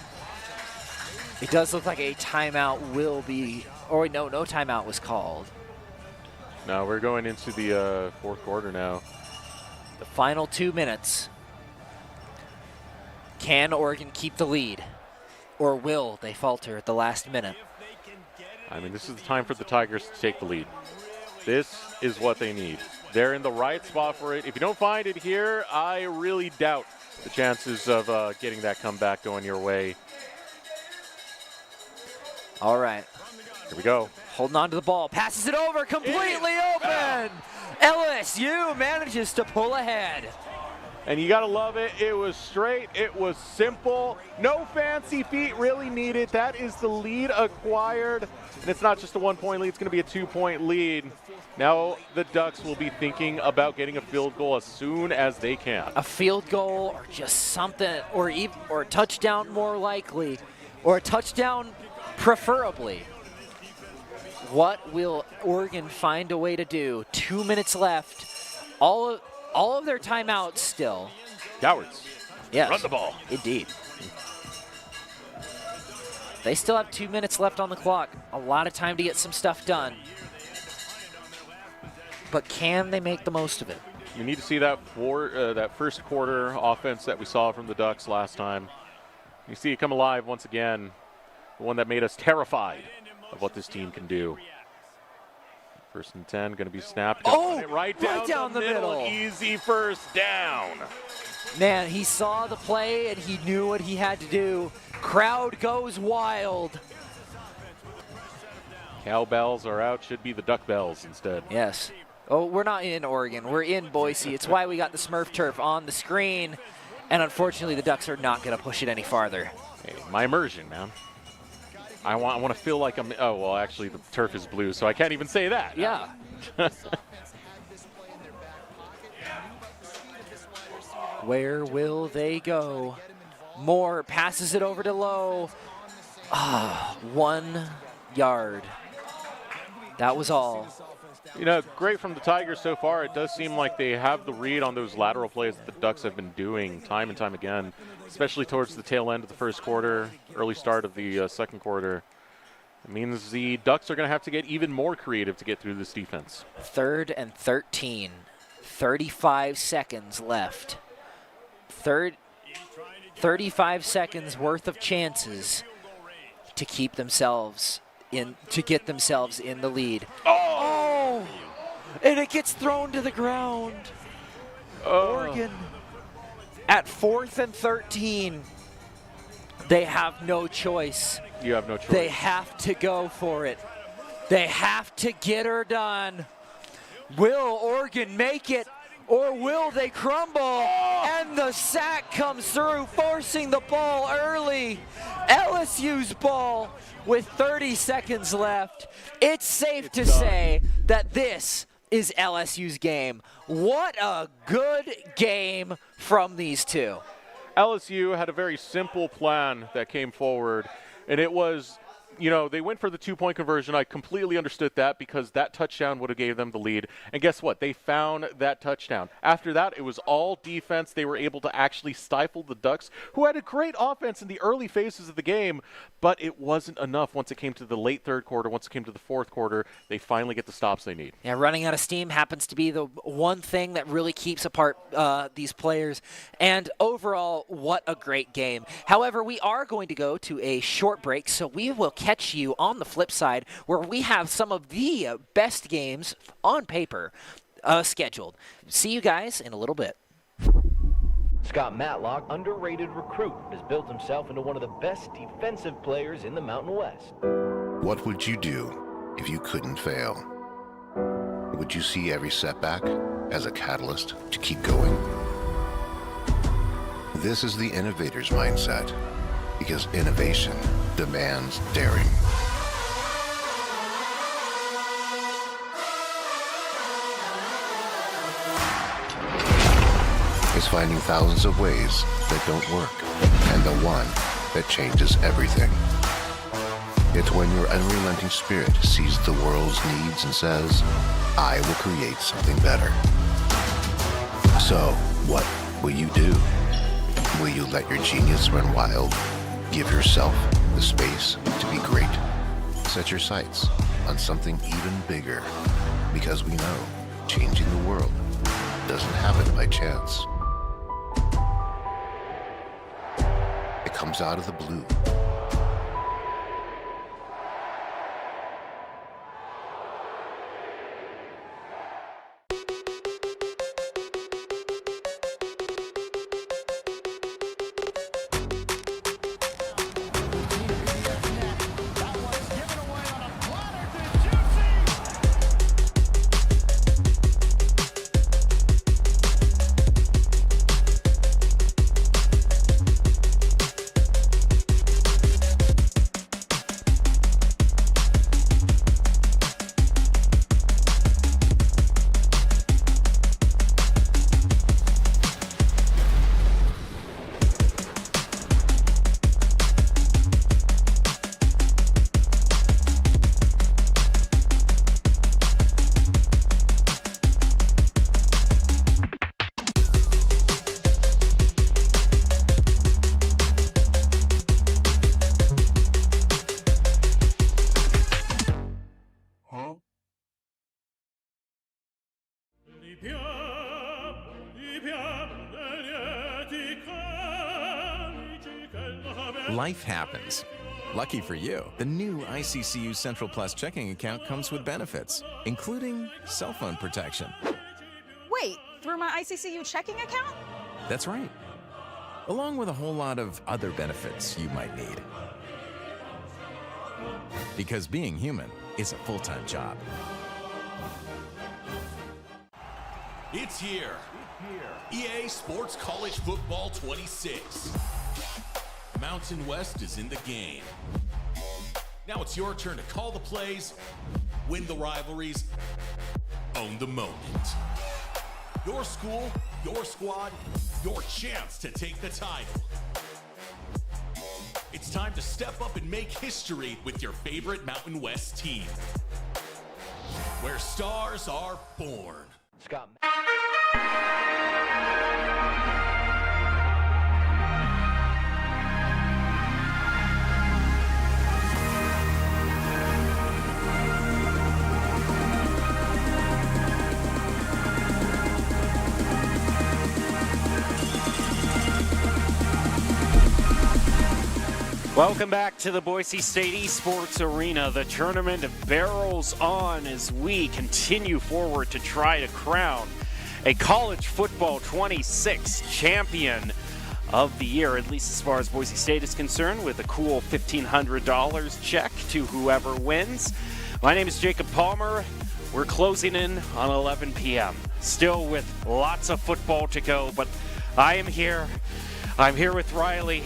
It does look like a timeout will be, or no timeout was called. No, we're going into the 4th quarter now. The final 2 minutes. Can Oregon keep the lead? Or will they falter at the last minute? I mean, this is the time for the Tigers to take the lead. This is what they need. They're in the right spot for it. If you don't find it here, I really doubt the chances of getting that comeback going your way. All right. Here we go. Holding on to the ball. Passes it over. Completely open. LSU manages to pull ahead. And you got to love it. It was straight. It was simple. No fancy feet really needed. That is the lead acquired. And it's not just a 1-point lead. It's going to be a 2-point lead. Now the Ducks will be thinking about getting a field goal as soon as they can. A field goal or just something, or a touchdown more likely, or a touchdown preferably. What will Oregon find a way to do? 2 minutes left. All of their timeouts still. Cowards. Yes. Run the ball. Indeed. They still have 2 minutes left on the clock. A lot of time to get some stuff done. But can they make the most of it? You need to see that first quarter offense that we saw from the Ducks last time. You see it come alive once again. The one that made us terrified of what this team can do. 1st and 10, going to be snapped. Oh, right down the middle. Easy first down. Man, he saw the play and he knew what he had to do. Crowd goes wild. Cowbells are out. Should be the Duck bells instead. Yes. Oh, we're not in Oregon. We're in Boise. It's why we got the Smurf turf on the screen. And unfortunately, the Ducks are not going to push it any farther. Hey, my immersion, man. I want to feel like I'm. Oh, well, actually, the turf is blue, so I can't even say that. Yeah. Where will they go? Moore passes it over to Lowe. 1 yard. That was all. You know, great from the Tigers so far. It does seem like they have the read on those lateral plays that the Ducks have been doing time and time again, especially towards the tail end of the first quarter, early start of the second quarter. It means the Ducks are going to have to get even more creative to get through this defense. 3rd and 13. 35 seconds left. 35 seconds worth of chances to keep themselves in, to get themselves in the lead. Oh! And it gets thrown to the ground. Oregon at 4th and 13. They have no choice. You have no choice. They have to go for it. They have to get her done. Will Oregon make it, or will they crumble? And the sack comes through, forcing the ball early. LSU's ball with 30 seconds left. It's safe to say that this is LSU's game. What a good game from these two. LSU had a very simple plan that came forward, and it was, you know, they went for the 2-point conversion. I completely understood that because that touchdown would have gave them the lead. And guess what? They found that touchdown. After that, it was all defense. They were able to actually stifle the Ducks, who had a great offense in the early phases of the game, but it wasn't enough once it came to the late third quarter. Once it came to the fourth quarter, they finally get the stops they need. Yeah, running out of steam happens to be the one thing that really keeps apart these players. And overall, what a great game. However, we are going to go to a short break, so we will catch you on the flip side where we have some of the best games on paper scheduled. See you guys in a little bit. Scott Matlock, underrated recruit, has built himself into one of the best defensive players in the Mountain West. What would you do if you couldn't fail? Would you see every setback as a catalyst to keep going? This is the innovator's mindset. Because innovation demands daring. It's finding thousands of ways that don't work, and the one that changes everything. It's when your unrelenting spirit sees the world's needs and says, I will create something better. So, what will you do? Will you let your genius run wild? Give yourself the space to be great? Set your sights on something even bigger, because we know changing the world doesn't happen by chance. It comes out of the blue. Life happens. Lucky for you, the new ICCU Central Plus checking account comes with benefits, including cell phone protection. Wait, through my ICCU checking account? That's right. Along with a whole lot of other benefits you might need. Because being human is a full-time job. It's here. EA Sports College Football 26. Mountain West is in the game. Now it's your turn to call the plays, win the rivalries, own the moment. Your school, your squad, your chance to take the title. It's time to step up and make history with your favorite Mountain West team. Where stars are born. Scott. Welcome back to the Boise State Esports Arena. The tournament barrels on as we continue forward to try to crown a college football 26 champion of the year, at least as far as Boise State is concerned, with a cool $1,500 check to whoever wins. My name is Jacob Palmer. We're closing in on 11 p.m. Still with lots of football to go, but I am here. I'm here with Riley.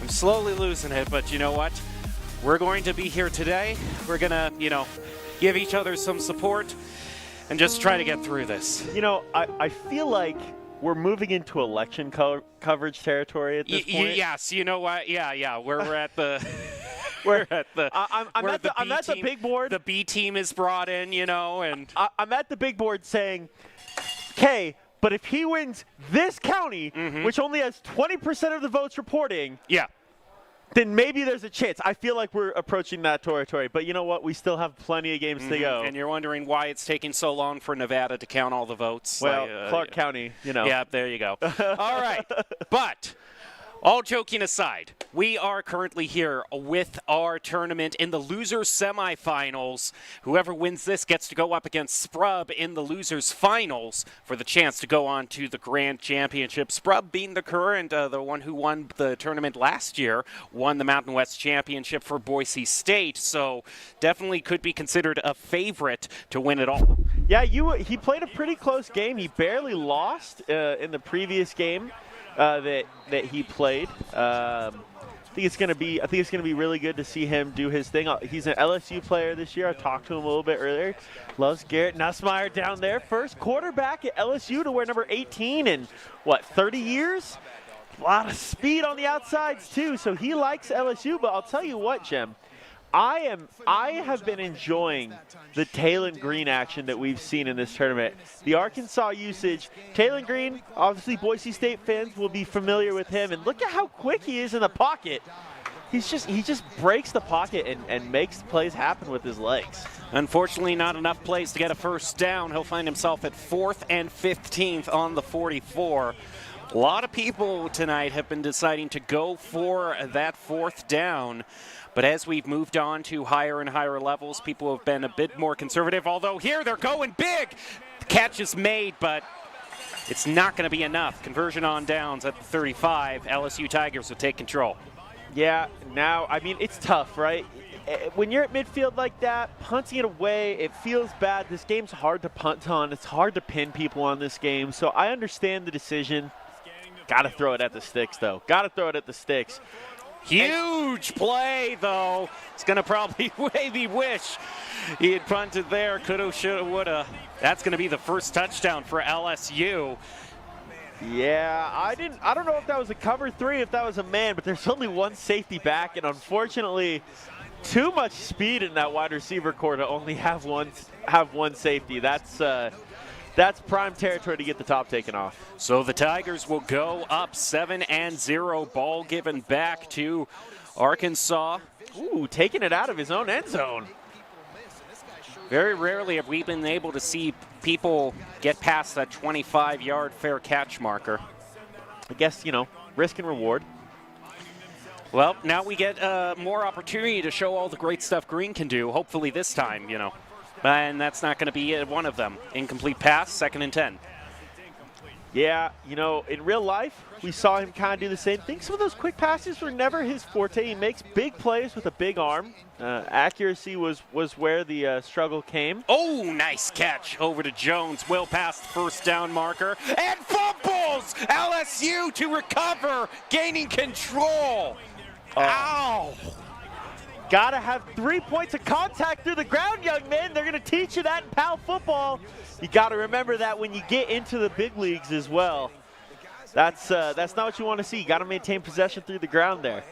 I'm slowly losing it, but you know what? We're going to be here today. We're going to, give each other some support and just try to get through this. I feel like we're moving into election coverage territory at this point. Yes, you know what? Yeah. We're at the... I'm at the big board. The B team is brought in, and... I'm at the big board saying, okay, but if he wins this county, which only has 20% of the votes reporting, then maybe there's a chance. I feel like we're approaching that territory. But you know what? We still have plenty of games to go. And you're wondering why it's taking so long for Nevada to count all the votes. Well, Clark County, Yeah, there you go. All right. But all joking aside, we are currently here with our tournament in the losers semifinals. Whoever wins this gets to go up against Sprub in the losers finals for the chance to go on to the grand championship. Sprub being the current, the one who won the tournament last year, won the Mountain West championship for Boise State. So definitely could be considered a favorite to win it all. Yeah, he played a pretty close game. He barely lost in the previous game that he played. think it's going to be really good to see him do his thing. He's an LSU player this year. I talked to him a little bit earlier. Loves Garrett Nussmeier down there. First quarterback at LSU to wear number 18 in, 30 years? A lot of speed on the outsides, too. So he likes LSU, but I'll tell you what, Jim. I have been enjoying the Taylon Green action that we've seen in this tournament. The Arkansas usage. Taylon Green, obviously Boise State fans will be familiar with him, and look at how quick he is in the pocket. He just breaks the pocket and makes plays happen with his legs. Unfortunately, not enough plays to get a first down. He'll find himself at 4th and 15th on the 44. A lot of people tonight have been deciding to go for that 4th down. But as we've moved on to higher and higher levels, people have been a bit more conservative. Although here they're going big. The catch is made, but it's not going to be enough. Conversion on downs at the 35. LSU Tigers will take control. Yeah, now, I mean, it's tough, right? When you're at midfield like that, punting it away, it feels bad. This game's hard to punt on. It's hard to pin people on this game. So I understand the decision. Got to throw it at the sticks, though. Got to throw it at the sticks. Huge play, though. It's going to probably maybe wish he had punted there. Coulda, shoulda, woulda. That's going to be the first touchdown for LSU. Yeah, I don't know if that was a cover 3, if that was a man, but there's only one safety back, and unfortunately, too much speed in that wide receiver core to only have one safety. That's prime territory to get the top taken off. So the Tigers will go up 7-0. Ball given back to Arkansas. Ooh, taking it out of his own end zone. Very rarely have we been able to see people get past that 25-yard fair catch marker. I guess, risk and reward. Well, now we get more opportunity to show all the great stuff Green can do, hopefully this time, And that's not going to be one of them. Incomplete pass, 2nd and 10. Yeah, in real life, we saw him kind of do the same thing. Some of those quick passes were never his forte. He makes big plays with a big arm. Accuracy was where the struggle came. Oh, nice catch over to Jones. Will pass the first down marker. And fumbles! LSU to recover, gaining control. Ow! Gotta have 3 points of contact through the ground, young man. They're gonna teach you that in PAL football. You gotta remember that when you get into the big leagues as well. That's not what you want to see. You gotta maintain possession through the ground there.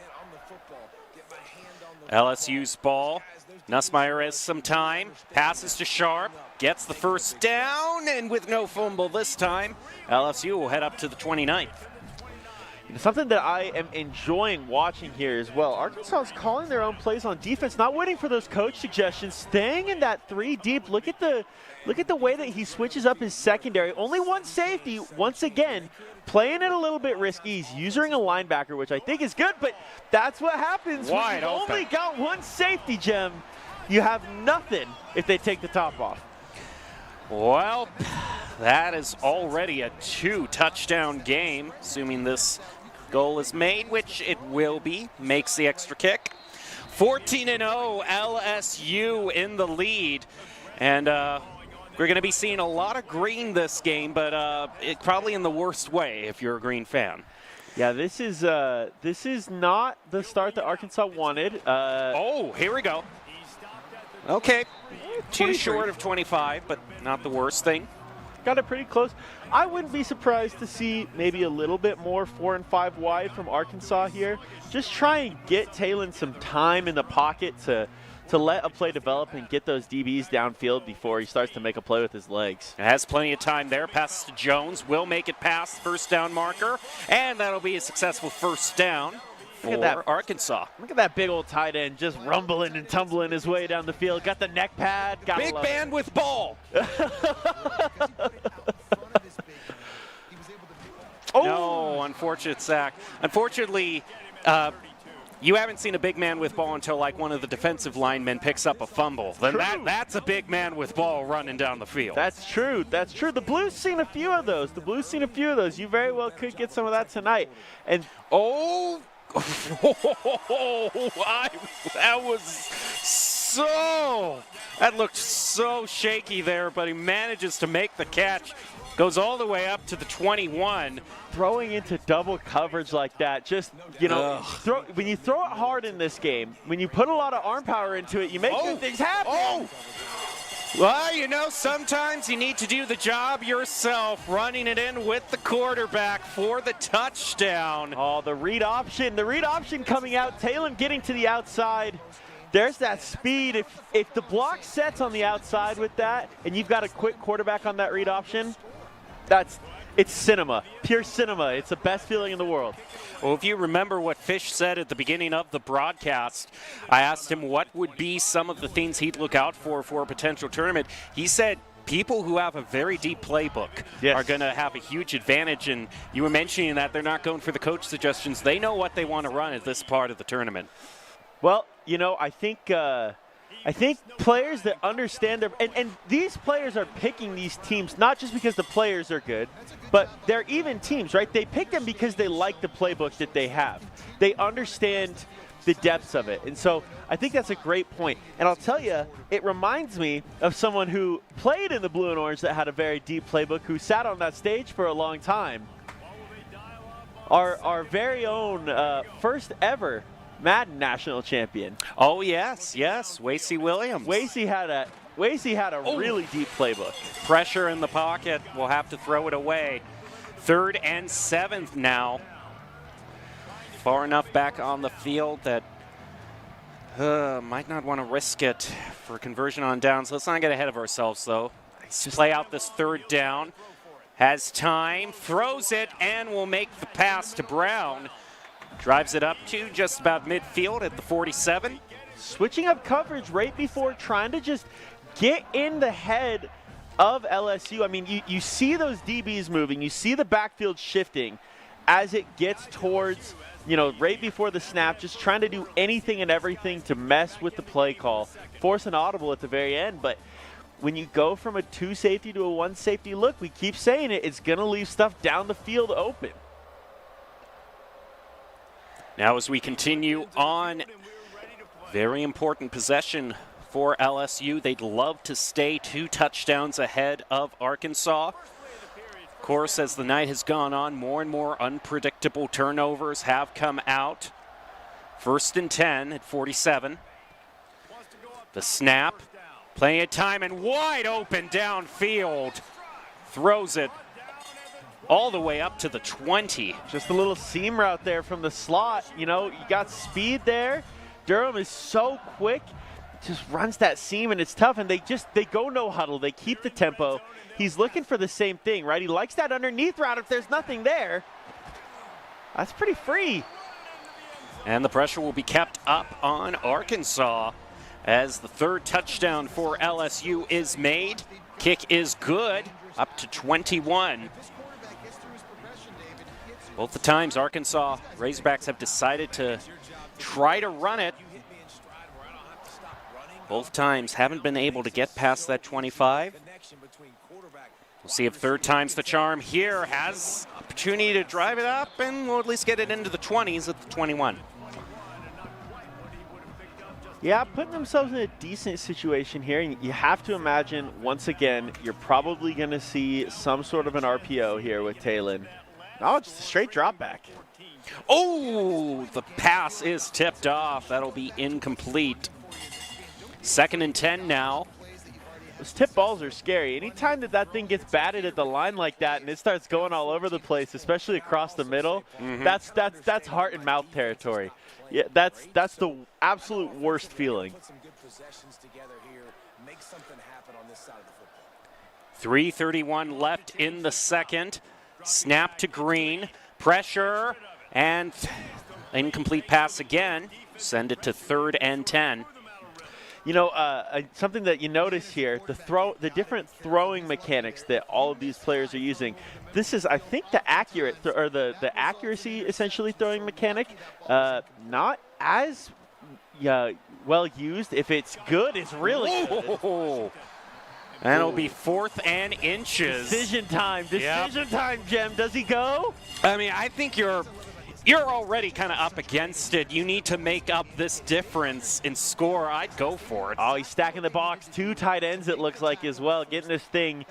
LSU's ball. Nussmeier has some time. Passes to Sharp. Gets the first down, and with no fumble this time, LSU will head up to the 29th. Something that I am enjoying watching here as well. Arkansas is calling their own plays on defense, not waiting for those coach suggestions, staying in that 3 deep. Look at the way that he switches up his secondary. Only one safety, once again, playing it a little bit risky. He's using a linebacker, which I think is good, but that's what happens when you've only got one safety, Gem. You have nothing if they take the top off. Well, that is already a 2-touchdown game, assuming this goal is made, which it will be. Makes the extra kick. 14-0, LSU in the lead. And we're going to be seeing a lot of green this game, but probably in the worst way if you're a Green fan. Yeah, this is not the start that Arkansas wanted. Oh, here we go. Okay, too short of 25, but not the worst thing. Got it pretty close. I wouldn't be surprised to see maybe a little bit more 4 and 5 wide from Arkansas here. Just try and get Taylon some time in the pocket to let a play develop and get those DBs downfield before he starts to make a play with his legs. It has plenty of time there. Passes to Jones. Will make it past first down marker, and that'll be a successful first down for Arkansas. Look at that big old tight end just rumbling and tumbling his way down the field. Got the neck pad. Big man with ball. No, unfortunate sack. Unfortunately, you haven't seen a big man with ball until like one of the defensive linemen picks up a fumble. Then that's a big man with ball running down the field. That's true. That's true. The Blues seen a few of those. You very well could get some of that tonight. And that looked so shaky there, but he manages to make the catch. Goes all the way up to the 21. Throwing into double coverage like that, just, when you throw it hard in this game, when you put a lot of arm power into it, you make good things happen. Well, sometimes you need to do the job yourself, running it in with the quarterback for the touchdown. Oh, the read option coming out, Talon getting to the outside. There's that speed. If the block sets on the outside with that, and you've got a quick quarterback on that read option, it's cinema, pure cinema. It's the best feeling in the world. Well, if you remember what Fish said at the beginning of the broadcast, I asked him what would be some of the things he'd look out for a potential tournament. He said people who have a very deep playbook are going to have a huge advantage, and you were mentioning that they're not going for the coach suggestions. They know what they want to run at this part of the tournament. Well, I think players that understand their and these players are picking these teams not just because the players are good, but they're even teams, right? They pick them because they like the playbook that they have. They understand the depths of it. And so I think that's a great point. And I'll tell you, it reminds me of someone who played in the blue and orange that had a very deep playbook, who sat on that stage for a long time. Our very own first ever Madden national champion. Oh, yes, Wasey Williams. Wasey had a really deep playbook. Pressure in the pocket. We'll have to throw it away. 3rd and 7 now. Far enough back on the field that might not want to risk it for conversion on downs. Let's not get ahead of ourselves, though. Let's play out this 3rd down. Has time, throws it, and will make the pass to Brown. Drives it up to just about midfield at the 47. Switching up coverage right before trying to just get in the head of LSU. I mean, you see those DBs moving. You see the backfield shifting as it gets towards, right before the snap, just trying to do anything and everything to mess with the play call, force an audible at the very end. But when you go from a 2 safety to a 1 safety look, we keep saying it's going to leave stuff down the field open. Now as we continue on, very important possession for LSU. They'd love to stay 2 touchdowns ahead of Arkansas. Of course, as the night has gone on, more and more unpredictable turnovers have come out. 1st and 10 at 47. The snap, playing at time and wide open downfield. Throws it all the way up to the 20. Just a little seam route there from the slot. You got speed there. Durham is so quick, just runs that seam, and it's tough. And they go no huddle. They keep the tempo. He's looking for the same thing, right? He likes that underneath route if there's nothing there. That's pretty free. And the pressure will be kept up on Arkansas as the 3rd touchdown for LSU is made. Kick is good, up to 21. Both the times Arkansas Razorbacks have decided to try to run it. Both times haven't been able to get past that 25. We'll see if 3rd time's the charm here. Has opportunity to drive it up, and we'll at least get it into the 20s at the 21. Yeah, putting themselves in a decent situation here. And you have to imagine, once again, you're probably going to see some sort of an RPO here with Talon. Oh, just a straight drop back. Oh, the pass is tipped off. That'll be incomplete. 2nd and 10 now. Those tip balls are scary. Anytime that thing gets batted at the line like that and it starts going all over the place, especially across the middle, that's heart and mouth territory. Yeah, that's the absolute worst feeling. 3:31 left in the 2nd. Snap to Green, pressure, and incomplete pass again. Send it to 3rd and 10. Something that you notice here, the different throwing mechanics that all of these players are using. This is, I think, the accuracy essentially throwing mechanic. Not as well used. If it's good, it's really good. And it'll be 4th and inches. Decision time, Jem. Does he go? I mean, I think you're you're already kind of up against it. You need to make up this difference in score. I'd go for it. Oh, he's stacking the box. 2 tight ends, it looks like, as well. Getting this thing,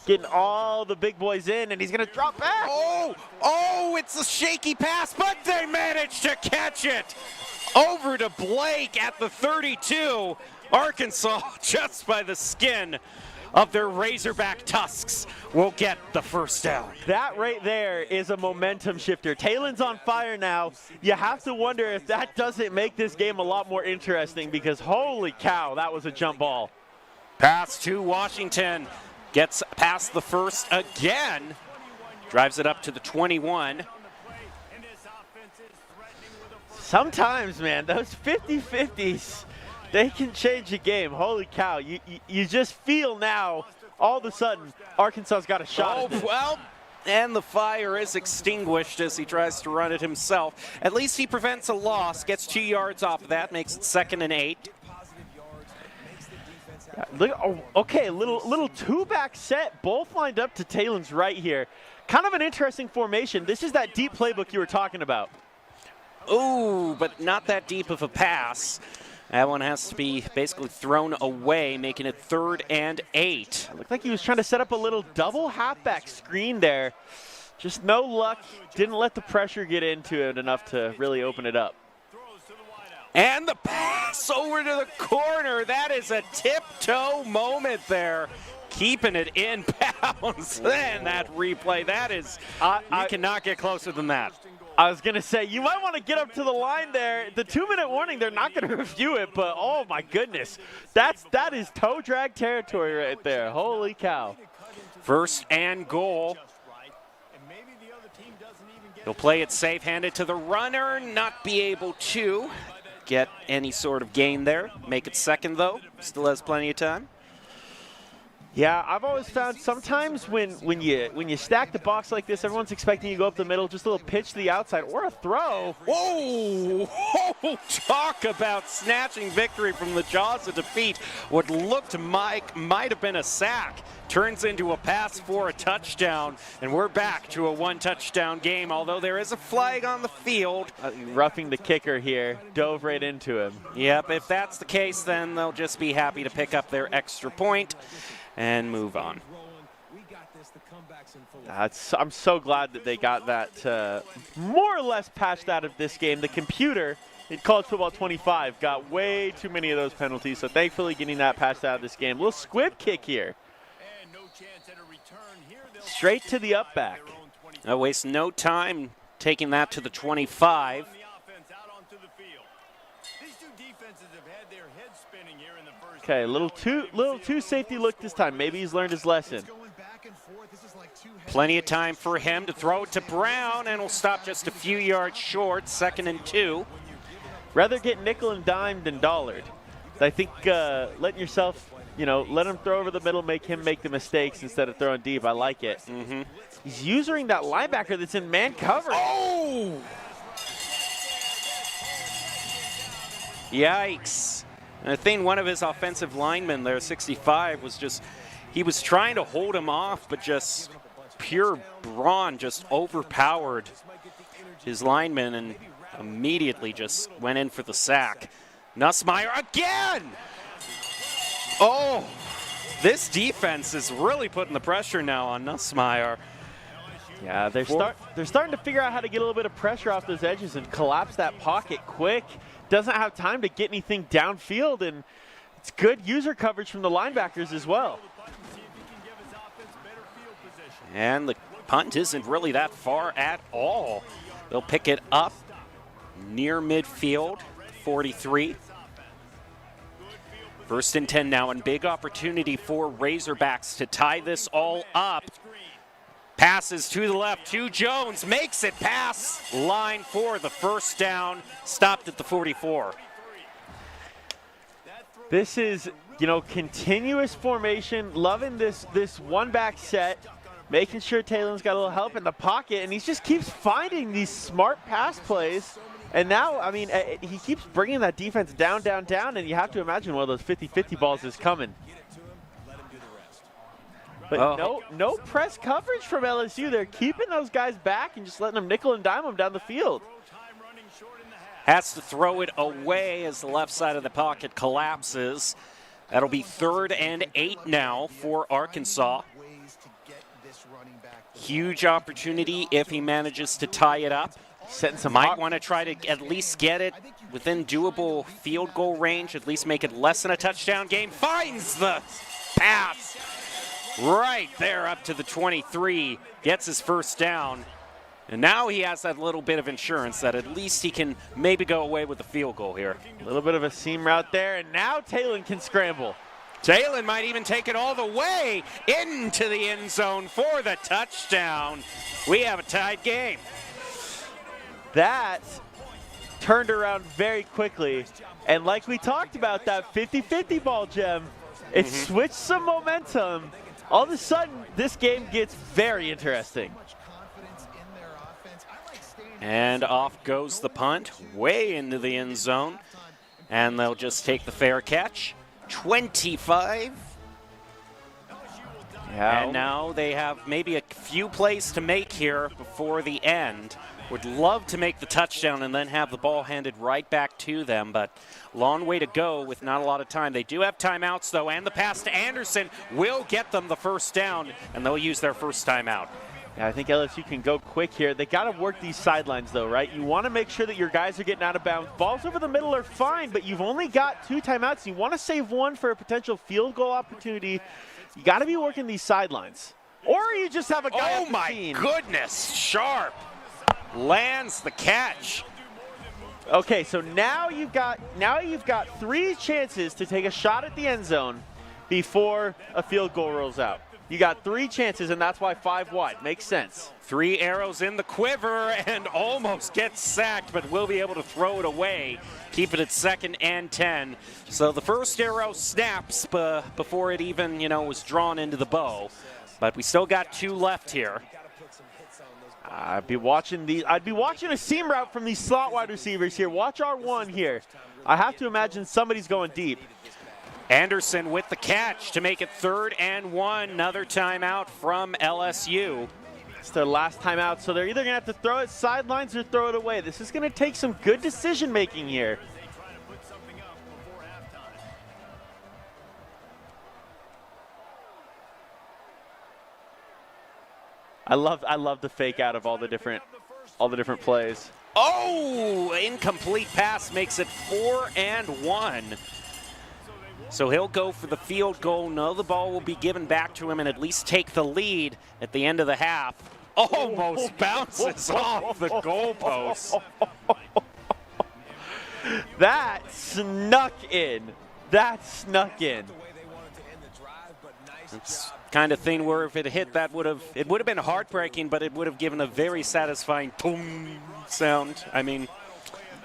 getting all the big boys in, and he's going to drop back. Oh, it's a shaky pass, but they managed to catch it. Over to Blake at the 32. Arkansas, just by the skin of their Razorback tusks, will get the first down. That right there is a momentum shifter. Taylon's on fire now. You have to wonder if that doesn't make this game a lot more interesting, because holy cow, that was a jump ball. Pass to Washington. Gets past the first again. Drives it up to the 21. Sometimes, man, those 50-50s, they can change a game. Holy cow. You just feel now, all of a sudden, Arkansas's got a shot. Oh, well, and the fire is extinguished as he tries to run it himself. At least he prevents a loss, gets 2 yards off of that, makes it 2nd and 8. Okay, little two-back set, both lined up to Taylon's right here. Kind of an interesting formation. This is that deep playbook you were talking about. Ooh, but not that deep of a pass. That one has to be basically thrown away, making it 3rd and 8. It looked like he was trying to set up a little double halfback screen there. Just no luck. Didn't let the pressure get into it enough to really open it up. And the pass over to the corner. That is a tiptoe moment there. Keeping it in bounds. Then that replay, that is, you cannot get closer than that. I was going to say, you might want to get up to the line there. The 2-minute warning, they're not going to review it, but oh my goodness. That is toe drag territory right there. Holy cow. 1st and goal. He'll play it safe, hand it to the runner, not be able to get any sort of gain there. Make it 2nd though, still has plenty of time. Yeah, I've always found sometimes when you stack the box like this, everyone's expecting you to go up the middle, just a little pitch to the outside or a throw. Whoa! Talk about snatching victory from the jaws of defeat. What looked might have been a sack turns into a pass for a touchdown, and we're back to a 1-touchdown game, although there is a flag on the field. Roughing the kicker here, dove right into him. Yep, if that's the case, then they'll just be happy to pick up their extra point and move on. I'm so glad that they got that more or less patched out of this game. The computer in College Football 25 got way too many of those penalties, so thankfully getting that patched out of this game. Little squib kick here. Straight to the up back. I waste no time taking that to the 25. Okay, a little too safety look this time. Maybe he's learned his lesson. Plenty of time for him to throw it to Brown, and will stop just a few yards short, 2nd and 2. Rather get nickel and dime than dollared. I think letting yourself, let him throw over the middle, make him make the mistakes instead of throwing deep. I like it. Mm-hmm. He's using that linebacker that's in man coverage. Oh! Yikes. And I think one of his offensive linemen there, 65, he was trying to hold him off, but just pure brawn just overpowered his lineman and immediately just went in for the sack. Nussmeier again! Oh, this defense is really putting the pressure now on Nussmeier. Yeah, they're starting to figure out how to get a little bit of pressure off those edges and collapse that pocket quick. Doesn't have time to get anything downfield, and it's good user coverage from the linebackers as well. And the punt isn't really that far at all. They'll pick it up near midfield, 43. 1st and 10 now, and big opportunity for Razorbacks to tie this all up. Passes to the left to Jones, makes it pass line for the first down, stopped at the 44. This is, continuous formation, loving this one-back set, making sure Taylon's got a little help in the pocket, and he just keeps finding these smart pass plays. And now, he keeps bringing that defense down, and you have to imagine one of those 50-50 balls is coming. But no press coverage from LSU. They're keeping those guys back and just letting them nickel and dime them down the field. Has to throw it away as the left side of the pocket collapses. That'll be 3rd and 8 now for Arkansas. Huge opportunity if he manages to tie it up. Setting some Might want to try to at least get it within doable field goal range, at least make it less than a touchdown game. Finds the pass right there up to the 23, gets his first down. And now he has that little bit of insurance that at least he can maybe go away with the field goal here. A little bit of a seam route there, and now Talon can scramble. Talon might even take it all the way into the end zone for the touchdown. We have a tied game. That turned around very quickly. And like we talked about, that 50-50 ball, Gem, it switched some momentum. All of a sudden, this game gets very interesting. And off goes the punt, way into the end zone. And they'll just take the fair catch. 25. Yeah. And now they have maybe a few plays to make here before the end. Would love to make the touchdown and then have the ball handed right back to them, but long way to go with not a lot of time. They do have timeouts, though, and the pass to Anderson will get them the first down, and they'll use their first timeout. Yeah, I think LSU can go quick here. They got to work these sidelines, though, right? You want to make sure that your guys are getting out of bounds. Balls over the middle are fine, but you've only got 2 timeouts. You want to save 1 for a potential field goal opportunity. You got to be working these sidelines. Or you just have a guy Oh, my goodness. Sharp lands the catch. Okay, so now you've got 3 chances to take a shot at the end zone before a field goal rolls out. You got 3 chances, and that's why 5 wide. Makes sense. 3 arrows in the quiver and almost gets sacked, but will be able to throw it away. Keep it at 2nd and 10. So the first arrow snaps before it even, was drawn into the bow. But we still got 2 left here. I'd be watching a seam route from these slot wide receivers here. Watch R1 here. I have to imagine somebody's going deep. Anderson with the catch to make it 3rd and 1. Another timeout from LSU. It's their last timeout, so they're either going to have to throw it sidelines or throw it away. This is going to take some good decision making here. I love the fake out of all the different plays. Oh, incomplete pass makes it 4 and 1. So he'll go for the field goal. No, the ball will be given back to him and at least take the lead at the end of the half. Almost bounces off the goalpost. That snuck in. It's kind of thing where if it hit, it would have been heartbreaking, but it would have given a very satisfying boom sound. I mean,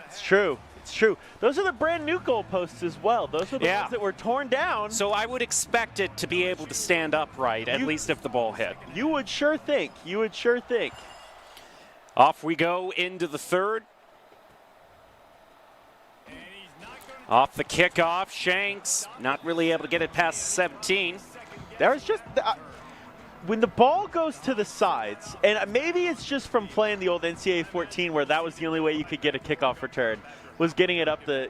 it's true. It's true. Those are the brand new goalposts as well. Those are the ones that were torn down. So I would expect it to be able to stand upright, at least if the ball hit. You would sure think. Off we go into the 3rd. Off the kickoff, Shanks not really able to get it past 17. There's just when the ball goes to the sides, and maybe it's just from playing the old NCAA 14 where that was the only way you could get a kickoff return, was getting it up the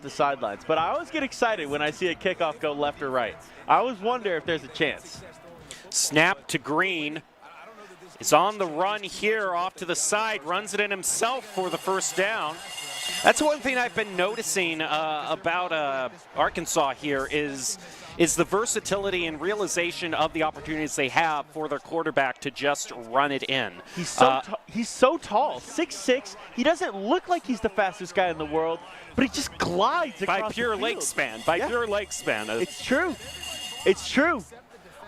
sidelines. But I always get excited when I see a kickoff go left or right. I always wonder if there's a chance. Snap to Green. Is on the run here, off to the side, runs it in himself for the first down. That's one thing I've been noticing about Arkansas here is the versatility and realization of the opportunities they have for their quarterback to just run it in. He's so tall, 6'6". He doesn't look like he's the fastest guy in the world, but he just glides across by pure the field. leg span. By pure leg span. It's true. It's true.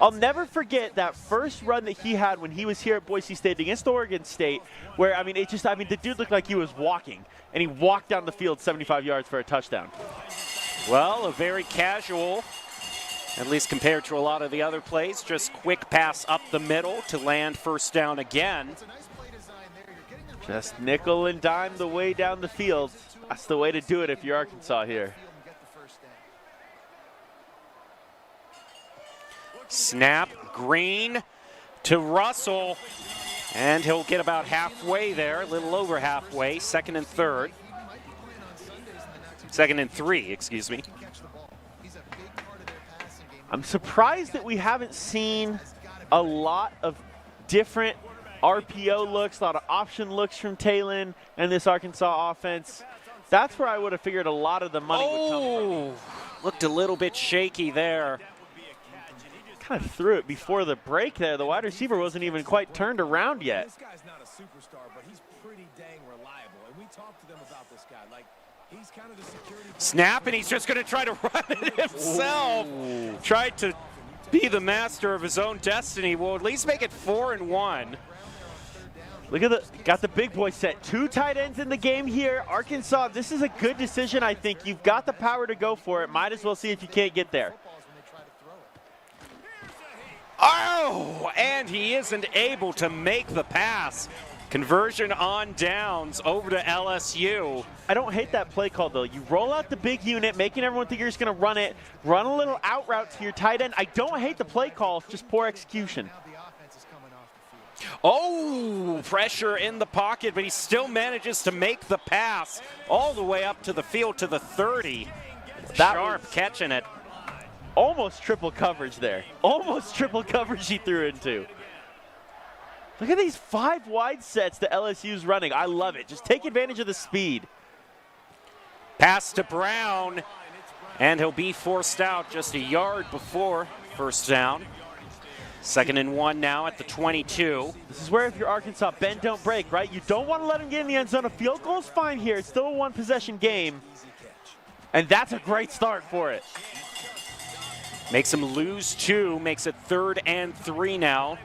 I'll never forget that first run that he had when he was here at Boise State against Oregon State, where, the dude looked like he was walking, and he walked down the field 75 yards for a touchdown. Well, a very casual, at least compared to a lot of the other plays, just quick pass up the middle to land first down again. Just nickel and dime the way down the field. That's the way to do it if you're Arkansas here. Snap, Green to Russell, and he'll get about halfway there, a little over halfway, second and third. Second and 3, excuse me. I'm surprised that we haven't seen a lot of different RPO looks, a lot of option looks from Talon and this Arkansas offense. That's where I would have figured a lot of the money would come from. Looked a little bit shaky there. Kind of threw it before the break there. The wide receiver wasn't even quite turned around yet. This guy's not a superstar, but he's pretty dang reliable. And we talked to them about this guy. Like, he's kind of the security. Snap, and he's just going to try to run it himself. Tried to be the master of his own destiny. Well, at least make it 4-1. Look at got the big boy set. 2 tight ends in the game here. Arkansas, this is a good decision, I think. You've got the power to go for it. Might as well see if you can't get there. Oh, and he isn't able to make the pass. Conversion on downs over to LSU. I don't hate that play call, though. You roll out the big unit, making everyone think you're just going to run it. Run a little out route to your tight end. I don't hate the play call, just poor execution. Oh, pressure in the pocket, but he still manages to make the pass all the way up to the field to the 30. Sharp catching it. Almost triple coverage there. Almost triple coverage he threw into. Look at these 5 wide sets that LSU's running. I love it. Just take advantage of the speed. Pass to Brown, and he'll be forced out just a yard before first down. 2nd and 1 now at the 22. This is where if you're Arkansas, bend, don't break, right? You don't want to let him get in the end zone. A field goal's fine here. It's still a 1-possession game. And that's a great start for it. Makes him lose 2, makes it 3rd and 3 now.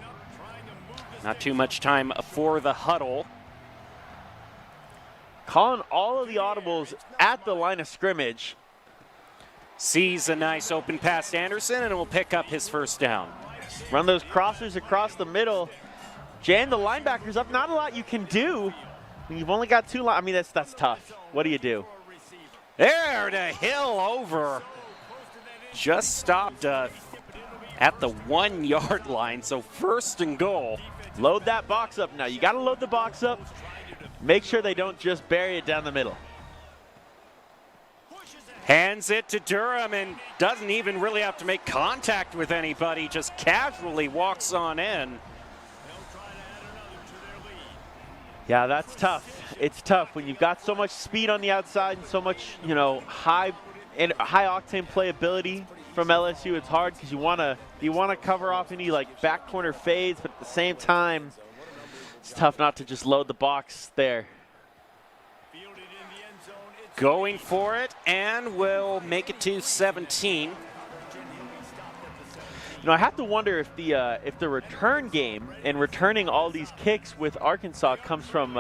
Not too much time for the huddle. Calling all of the audibles at the line of scrimmage. Sees a nice open pass to Anderson, and will pick up his first down. Run those crossers across the middle. Jam the linebackers up. Not a lot you can do. You've only got 2 I mean, that's tough. What do you do? There to Hill over. Just stopped at the 1-yard line, so 1st and goal. Load that box up now. You got to load the box up. Make sure they don't just bury it down the middle. Hands it to Durham and doesn't even really have to make contact with anybody, just casually walks on in. Yeah, that's tough. It's tough when you've got so much speed on the outside and so much, high octane playability from LSU. It's hard because you want to cover off any back corner fades, but at the same time, it's tough not to just load the box there. Going for it, and will make it to 17. I have to wonder if the return game and returning all these kicks with Arkansas comes from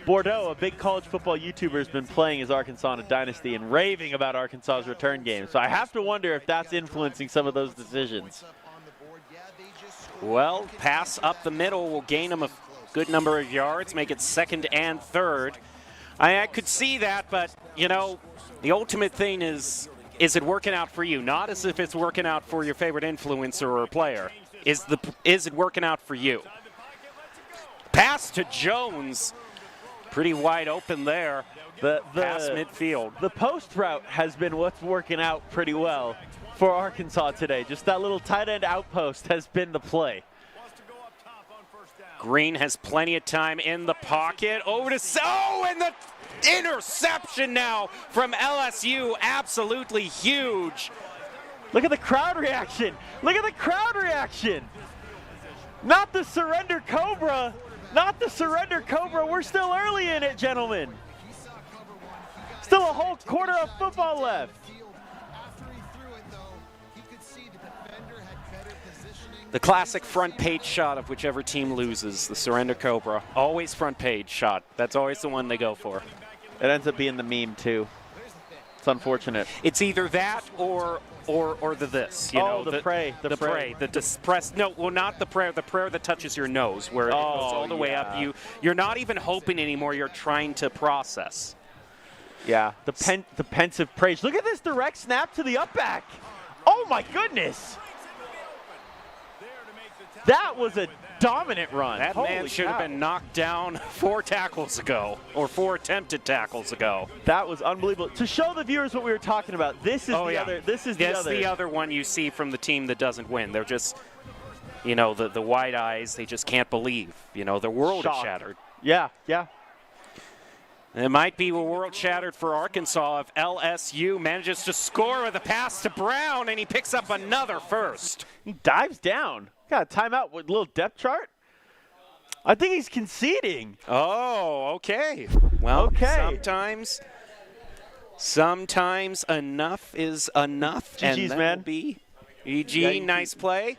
Bordeaux. A big college football YouTuber has been playing as Arkansas in a dynasty and raving about Arkansas's return game. So I have to wonder if that's influencing some of those decisions. Well, pass up the middle will gain him a good number of yards, make it 2nd and 3rd. I could see that, but, the ultimate thing is it working out for you? Not as if it's working out for your favorite influencer or player. Is it working out for you? Pass to Jones. Pretty wide open there. Pass midfield. The post route has been what's working out pretty well for Arkansas today. Just that little tight end outpost has been the play. Green has plenty of time in the pocket. Over to and the interception now from LSU. Absolutely huge. Look at the crowd reaction. Look at the crowd reaction. Not the surrender Cobra. Not the surrender Cobra. We're still early in it, gentlemen. Still a whole quarter of football left. The classic front page shot of whichever team loses, the surrender Cobra. Always front page shot. That's always the one they go for. It ends up being the meme, too. It's unfortunate. It's either that or the this. The prayer. The prayer. The depressed. No, well, not the prayer. The prayer that touches your nose, where it goes all the way up. You're not even hoping anymore. You're trying to process. Yeah, the pensive praise. Look at this direct snap to the up back. Oh, my goodness. That was a dominant run. That Holy man should have cow. been knocked down 4 tackles ago, or 4 attempted tackles ago. That was unbelievable. To show the viewers what we were talking about, this is other. This is the other one you see from the team that doesn't win. They're just, the wide eyes. They just can't believe. Their world is shattered. Yeah, yeah. It might be a world shattered for Arkansas if LSU manages to score with a pass to Brown, and he picks up another first. He dives down. Got a timeout with a little depth chart. I think he's conceding. Oh, okay. Well, sometimes enough is enough. GG's, and that man. will be EG, nice play.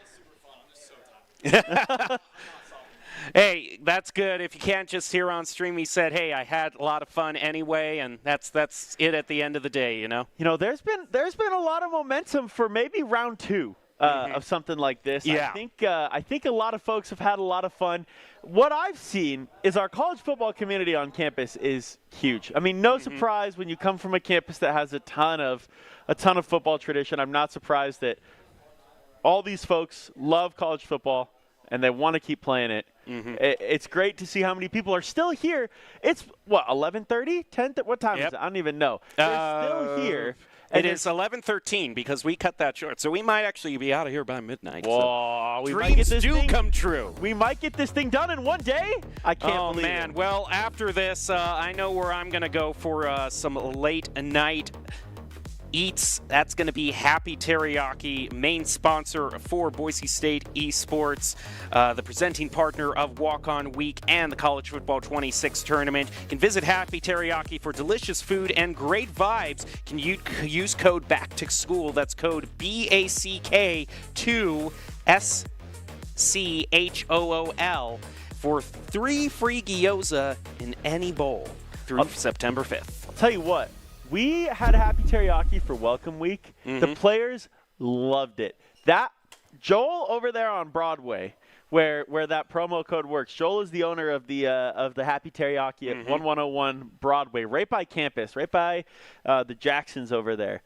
Hey, that's good. If you can't just hear on stream, he said, hey, I had a lot of fun anyway, and that's it at the end of the day, There's been a lot of momentum for maybe round 2 of something like this. Yeah. I think a lot of folks have had a lot of fun. What I've seen is our college football community on campus is huge. I mean, no surprise when you come from a campus that has a ton of football tradition. I'm not surprised that all these folks love college football and they want to keep playing it. It's great to see how many people are still here. It's, 11:30? 10? What time is it? I don't even know. They're still here. It is 11:13 because we cut that short, so we might actually be out of here by midnight. Whoa, so dreams do come true. We might get this thing done in one day. I can't believe it. Oh, man. Well, after this, I know where I'm going to go for some late night eats. That's going to be Happy Teriyaki, main sponsor for Boise State Esports, the presenting partner of Walk-On Week and the College Football 26 tournament. You can visit Happy Teriyaki for delicious food and great vibes. Can you use code BACK2SCHOOL? That's code BACK2SCHOOL for 3 free gyoza in any bowl through September 5th. I'll tell you what. We had Happy Teriyaki for Welcome Week. The players loved it. That Joel over there on Broadway, where that promo code works. Joel is the owner of the Happy Teriyaki at 1101 Broadway, right by campus, right by the Jacksons over there.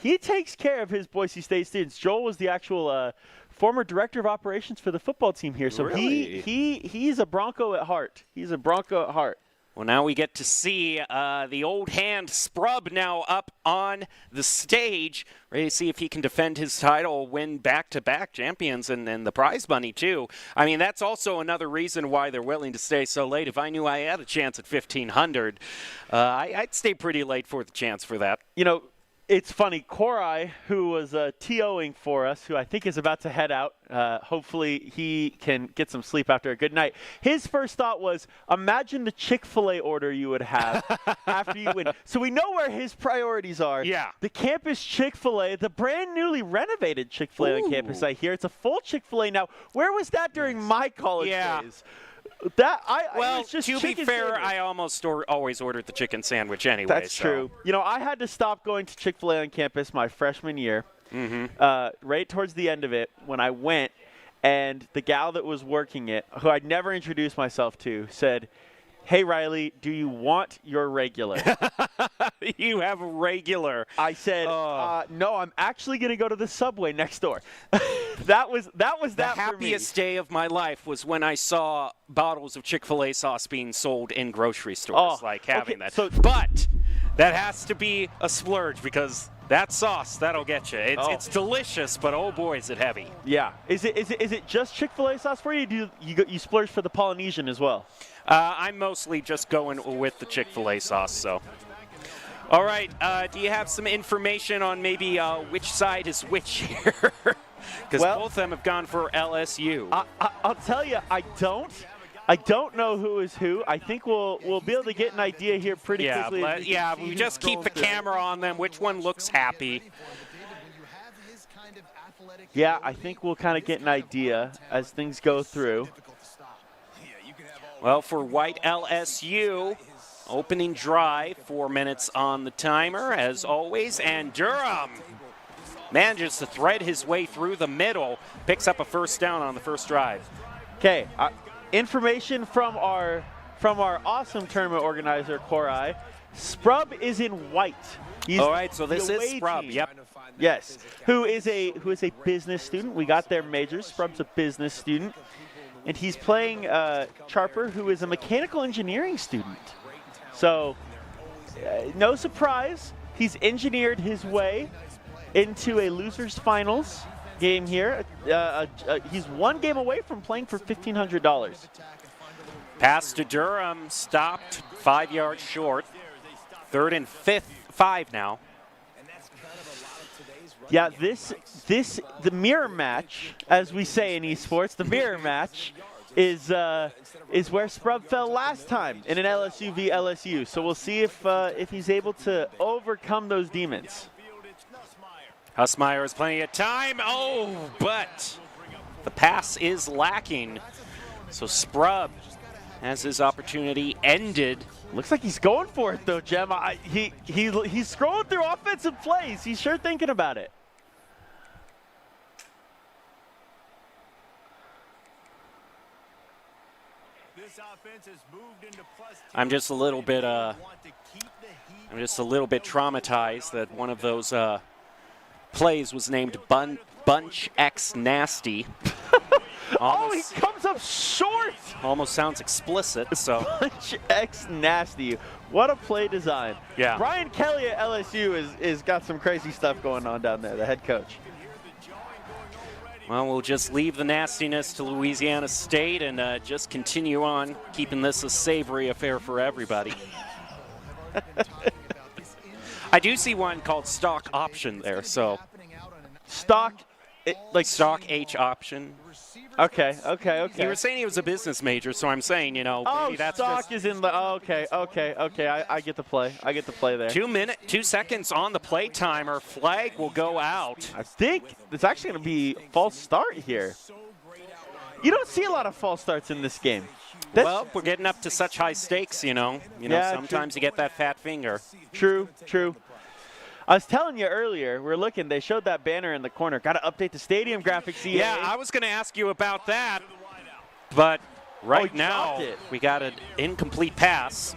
He takes care of his Boise State students. Joel was the actual former director of operations for the football team here, so really? he's a Bronco at heart. He's a Bronco at heart. Well, now we get to see the old hand Sprub now up on the stage, ready to see if he can defend his title, win back-to-back champions, and the prize money, too. I mean, that's also another reason why they're willing to stay so late. If I knew I had a chance at 1,500, I'd stay pretty late for the chance for that. It's funny, Korai, who was TOing for us, who I think is about to head out, hopefully he can get some sleep after a good night. His first thought was, imagine the Chick-fil-A order you would have after you win. So we know where his priorities are. Yeah. The campus Chick-fil-A, the brand newly renovated Chick-fil-A on campus, I hear. It's a full Chick-fil-A now. Where was that during my college days? Well, just to be fair, sandwich. I almost always ordered the chicken sandwich anyway. That's true. I had to stop going to Chick-fil-A on campus my freshman year, right towards the end of it when I went, and the gal that was working it, who I'd never introduced myself to, said, hey, Riley, do you want your regular? You have a regular. I said, no, I'm actually going to go to the Subway next door. that was that the happiest day of my life was when I saw bottles of Chick-fil-A sauce being sold in grocery stores, having that. But that has to be a splurge because that sauce, that'll get you. It's delicious, but oh boy, is it heavy. Yeah. Is it just Chick-fil-A sauce for you? Do you splurge for the Polynesian as well? I'm mostly just going with the Chick-fil-A sauce, so. All right, do you have some information on maybe which side is which here? Because both of them have gone for LSU. I'll tell you, I don't know who is who. I think we'll be able to get an idea here pretty quickly. We just keep the camera on them. Which one looks happy? Yeah, I think we'll kind of get an idea as things go through. Well, for white LSU, opening drive, 4 minutes on the timer, as always, and Durham manages to thread his way through the middle, picks up a first down on the first drive. Okay, information from our awesome tournament organizer, Korai. Sprub is in white. All right, so this is Sprub, yep. Yes, who is a business student. We got their majors. Sprub's a business student, and he's playing Charper, who is a mechanical engineering student. So, no surprise, he's engineered his way into a losers finals game here. He's one game away from playing for $1,500. Pass to Durham, stopped 5 yards short. 3rd and 5 now. Yeah, the mirror match, as we say in esports, the mirror match is where Sprub fell last time in an LSU v LSU. So we'll see if he's able to overcome those demons. Hussmeyer has plenty of time. Oh, but the pass is lacking. So Sprub has his opportunity ended. Looks like he's going for it though, Jem. He's scrolling through offensive plays. He's sure thinking about it. I'm just a little bit traumatized that one of those plays was named Bunch X Nasty. Oh, he comes up short. Almost sounds explicit. So Bunch X Nasty. What a play design. Yeah. Brian Kelly at LSU is got some crazy stuff going on down there, the head coach. Well, we'll just leave the nastiness to Louisiana State and just continue on keeping this a savory affair for everybody. I do see one called stock option there, so. Stock, like stock H option. Okay. You were saying he was a business major, so I'm saying, maybe that's stock just is in the, okay. I get the play. I get the play there. 2 seconds on the play timer. Flag will go out. I think it's actually going to be a false start here. You don't see a lot of false starts in this game. Well, we're getting up to such high stakes, Yeah, sometimes you get that fat finger. True. I was telling you earlier, we're looking, they showed that banner in the corner. Got to update the stadium graphics, EA. Yeah, I was going to ask you about that, but right now we got an incomplete pass.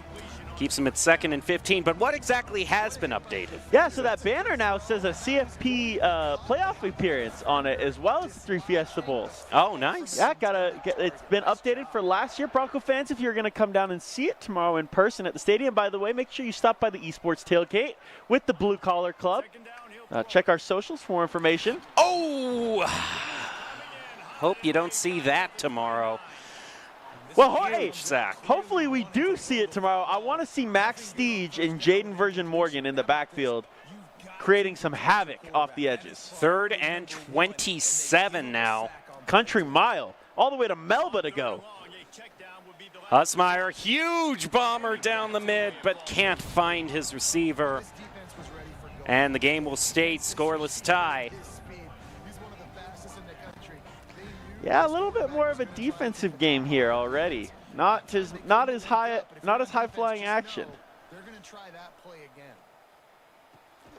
Keeps him at 2nd and 15, but what exactly has been updated? Yeah, so that banner now says a CFP playoff appearance on it, as well as the 3 Fiesta Bowls. Oh, nice. Yeah, it's been updated for last year. Bronco fans, if you're going to come down and see it tomorrow in person at the stadium, by the way, make sure you stop by the Esports Tailgate with the Blue Collar Club. Check our socials for more information. Oh! Hope you don't see that tomorrow. Well, hey, sack. Hopefully we do see it tomorrow. I want to see Max Steege and Jaden Virgin Morgan in the backfield creating some havoc off the edges. 3rd and 27 now. Country mile, all the way to Melba to go. Hussmeyer, huge bomber down the mid, but can't find his receiver. And the game will stay scoreless tie. Yeah, a little bit more of a defensive game here already. Not as high flying action. They're going to try that play again.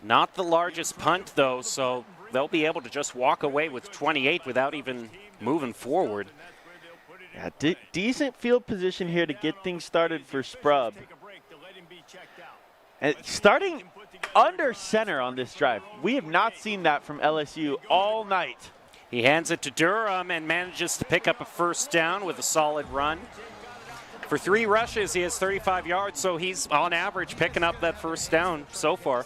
Not the largest punt though, so they'll be able to just walk away with 28 without even moving forward. Yeah, decent field position here to get things started for Sprub. And starting under center on this drive. We have not seen that from LSU all night. He hands it to Durham and manages to pick up a 1st down with a solid run. For 3 rushes, he has 35 yards, so he's on average picking up that 1st down so far.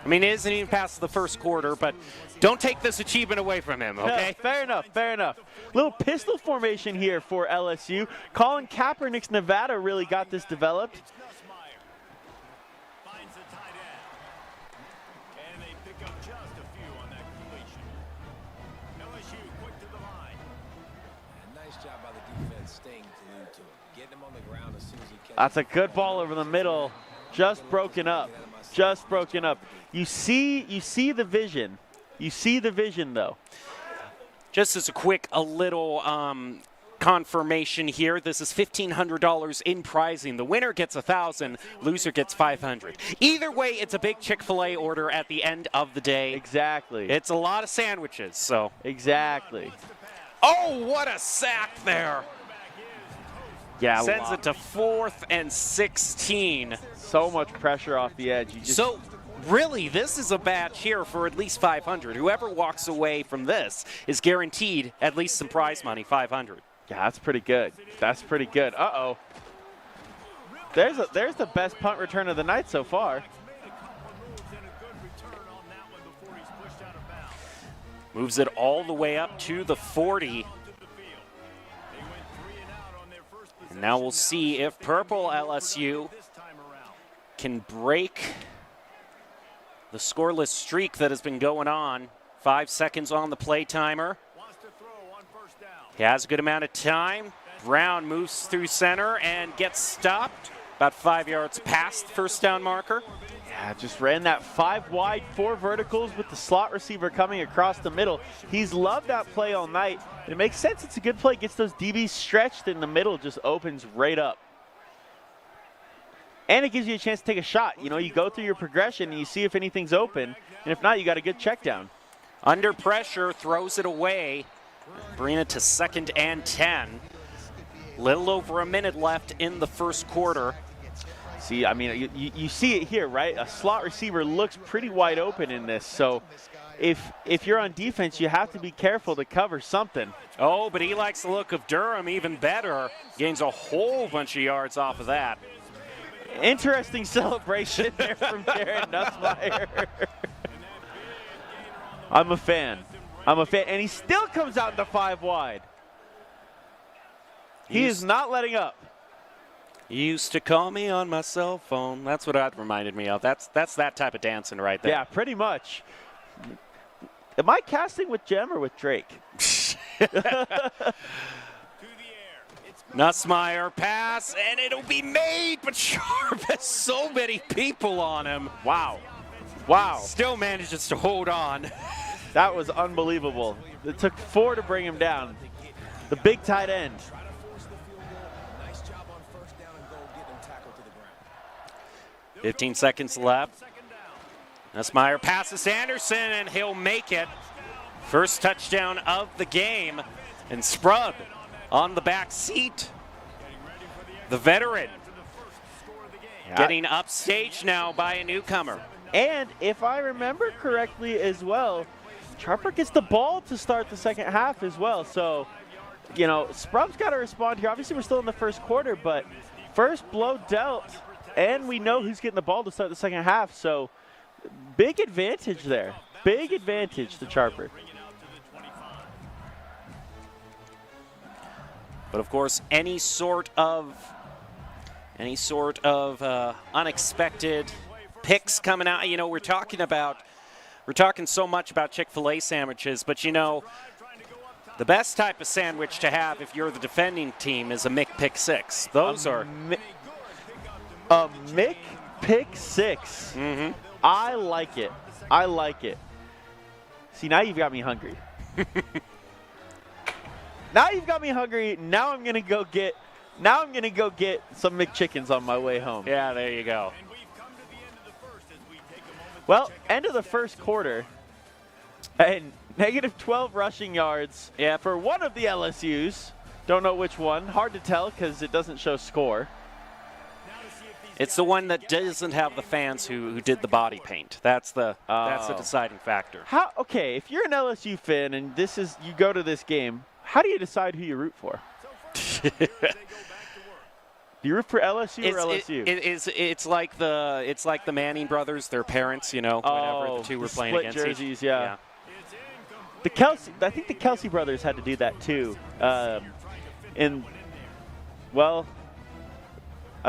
I mean, it isn't even past the 1st quarter, but don't take this achievement away from him, okay? Yeah, fair enough. Little pistol formation here for LSU. Colin Kaepernick's Nevada really got this developed. That's a good ball over the middle. Just broken up. You see the vision. You see the vision, though. Just as a little confirmation here, this is $1,500 in prizing. The winner gets $1,000, loser gets $500. Either way, it's a big Chick-fil-A order at the end of the day. Exactly. It's a lot of sandwiches, so. Exactly. Oh, what a sack there. Yeah, sends it to 4th and 16. So much pressure off the edge. really, this is a match here for at least 500. Whoever walks away from this is guaranteed at least some prize money, 500. Yeah, that's pretty good. That's pretty good. Uh-oh. There's the best punt return of the night so far. Moves it all the way up to the 40. And now we'll see if Purple LSU can break the scoreless streak that has been going on. 5 seconds on the play timer. He has a good amount of time. Brown moves through center and gets stopped about 5 yards past the first down marker. Yeah, just ran that 5 wide, 4 verticals with the slot receiver coming across the middle. He's loved that play all night. It makes sense. It's a good play. Gets those DBs stretched in the middle, just opens right up. And it gives you a chance to take a shot. You know, you go through your progression and you see if anything's open. And if not, you got a good check down. Under pressure, throws it away. Bring it to 2nd and 10. Little over a minute left in the first quarter. See, I mean, you see it here, right? A slot receiver looks pretty wide open in this. So if you're on defense, you have to be careful to cover something. Oh, but he likes the look of Durham even better. Gains a whole bunch of yards off of that. Interesting celebration there from Jared Nussmeier. I'm a fan. I'm a fan. And he still comes out in the 5 wide. He is not letting up. You used to call me on my cell phone. That's what that reminded me of. That's that type of dancing right there. Yeah, pretty much. Am I casting with Jem or with Drake? Nussmeier pass, and it'll be made, but Sharp has so many people on him. Wow. Wow. Still manages to hold on. That was unbelievable. It took 4 to bring him down. The big tight end. 15 seconds left. Nussmeier passes Anderson, and he'll make it. First touchdown of the game. And Sprug on the back seat. The veteran getting upstaged now by a newcomer. And if I remember correctly as well, Charper gets the ball to start the second half as well. So, you know, Sprug's got to respond here. Obviously, we're still in the first quarter, but first blow dealt. And we know who's getting the ball to start the second half. So, big advantage there. Big advantage to Charper. But of course, any sort of unexpected picks coming out. You know, we're talking so much about Chick-fil-A sandwiches, but you know, the best type of sandwich to have if you're the defending team is a McPick-6. Those are a McPick-6. Mm-hmm. I like it. I like it. See, now you've got me hungry. Now you've got me hungry. Now I'm gonna go get some McChickens on my way home. Yeah, there you go. Well, end of the first quarter, and negative 12 rushing yards for one of the LSUs. Don't know which one. Hard to tell because it doesn't show score. It's the one that doesn't have the fans who did the body paint. That's the deciding factor. Okay, if you're an LSU fan and you go to this game, how do you decide who you root for? Do you root for LSU or LSU? It's like the Manning brothers, their parents, you know, whenever the two were playing against jerseys, yeah. I think the Kelsey brothers had to do that too. I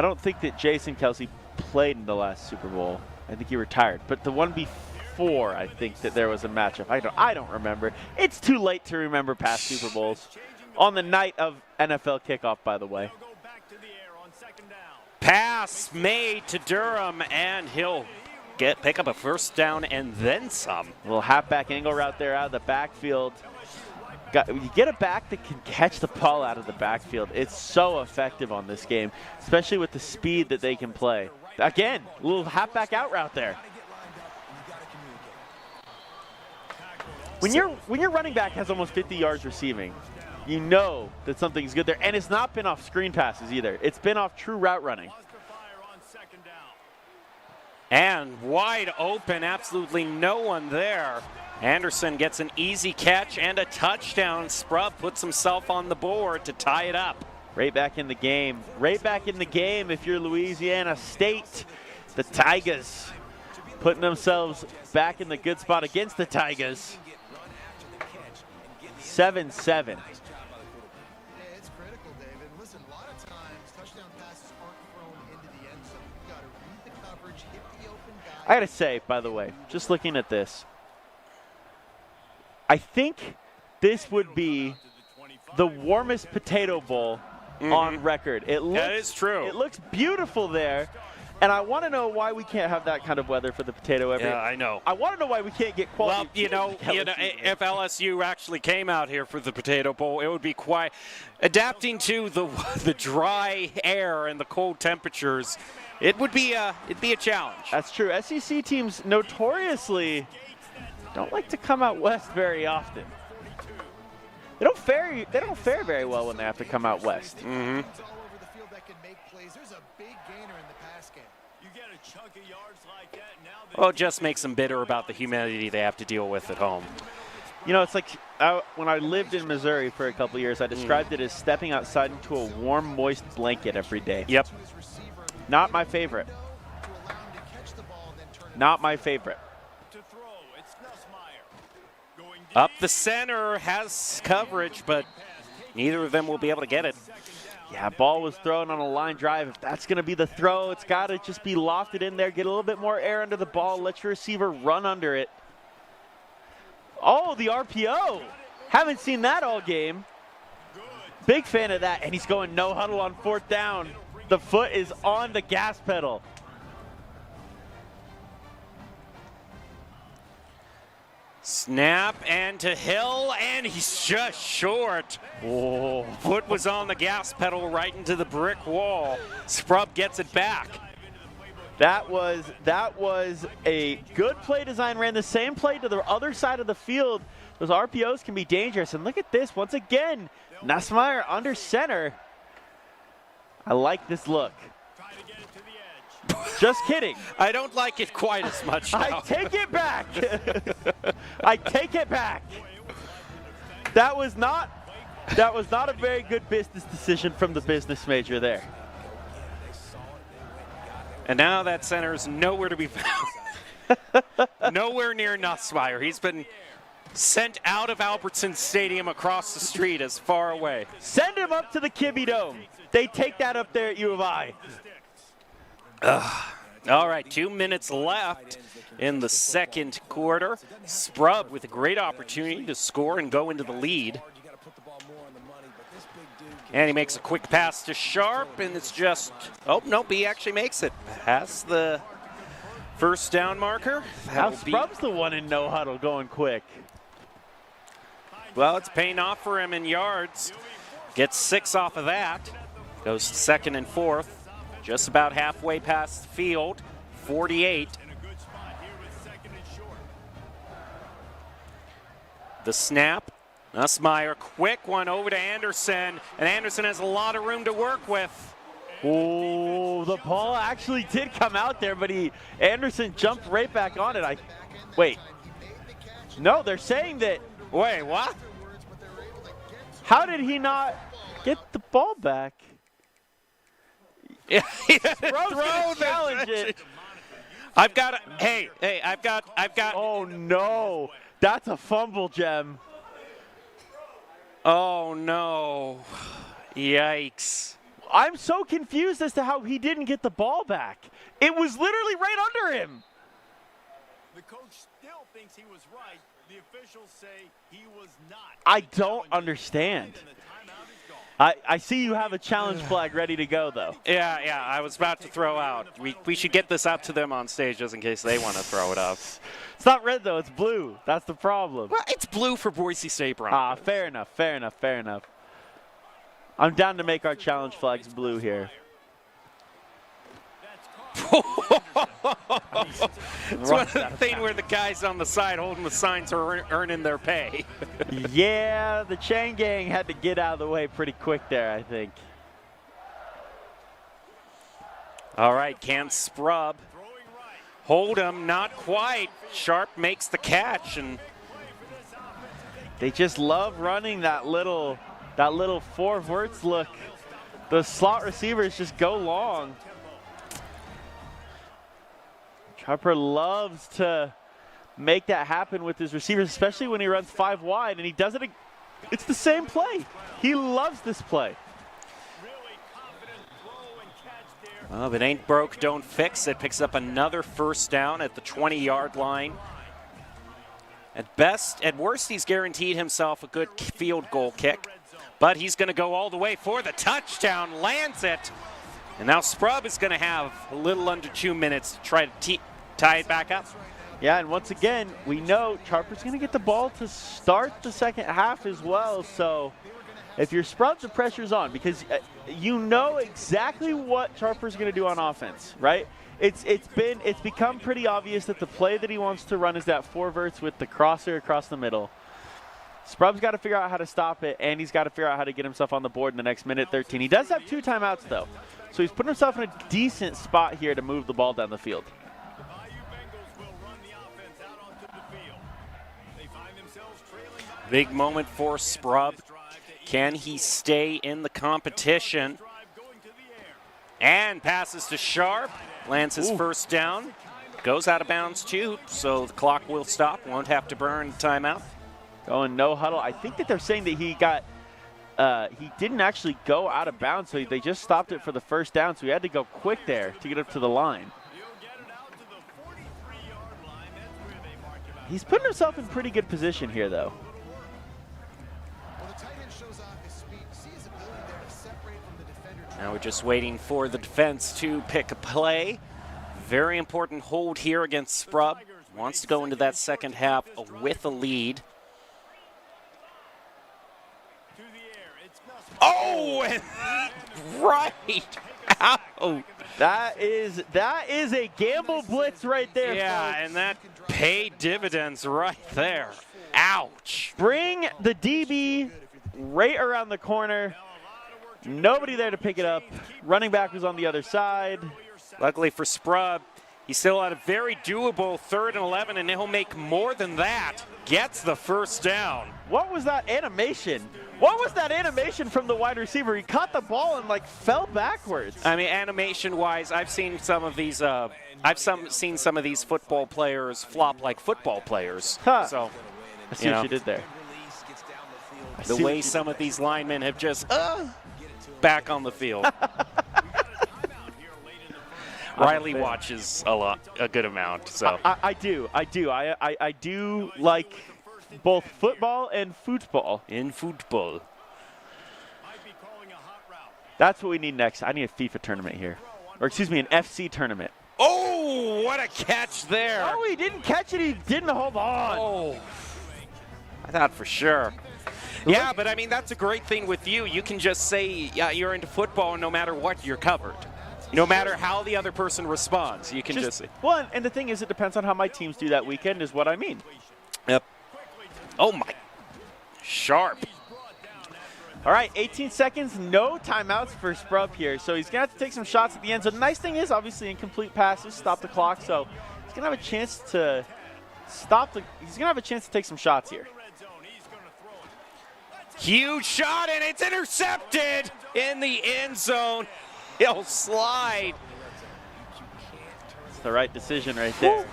don't think that Jason Kelsey played in the last Super Bowl. I think he retired. But the one before, I think that there was a matchup. I don't remember. It's too late to remember past Super Bowls. On the night of NFL kickoff, by the way. Pass made to Durham, and he'll pick up a first down and then some. A little halfback angle route there out of the backfield. You get a back that can catch the ball out of the backfield. It's so effective on this game, especially with the speed that they can play. Again, a little halfback out route there. When your running back has almost 50 yards receiving, you know that something's good there. And it's not been off screen passes either. It's been off true route running. And wide open, absolutely no one there. Anderson gets an easy catch and a touchdown. Sprub puts himself on the board to tie it up. Right back in the game. Right back in the game if you're Louisiana State. The Tigers putting themselves back in the good spot against the Tigers. 7-7. I gotta say, by the way, just looking at this, I think this would be the warmest potato bowl on record. That is true. It looks beautiful there, and I want to know why we can't have that kind of weather for the potato every. Yeah, I know. I want to know why we can't get quality. Well, you know, if LSU actually came out here for the Potato Bowl, it would be quite adapting to the dry air and the cold temperatures. It would be it'd be a challenge. That's true. SEC teams notoriously don't like to come out west very often. They don't fare very well when they have to come out west. Mm-hmm. Well, it just makes them bitter about the humidity they have to deal with at home. You know, it's like when I lived in Missouri for a couple years, I described it as stepping outside into a warm, moist blanket every day. Yep. Not my favorite. Not my favorite. Up the center, has coverage, but neither of them will be able to get it. Yeah, ball was thrown on a line drive. If that's going to be the throw, it's got to just be lofted in there, get a little bit more air under the ball, let your receiver run under it. Oh, the RPO. Haven't seen that all game. Big fan of that, and he's going no huddle on 4th down. The foot is on the gas pedal. Snap and to Hill, and he's just short. Oh, foot was on the gas pedal right into the brick wall. Sprub gets it back. That was a good play design. Ran the same play to the other side of the field. Those RPOs can be dangerous. And look at this once again. Nussmeier under center. I like this look. Just kidding. I don't like it quite as much now. I take it back. I take it back. That was not a very good business decision from the business major there. And now that center is nowhere to be found. Nowhere near Nussmeier. He's been sent out of Albertson Stadium across the street as far away. Send him up to the Kibbe Dome. They take that up there at U of I. All right, 2 minutes left in the second quarter. Sprub with a great opportunity to score and go into the lead. And he makes a quick pass to Sharp, and it's just, oh, nope, he actually makes it. Past the first down marker. Now Sprub's the one in no huddle going quick. Well, it's paying off for him in yards. Gets 6 off of that. Goes to 2nd and 4th. Just about halfway past the field. 48. The snap. Nussmeier, quick one over to Anderson, and Anderson has a lot of room to work with. Oh, the ball actually did come out there, but Anderson jumped right back on it. Wait. No, they're saying that. Wait, what? How did he not get the ball back? Yeah, throw challenge it. I've got a, hey, I've got. Oh no, that's a fumble, Jem. Oh no, yikes. I'm so confused as to how he didn't get the ball back. It was literally right under him. The coach still thinks he was right. The officials say he was not. I don't understand. I see you have a challenge flag ready to go, though. Yeah, I was about to throw out. We should get this up to them on stage just in case they want to throw it up. It's not red, though. It's blue. That's the problem. Well, it's blue for Boise State Broncos. Fair enough. I'm down to make our challenge flags blue here. It's one of the thing where the guys on the side holding the signs are earning their pay. Yeah, the chain gang had to get out of the way pretty quick there, I think. All right, can Sprub Hold him, not quite. Sharp makes the catch, and they just love running that little four verts look. The slot receivers just go long. Sharper loves to make that happen with his receivers, especially when he runs 5 wide, and he does it. It's the same play. He loves this play. Well, if it ain't broke, don't fix it. Picks up another first down at the 20-yard line. At worst, he's guaranteed himself a good field goal kick. But he's going to go all the way for the touchdown, lands it. And now Sprub is going to have a little under 2 minutes to try to tie it back up. Yeah, and once again, we know Charper's going to get the ball to start the second half as well. So if you're Sprub, the pressure's on because you know exactly what Charper's going to do on offense, right? It's become pretty obvious that the play that he wants to run is that 4 verts with the crosser across the middle. Sprub's got to figure out how to stop it, and he's got to figure out how to get himself on the board in the next minute 13. He does have 2 timeouts, though. So he's putting himself in a decent spot here to move the ball down the field. Big moment for Sprub. Can he stay in the competition? And passes to Sharp. Lands his first down. Goes out of bounds, too, so the clock will stop. Won't have to burn timeout. Going no huddle. I think that they're saying that he didn't actually go out of bounds, so they just stopped it for the first down, so he had to go quick there to get up to the line. He's putting himself in pretty good position here, though. Now we're just waiting for the defense to pick a play. Very important hold here against Sprub. Wants to go into that second half with a lead. Oh, right out. That is a gamble blitz right there. Yeah, folks. and that paid dividends right there. Ouch. Bring the DB right around the corner. Nobody there to pick it up. Running back was on the other side. Luckily for Sprub, he still had a very doable 3rd and 11, and he'll make more than that. Gets the first down. What was that animation? What was that animation from the wide receiver? He caught the ball and fell backwards. I mean, animation-wise, I've seen some of these. Seen some of these football players flop like football players. Huh. So, I see what you did there. The way some of these linemen have just back on the field. Riley watches a good amount. So I do. I do like both football and football. In football. That's what we need next. I need a FIFA tournament here. Or excuse me, an FC tournament. Oh, what a catch there. Oh, he didn't catch it. He didn't hold on. Oh, I thought for sure. Yeah, but I mean, that's a great thing with you. You can just say you're into football, and no matter what, you're covered. No matter how the other person responds, you can just say. Well, and the thing is, it depends on how my teams do that weekend is what I mean. Yep. Oh, my. Sharp. All right, 18 seconds, no timeouts for Sprub here. So he's going to have to take some shots at the end. So the nice thing is, obviously, incomplete passes stop the clock. So he's going to have a chance to he's going to have a chance to take some shots here. Huge shot, and it's intercepted in the end zone. He'll slide. It's the right decision right there. Woo.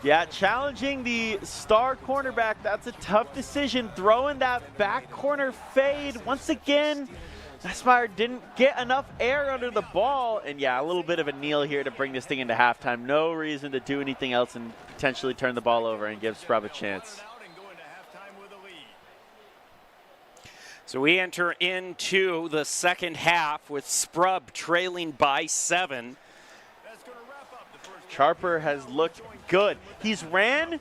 Yeah, challenging the star cornerback. That's a tough decision. Throwing that back corner fade. Once again, Nussmeier didn't get enough air under the ball. And yeah, a little bit of a kneel here to bring this thing into halftime. No reason to do anything else and potentially turn the ball over and give Sprub a chance. So we enter into the second half with Sprub trailing by 7. Charper has looked good. He's ran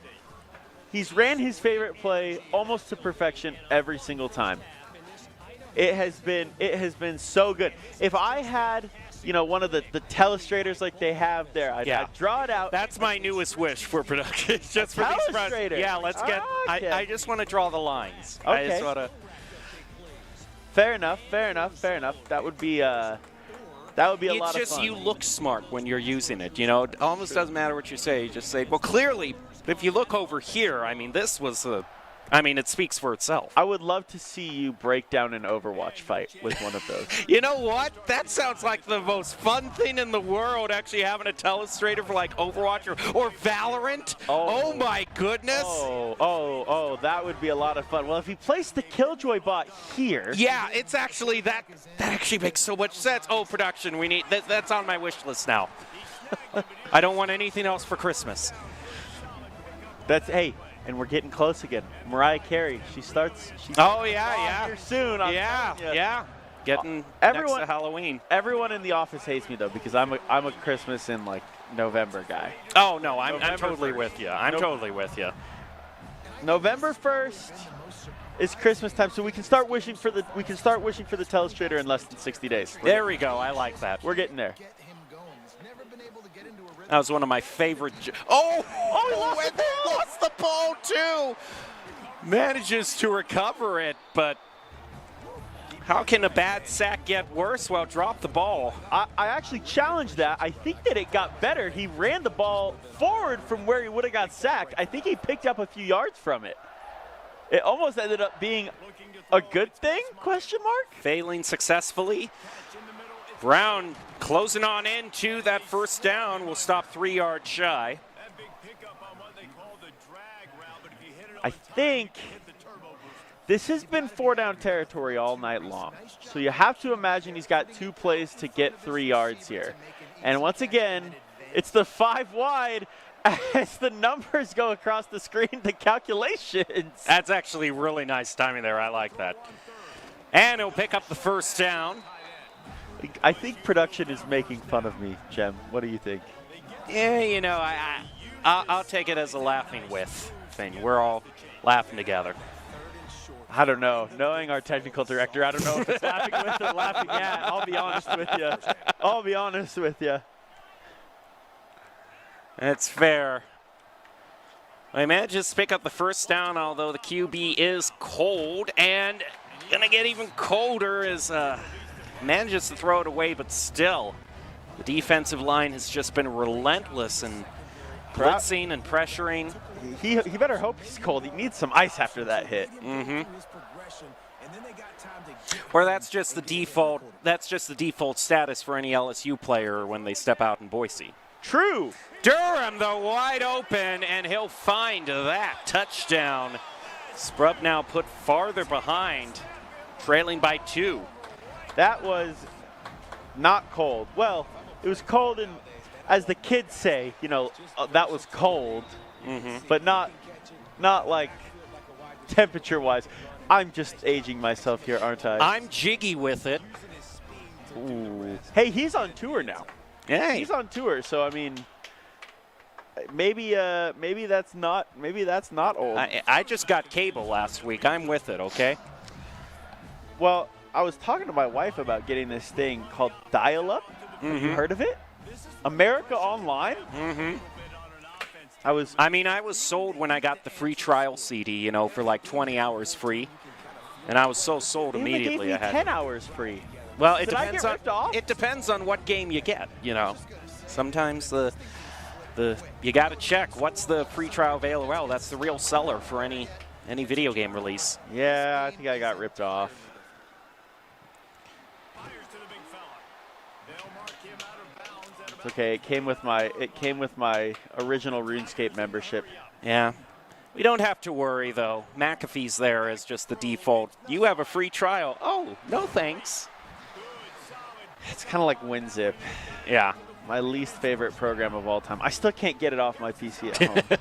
his favorite play almost to perfection every single time. It has been so good. If I had, one of the telestrators like they have there, I'd draw it out. That's my newest wish for production. Just for these telestrator. Yeah, let's get. Okay. I just want to draw the lines. Okay. I just want to. Fair enough. That would be That would be a it's lot of just fun. you look smart when you're using it. You know, it almost doesn't matter what you say. You just say, well, clearly, if you look over here, I mean, this was a. I mean, it speaks for itself. I would love to see you break down an Overwatch fight with one of those. You know what? That sounds like the most fun thing in the world, actually having a telestrator for like Overwatch or Valorant. Oh my goodness. Oh, that would be a lot of fun. Well, if you place the Killjoy bot here. Yeah, it's actually, that actually makes so much sense. Oh, production, we need, that's on my wish list now. I don't want anything else for Christmas. Hey. And we're getting close again. Mariah Carey, she starts oh, yeah. Here soon. Yeah. Getting next to Halloween. Everyone in the office hates me, though, because I'm a Christmas in, like, November guy. Oh, no, I'm totally 1st. with you. I'm totally with you. November 1st is Christmas time, so we can start wishing for the telestrator in less than 60 days. There we go. I like that. We're getting there. That was one of my favorite. He lost the ball too. Manages to recover it, but how can a bad sack get worse? Well, drop the ball. I actually challenged that. I think that it got better. He ran the ball forward from where he would have got sacked. I think he picked up a few yards from it. It almost ended up being a good thing, question mark? Failing successfully. Brown closing on into that first down. Will stop 3 yards shy. I think this has been 4-down territory all night long. So you have to imagine he's got 2 plays to get 3 yards here. And once again, it's the 5 wide as the numbers go across the screen, the calculations. That's actually really nice timing there. I like that. And he'll pick up the first down. I think production is making fun of me, Jem. What do you think? Yeah, you know, I'll take it as a laughing with thing. We're all laughing together. I don't know. Knowing our technical director, I don't know if it's laughing with or laughing at. I'll be honest with you. That's fair. He manages to pick up the first down, although the QB is cold, and gonna get even colder as manages to throw it away, but still, the defensive line has just been relentless in blitzing and pressuring. He better hope he's cold. He needs some ice after that hit. Mm-hmm. Or that's just the default. That's just the default status for any LSU player when they step out in Boise. True. Durham, though, wide open, and he'll find that touchdown. Sprubb now put farther behind, trailing by 2. That was not cold. Well, it was cold, and as the kids say, you know, that was cold, but not like temperature-wise. I'm just aging myself here, aren't I? I'm jiggy with it. Ooh. Hey, he's on tour now. Yeah, he's on tour. So I mean, maybe that's not old. I just got cable last week. I'm with it. Okay. Well, I was talking to my wife about getting this thing called dial-up. Have you heard of it? America Online. I was sold when I got the free trial CD, you know, for like 20 hours free, and I was so sold immediately. They gave me 10 hours free. Well, it depends on what game you get. You know, sometimes the you got to check what's the free trial available. Well, that's the real seller for any video game release. Yeah, I think I got ripped off. It's okay. It came with my original RuneScape membership. Yeah. We don't have to worry, though. McAfee's there as just the default. You have a free trial. Oh, no thanks. It's kind of like WinZip. Yeah. My least favorite program of all time. I still can't get it off my PC at home.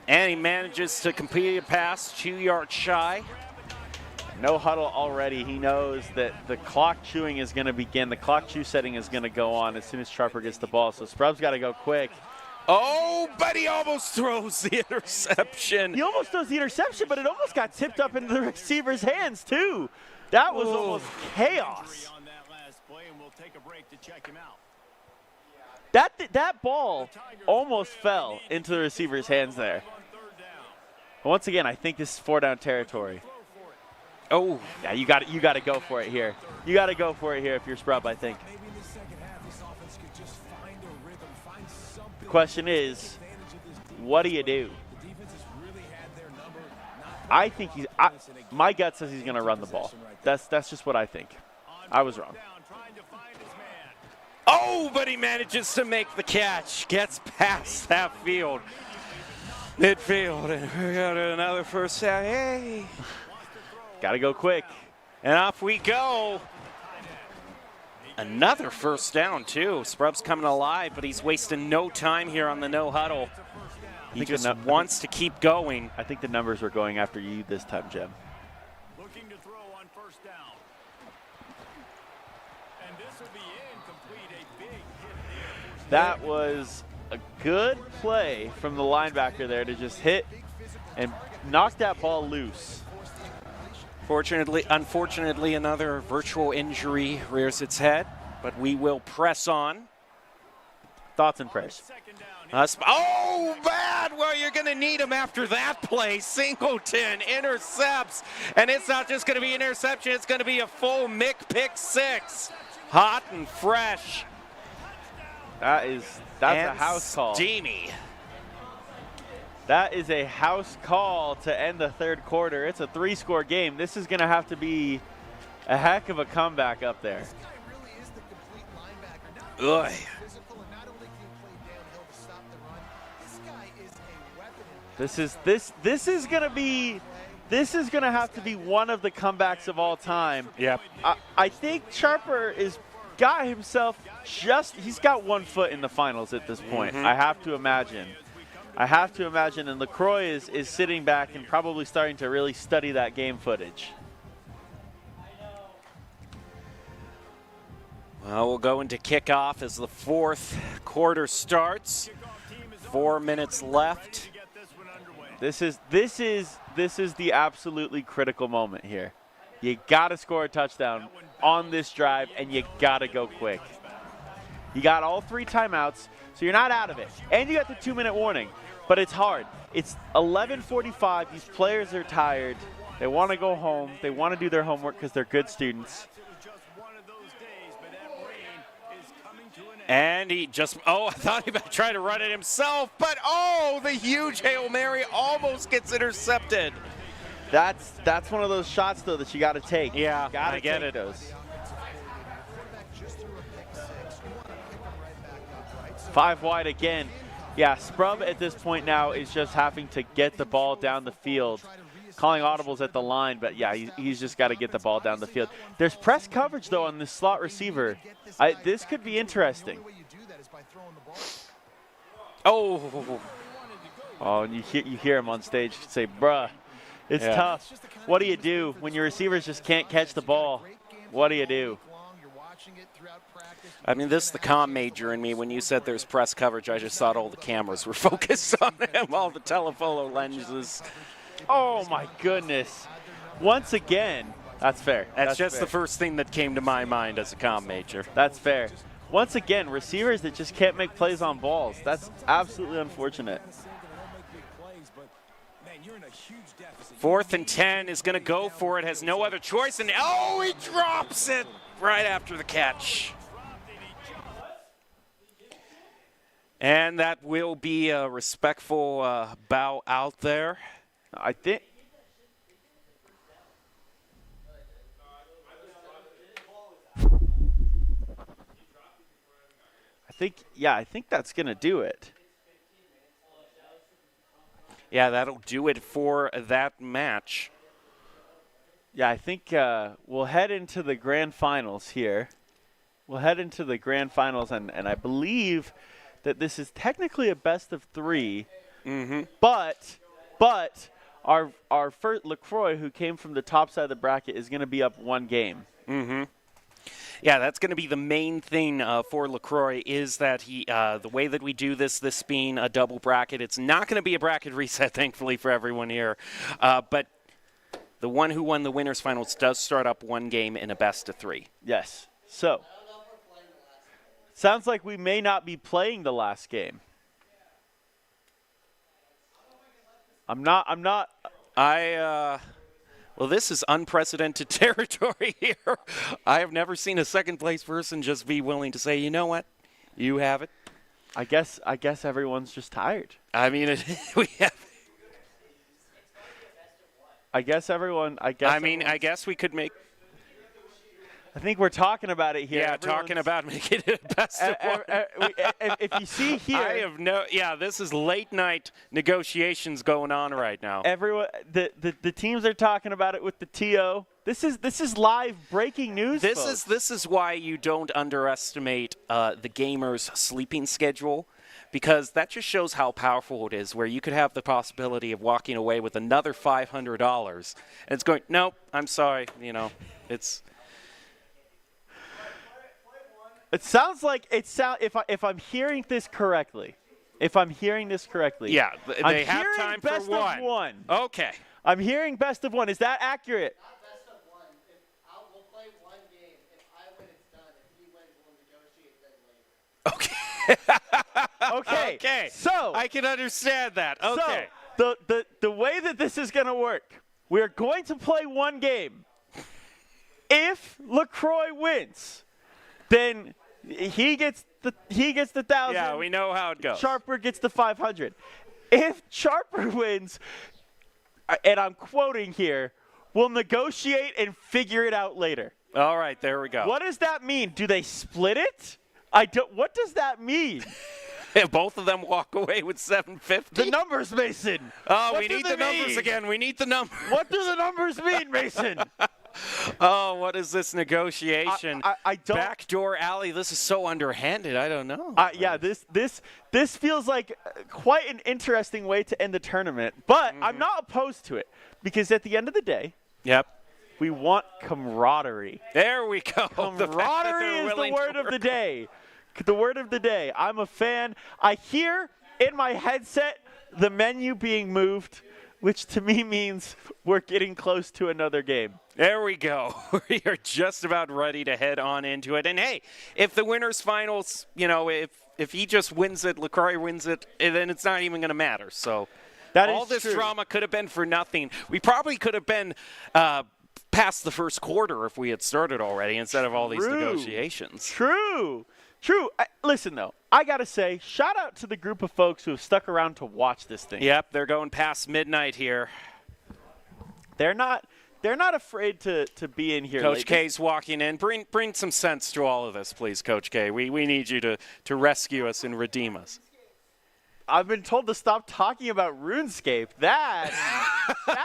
And he manages to complete a pass 2 yards shy. No huddle already. He knows that the clock chewing is going to begin. The clock chew setting is going to go on as soon as Sharper gets the ball. So Sprubb's got to go quick. Oh, but he almost throws the interception. He almost throws the interception, but it almost got tipped up into the receiver's hands, too. That was almost chaos. That ball almost fell into the receiver's hands there. But once again, I think this is 4-down territory. Oh. Yeah, you got to go for it here. You got to go for it here if you're Sprub, I think. The question is, what do you do? I think my gut says he's going to run the ball. That's just what I think. I was wrong. Oh, but he manages to make the catch. Gets past that field. Midfield, and we got another first down. Hey. Got to go quick. And off we go. Another first down, too. Sprub's coming alive, but he's wasting no time here on the no huddle. He just wants to keep going. I think the numbers are going after you this time, Jim. Looking to throw on first down. And this will be incomplete. A big hit there. That was a good play from the linebacker there to just hit and knock that ball loose. Unfortunately, another virtual injury rears its head, but we will press on. Thoughts and prayers. Oh, bad! Well, you're going to need him after that play. Singleton intercepts, and it's not just going to be an interception, it's going to be a full pick six. Hot and fresh. That's a house call. Steamy. That is a house call to end the third quarter. It's a 3-score game. This is going to have to be a heck of a comeback up there. Ugh. This is going to have to be one of the comebacks of all time. Yep. I think Sharper he's got 1 foot in the finals at this point. I have to imagine. And LaCroix is sitting back and probably starting to really study that game footage. Well, we'll go into kickoff as the fourth quarter starts. 4 minutes left. This is the absolutely critical moment here. You got to score a touchdown on this drive, and you got to go quick. You got all 3 timeouts, so you're not out of it. And you got the 2-minute warning, but it's hard. It's 11:45. These players are tired. They want to go home. They want to do their homework because they're good students. And he just, I thought he might try to run it himself, but the huge Hail Mary almost gets intercepted. That's one of those shots, though, that you got to take. Yeah, I get it. Those. 5 wide again. Yeah, Sprub at this point now is just having to get the ball down the field. Calling audibles at the line, but yeah, he's just got to get the ball down the field. There's press coverage, though, on this slot receiver. This could be interesting. Oh, and you hear him on stage say, bruh, it's tough. What do you do when your receivers just can't catch the ball? What do you do? I mean, this is the comm major in me. When you said there's press coverage, I just thought all the cameras were focused on him, all the telephoto lenses. Oh, my goodness. Once again, that's fair. That's just fair. The first thing that came to my mind as a comm major. That's fair. Once again, receivers that just can't make plays on balls. That's absolutely unfortunate. 4th and 10 is going to go for it, has no other choice, and he drops it right after the catch. And that will be a respectful bow out there. I think that's going to do it. Yeah, that'll do it for that match. Yeah, I think we'll head into the grand finals here. We'll head into the grand finals, and I believe that this is technically a best of 3. But our first LaCroix, who came from the top side of the bracket, is going to be up 1 game. Yeah, that's going to be the main thing for LaCroix is that the way that we do this being a double bracket, it's not going to be a bracket reset, thankfully, for everyone here. But the one who won the winners finals does start up 1 game in a best of 3. Yes. So, sounds like we may not be playing the last game. Well, this is unprecedented territory here. I have never seen a second-place person just be willing to say, you know what, you have it. I guess everyone's just tired. I mean, we have. I guess we could make. I think we're talking about it here. Yeah, talking about making it a best of one. If you see here, this is late night negotiations going on right now. Everyone, the teams are talking about it with the TO. This is live breaking news. This is why you don't underestimate the gamer's sleeping schedule, because that just shows how powerful it is. Where you could have the possibility of walking away with another $500, and it's going, nope, I'm sorry, it's. It sounds like if I'm hearing this correctly. Yeah, they have time for best of one. Okay. I'm hearing best of one. Is that accurate? Not best of one. We'll play one game. If I win, it's done. If he wins, we'll negotiate then later. Okay. Okay. So I can understand that. Okay. So the way that this is going to work, we're going to play one game. If LaCroix wins, then he gets the 1,000. Yeah, we know how it goes. Sharper gets the 500. If Sharper wins, and I'm quoting here, we'll negotiate and figure it out later. All right, there we go. What does that mean? Do they split it? What does that mean? Both of them walk away with $750. The numbers, Mason. Oh, we need the numbers again. We need the numbers. What do the numbers mean, Mason? Oh, what is this negotiation? I don't. Backdoor alley. This is so underhanded. I don't know. Yeah, this feels like quite an interesting way to end the tournament. But I'm not opposed to it because at the end of the day, we want camaraderie. There we go. Camaraderie is the word of the day. The word of the day. I'm a fan. I hear in my headset the menu being moved, which to me means we're getting close to another game. There we go. We are just about ready to head on into it. And, hey, if the winners finals, if he just wins it, LaCroix wins it, then it's not even going to matter. So all this drama could have been for nothing. We probably could have been past the first quarter if we had started already instead of all these negotiations. True. Listen, though, I got to say, shout out to the group of folks who have stuck around to watch this thing. Yep, they're going past midnight here. They're not afraid to be in here. Coach K's walking in. Bring some sense to all of this, please, Coach K. We need you to rescue us and redeem us. I've been told to stop talking about RuneScape. That's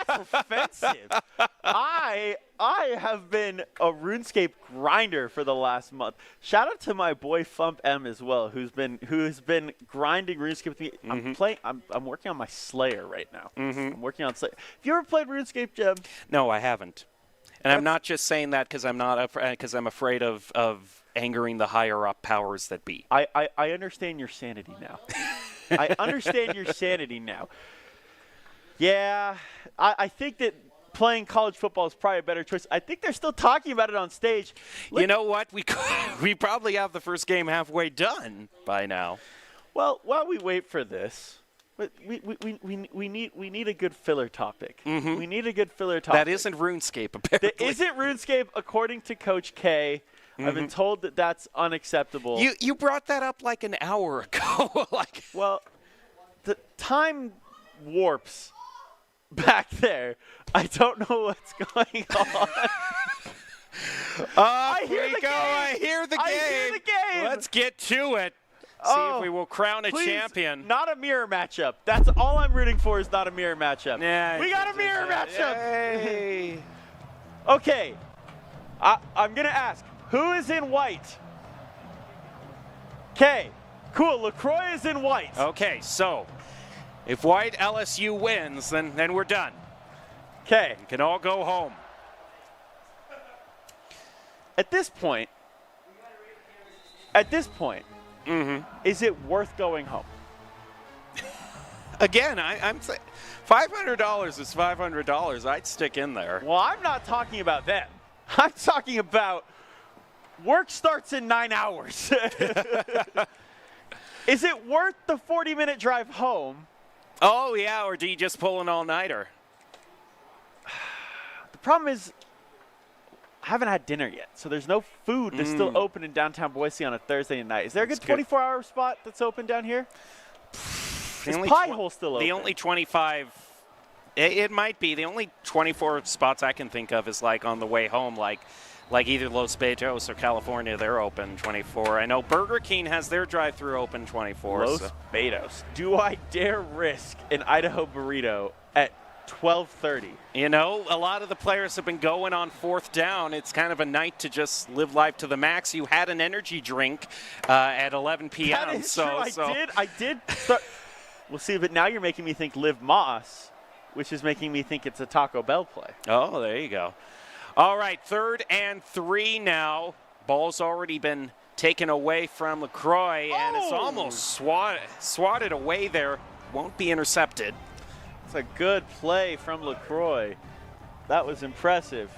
offensive. I have been a RuneScape grinder for the last month. Shout out to my boy Fump M as well, who's been grinding RuneScape with me. I'm working on my Slayer right now. I'm working on Slayer. Have you ever played RuneScape, Jeb? No, I haven't. And I'm not just saying that because I'm afraid of angering the higher up powers that be. I understand your sanity now. I understand your sanity now. Yeah, I think that playing college football is probably a better choice. I think they're still talking about it on stage. You know what? We probably have the first game halfway done by now. Well, while we wait for this, we need a good filler topic. We need a good filler topic. That isn't RuneScape, apparently. That isn't RuneScape, according to Coach K. I've been told that that's unacceptable. You brought that up like an hour ago. Well, the time warps back there. I don't know what's going on. I hear the game. Let's get to it. See if we will crown a champion. Not a mirror matchup. That's all I'm rooting for is not a mirror matchup. Yeah, we got a mirror matchup. Yay. Okay. I'm going to ask. Who is in white? Okay, cool. LaCroix is in white. Okay, so if white LSU wins, then we're done. Okay. We can all go home. At this point, is it worth going home? Again, I'm saying $500 is $500. I'd stick in there. Well, I'm not talking about them. I'm talking about work starts in 9 hours. Is it worth the 40-minute drive home? Oh, yeah, or do you just pull an all-nighter? The problem is I haven't had dinner yet, so there's no food that's still open in downtown Boise on a Thursday night. Is there a good 24-hour spot that's open down here? Is Pie Hole still open? The only 25, it might be. The only 24 spots I can think of is like on the way home, like either Los Betos or California. They're open 24. I know Burger King has their drive-thru open 24. Los Betos. Do I dare risk an Idaho burrito at 12:30? You know, a lot of the players have been going on 4th down. It's kind of a night to just live life to the max. You had an energy drink at 11 p.m. That is so, true. I did start. We'll see, but now you're making me think Liv Moss, which is making me think it's a Taco Bell play. Oh, there you go. All right, 3rd and 3 now. Ball's already been taken away from LaCroix, and it's almost swatted away there. Won't be intercepted. It's a good play from LaCroix. That was impressive.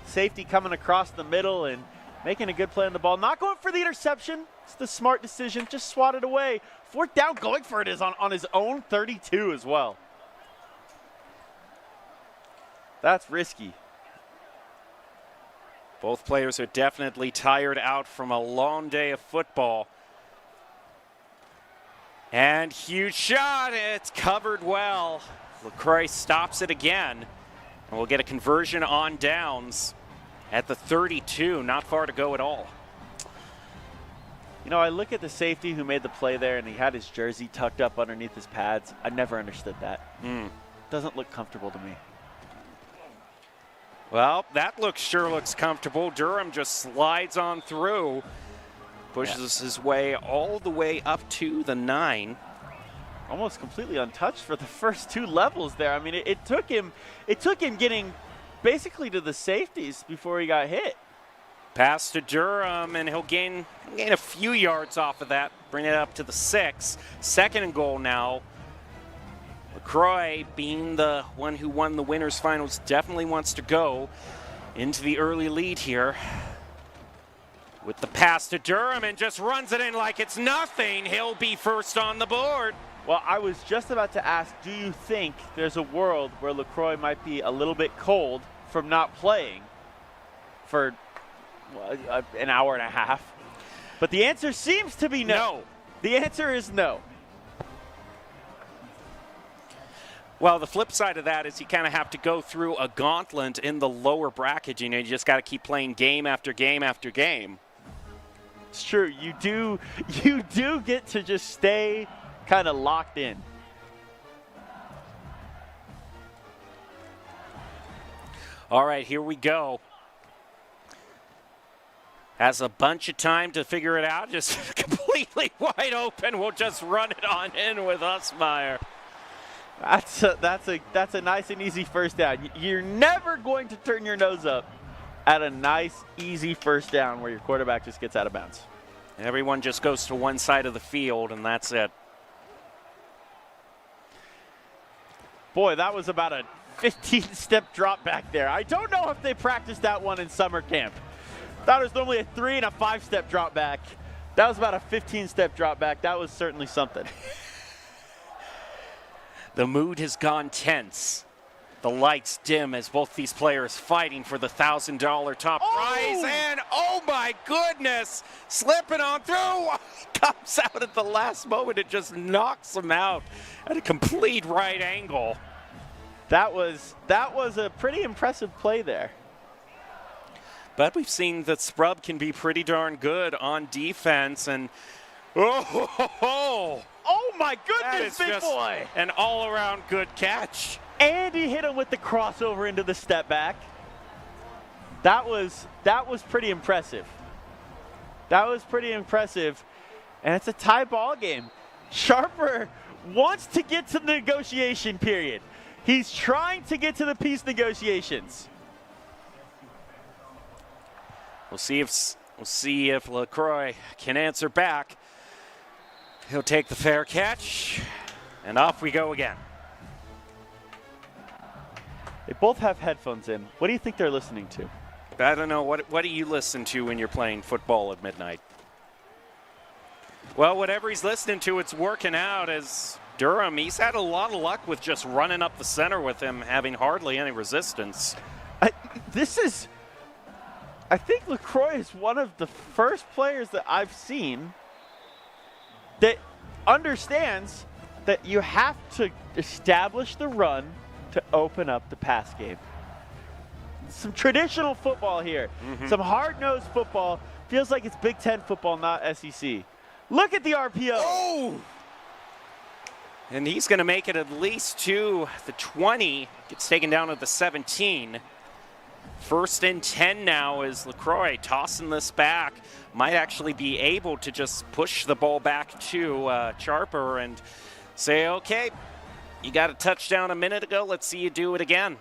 Safety coming across the middle and making a good play on the ball. Not going for the interception. It's the smart decision. Just swatted away. 4th down, going for it is on his own 32 as well. That's risky. Both players are definitely tired out from a long day of football. And huge shot. It's covered well. LaCroix stops it again. And we'll get a conversion on downs at the 32. Not far to go at all. You know, I look at the safety who made the play there, and he had his jersey tucked up underneath his pads. I never understood that. Doesn't look comfortable to me. Well, that sure looks comfortable. Durham just slides on through. Pushes his way all the way up to the 9. Almost completely untouched for the first 2 levels there. I mean, it took him getting basically to the safeties before he got hit. Pass to Durham, and he'll gain a few yards off of that, bring it up to the 6. 2nd and goal now. LaCroix, being the one who won the winners finals, definitely wants to go into the early lead here. With the pass to Durham, and just runs it in like it's nothing. He'll be first on the board. Well, I was just about to ask, do you think there's a world where LaCroix might be a little bit cold from not playing for an hour and a half? But the answer seems to be no. The answer is no. Well, the flip side of that is you kind of have to go through a gauntlet in the lower bracket. You know, you just got to keep playing game after game after game. It's true. You do get to just stay kind of locked in. All right, here we go. Has a bunch of time to figure it out. Just completely wide open. We'll just run it on in with Usmeyer. That's a nice and easy first down. You're never going to turn your nose up at a nice, easy first down where your quarterback just gets out of bounds. Everyone just goes to one side of the field, and that's it. Boy, that was about a 15-step drop back there. I don't know if they practiced that one in summer camp. That was normally a 3 and a 5-step drop back. That was about a 15-step drop back. That was certainly something. The mood has gone tense. The lights dim as both these players fighting for the $1,000 top prize. And oh my goodness, slipping on through. Comes out at the last moment. It just knocks him out at a complete right angle. That was a pretty impressive play there. But we've seen that Sprub can be pretty darn good on defense. And oh my goodness, big boy! An all-around good catch. And he hit him with the crossover into the step back. That was pretty impressive. That was pretty impressive. And it's a tie ball game. Sharper wants to get to the negotiation period. He's trying to get to the peace negotiations. We'll see if LaCroix can answer back. He'll take the fair catch, and off we go again. They both have headphones in. What do you think they're listening to? I don't know. What do you listen to when you're playing football at midnight? Well, whatever he's listening to, it's working out as Durham, he's had a lot of luck with just running up the center with him having hardly any resistance. I think LaCroix is one of the first players that I've seen that understands that you have to establish the run to open up the pass game. Some traditional football here. Some hard-nosed football. Feels like it's Big Ten football, not SEC. Look at the RPO. Oh! And he's going to make it at least to the 20. Gets taken down to the 17. 1st and 10 now as LaCroix tossing this back. Might actually be able to just push the ball back to Charper and say, okay, you got a touchdown a minute ago. Let's see you do it again.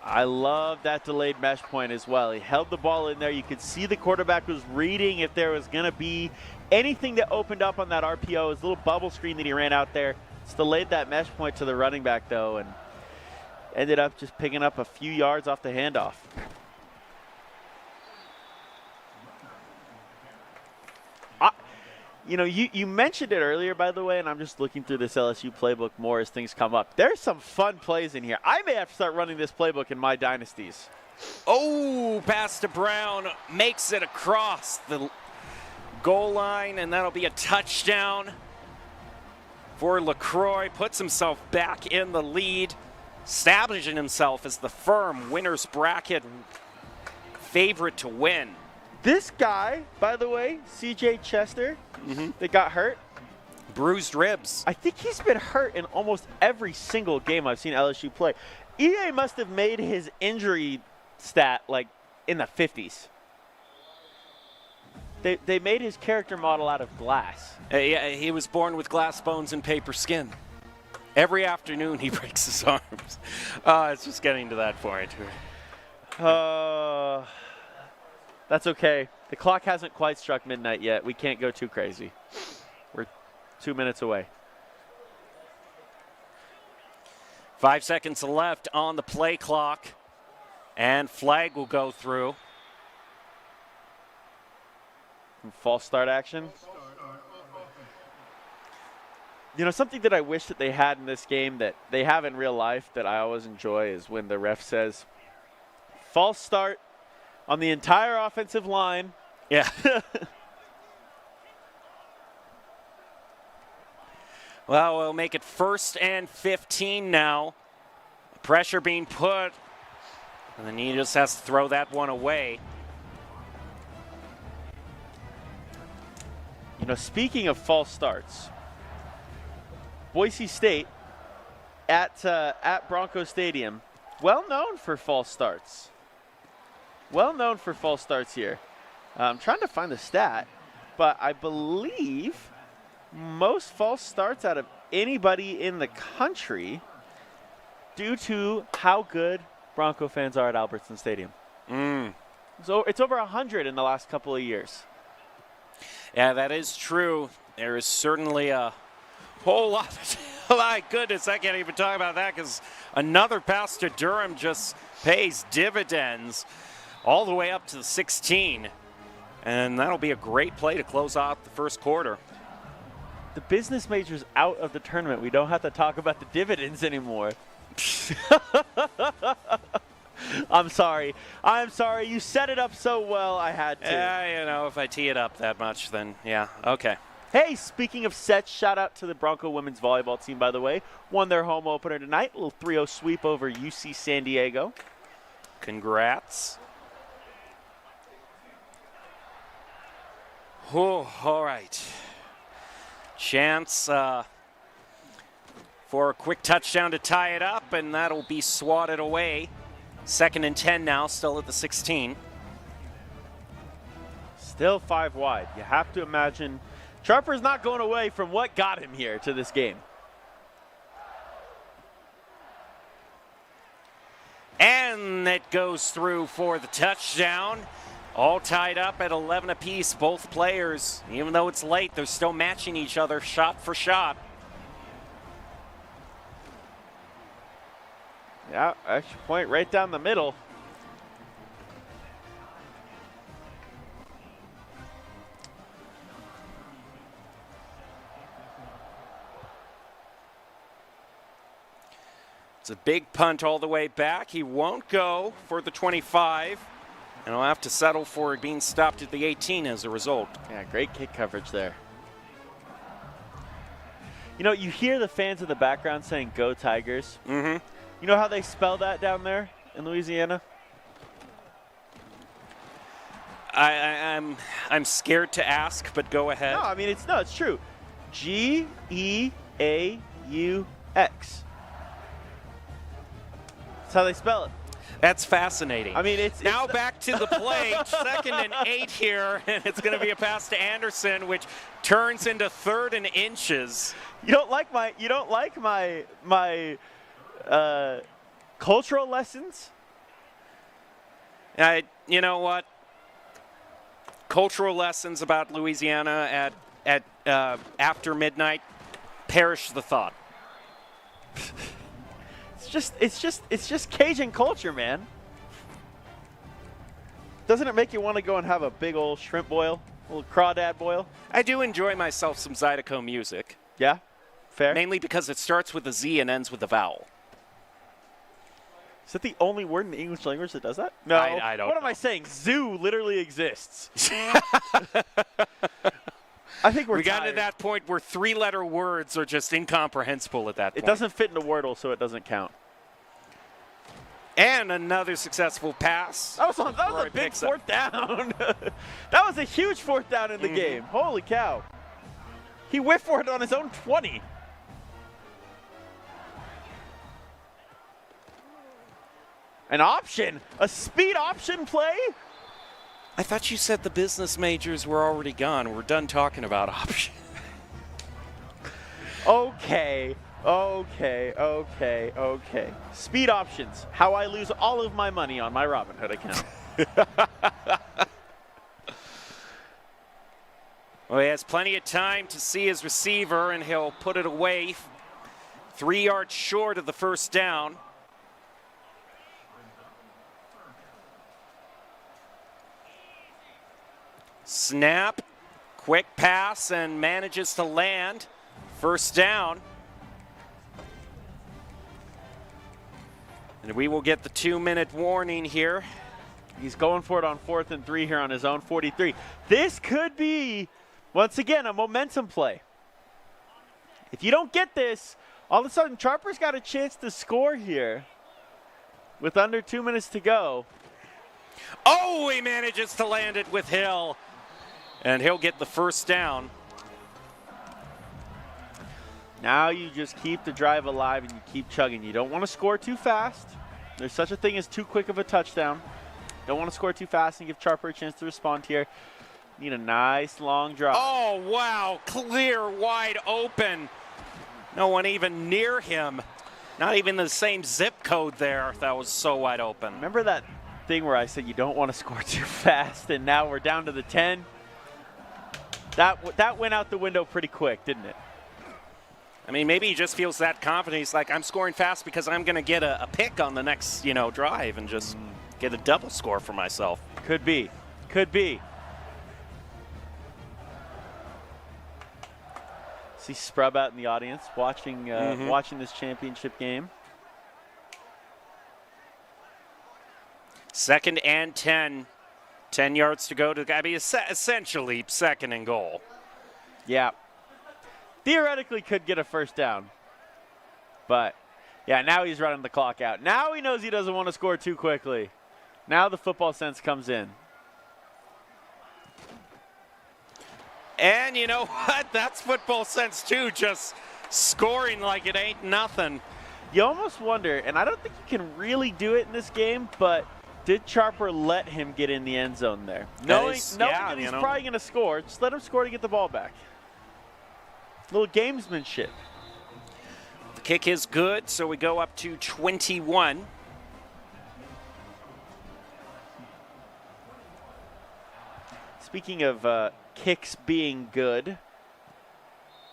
I love that delayed mesh point as well. He held the ball in there. You could see the quarterback was reading if there was going to be anything that opened up on that RPO. His little bubble screen that he ran out there. It's delayed that mesh point to the running back, though, and ended up just picking up a few yards off the handoff. You know, you mentioned it earlier, by the way, and I'm just looking through this LSU playbook more as things come up. There's some fun plays in here. I may have to start running this playbook in my dynasties. Oh, pass to Brown, makes it across the goal line, and that'll be a touchdown for LaCroix. Puts himself back in the lead, establishing himself as the firm winner's bracket favorite to win. This guy, by the way, CJ Chester, that got hurt. Bruised ribs. I think he's been hurt in almost every single game I've seen LSU play. EA must have made his injury stat like in the 50s. They made his character model out of glass. Yeah, he was born with glass bones and paper skin. Every afternoon he breaks his arms. It's just getting to that point. That's okay. The clock hasn't quite struck midnight yet. We can't go too crazy. We're 2 minutes away. 5 seconds left on the play clock, and flag will go through. False start action. You know, something that I wish that they had in this game that they have in real life that I always enjoy is when the ref says, false start on the entire offensive line. Yeah. Well, we'll make it 1st and 15 now. Pressure being put, and then he just has to throw that one away. You know, speaking of false starts, Boise State at Bronco Stadium, well known for false starts. Well known for false starts here. I'm trying to find the stat, but I believe most false starts out of anybody in the country due to how good Bronco fans are at Albertson Stadium. So it's over 100 in the last couple of years. Yeah, that is true. There is certainly a whole lot. My goodness, I can't even talk about that because another pass to Durham just pays dividends all the way up to the 16. And that'll be a great play to close out the first quarter. The business major's out of the tournament. We don't have to talk about the dividends anymore. I'm sorry. I'm sorry. You set it up so well, I had to. Yeah, you know, if I tee it up that much, then yeah, okay. Hey, speaking of sets, shout out to the Bronco women's volleyball team, by the way. Won their home opener tonight. A little 3-0 sweep over UC San Diego. Congrats. Oh, all right. Chance for a quick touchdown to tie it up, and that'll be swatted away. 2nd and 10 now, still at the 16. Still 5 wide. You have to imagine Sharper's not going away from what got him here to this game. And it goes through for the touchdown. All tied up at 11 apiece, both players. Even though it's late, they're still matching each other shot for shot. Yeah, extra point right down the middle. It's a big punt all the way back. He won't go for the 25, and he'll have to settle for being stopped at the 18 as a result. Yeah, great kick coverage there. You know, you hear the fans in the background saying, "Go Tigers." Mm-hmm. You know how they spell that down there in Louisiana? I'm scared to ask, but go ahead. No, I mean, it's true. Geaux. That's how they spell it. That's fascinating. I mean, it's now back to the play. 2nd and 8 here, and it's going to be a pass to Anderson, which turns into 3rd and inches. You don't like my cultural lessons? You know what? Cultural lessons about Louisiana at after midnight. Perish the thought. It's just Cajun culture, man. Doesn't it make you want to go and have a big old shrimp boil, a little crawdad boil? I do enjoy myself some Zydeco music. Yeah, fair. Mainly because it starts with a Z and ends with a vowel. Is that the only word in the English language that does that? No. I don't know. What am I saying? Zoo literally exists. I think we got to that point where 3-letter words are just incomprehensible at that point. It doesn't fit into Wordle, so it doesn't count. And another successful pass. That was a big 4th down. That was a huge 4th down in the game. Holy cow. He whiffed for it on his own 20. An option? A speed option play? I thought you said the business majors were already gone. We're done talking about options. Okay. Speed options. How I lose all of my money on my Robinhood account. Well, he has plenty of time to see his receiver, and he'll put it away 3 yards short of the 1st down. Snap, quick pass, and manages to land. 1st down. And we will get the 2-minute warning here. He's going for it on 4th and 3 here on his own 43. This could be, once again, a momentum play. If you don't get this, all of a sudden Charper's got a chance to score here with under 2 minutes to go. Oh, he manages to land it with Hill. And he'll get the 1st down. Now you just keep the drive alive and you keep chugging. You don't want to score too fast. There's such a thing as too quick of a touchdown. Don't want to score too fast and give Charper a chance to respond here. Need a nice long drive. Oh, wow. Clear, wide open. No one even near him. Not even the same zip code there. That was so wide open. Remember that thing where I said you don't want to score too fast, and now we're down to the 10? That went out the window pretty quick, didn't it? I mean, maybe he just feels that confident. He's like, I'm scoring fast because I'm going to get a pick on the next, drive and just get a double score for myself. Could be. Could be. See Sprub out in the audience watching this championship game. 2nd and 10. 10 yards to go to be essentially 2nd and goal. Yeah. Theoretically could get a 1st down. But, yeah, now he's running the clock out. Now he knows he doesn't want to score too quickly. Now the football sense comes in. And you know what? That's football sense too, just scoring like it ain't nothing. You almost wonder, and I don't think you can really do it in this game, but did Charper let him get in the end zone there? Knowing that he's probably going to score, just let him score to get the ball back. Little gamesmanship. The kick is good, so we go up to 21. Speaking of kicks being good,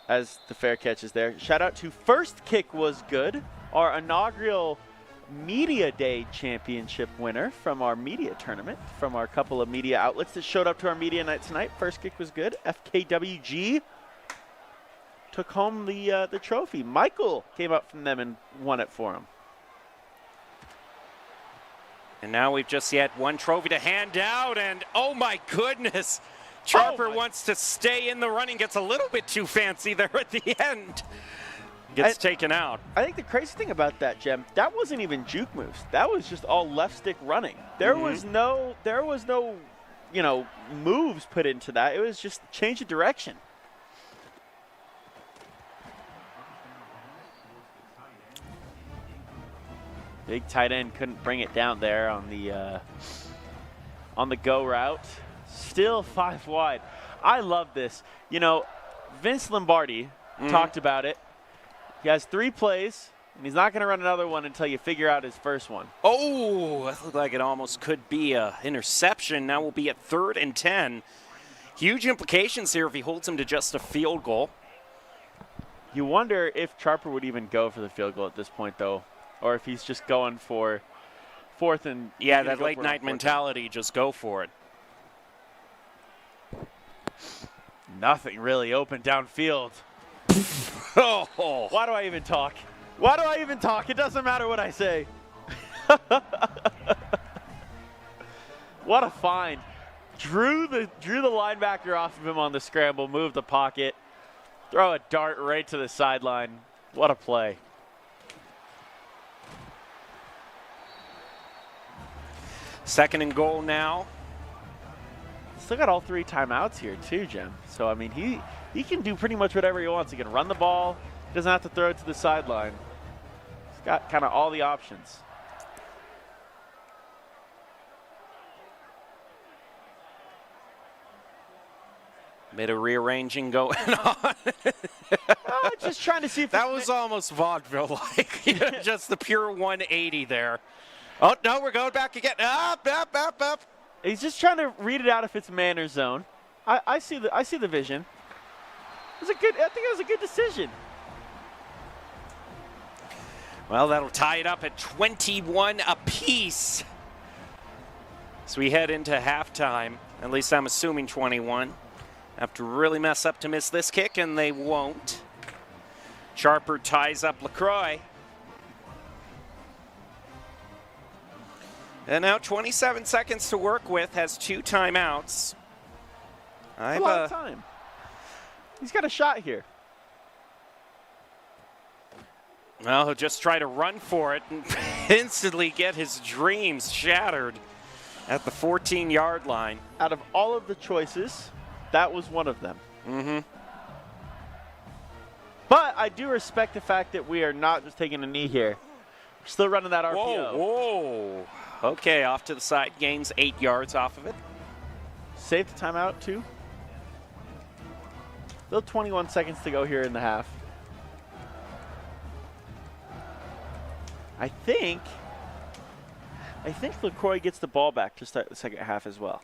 as the fair catch is there, shout out to First Kick Was Good, our inaugural Media Day Championship winner from our media tournament, from our couple of media outlets that showed up to our media night tonight. First Kick Was Good. FKWG took home the trophy. Michael came up from them and won it for him. And now we've just yet one trophy to hand out, and oh my goodness, Sharper wants to stay in the running, gets a little bit too fancy there at the end. Gets taken out. I think the crazy thing about that, Jem, that wasn't even juke moves. That was just all left stick running. There was no, you know, moves put into that. It was just change of direction. Big tight end couldn't bring it down there on the go route. Still 5 wide. I love this. You know, Vince Lombardi talked about it. He has 3 plays, and he's not going to run another one until you figure out his first one. Oh, that looked like it almost could be an interception. Now we'll be at 3rd and 10. Huge implications here if he holds him to just a field goal. You wonder if Sharper would even go for the field goal at this point, though, or if he's just going for 4th and... Yeah, that late night mentality, just go for it. Nothing really open downfield. Oh. Why do I even talk? Why do I even talk? It doesn't matter what I say. What a find. Drew the linebacker off of him on the scramble, moved the pocket, throw a dart right to the sideline. What a play. Second and goal now. Still got all 3 timeouts here too, Jem. So, I mean, he can do pretty much whatever he wants. He can run the ball. He doesn't have to throw it to the sideline. He's got kind of all the options. Bit of rearranging going on. Just trying to see if that was almost vaudeville-like. Just the pure 180 there. Oh, no, we're going back again. Up. He's just trying to read it out if it's man or zone. I see the vision. I think it was a good decision. Well, that'll tie it up at 21 apiece. So we head into halftime. At least I'm assuming 21. Have to really mess up to miss this kick, and they won't. Sharper ties up LaCroix. And now 27 seconds to work with, has 2 timeouts. A lot of time. He's got a shot here. Well, he'll just try to run for it and instantly get his dreams shattered at the 14-yard line. Out of all of the choices, that was one of them. But I do respect the fact that we are not just taking a knee here. We're still running that RPO. Whoa. Okay, off to the side. Gains 8 yards off of it. Save the timeout, too. Still 21 seconds to go here in the half. I think LaCroix gets the ball back to start the second half as well.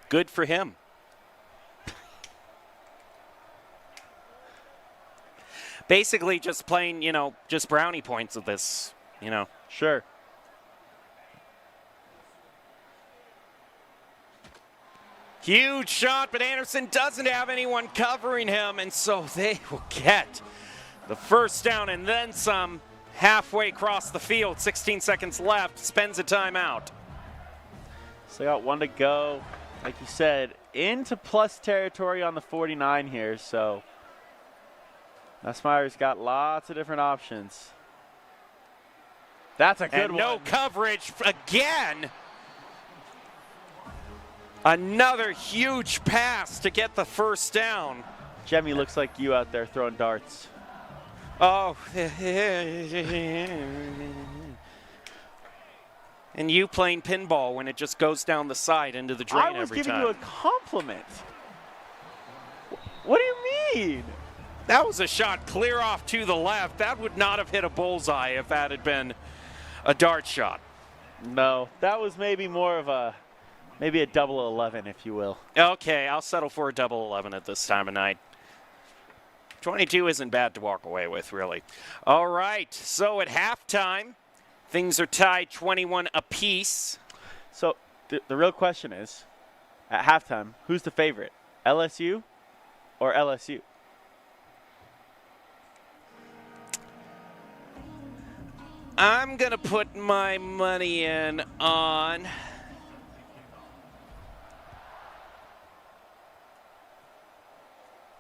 Good for him. Basically just playing, you know, just brownie points of this, you know. Sure. Huge shot, but Anderson doesn't have anyone covering him, and so they will get the first down and then some halfway across the field. 16 seconds left, spends a timeout. So they got 1 to go. Like you said, into plus territory on the 49 here, so Nussmeier's got lots of different options. That's a good one. No coverage again. Another huge pass to get the first down. Jemmy looks like you out there throwing darts. Oh. And you playing pinball when it just goes down the side into the drain every time. I was giving you a compliment. What do you mean? That was a shot clear off to the left. That would not have hit a bullseye if that had been a dart shot. No, that was maybe more of a, maybe a double 11, if you will. Okay, I'll settle for a double 11 at this time of night. 22 isn't bad to walk away with, really. All right, so at halftime, things are tied 21 apiece. So the real question is, at halftime, who's the favorite, LSU or LSU? I'm going to put my money in on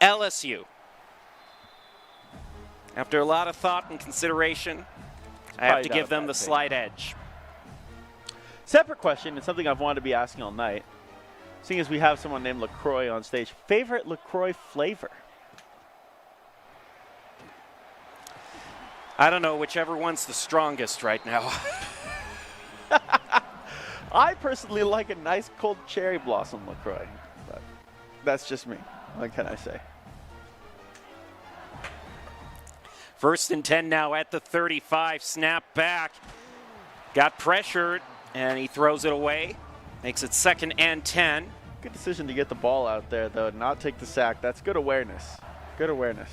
LSU. After a lot of thought and consideration, I have to give them the slight edge. Separate question, and something I've wanted to be asking all night. Seeing as we have someone named LaCroix on stage, favorite LaCroix flavor? I don't know, whichever one's the strongest right now. I personally like a nice cold cherry blossom LaCroix, but that's just me. What can I say? 1st and 10 now at the 35. Snap back. Got pressured, and he throws it away. Makes it 2nd and 10. Good decision to get the ball out there, though, not take the sack. That's good awareness. Good awareness.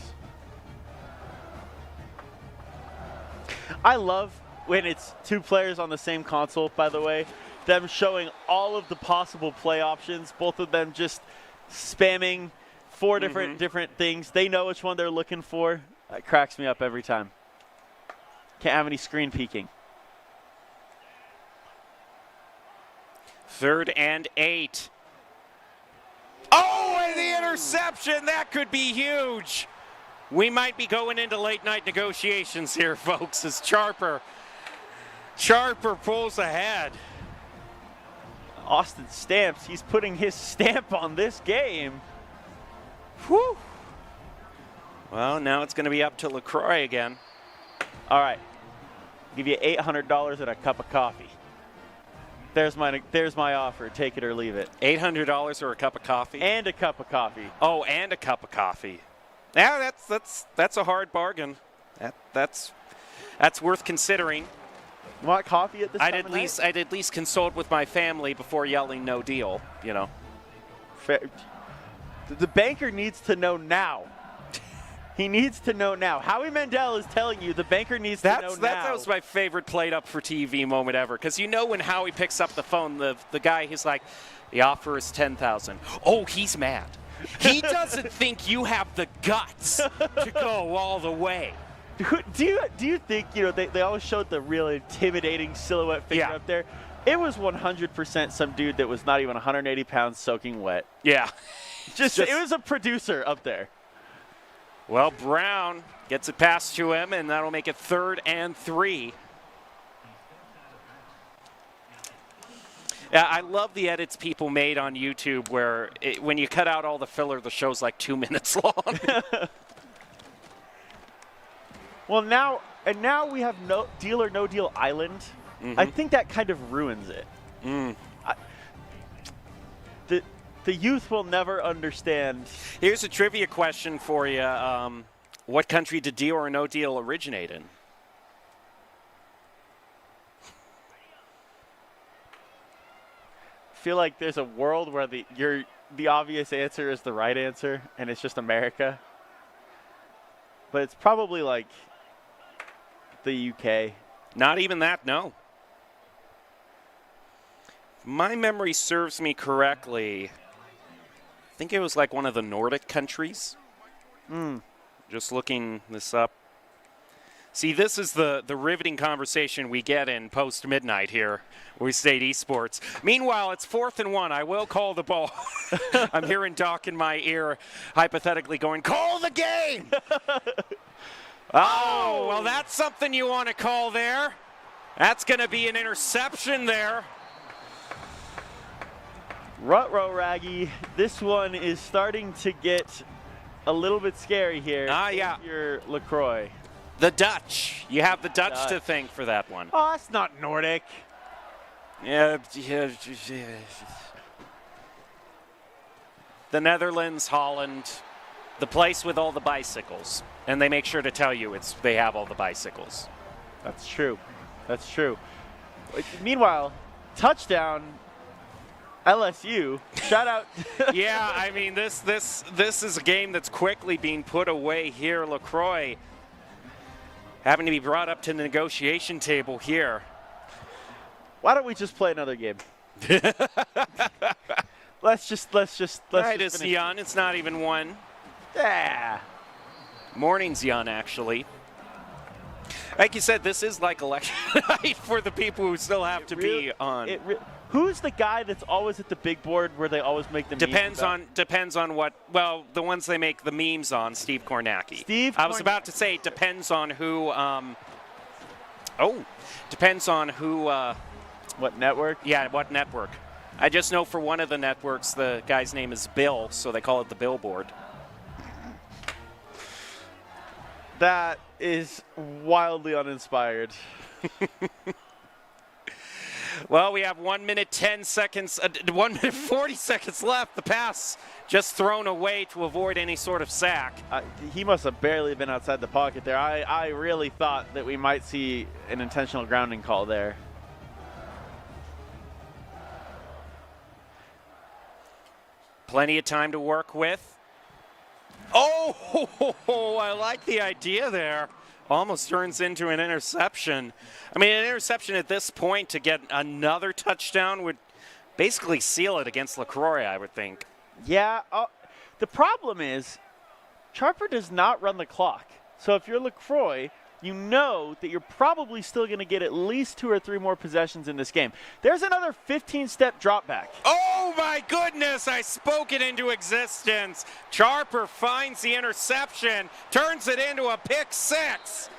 I love when it's two players on the same console, by the way, them showing all of the possible play options, both of them just spamming 4 different things. They know which one they're looking for. That cracks me up every time. Can't have any screen peeking. 3rd and 8. Oh, and the interception. That could be huge. We might be going into late night negotiations here, folks, as Charper pulls ahead. Austin Stamps, he's putting his stamp on this game. Whew. Well, now it's going to be up to LaCroix again. All right. Give you $800 and a cup of coffee. There's my offer. Take it or leave it. $800 or a cup of coffee? And a cup of coffee. Oh, and a cup of coffee. Yeah, that's a hard bargain. That's worth considering. You want coffee at this time of night? I'd at least consult with my family before yelling no deal, you know. Fair. The banker needs to know now. He needs to know now. Howie Mandel is telling you the banker needs to know now. That was my favorite played up for TV moment ever. Because you know when Howie picks up the phone, the guy, he's like, the offer is $10,000. Oh, he's mad. He doesn't think you have the guts to go all the way. Do you think, they always showed the real intimidating silhouette figure up there? It was 100% some dude that was not even 180 pounds soaking wet. Yeah. Just it was a producer up there. Well, Brown gets it passed to him, and that'll make it 3rd and 3. Yeah, I love the edits people made on YouTube where when you cut out all the filler, the show's like 2 minutes long. Well, now we have no deal or no deal island. Mm-hmm. I think that kind of ruins it. The youth will never understand. Here's a trivia question for you. What country did deal or no deal originate in? I feel like there's a world where the obvious answer is the right answer, and it's just America. But it's probably like the UK. Not even that, no. If my memory serves me correctly, I think it was like one of the Nordic countries. Just looking this up. See, this is the riveting conversation we get in post-midnight here, Boise State Esports. Meanwhile, it's 4th and 1. I will call the ball. I'm hearing Doc in my ear hypothetically going, call the game! Oh, well, that's something you want to call there. That's going to be an interception there. Ruh-roh, Raggy. This one is starting to get a little bit scary here. Yeah. Your LaCroix. The Dutch. You have the Dutch to thank for that one. Oh, that's not Nordic. Yeah. The Netherlands, Holland, the place with all the bicycles. And they make sure to tell you they have all the bicycles. That's true. That's true. Meanwhile, touchdown LSU. Shout out. Yeah, I mean, this is a game that's quickly being put away here. LaCroix having to be brought up to the negotiation table here. Why don't we just play another game? Let's just. Right, it's young. It's not even 1. Yeah. Morning's young, actually. Like you said, this is like election night for the people who still have to be on. Who's the guy that's always at the big board where they always make the Depends memes on what. Well, the ones they make the memes on, Steve Kornacki. I was about to say it depends on who. Depends on who. What network? Yeah, what network. I just know for one of the networks, the guy's name is Bill, so they call it the Billboard. That is wildly uninspired. Well, we have 1 minute 10 seconds, 1 minute 40 seconds left. The pass just thrown away to avoid any sort of sack. He must have barely been outside the pocket there. I really thought that we might see an intentional grounding call there. Plenty of time to work with. Oh, I like the idea there. Almost turns into an interception. I mean, an interception at this point to get another touchdown would basically seal it against LaCroix, I would think. Yeah, the problem is Charper does not run the clock. So if you're LaCroix, you know that you're probably still going to get at least 2 or 3 more possessions in this game. There's another 15-step drop back. Oh, my goodness. I spoke it into existence. Charper finds the interception, turns it into a pick 6.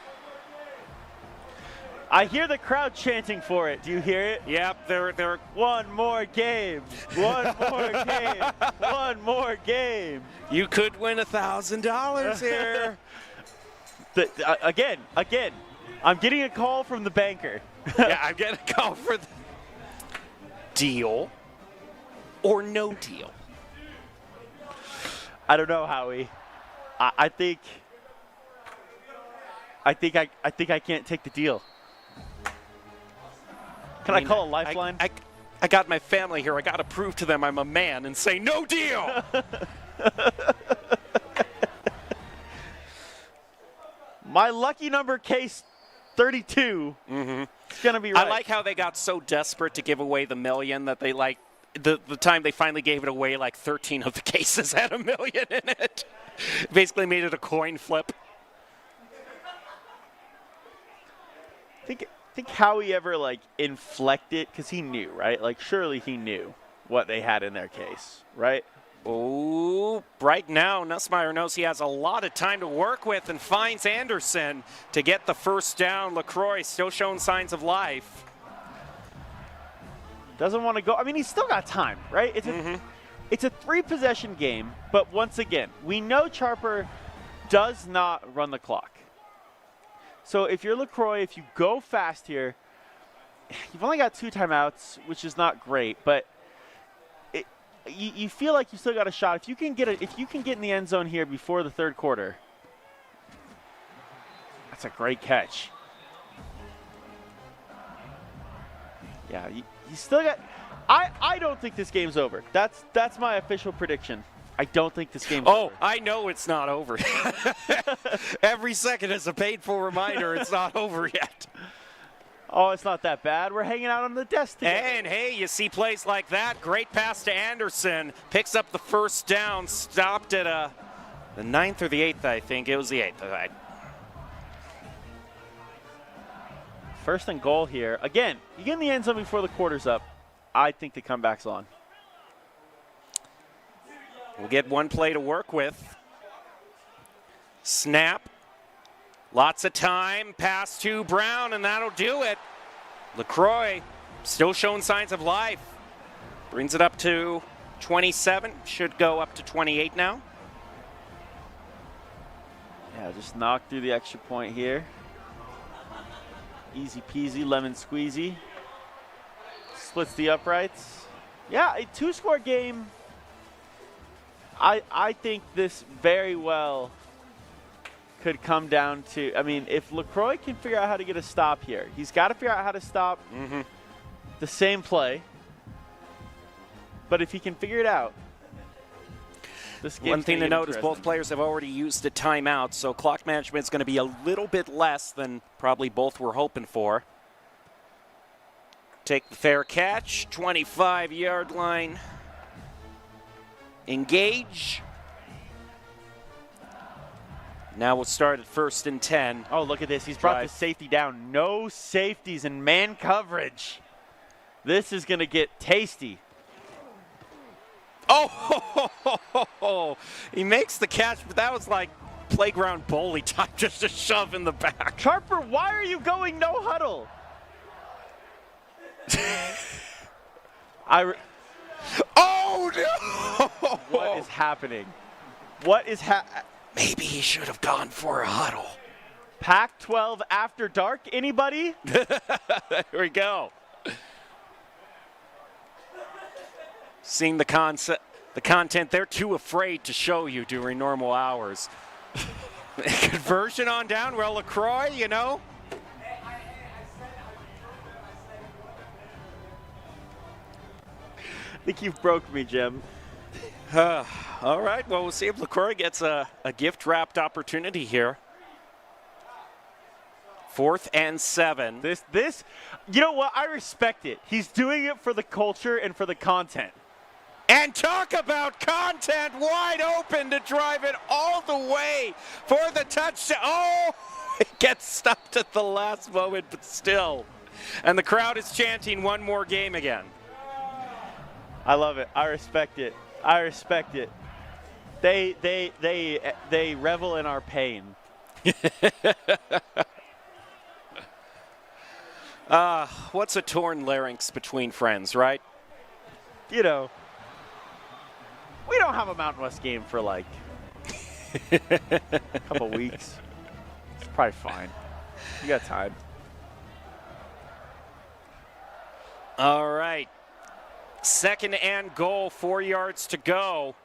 I hear the crowd chanting for it. Do you hear it? Yep, they're one more game. One more game. One more game. You could win $1,000 here. Again, I'm getting a call from the banker. Yeah, I'm getting a call for the deal or no deal. I don't know, Howie. I think I can't take the deal. Can I call a lifeline? I got my family here. I got to prove to them I'm a man and say no deal. My lucky number, case 32. It's going to be right. I like how they got so desperate to give away the million that they the time they finally gave it away, like 13 of the cases had $1 million in it. Basically made it a coin flip. Think Howie ever inflected, because he knew, right? Surely he knew what they had in their case, right? Oh, right now Nussmeier knows he has a lot of time to work with and finds Anderson to get the first down. LaCroix still showing signs of life. Doesn't want to go. I mean, he's still got time, right? It's a 3-possession game, but once again, we know Charper does not run the clock. So if you're LaCroix, if you go fast here, you've only got 2 timeouts, which is not great, but you feel like you still got a shot. If you can get in the end zone here before the 3rd quarter, that's a great catch. Yeah, you still got. I don't think this game's over. That's my official prediction. I don't think this game's over. Oh, I know it's not over. Every second is a painful reminder it's not over yet. Oh, it's not that bad. We're hanging out on the desk together. And, hey, you see plays like that. Great pass to Anderson. Picks up the first down. Stopped at the 9th or the 8th, I think. It was the 8th. Right. First and goal here. Again, you get in the end zone before the quarter's up. I think the comeback's on. We'll get one play to work with. Snap. Lots of time. Pass to Brown, and that'll do it. LaCroix still showing signs of life. Brings it up to 27. Should go up to 28 now. Yeah, just knock through the extra point here. Easy peasy, lemon squeezy. Splits the uprights. Yeah, a 2-score game. I think this very well could come down to, I mean, if LaCroix can figure out how to get a stop here, he's got to figure out how to stop the same play. But if he can figure it out, this game's one thing to note is interesting. both players have already used a timeout, so clock management is going to be a little bit less than probably both were hoping for. Take the fair catch, 25-yard line. Engage. Now we'll start at 1st and 10. Oh, look at this. He's brought the safety down. No safeties in man coverage. This is going to get tasty. Oh, he makes the catch, but that was like playground bully type, just a shove in the back. Sharper, why are you going no huddle? Oh, no! What is happening? What is Maybe he should have gone for a huddle. Pac-12 after dark, anybody? There we go. Seeing the content they're too afraid to show you during normal hours. Conversion on down, well, LaCroix, you know. I think you've broke me, Jim. All right, well, we'll see if LaCroix gets a gift-wrapped opportunity here. 4th and 7. This, you know what? I respect it. He's doing it for the culture and for the content. And talk about content, wide open to drive it all the way for the touchdown. Oh, it gets stopped at the last moment, but still. And the crowd is chanting one more game again. I love it. I respect it. I respect it. They revel in our pain. What's a torn larynx between friends, right? You know, we don't have a Mountain West game for like a couple weeks. It's probably fine. You got time. All right. 2nd and goal, 4 yards to go.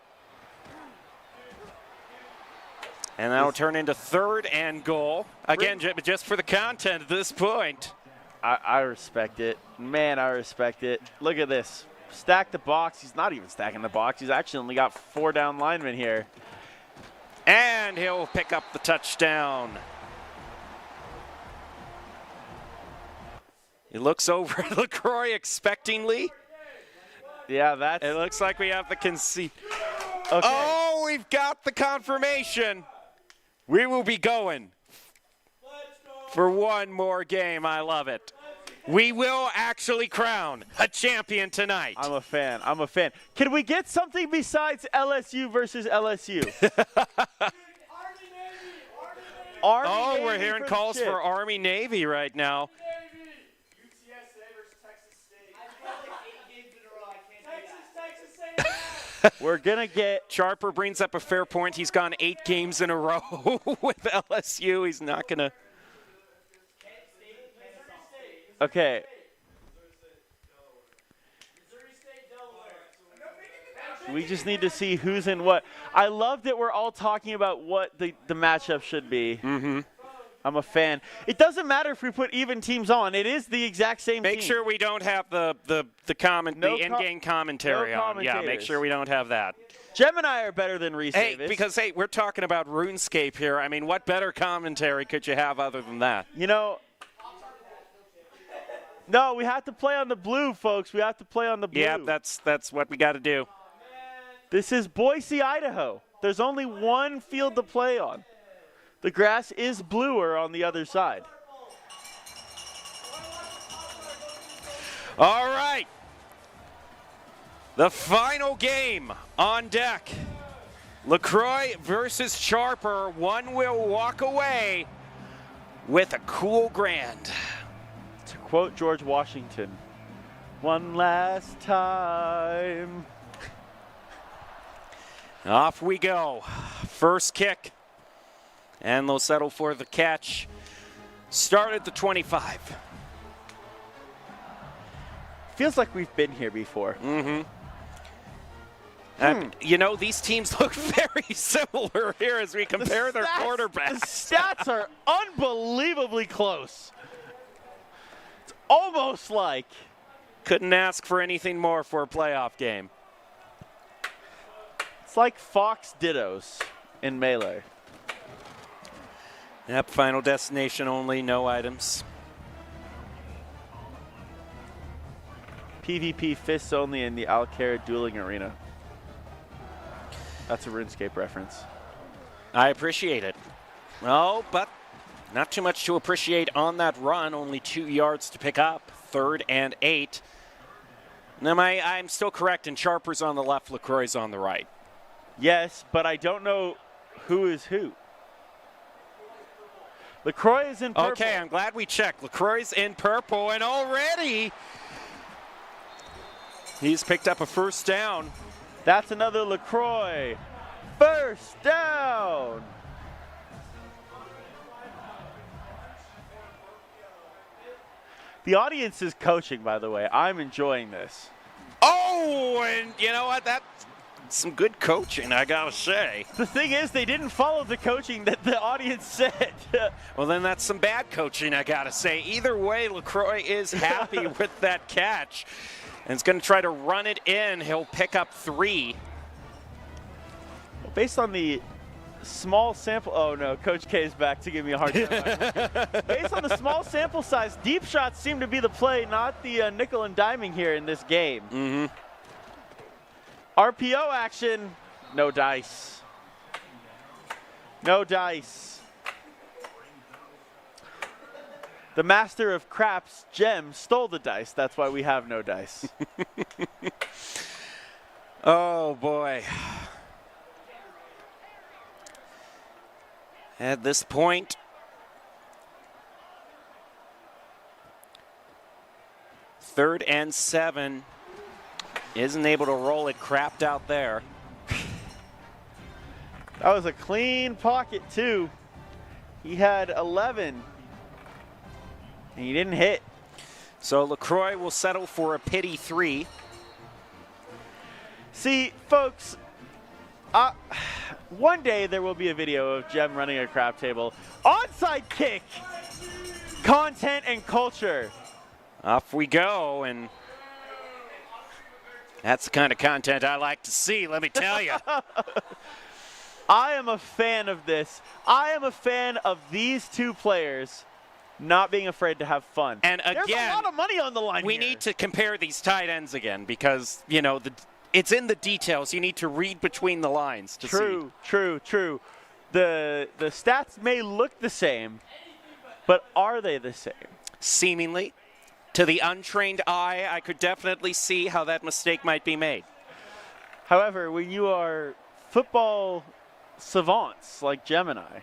And that'll turn into 3rd and goal. Again, just for the content at this point. I respect it. Man, I respect it. Look at this. Stack the box. He's not even stacking the box. He's actually only got 4 down linemen here. And he'll pick up the touchdown. He looks over at LaCroix expectingly. Yeah, that's... It looks like we have the conceit. Okay. Oh, we've got the confirmation. We will be going for one more game. I love it. We will actually crown a champion tonight. I'm a fan. I'm a fan. Can we get something besides LSU versus LSU? Army, we're hearing calls for Army-Navy right now. We're going to get... Sharper brings up a fair point. He's gone 8 games in a row with LSU. He's not going to... Okay. We just need to see who's in what. I love that we're all talking about what the matchup should be. Mm-hmm. I'm a fan. It doesn't matter if we put even teams on. It is the exact same Make team. sure we don't have the in-game commentary on. Yeah, make sure we don't have that. Gemini are better than Reese Davis. Because we're talking about RuneScape here. I mean, what better commentary could you have other than that? You know, no, we have to play on the blue, folks. We have to play on the blue. Yeah, that's what we got to do. This is Boise, Idaho. There's only one field to play on. The grass is bluer on the other side. All right. The final game on deck. LaCroix versus Sharper. One will walk away with a cool grand. To quote George Washington, one last time. Off we go. First kick. And they'll settle for the catch. Start at the 25. Feels like we've been here before. Mm-hmm. And, you know, these teams look very similar here as we compare their quarterbacks. The stats are unbelievably close. It's almost like... Couldn't ask for anything more for a playoff game. It's like Fox Dittos in Melee. Yep, final destination only, no items. PvP fists only in the Alcara dueling arena. That's a RuneScape reference. I appreciate it. Oh, but not too much to appreciate on that run. Only 2 yards to pick up. 3rd and 8. Now, I'm still correct, and Sharper's on the left, LaCroix's on the right. Yes, but I don't know who is who. LaCroix is in purple. Okay, I'm glad we checked. LaCroix's in purple, and already he's picked up a first down. That's another LaCroix. First down. The audience is coaching, by the way. I'm enjoying this. Oh, and you know what? That's some good coaching, I gotta say. The thing is, they didn't follow the coaching that the audience said. Well, then that's some bad coaching, I gotta say. Either way, LaCroix is happy with that catch. And is going to try to run it in. He'll pick up 3. Well, based on the small sample, oh no, Coach K is back to give me a hard time. Based on the small sample size, deep shots seem to be the play, not the nickel and diming here in this game. Mm-hmm. RPO action, no dice. No dice. The master of craps, Jem, stole the dice. That's why we have no dice. Oh, boy. At this point, third and 7. Isn't able to roll it. Crapped out there. That was a clean pocket, too. He had 11. And he didn't hit. So LaCroix will settle for a pity 3. See, folks, one day there will be a video of Jem running a crap table. Onside kick! Content and culture. Off we go, and that's the kind of content I like to see, let me tell you. I am a fan of this. I am a fan of these two players not being afraid to have fun. And again, there's a lot of money on the line we here. need to compare these tight ends again because, you know, it's in the details. You need to read between the lines to see. True. The stats may look the same, but are they the same? Seemingly. To the untrained eye, I could definitely see how that mistake might be made. However, when you are football savants like Jem and I,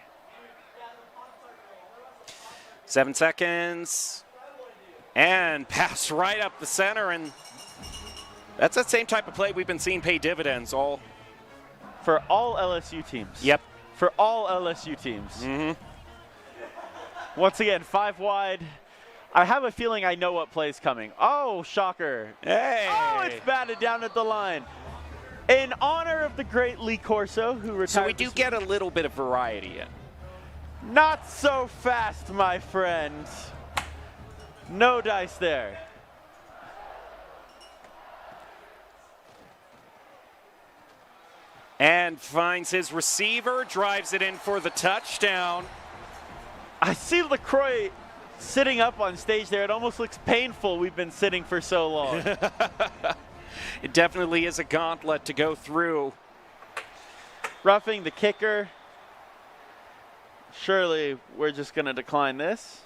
7 seconds, and pass right up the center, and that's that same type of play we've been seeing pay dividends for all LSU teams. Yep. For all LSU teams. Mm-hmm. Once again, 5 wide. I have a feeling I know what play's coming. Oh, shocker. Hey. Oh, it's batted down at the line. In honor of the great Lee Corso, who retired. So we do get a little bit of variety in. Not so fast, my friend. No dice there. And finds his receiver, drives it in for the touchdown. I see LaCroix sitting up on stage there. It almost looks painful we've been sitting for so long. It definitely is a gauntlet to go through. Roughing the kicker. Surely we're just going to decline this.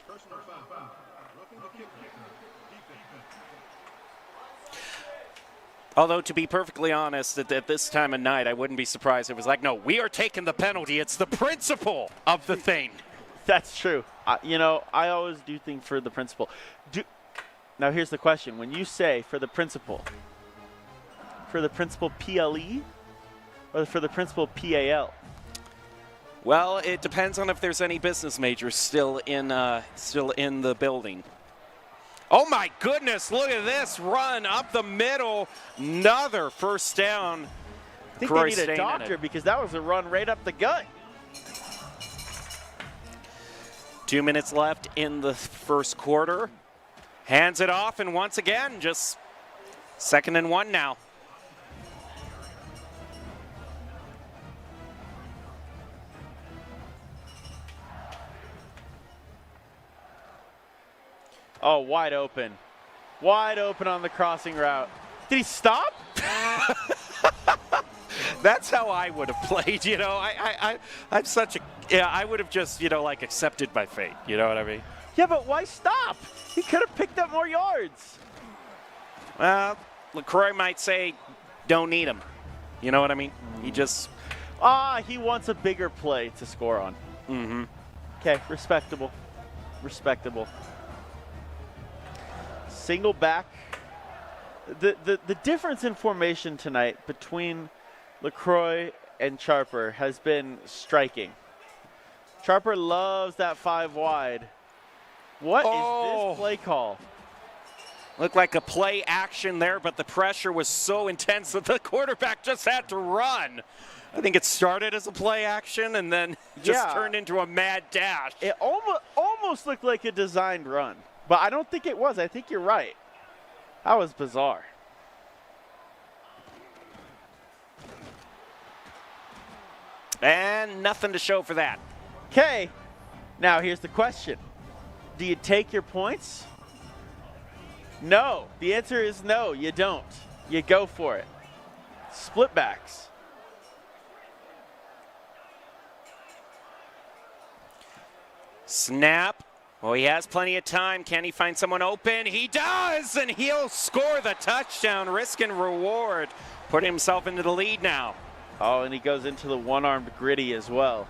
Although, to be perfectly honest, at this time of night, I wouldn't be surprised. It was like, no, we are taking the penalty. It's the principle of the thing. That's true. I always do think for the principle. Now, here's the question. When you say for the principle PLE or for the principle PAL? Well, it depends on if there's any business majors still in the building. Oh my goodness, look at this run up the middle. Another first down. I think they need a doctor because that was a run right up the gut. 2 minutes left in the first quarter. Hands it off, and once again, just 2nd and 1 now. Oh, wide open. Wide open on the crossing route. Did he stop? That's how I would have played, you know. I'm such Yeah, I would have just, like accepted my fate. You know what I mean? Yeah, but why stop? He could have picked up more yards. Well, LaCroix might say, don't need him. You know what I mean? He just... he wants a bigger play to score on. Mm-hmm. Okay, respectable. Respectable. Single back. The difference in formation tonight between LaCroix and Charper has been striking. Charper loves that 5 wide. What is this play call? Looked like a play action there, but the pressure was so intense that the quarterback just had to run. I think it started as a play action and then just turned into a mad dash. It almost looked like a designed run, but I don't think it was. I think you're right. That was bizarre. And nothing to show for that. Okay, now here's the question. Do you take your points? No. The answer is no, you don't. You go for it. Split backs. Snap. Well, he has plenty of time. Can he find someone open? He does, and he'll score the touchdown. Risk and reward. Put himself into the lead now. Oh, and he goes into the one-armed gritty as well.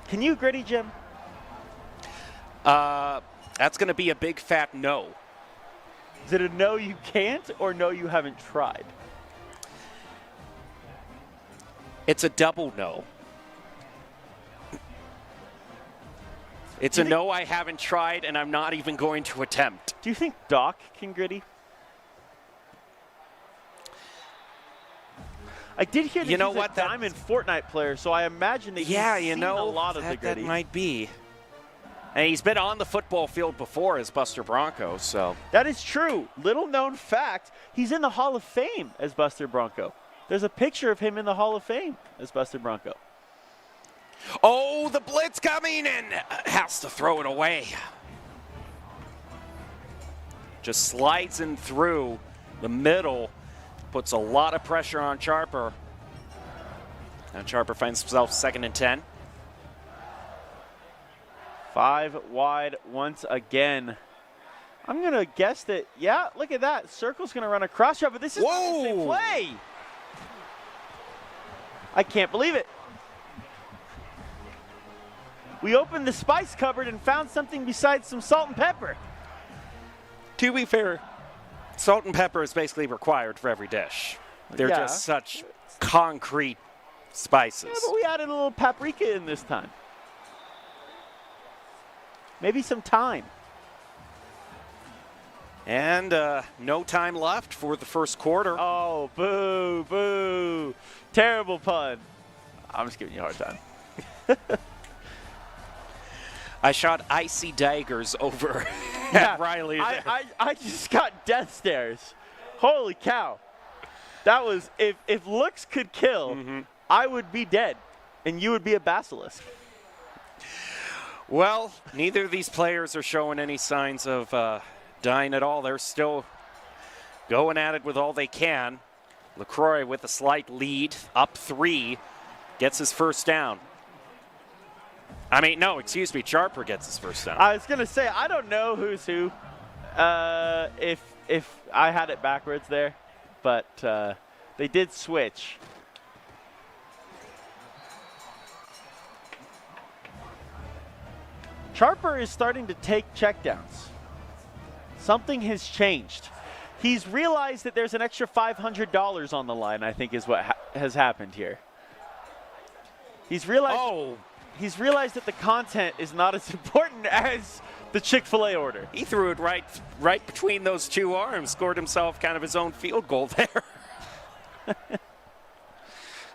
Can you gritty, Jim? That's going to be a big fat no. Is it a no you can't or no you haven't tried? It's a double no. It's a no I haven't tried, and I'm not even going to attempt. Do you think Doc can gritty? I did hear that he's a Diamond Fortnite player, so I imagine that he's seen a lot of the gritty. That might be. And he's been on the football field before as Buster Bronco, so. That is true. Little known fact, he's in the Hall of Fame as Buster Bronco. There's a picture of him in the Hall of Fame as Buster Bronco. Oh, the blitz coming and has to throw it away. Just slides in through the middle, puts a lot of pressure on Charper. Now Charper finds himself 2nd and 10. 5 wide once again. I'm going to guess that, yeah, look at that. Circle's going to run a cross route, but this is not the same play. I can't believe it. We opened the spice cupboard and found something besides some salt and pepper. To be fair, salt and pepper is basically required for every dish. They're just such concrete spices. Yeah, but we added a little paprika in this time. Maybe some thyme. And no time left for the first quarter. Oh, boo, boo. Terrible pun. I'm just giving you a hard time. I shot icy daggers over at Riley. I just got death stares. Holy cow. That was, if looks could kill, I would be dead, and you would be a basilisk. Well, neither of these players are showing any signs of dying at all. They're still going at it with all they can. LaCroix with a slight lead, up 3, gets his first down. Charper gets his first down. I was going to say, I don't know who's who if I had it backwards there, but they did switch. Charper is starting to take checkdowns. Something has changed. He's realized that there's an extra $500 on the line, I think is what has happened here. He's realized that the content is not as important as the Chick-fil-A order. He threw it right between those two arms, scored himself kind of his own field goal there.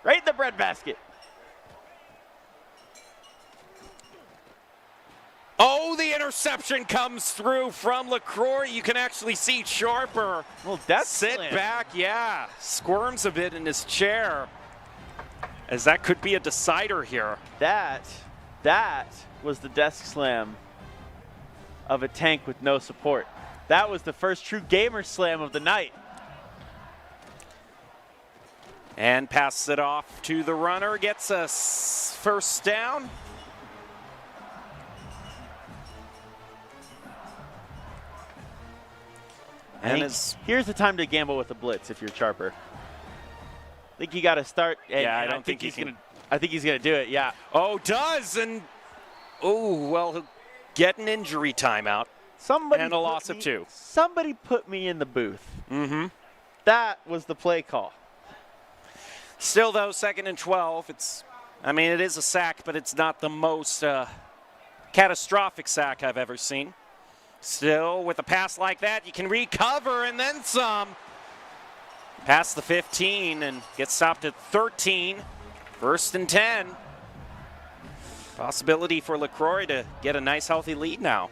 Right in the breadbasket. Oh, the interception comes through from LaCroix. You can actually see Charper sit back, squirms a bit in his chair, as that could be a decider here. That was the desk slam of a tank with no support. That was the first true gamer slam of the night. And passes it off to the runner, gets a first down. And here's the time to gamble with the blitz if you're Charper. I think you got to start. Yeah, I don't think he's going to. I think he's going to do it, yeah. Oh, does, and, well, he'll get an injury timeout and a loss of 2. Somebody put me in the booth. Mm-hmm. That was the play call. Still, though, 2nd and 12. It is a sack, but it's not the most catastrophic sack I've ever seen. Still, with a pass like that, you can recover and then some. Past the 15 and get stopped at 13. 1st and 10. Possibility for LaCroix to get a nice, healthy lead now.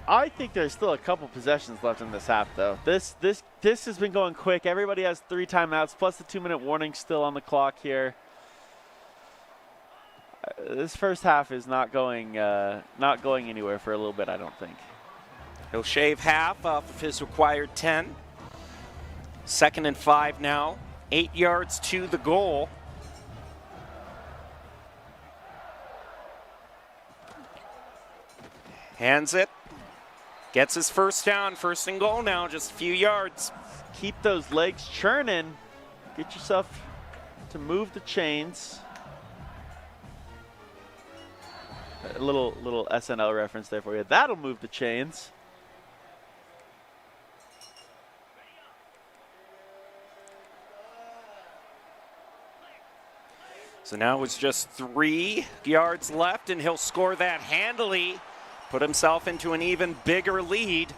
I think there's still a couple possessions left in this half, though. This has been going quick. Everybody has 3 timeouts, plus the 2-minute warning still on the clock here. This first half is not going anywhere for a little bit, I don't think. He'll shave half off of his required 10. 2nd and 5 now. 8 yards to the goal. Hands it. Gets his first down. 1st and goal now. Just a few yards. Keep those legs churning. Get yourself to move the chains. A little SNL reference there for you. That'll move the chains. So now it's just 3 yards left, and he'll score that handily, put himself into an even bigger lead.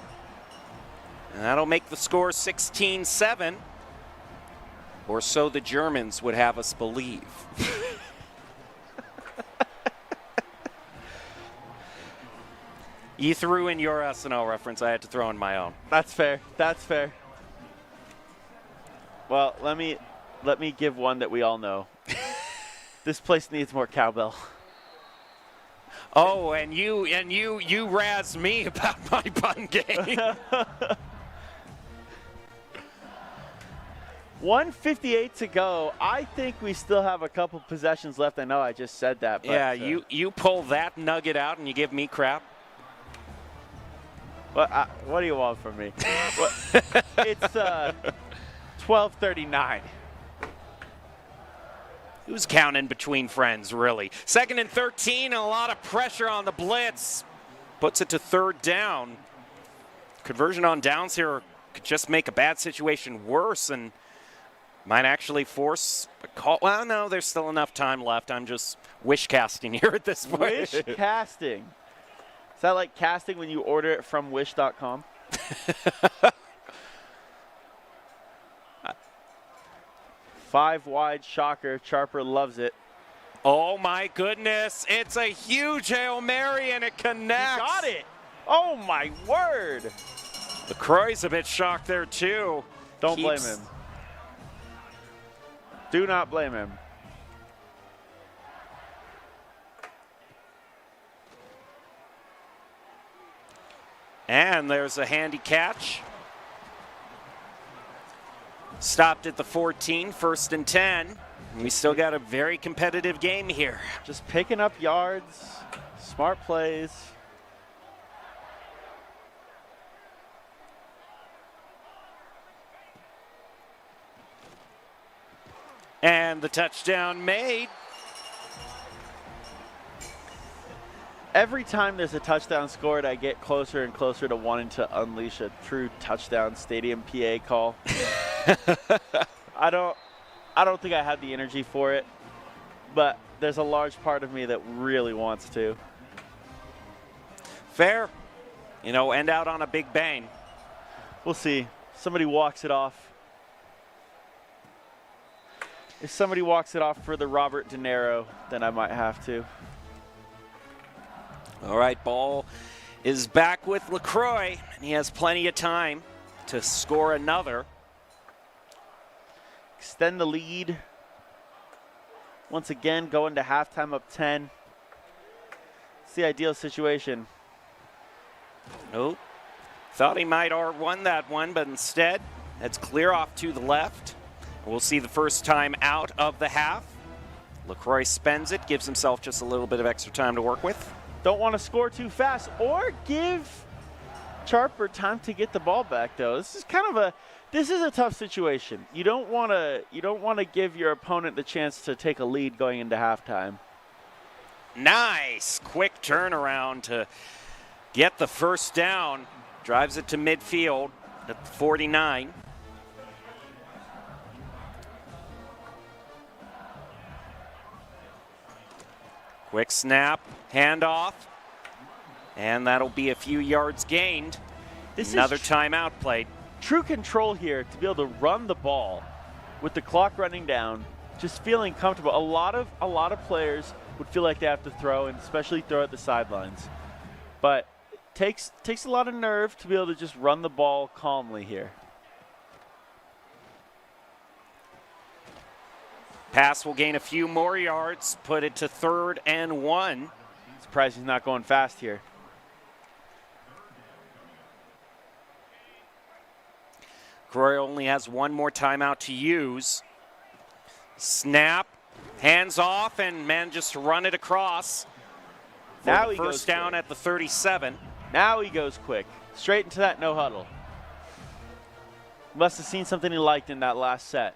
And that'll make the score 16-7, or so the Germans would have us believe. You threw in your SNL reference. I had to throw in my own. That's fair. That's fair. Well, let me give one that we all know. This place needs more cowbell. Oh, and you razzed me about my pun game. 1:58 to go. I think we still have a couple possessions left. I know I just said that. But, yeah, you pull that nugget out and you give me crap. What do you want from me? It's 12:39. Who's counting between friends, really? 2nd and 13, and a lot of pressure on the blitz. Puts it to 3rd down. Conversion on downs here could just make a bad situation worse and might actually force a call. Well, no, there's still enough time left. I'm just wish casting here at this point. Wish casting. Is that like casting when you order it from wish.com? Five wide shocker. Charper loves it. Oh, my goodness. It's a huge Hail Mary, and it connects. He got it. Oh, my word. LaCroix's a bit shocked there, too. Don't blame him. Do not blame him. And there's a handy catch. Stopped at the 14, 1st and 10. We still got a very competitive game here. Just picking up yards, smart plays. And the touchdown made. Every time there's a touchdown scored, I get closer and closer to wanting to unleash a true touchdown stadium PA call. I don't think I have the energy for it, but there's a large part of me that really wants to. Fair. You know, end out on a big bang. We'll see. Somebody walks it off. If somebody walks it off for the Robert De Niro, then I might have to. All right, ball is back with LaCroix, and he has plenty of time to score another. Extend the lead. Once again, going to halftime up 10. It's the ideal situation. Nope. Thought he might R1 that one, but instead, it's clear off to the left. We'll see the first time out of the half. LaCroix spends it, gives himself just a little bit of extra time to work with. Don't want to score too fast or give Charper time to get the ball back, though. This is a tough situation. You don't want to give your opponent the chance to take a lead going into halftime. Nice quick turnaround to get the first down. Drives it to midfield at the 49. Quick snap, handoff, and that'll be a few yards gained. Another timeout played. True control here to be able to run the ball with the clock running down, just feeling comfortable. A lot of players would feel like they have to throw, and especially throw at the sidelines. But it takes a lot of nerve to be able to just run the ball calmly here. Pass will gain a few more yards, put it to 3rd and 1. Surprised he's not going fast here. Croy only has one more timeout to use. Snap, hands off, and manages to run it across. Now he first down at the 37. Now he goes quick. Straight into that no huddle. Must have seen something he liked in that last set.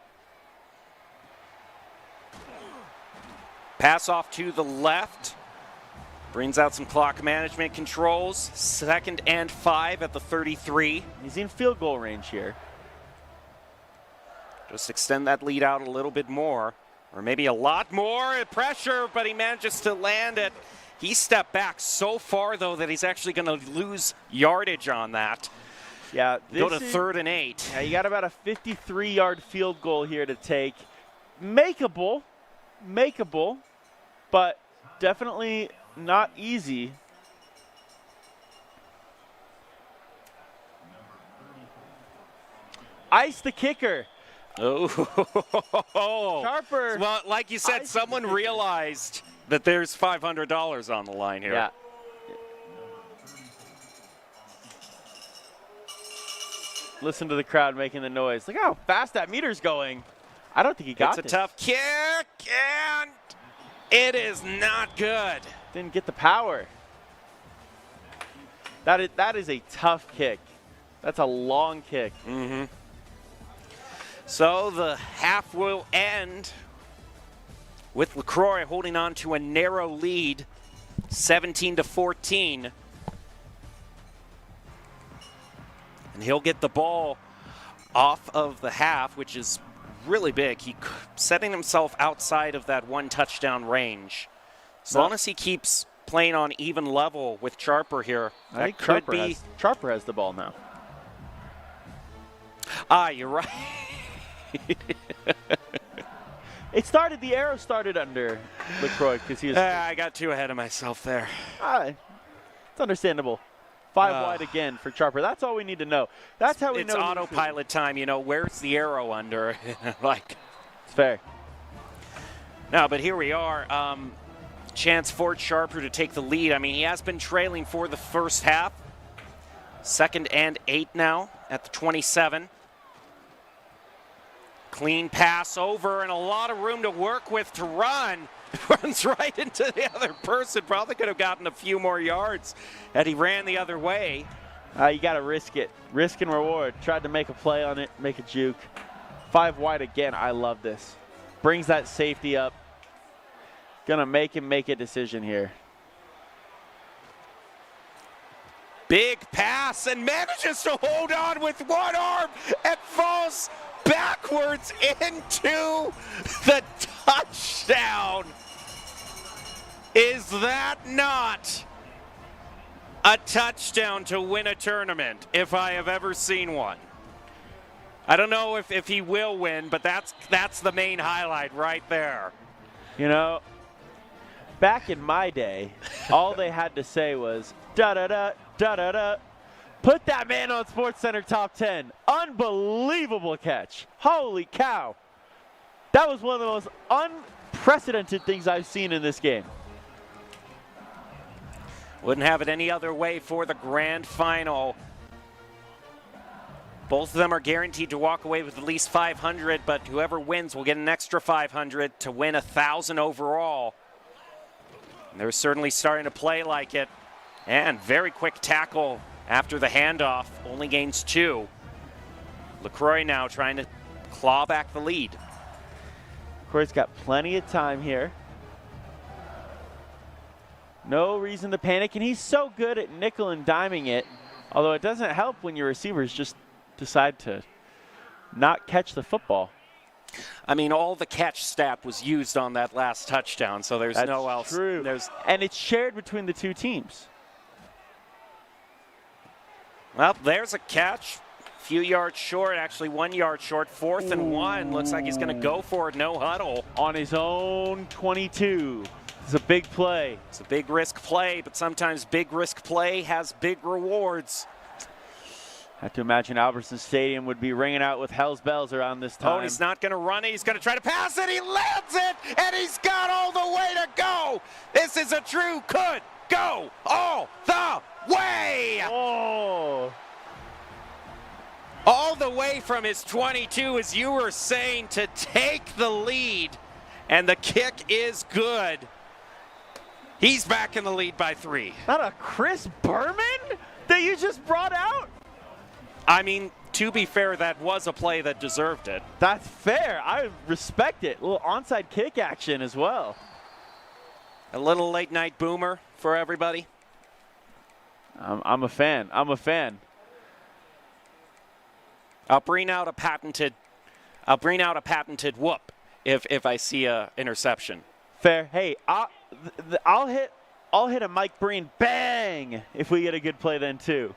Pass off to the left. Brings out some clock management controls. 2nd and 5 at the 33. He's in field goal range here. Just extend that lead out a little bit more, or maybe a lot more. Pressure, but he manages to land it. He stepped back so far, though, that he's actually going to lose yardage on that. Yeah, go to 3rd and 8. Yeah, you got about a 53-yard field goal here to take. Makeable, but definitely not easy. Ice the kicker. Oh, Charper. Well, like you said, someone realized that there's $500 on the line here. Yeah. Listen to the crowd making the noise. Look how fast that meter's going. I don't think he got it. It's a tough kick, and it is not good. Didn't get the power. That is a tough kick. That's a long kick. Mm-hmm. So the half will end with LaCroix holding on to a narrow lead, 17-14. And he'll get the ball off of the half, which is really big. He setting himself outside of that 1 touchdown range. As long as he keeps playing on even level with Charper here, I think Charper has the ball now. You're right. The arrow started under LaCroix because he was. I got too ahead of myself there. It's understandable. 5 wide again for Charper. That's all we need to know. That's how we know. It's autopilot time. You know, where's the arrow under? Like, it's fair. No, but here we are. Chance for Charper to take the lead. I mean, he has been trailing for the first half. 2nd and 8 now at the 27. Clean pass over and a lot of room to work with to run. Runs right into the other person. Probably could have gotten a few more yards had he ran the other way. You got to risk it. Risk and reward. Tried to make a play on it, make a juke. 5 wide again. I love this. Brings that safety up. Gonna make him make a decision here. Big pass and manages to hold on with one arm and falls backwards into the touchdown. Is that not a touchdown to win a tournament, if I have ever seen one? I don't know if he will win, but that's the main highlight right there. You know, back in my day, all they had to say was, da-da-da, da-da-da. Put that man on SportsCenter top 10. Unbelievable catch. Holy cow. That was one of the most unprecedented things I've seen in this game. Wouldn't have it any other way for the grand final. Both of them are guaranteed to walk away with at least 500, but whoever wins will get an extra 500 to win 1,000 overall. And they're certainly starting to play like it. And very quick tackle after the handoff, only gains 2. LaCroix now trying to claw back the lead. LaCroix's got plenty of time here. No reason to panic, and he's so good at nickel and diming it, although it doesn't help when your receivers just decide to not catch the football. I mean, all the catch stat was used on that last touchdown, so there's no else. True. And it's shared between the two teams. Well, there's a catch. A few yards short, actually 1 yard short. 4th and 1. Looks like he's going to go for it. No huddle. On his own 22. It's a big play. It's a big risk play, but sometimes big risk play has big rewards. I have to imagine Albertson Stadium would be ringing out with hell's bells around this time. Oh, and he's not going to run it. He's going to try to pass it. He lands it, and he's got all the way to go. This is a true could go all the way. Oh. All the way from his 22, as you were saying, to take the lead. And the kick is good. He's back in the lead by 3. Not a Chris Berman that you just brought out? I mean, to be fair, that was a play that deserved it. That's fair. I respect it. A little onside kick action as well. A little late night boomer for everybody. I'm a fan. I'm a fan. I'll bring out a patented whoop if I see a interception. Fair. Hey, I'll hit a Mike Breen bang if we get a good play then too.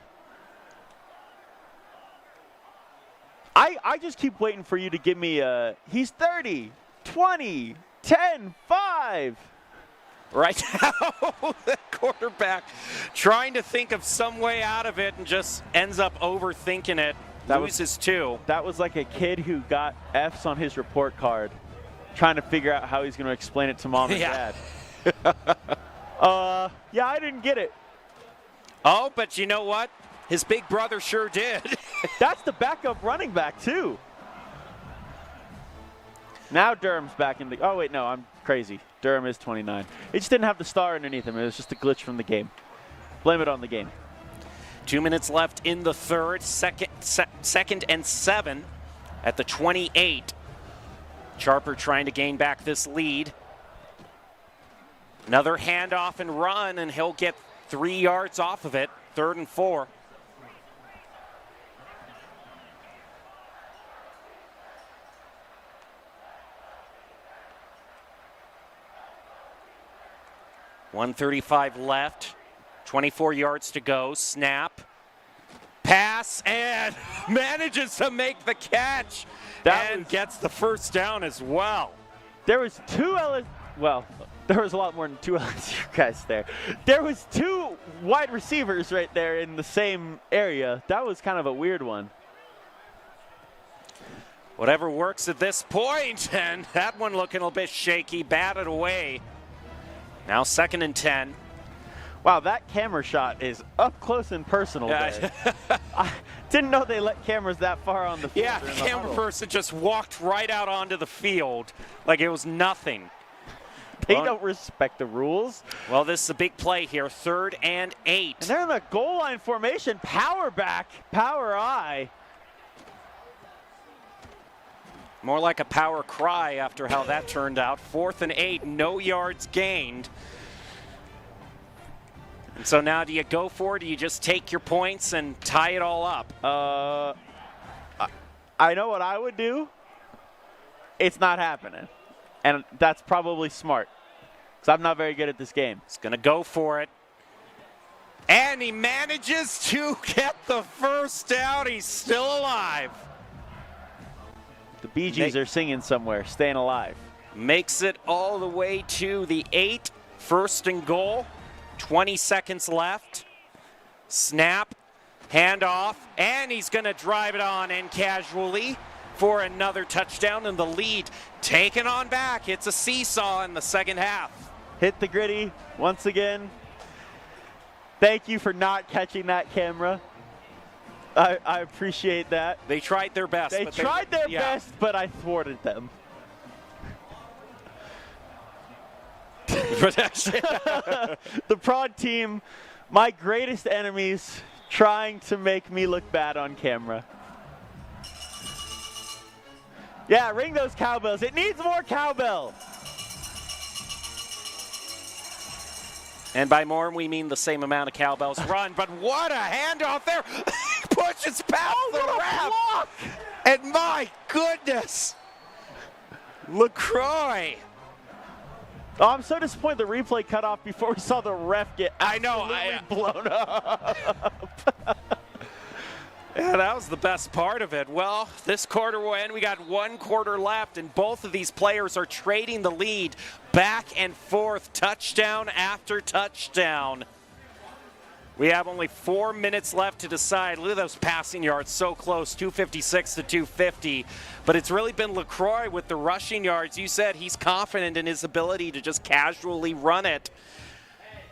I just keep waiting for you to give me he's 30, 20, 10, 5. Right now, the quarterback trying to think of some way out of it and just ends up overthinking it. Loses 2. That was like a kid who got F's on his report card, trying to figure out how he's going to explain it to mom and dad. Yeah, I didn't get it. Oh, but you know what? His big brother sure did. That's the backup running back, too. Now Durham's back in the... Oh, wait, no, I'm crazy. Durham is 29. He just didn't have the star underneath him. It was just a glitch from the game. Blame it on the game. 2 minutes left in the third. Second and 7 at the 28. Charper trying to gain back this lead. Another handoff and run, and he'll get 3 yards off of it. 3rd and 4. .135 left. 24 yards to go. Snap. Pass, and manages to make the catch. And gets the first down as well. There was there was a lot more than 2 LSU guys there. There was 2 wide receivers right there in the same area. That was kind of a weird one. Whatever works at this point, and that one looking a little bit shaky, batted away. Now 2nd and 10. Wow, that camera shot is up close and personal there. I didn't know they let cameras that far on the field. Yeah, the camera person just walked right out onto the field like it was nothing. They don't respect the rules. Well, this is a big play here. 3rd and 8. And they're in the goal line formation. Power back, power eye. More like a power cry after how that turned out. 4th and 8, no yards gained. And so now do you go for it, or do you just take your points and tie it all up? I know what I would do. It's not happening. And that's probably smart, because I'm not very good at this game. He's going to go for it. And he manages to get the first down. He's still alive. The Bee Gees are singing somewhere, staying alive. Makes it all the way to the 8. 1st and goal. 20 seconds left. Snap, handoff, and he's going to drive it on and casually for another touchdown, and the lead taken on back. It's a seesaw in the second half. Hit the gritty once again. Thank you for not catching that camera. I appreciate that. They tried their best. They tried their best, but I thwarted them. The prod team, my greatest enemies, trying to make me look bad on camera. Yeah, ring those cowbells. It needs more cowbell. And by more, we mean the same amount of cowbells run. But what a handoff there. Pushes past the ref. Block. And my goodness. LaCroix. Oh, I'm so disappointed the replay cut off before we saw the ref get blown up. Yeah, that was the best part of it. Well, this quarter will end. We got 1 quarter left, and both of these players are trading the lead back and forth, touchdown after touchdown. We have only 4 minutes left to decide. Look at those passing yards, so close, 256 to 250. But it's really been LaCroix with the rushing yards. You said he's confident in his ability to just casually run it.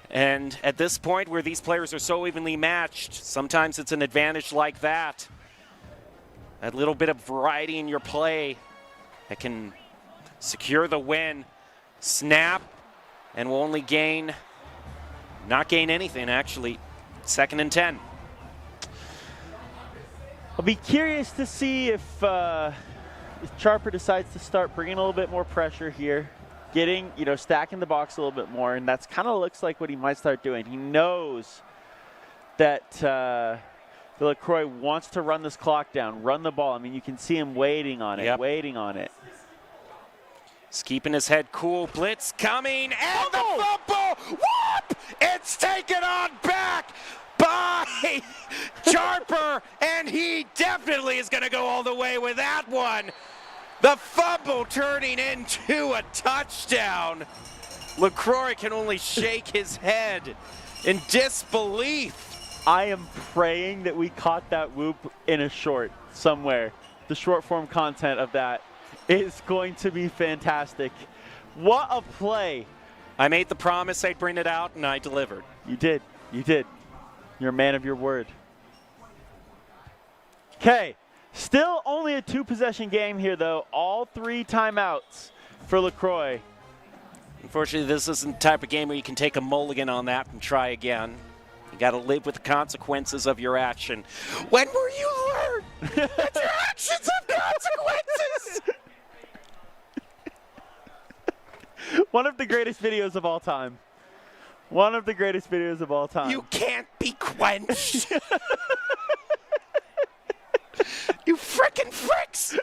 And at this point where these players are so evenly matched, sometimes it's an advantage like that. That little bit of variety in your play that can secure the win. Snap, and will only not gain anything actually. 2nd and 10. I'll be curious to see if Charper decides to start bringing a little bit more pressure here. Stacking the box a little bit more, and that's kind of looks like what he might start doing. He knows that LaCroix wants to run this clock down, run the ball. I mean, you can see him waiting on it, He's keeping his head cool. Blitz coming, and the fumble! Whoop! It's taken on back by Charper, and he definitely is going to go all the way with that one. The fumble turning into a touchdown. LaCroix can only shake his head in disbelief. I am praying that we caught that whoop in a short somewhere. The short form content of that is going to be fantastic. What a play. I made the promise I'd bring it out, and I delivered. You did. You're a man of your word. Okay. Still only a 2-possession game here, though. All 3 timeouts for LaCroix. Unfortunately, this isn't the type of game where you can take a mulligan on that and try again. You got to live with the consequences of your action. When will you learn that your actions have consequences? One of the greatest videos of all time. You can't be quenched. You frickin' fricks!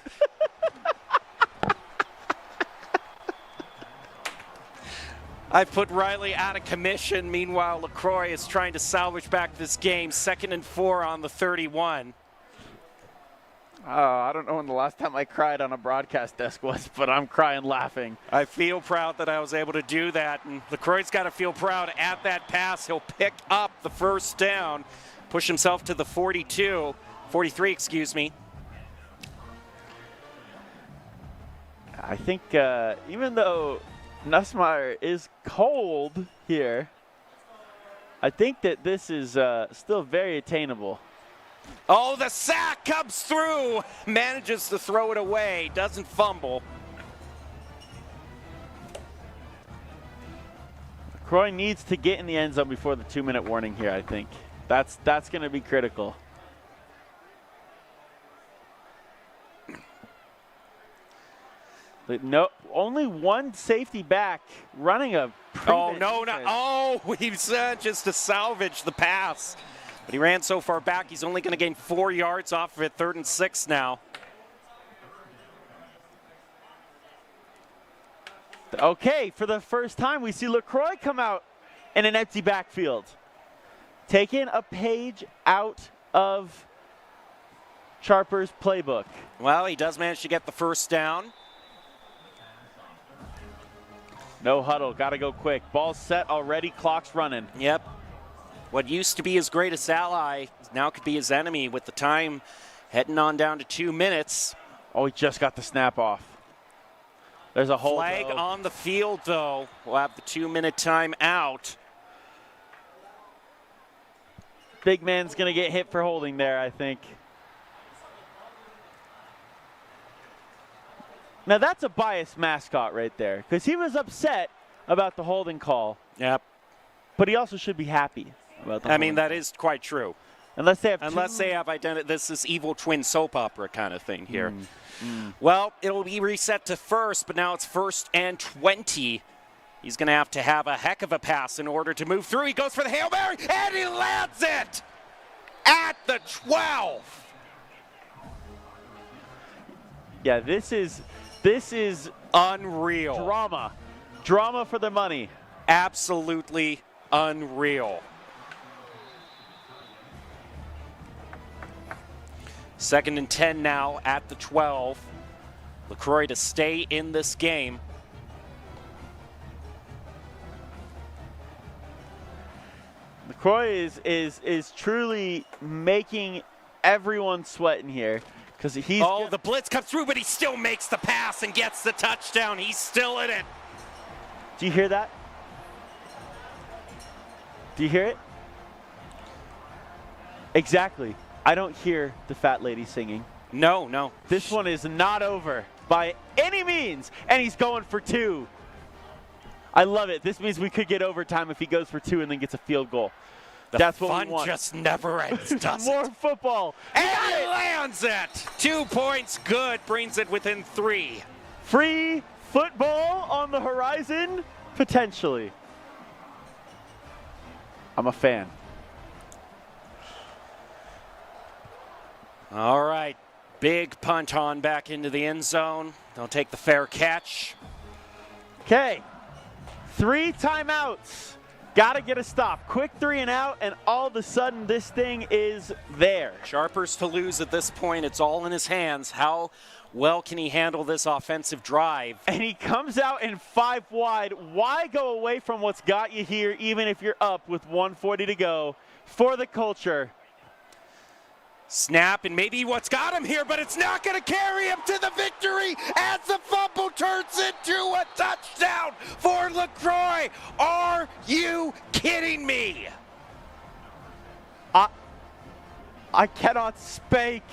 I've put Riley out of commission. Meanwhile, LaCroix is trying to salvage back this game. 2nd and 4 on the 31. I don't know when the last time I cried on a broadcast desk was, but I'm crying laughing. I feel proud that I was able to do that, and LaCroix's got to feel proud at that pass. He'll pick up the 1st down, push himself to the 43, excuse me. I think even though Nussmeier is cold here, I think that this is still very attainable. Oh, the sack comes through. Manages to throw it away. Doesn't fumble. LaCroix needs to get in the end zone before the 2-minute warning here, I think. That's going to be critical. But no, only one safety back running a Oh, no, no. Oh, he's just to salvage the pass. But he ran so far back, he's only going to gain 4 yards off of it. 3rd and 6 now. Okay, for the first time, we see LaCroix come out in an empty backfield. Taking a page out of Charper's playbook. Well, he does manage to get the 1st down. No huddle, got to go quick. Ball set already, clock's running. Yep. What used to be his greatest ally now could be his enemy with the time heading on down to 2 minutes. Oh, he just got the snap off. There's a hold. Flag on the field, though. We'll have the 2-minute time out. Big man's going to get hit for holding there, I think. Now, that's a biased mascot right there because he was upset about the holding call. Yep. But he also should be happy about the I mean, that is quite true. Unless they have identified this is evil twin soap opera kind of thing here. Well, it'll be reset to first, but now it's 1st and 20. He's going to have a heck of a pass in order to move through. He goes for the Hail Mary, and he lands it at the 12. Yeah, this is unreal. Drama for the money. Absolutely unreal. 2nd and 10 now at the 12. LaCroix to stay in this game. LaCroix is truly making everyone sweat in here because he's. Oh, the blitz comes through, but he still makes the pass and gets the touchdown. He's still in it. Do you hear that? Do you hear it? Exactly. I don't hear the fat lady singing. No. This one is not over by any means, and he's going for 2. I love it. This means we could get overtime if he goes for 2 and then gets a field goal. That's what we want. Fun just never ends, does More it? football. And he lands it. 2 points, good. Brings it within 3. Free football on the horizon, potentially. I'm a fan. All right, big punt on back into the end zone. They'll take the fair catch. Okay, 3 timeouts. Got to get a stop. Quick 3 and out, and all of a sudden this thing is there. Sharpers to lose at this point. It's all in his hands. How well can he handle this offensive drive? And he comes out in 5 wide. Why go away from what's got you here, even if you're up with 1:40 to go for the culture? Snap, and maybe what's got him here, but it's not going to carry him to the victory as the fumble turns into a touchdown for LaCroix. Are you kidding me? I cannot speak.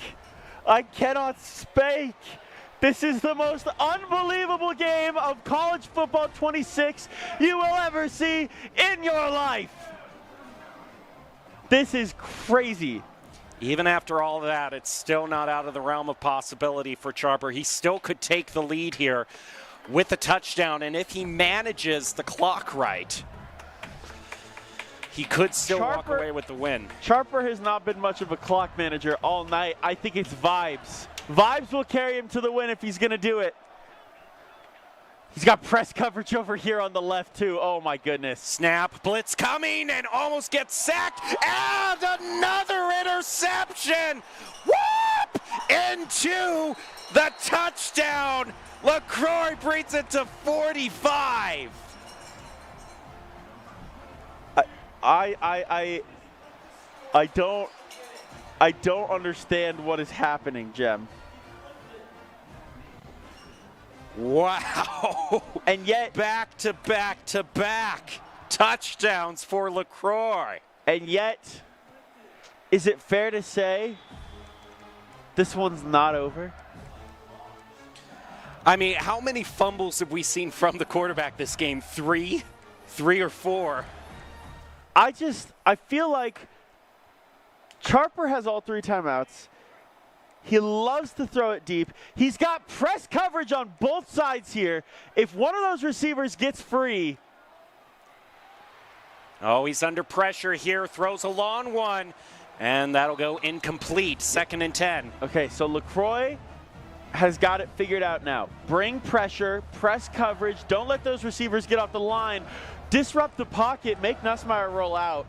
I cannot speak. This is the most unbelievable game of college football 26 you will ever see in your life. This is crazy. Even after all of that, it's still not out of the realm of possibility for Sharper. He still could take the lead here with a touchdown, and if he manages the clock right, he could still walk away with the win. Sharper has not been much of a clock manager all night. I think it's vibes. Vibes will carry him to the win if he's going to do it. He's got press coverage over here on the left, too. Oh, my goodness. Snap, blitz coming, and almost gets sacked. And another interception. Whoop! Into the touchdown. LaCroix brings it to 45. I don't understand what is happening, Jem. Wow. And yet back to back to back touchdowns for LaCroix. And yet, is it fair to say this one's not over? I mean, how many fumbles have we seen from the quarterback this game? 3? 3 or 4? I feel like Sharper has all 3 timeouts. He loves to throw it deep. He's got press coverage on both sides here. If one of those receivers gets free. Oh, he's under pressure here. Throws a long one. And that'll go incomplete. 2nd and 10. Okay, so LaCroix has got it figured out now. Bring pressure, press coverage. Don't let those receivers get off the line. Disrupt the pocket. Make Nussmeier roll out.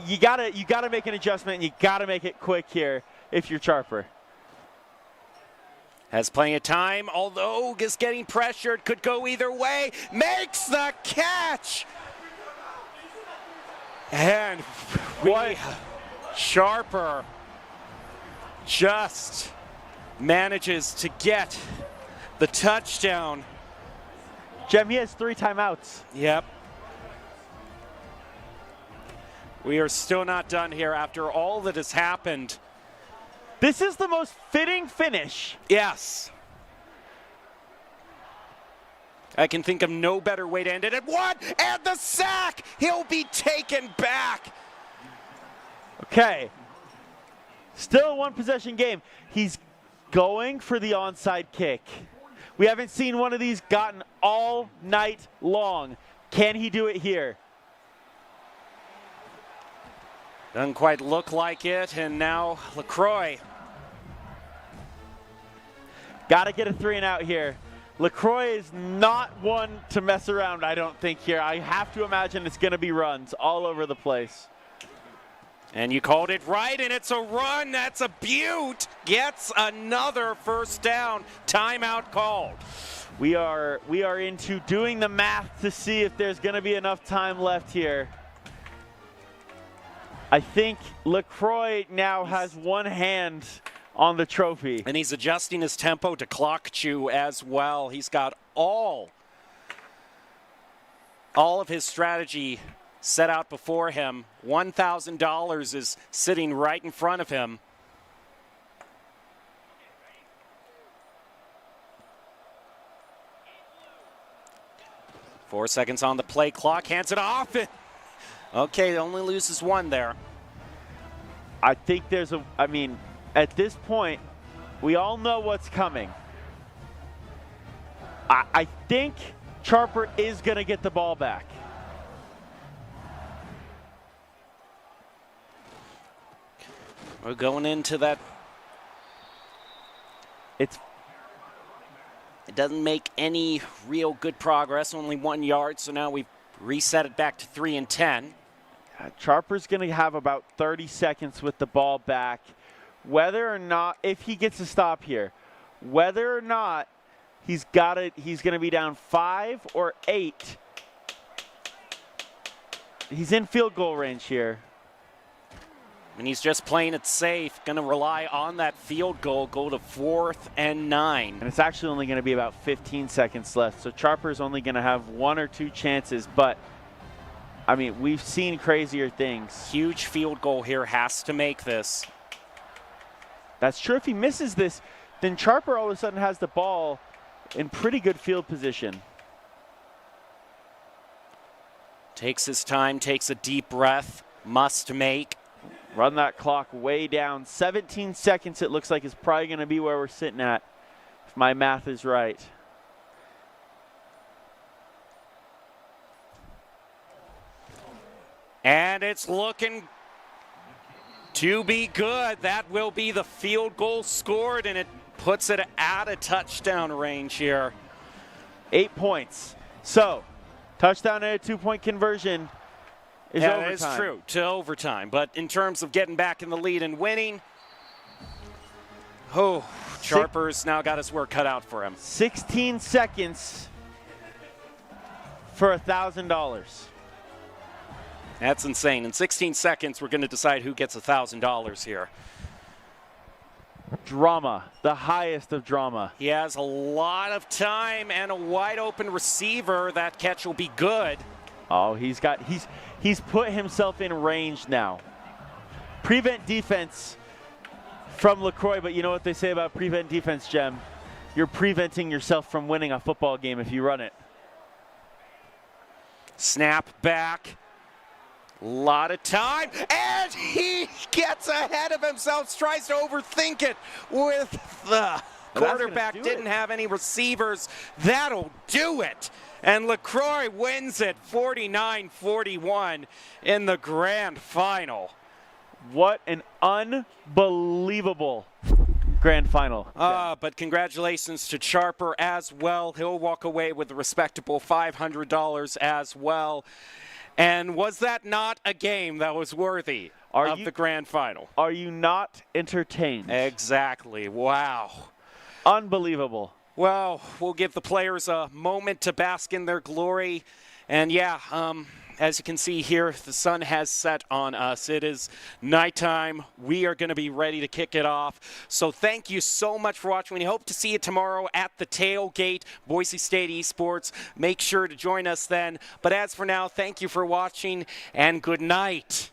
You gotta make an adjustment, and you gotta make it quick here if you're Sharper. Has plenty of time, although is getting pressured. Could go either way. Makes the catch. And Sharper just manages to get the touchdown. Jem, he has 3 timeouts. Yep. We are still not done here after all that has happened. This is the most fitting finish. Yes. I can think of no better way to end it. And the sack! He'll be taken back. Okay. Still a one-possession game. He's going for the onside kick. We haven't seen one of these gotten all night long. Can he do it here? Doesn't quite look like it, and now LaCroix. Got to get a 3-and-out here. LaCroix is not one to mess around, I don't think, here. I have to imagine it's going to be runs all over the place. And you called it right, and it's a run. That's a beaut. Gets another first down. Timeout called. We are into doing the math to see if there's going to be enough time left here. I think LaCroix now has one hand on the trophy. And he's adjusting his tempo to clock chew as well. He's got all of his strategy set out before him. $1,000 is sitting right in front of him. Four seconds on the play clock, hands it off. Okay, only loses one there. I think at this point, we all know what's coming. I think Charper is going to get the ball back. We're going into that. It doesn't make any real good progress, only 1 yard, so now we've reset it back to 3 and 10. Charper's going to have about 30 seconds with the ball back. Whether or not, if he gets a stop here, whether or not he's going to be down 5 or 8. He's in field goal range here. And he's just playing it safe, going to rely on that field goal, go to 4th and 9. And it's actually only going to be about 15 seconds left, so Charper's only going to have 1 or 2 chances, but I mean, we've seen crazier things. Huge field goal here, has to make this. That's true. If he misses this, then Charper all of a sudden has the ball in pretty good field position. Takes his time, takes a deep breath, must make. Run that clock way down. 17 seconds it looks like is probably going to be where we're sitting at, if my math is right. And it's looking to be good. That will be the field goal scored, and it puts it out of touchdown range here. 8 points. So, touchdown and a 2-point conversion is overtime. That is true, to overtime. But in terms of getting back in the lead and winning, Charper's now got his work cut out for him. 16 seconds for $1,000. That's insane. In 16 seconds, we're going to decide who gets $1,000 here. Drama, the highest of drama. He has a lot of time and a wide open receiver. That catch will be good. Oh, he's put himself in range now. Prevent defense from LaCroix, but you know what they say about prevent defense, Jem? You're preventing yourself from winning a football game if you run it. Snap back. A lot of time, and he gets ahead of himself, tries to overthink it with the quarterback. Didn't have any receivers. That'll do it. And LaCroix wins it 49-41 in the grand final. What an unbelievable grand final. But congratulations to Charper as well. He'll walk away with a respectable $500 as well. And was that not a game that was worthy of the grand final? Are you not entertained? Exactly. Wow. Unbelievable. Well, we'll give the players a moment to bask in their glory. And yeah, as you can see here, the sun has set on us. It is nighttime. We are going to be ready to kick it off. So thank you so much for watching. We hope to see you tomorrow at the tailgate, Boise State Esports. Make sure to join us then. But as for now, thank you for watching and good night.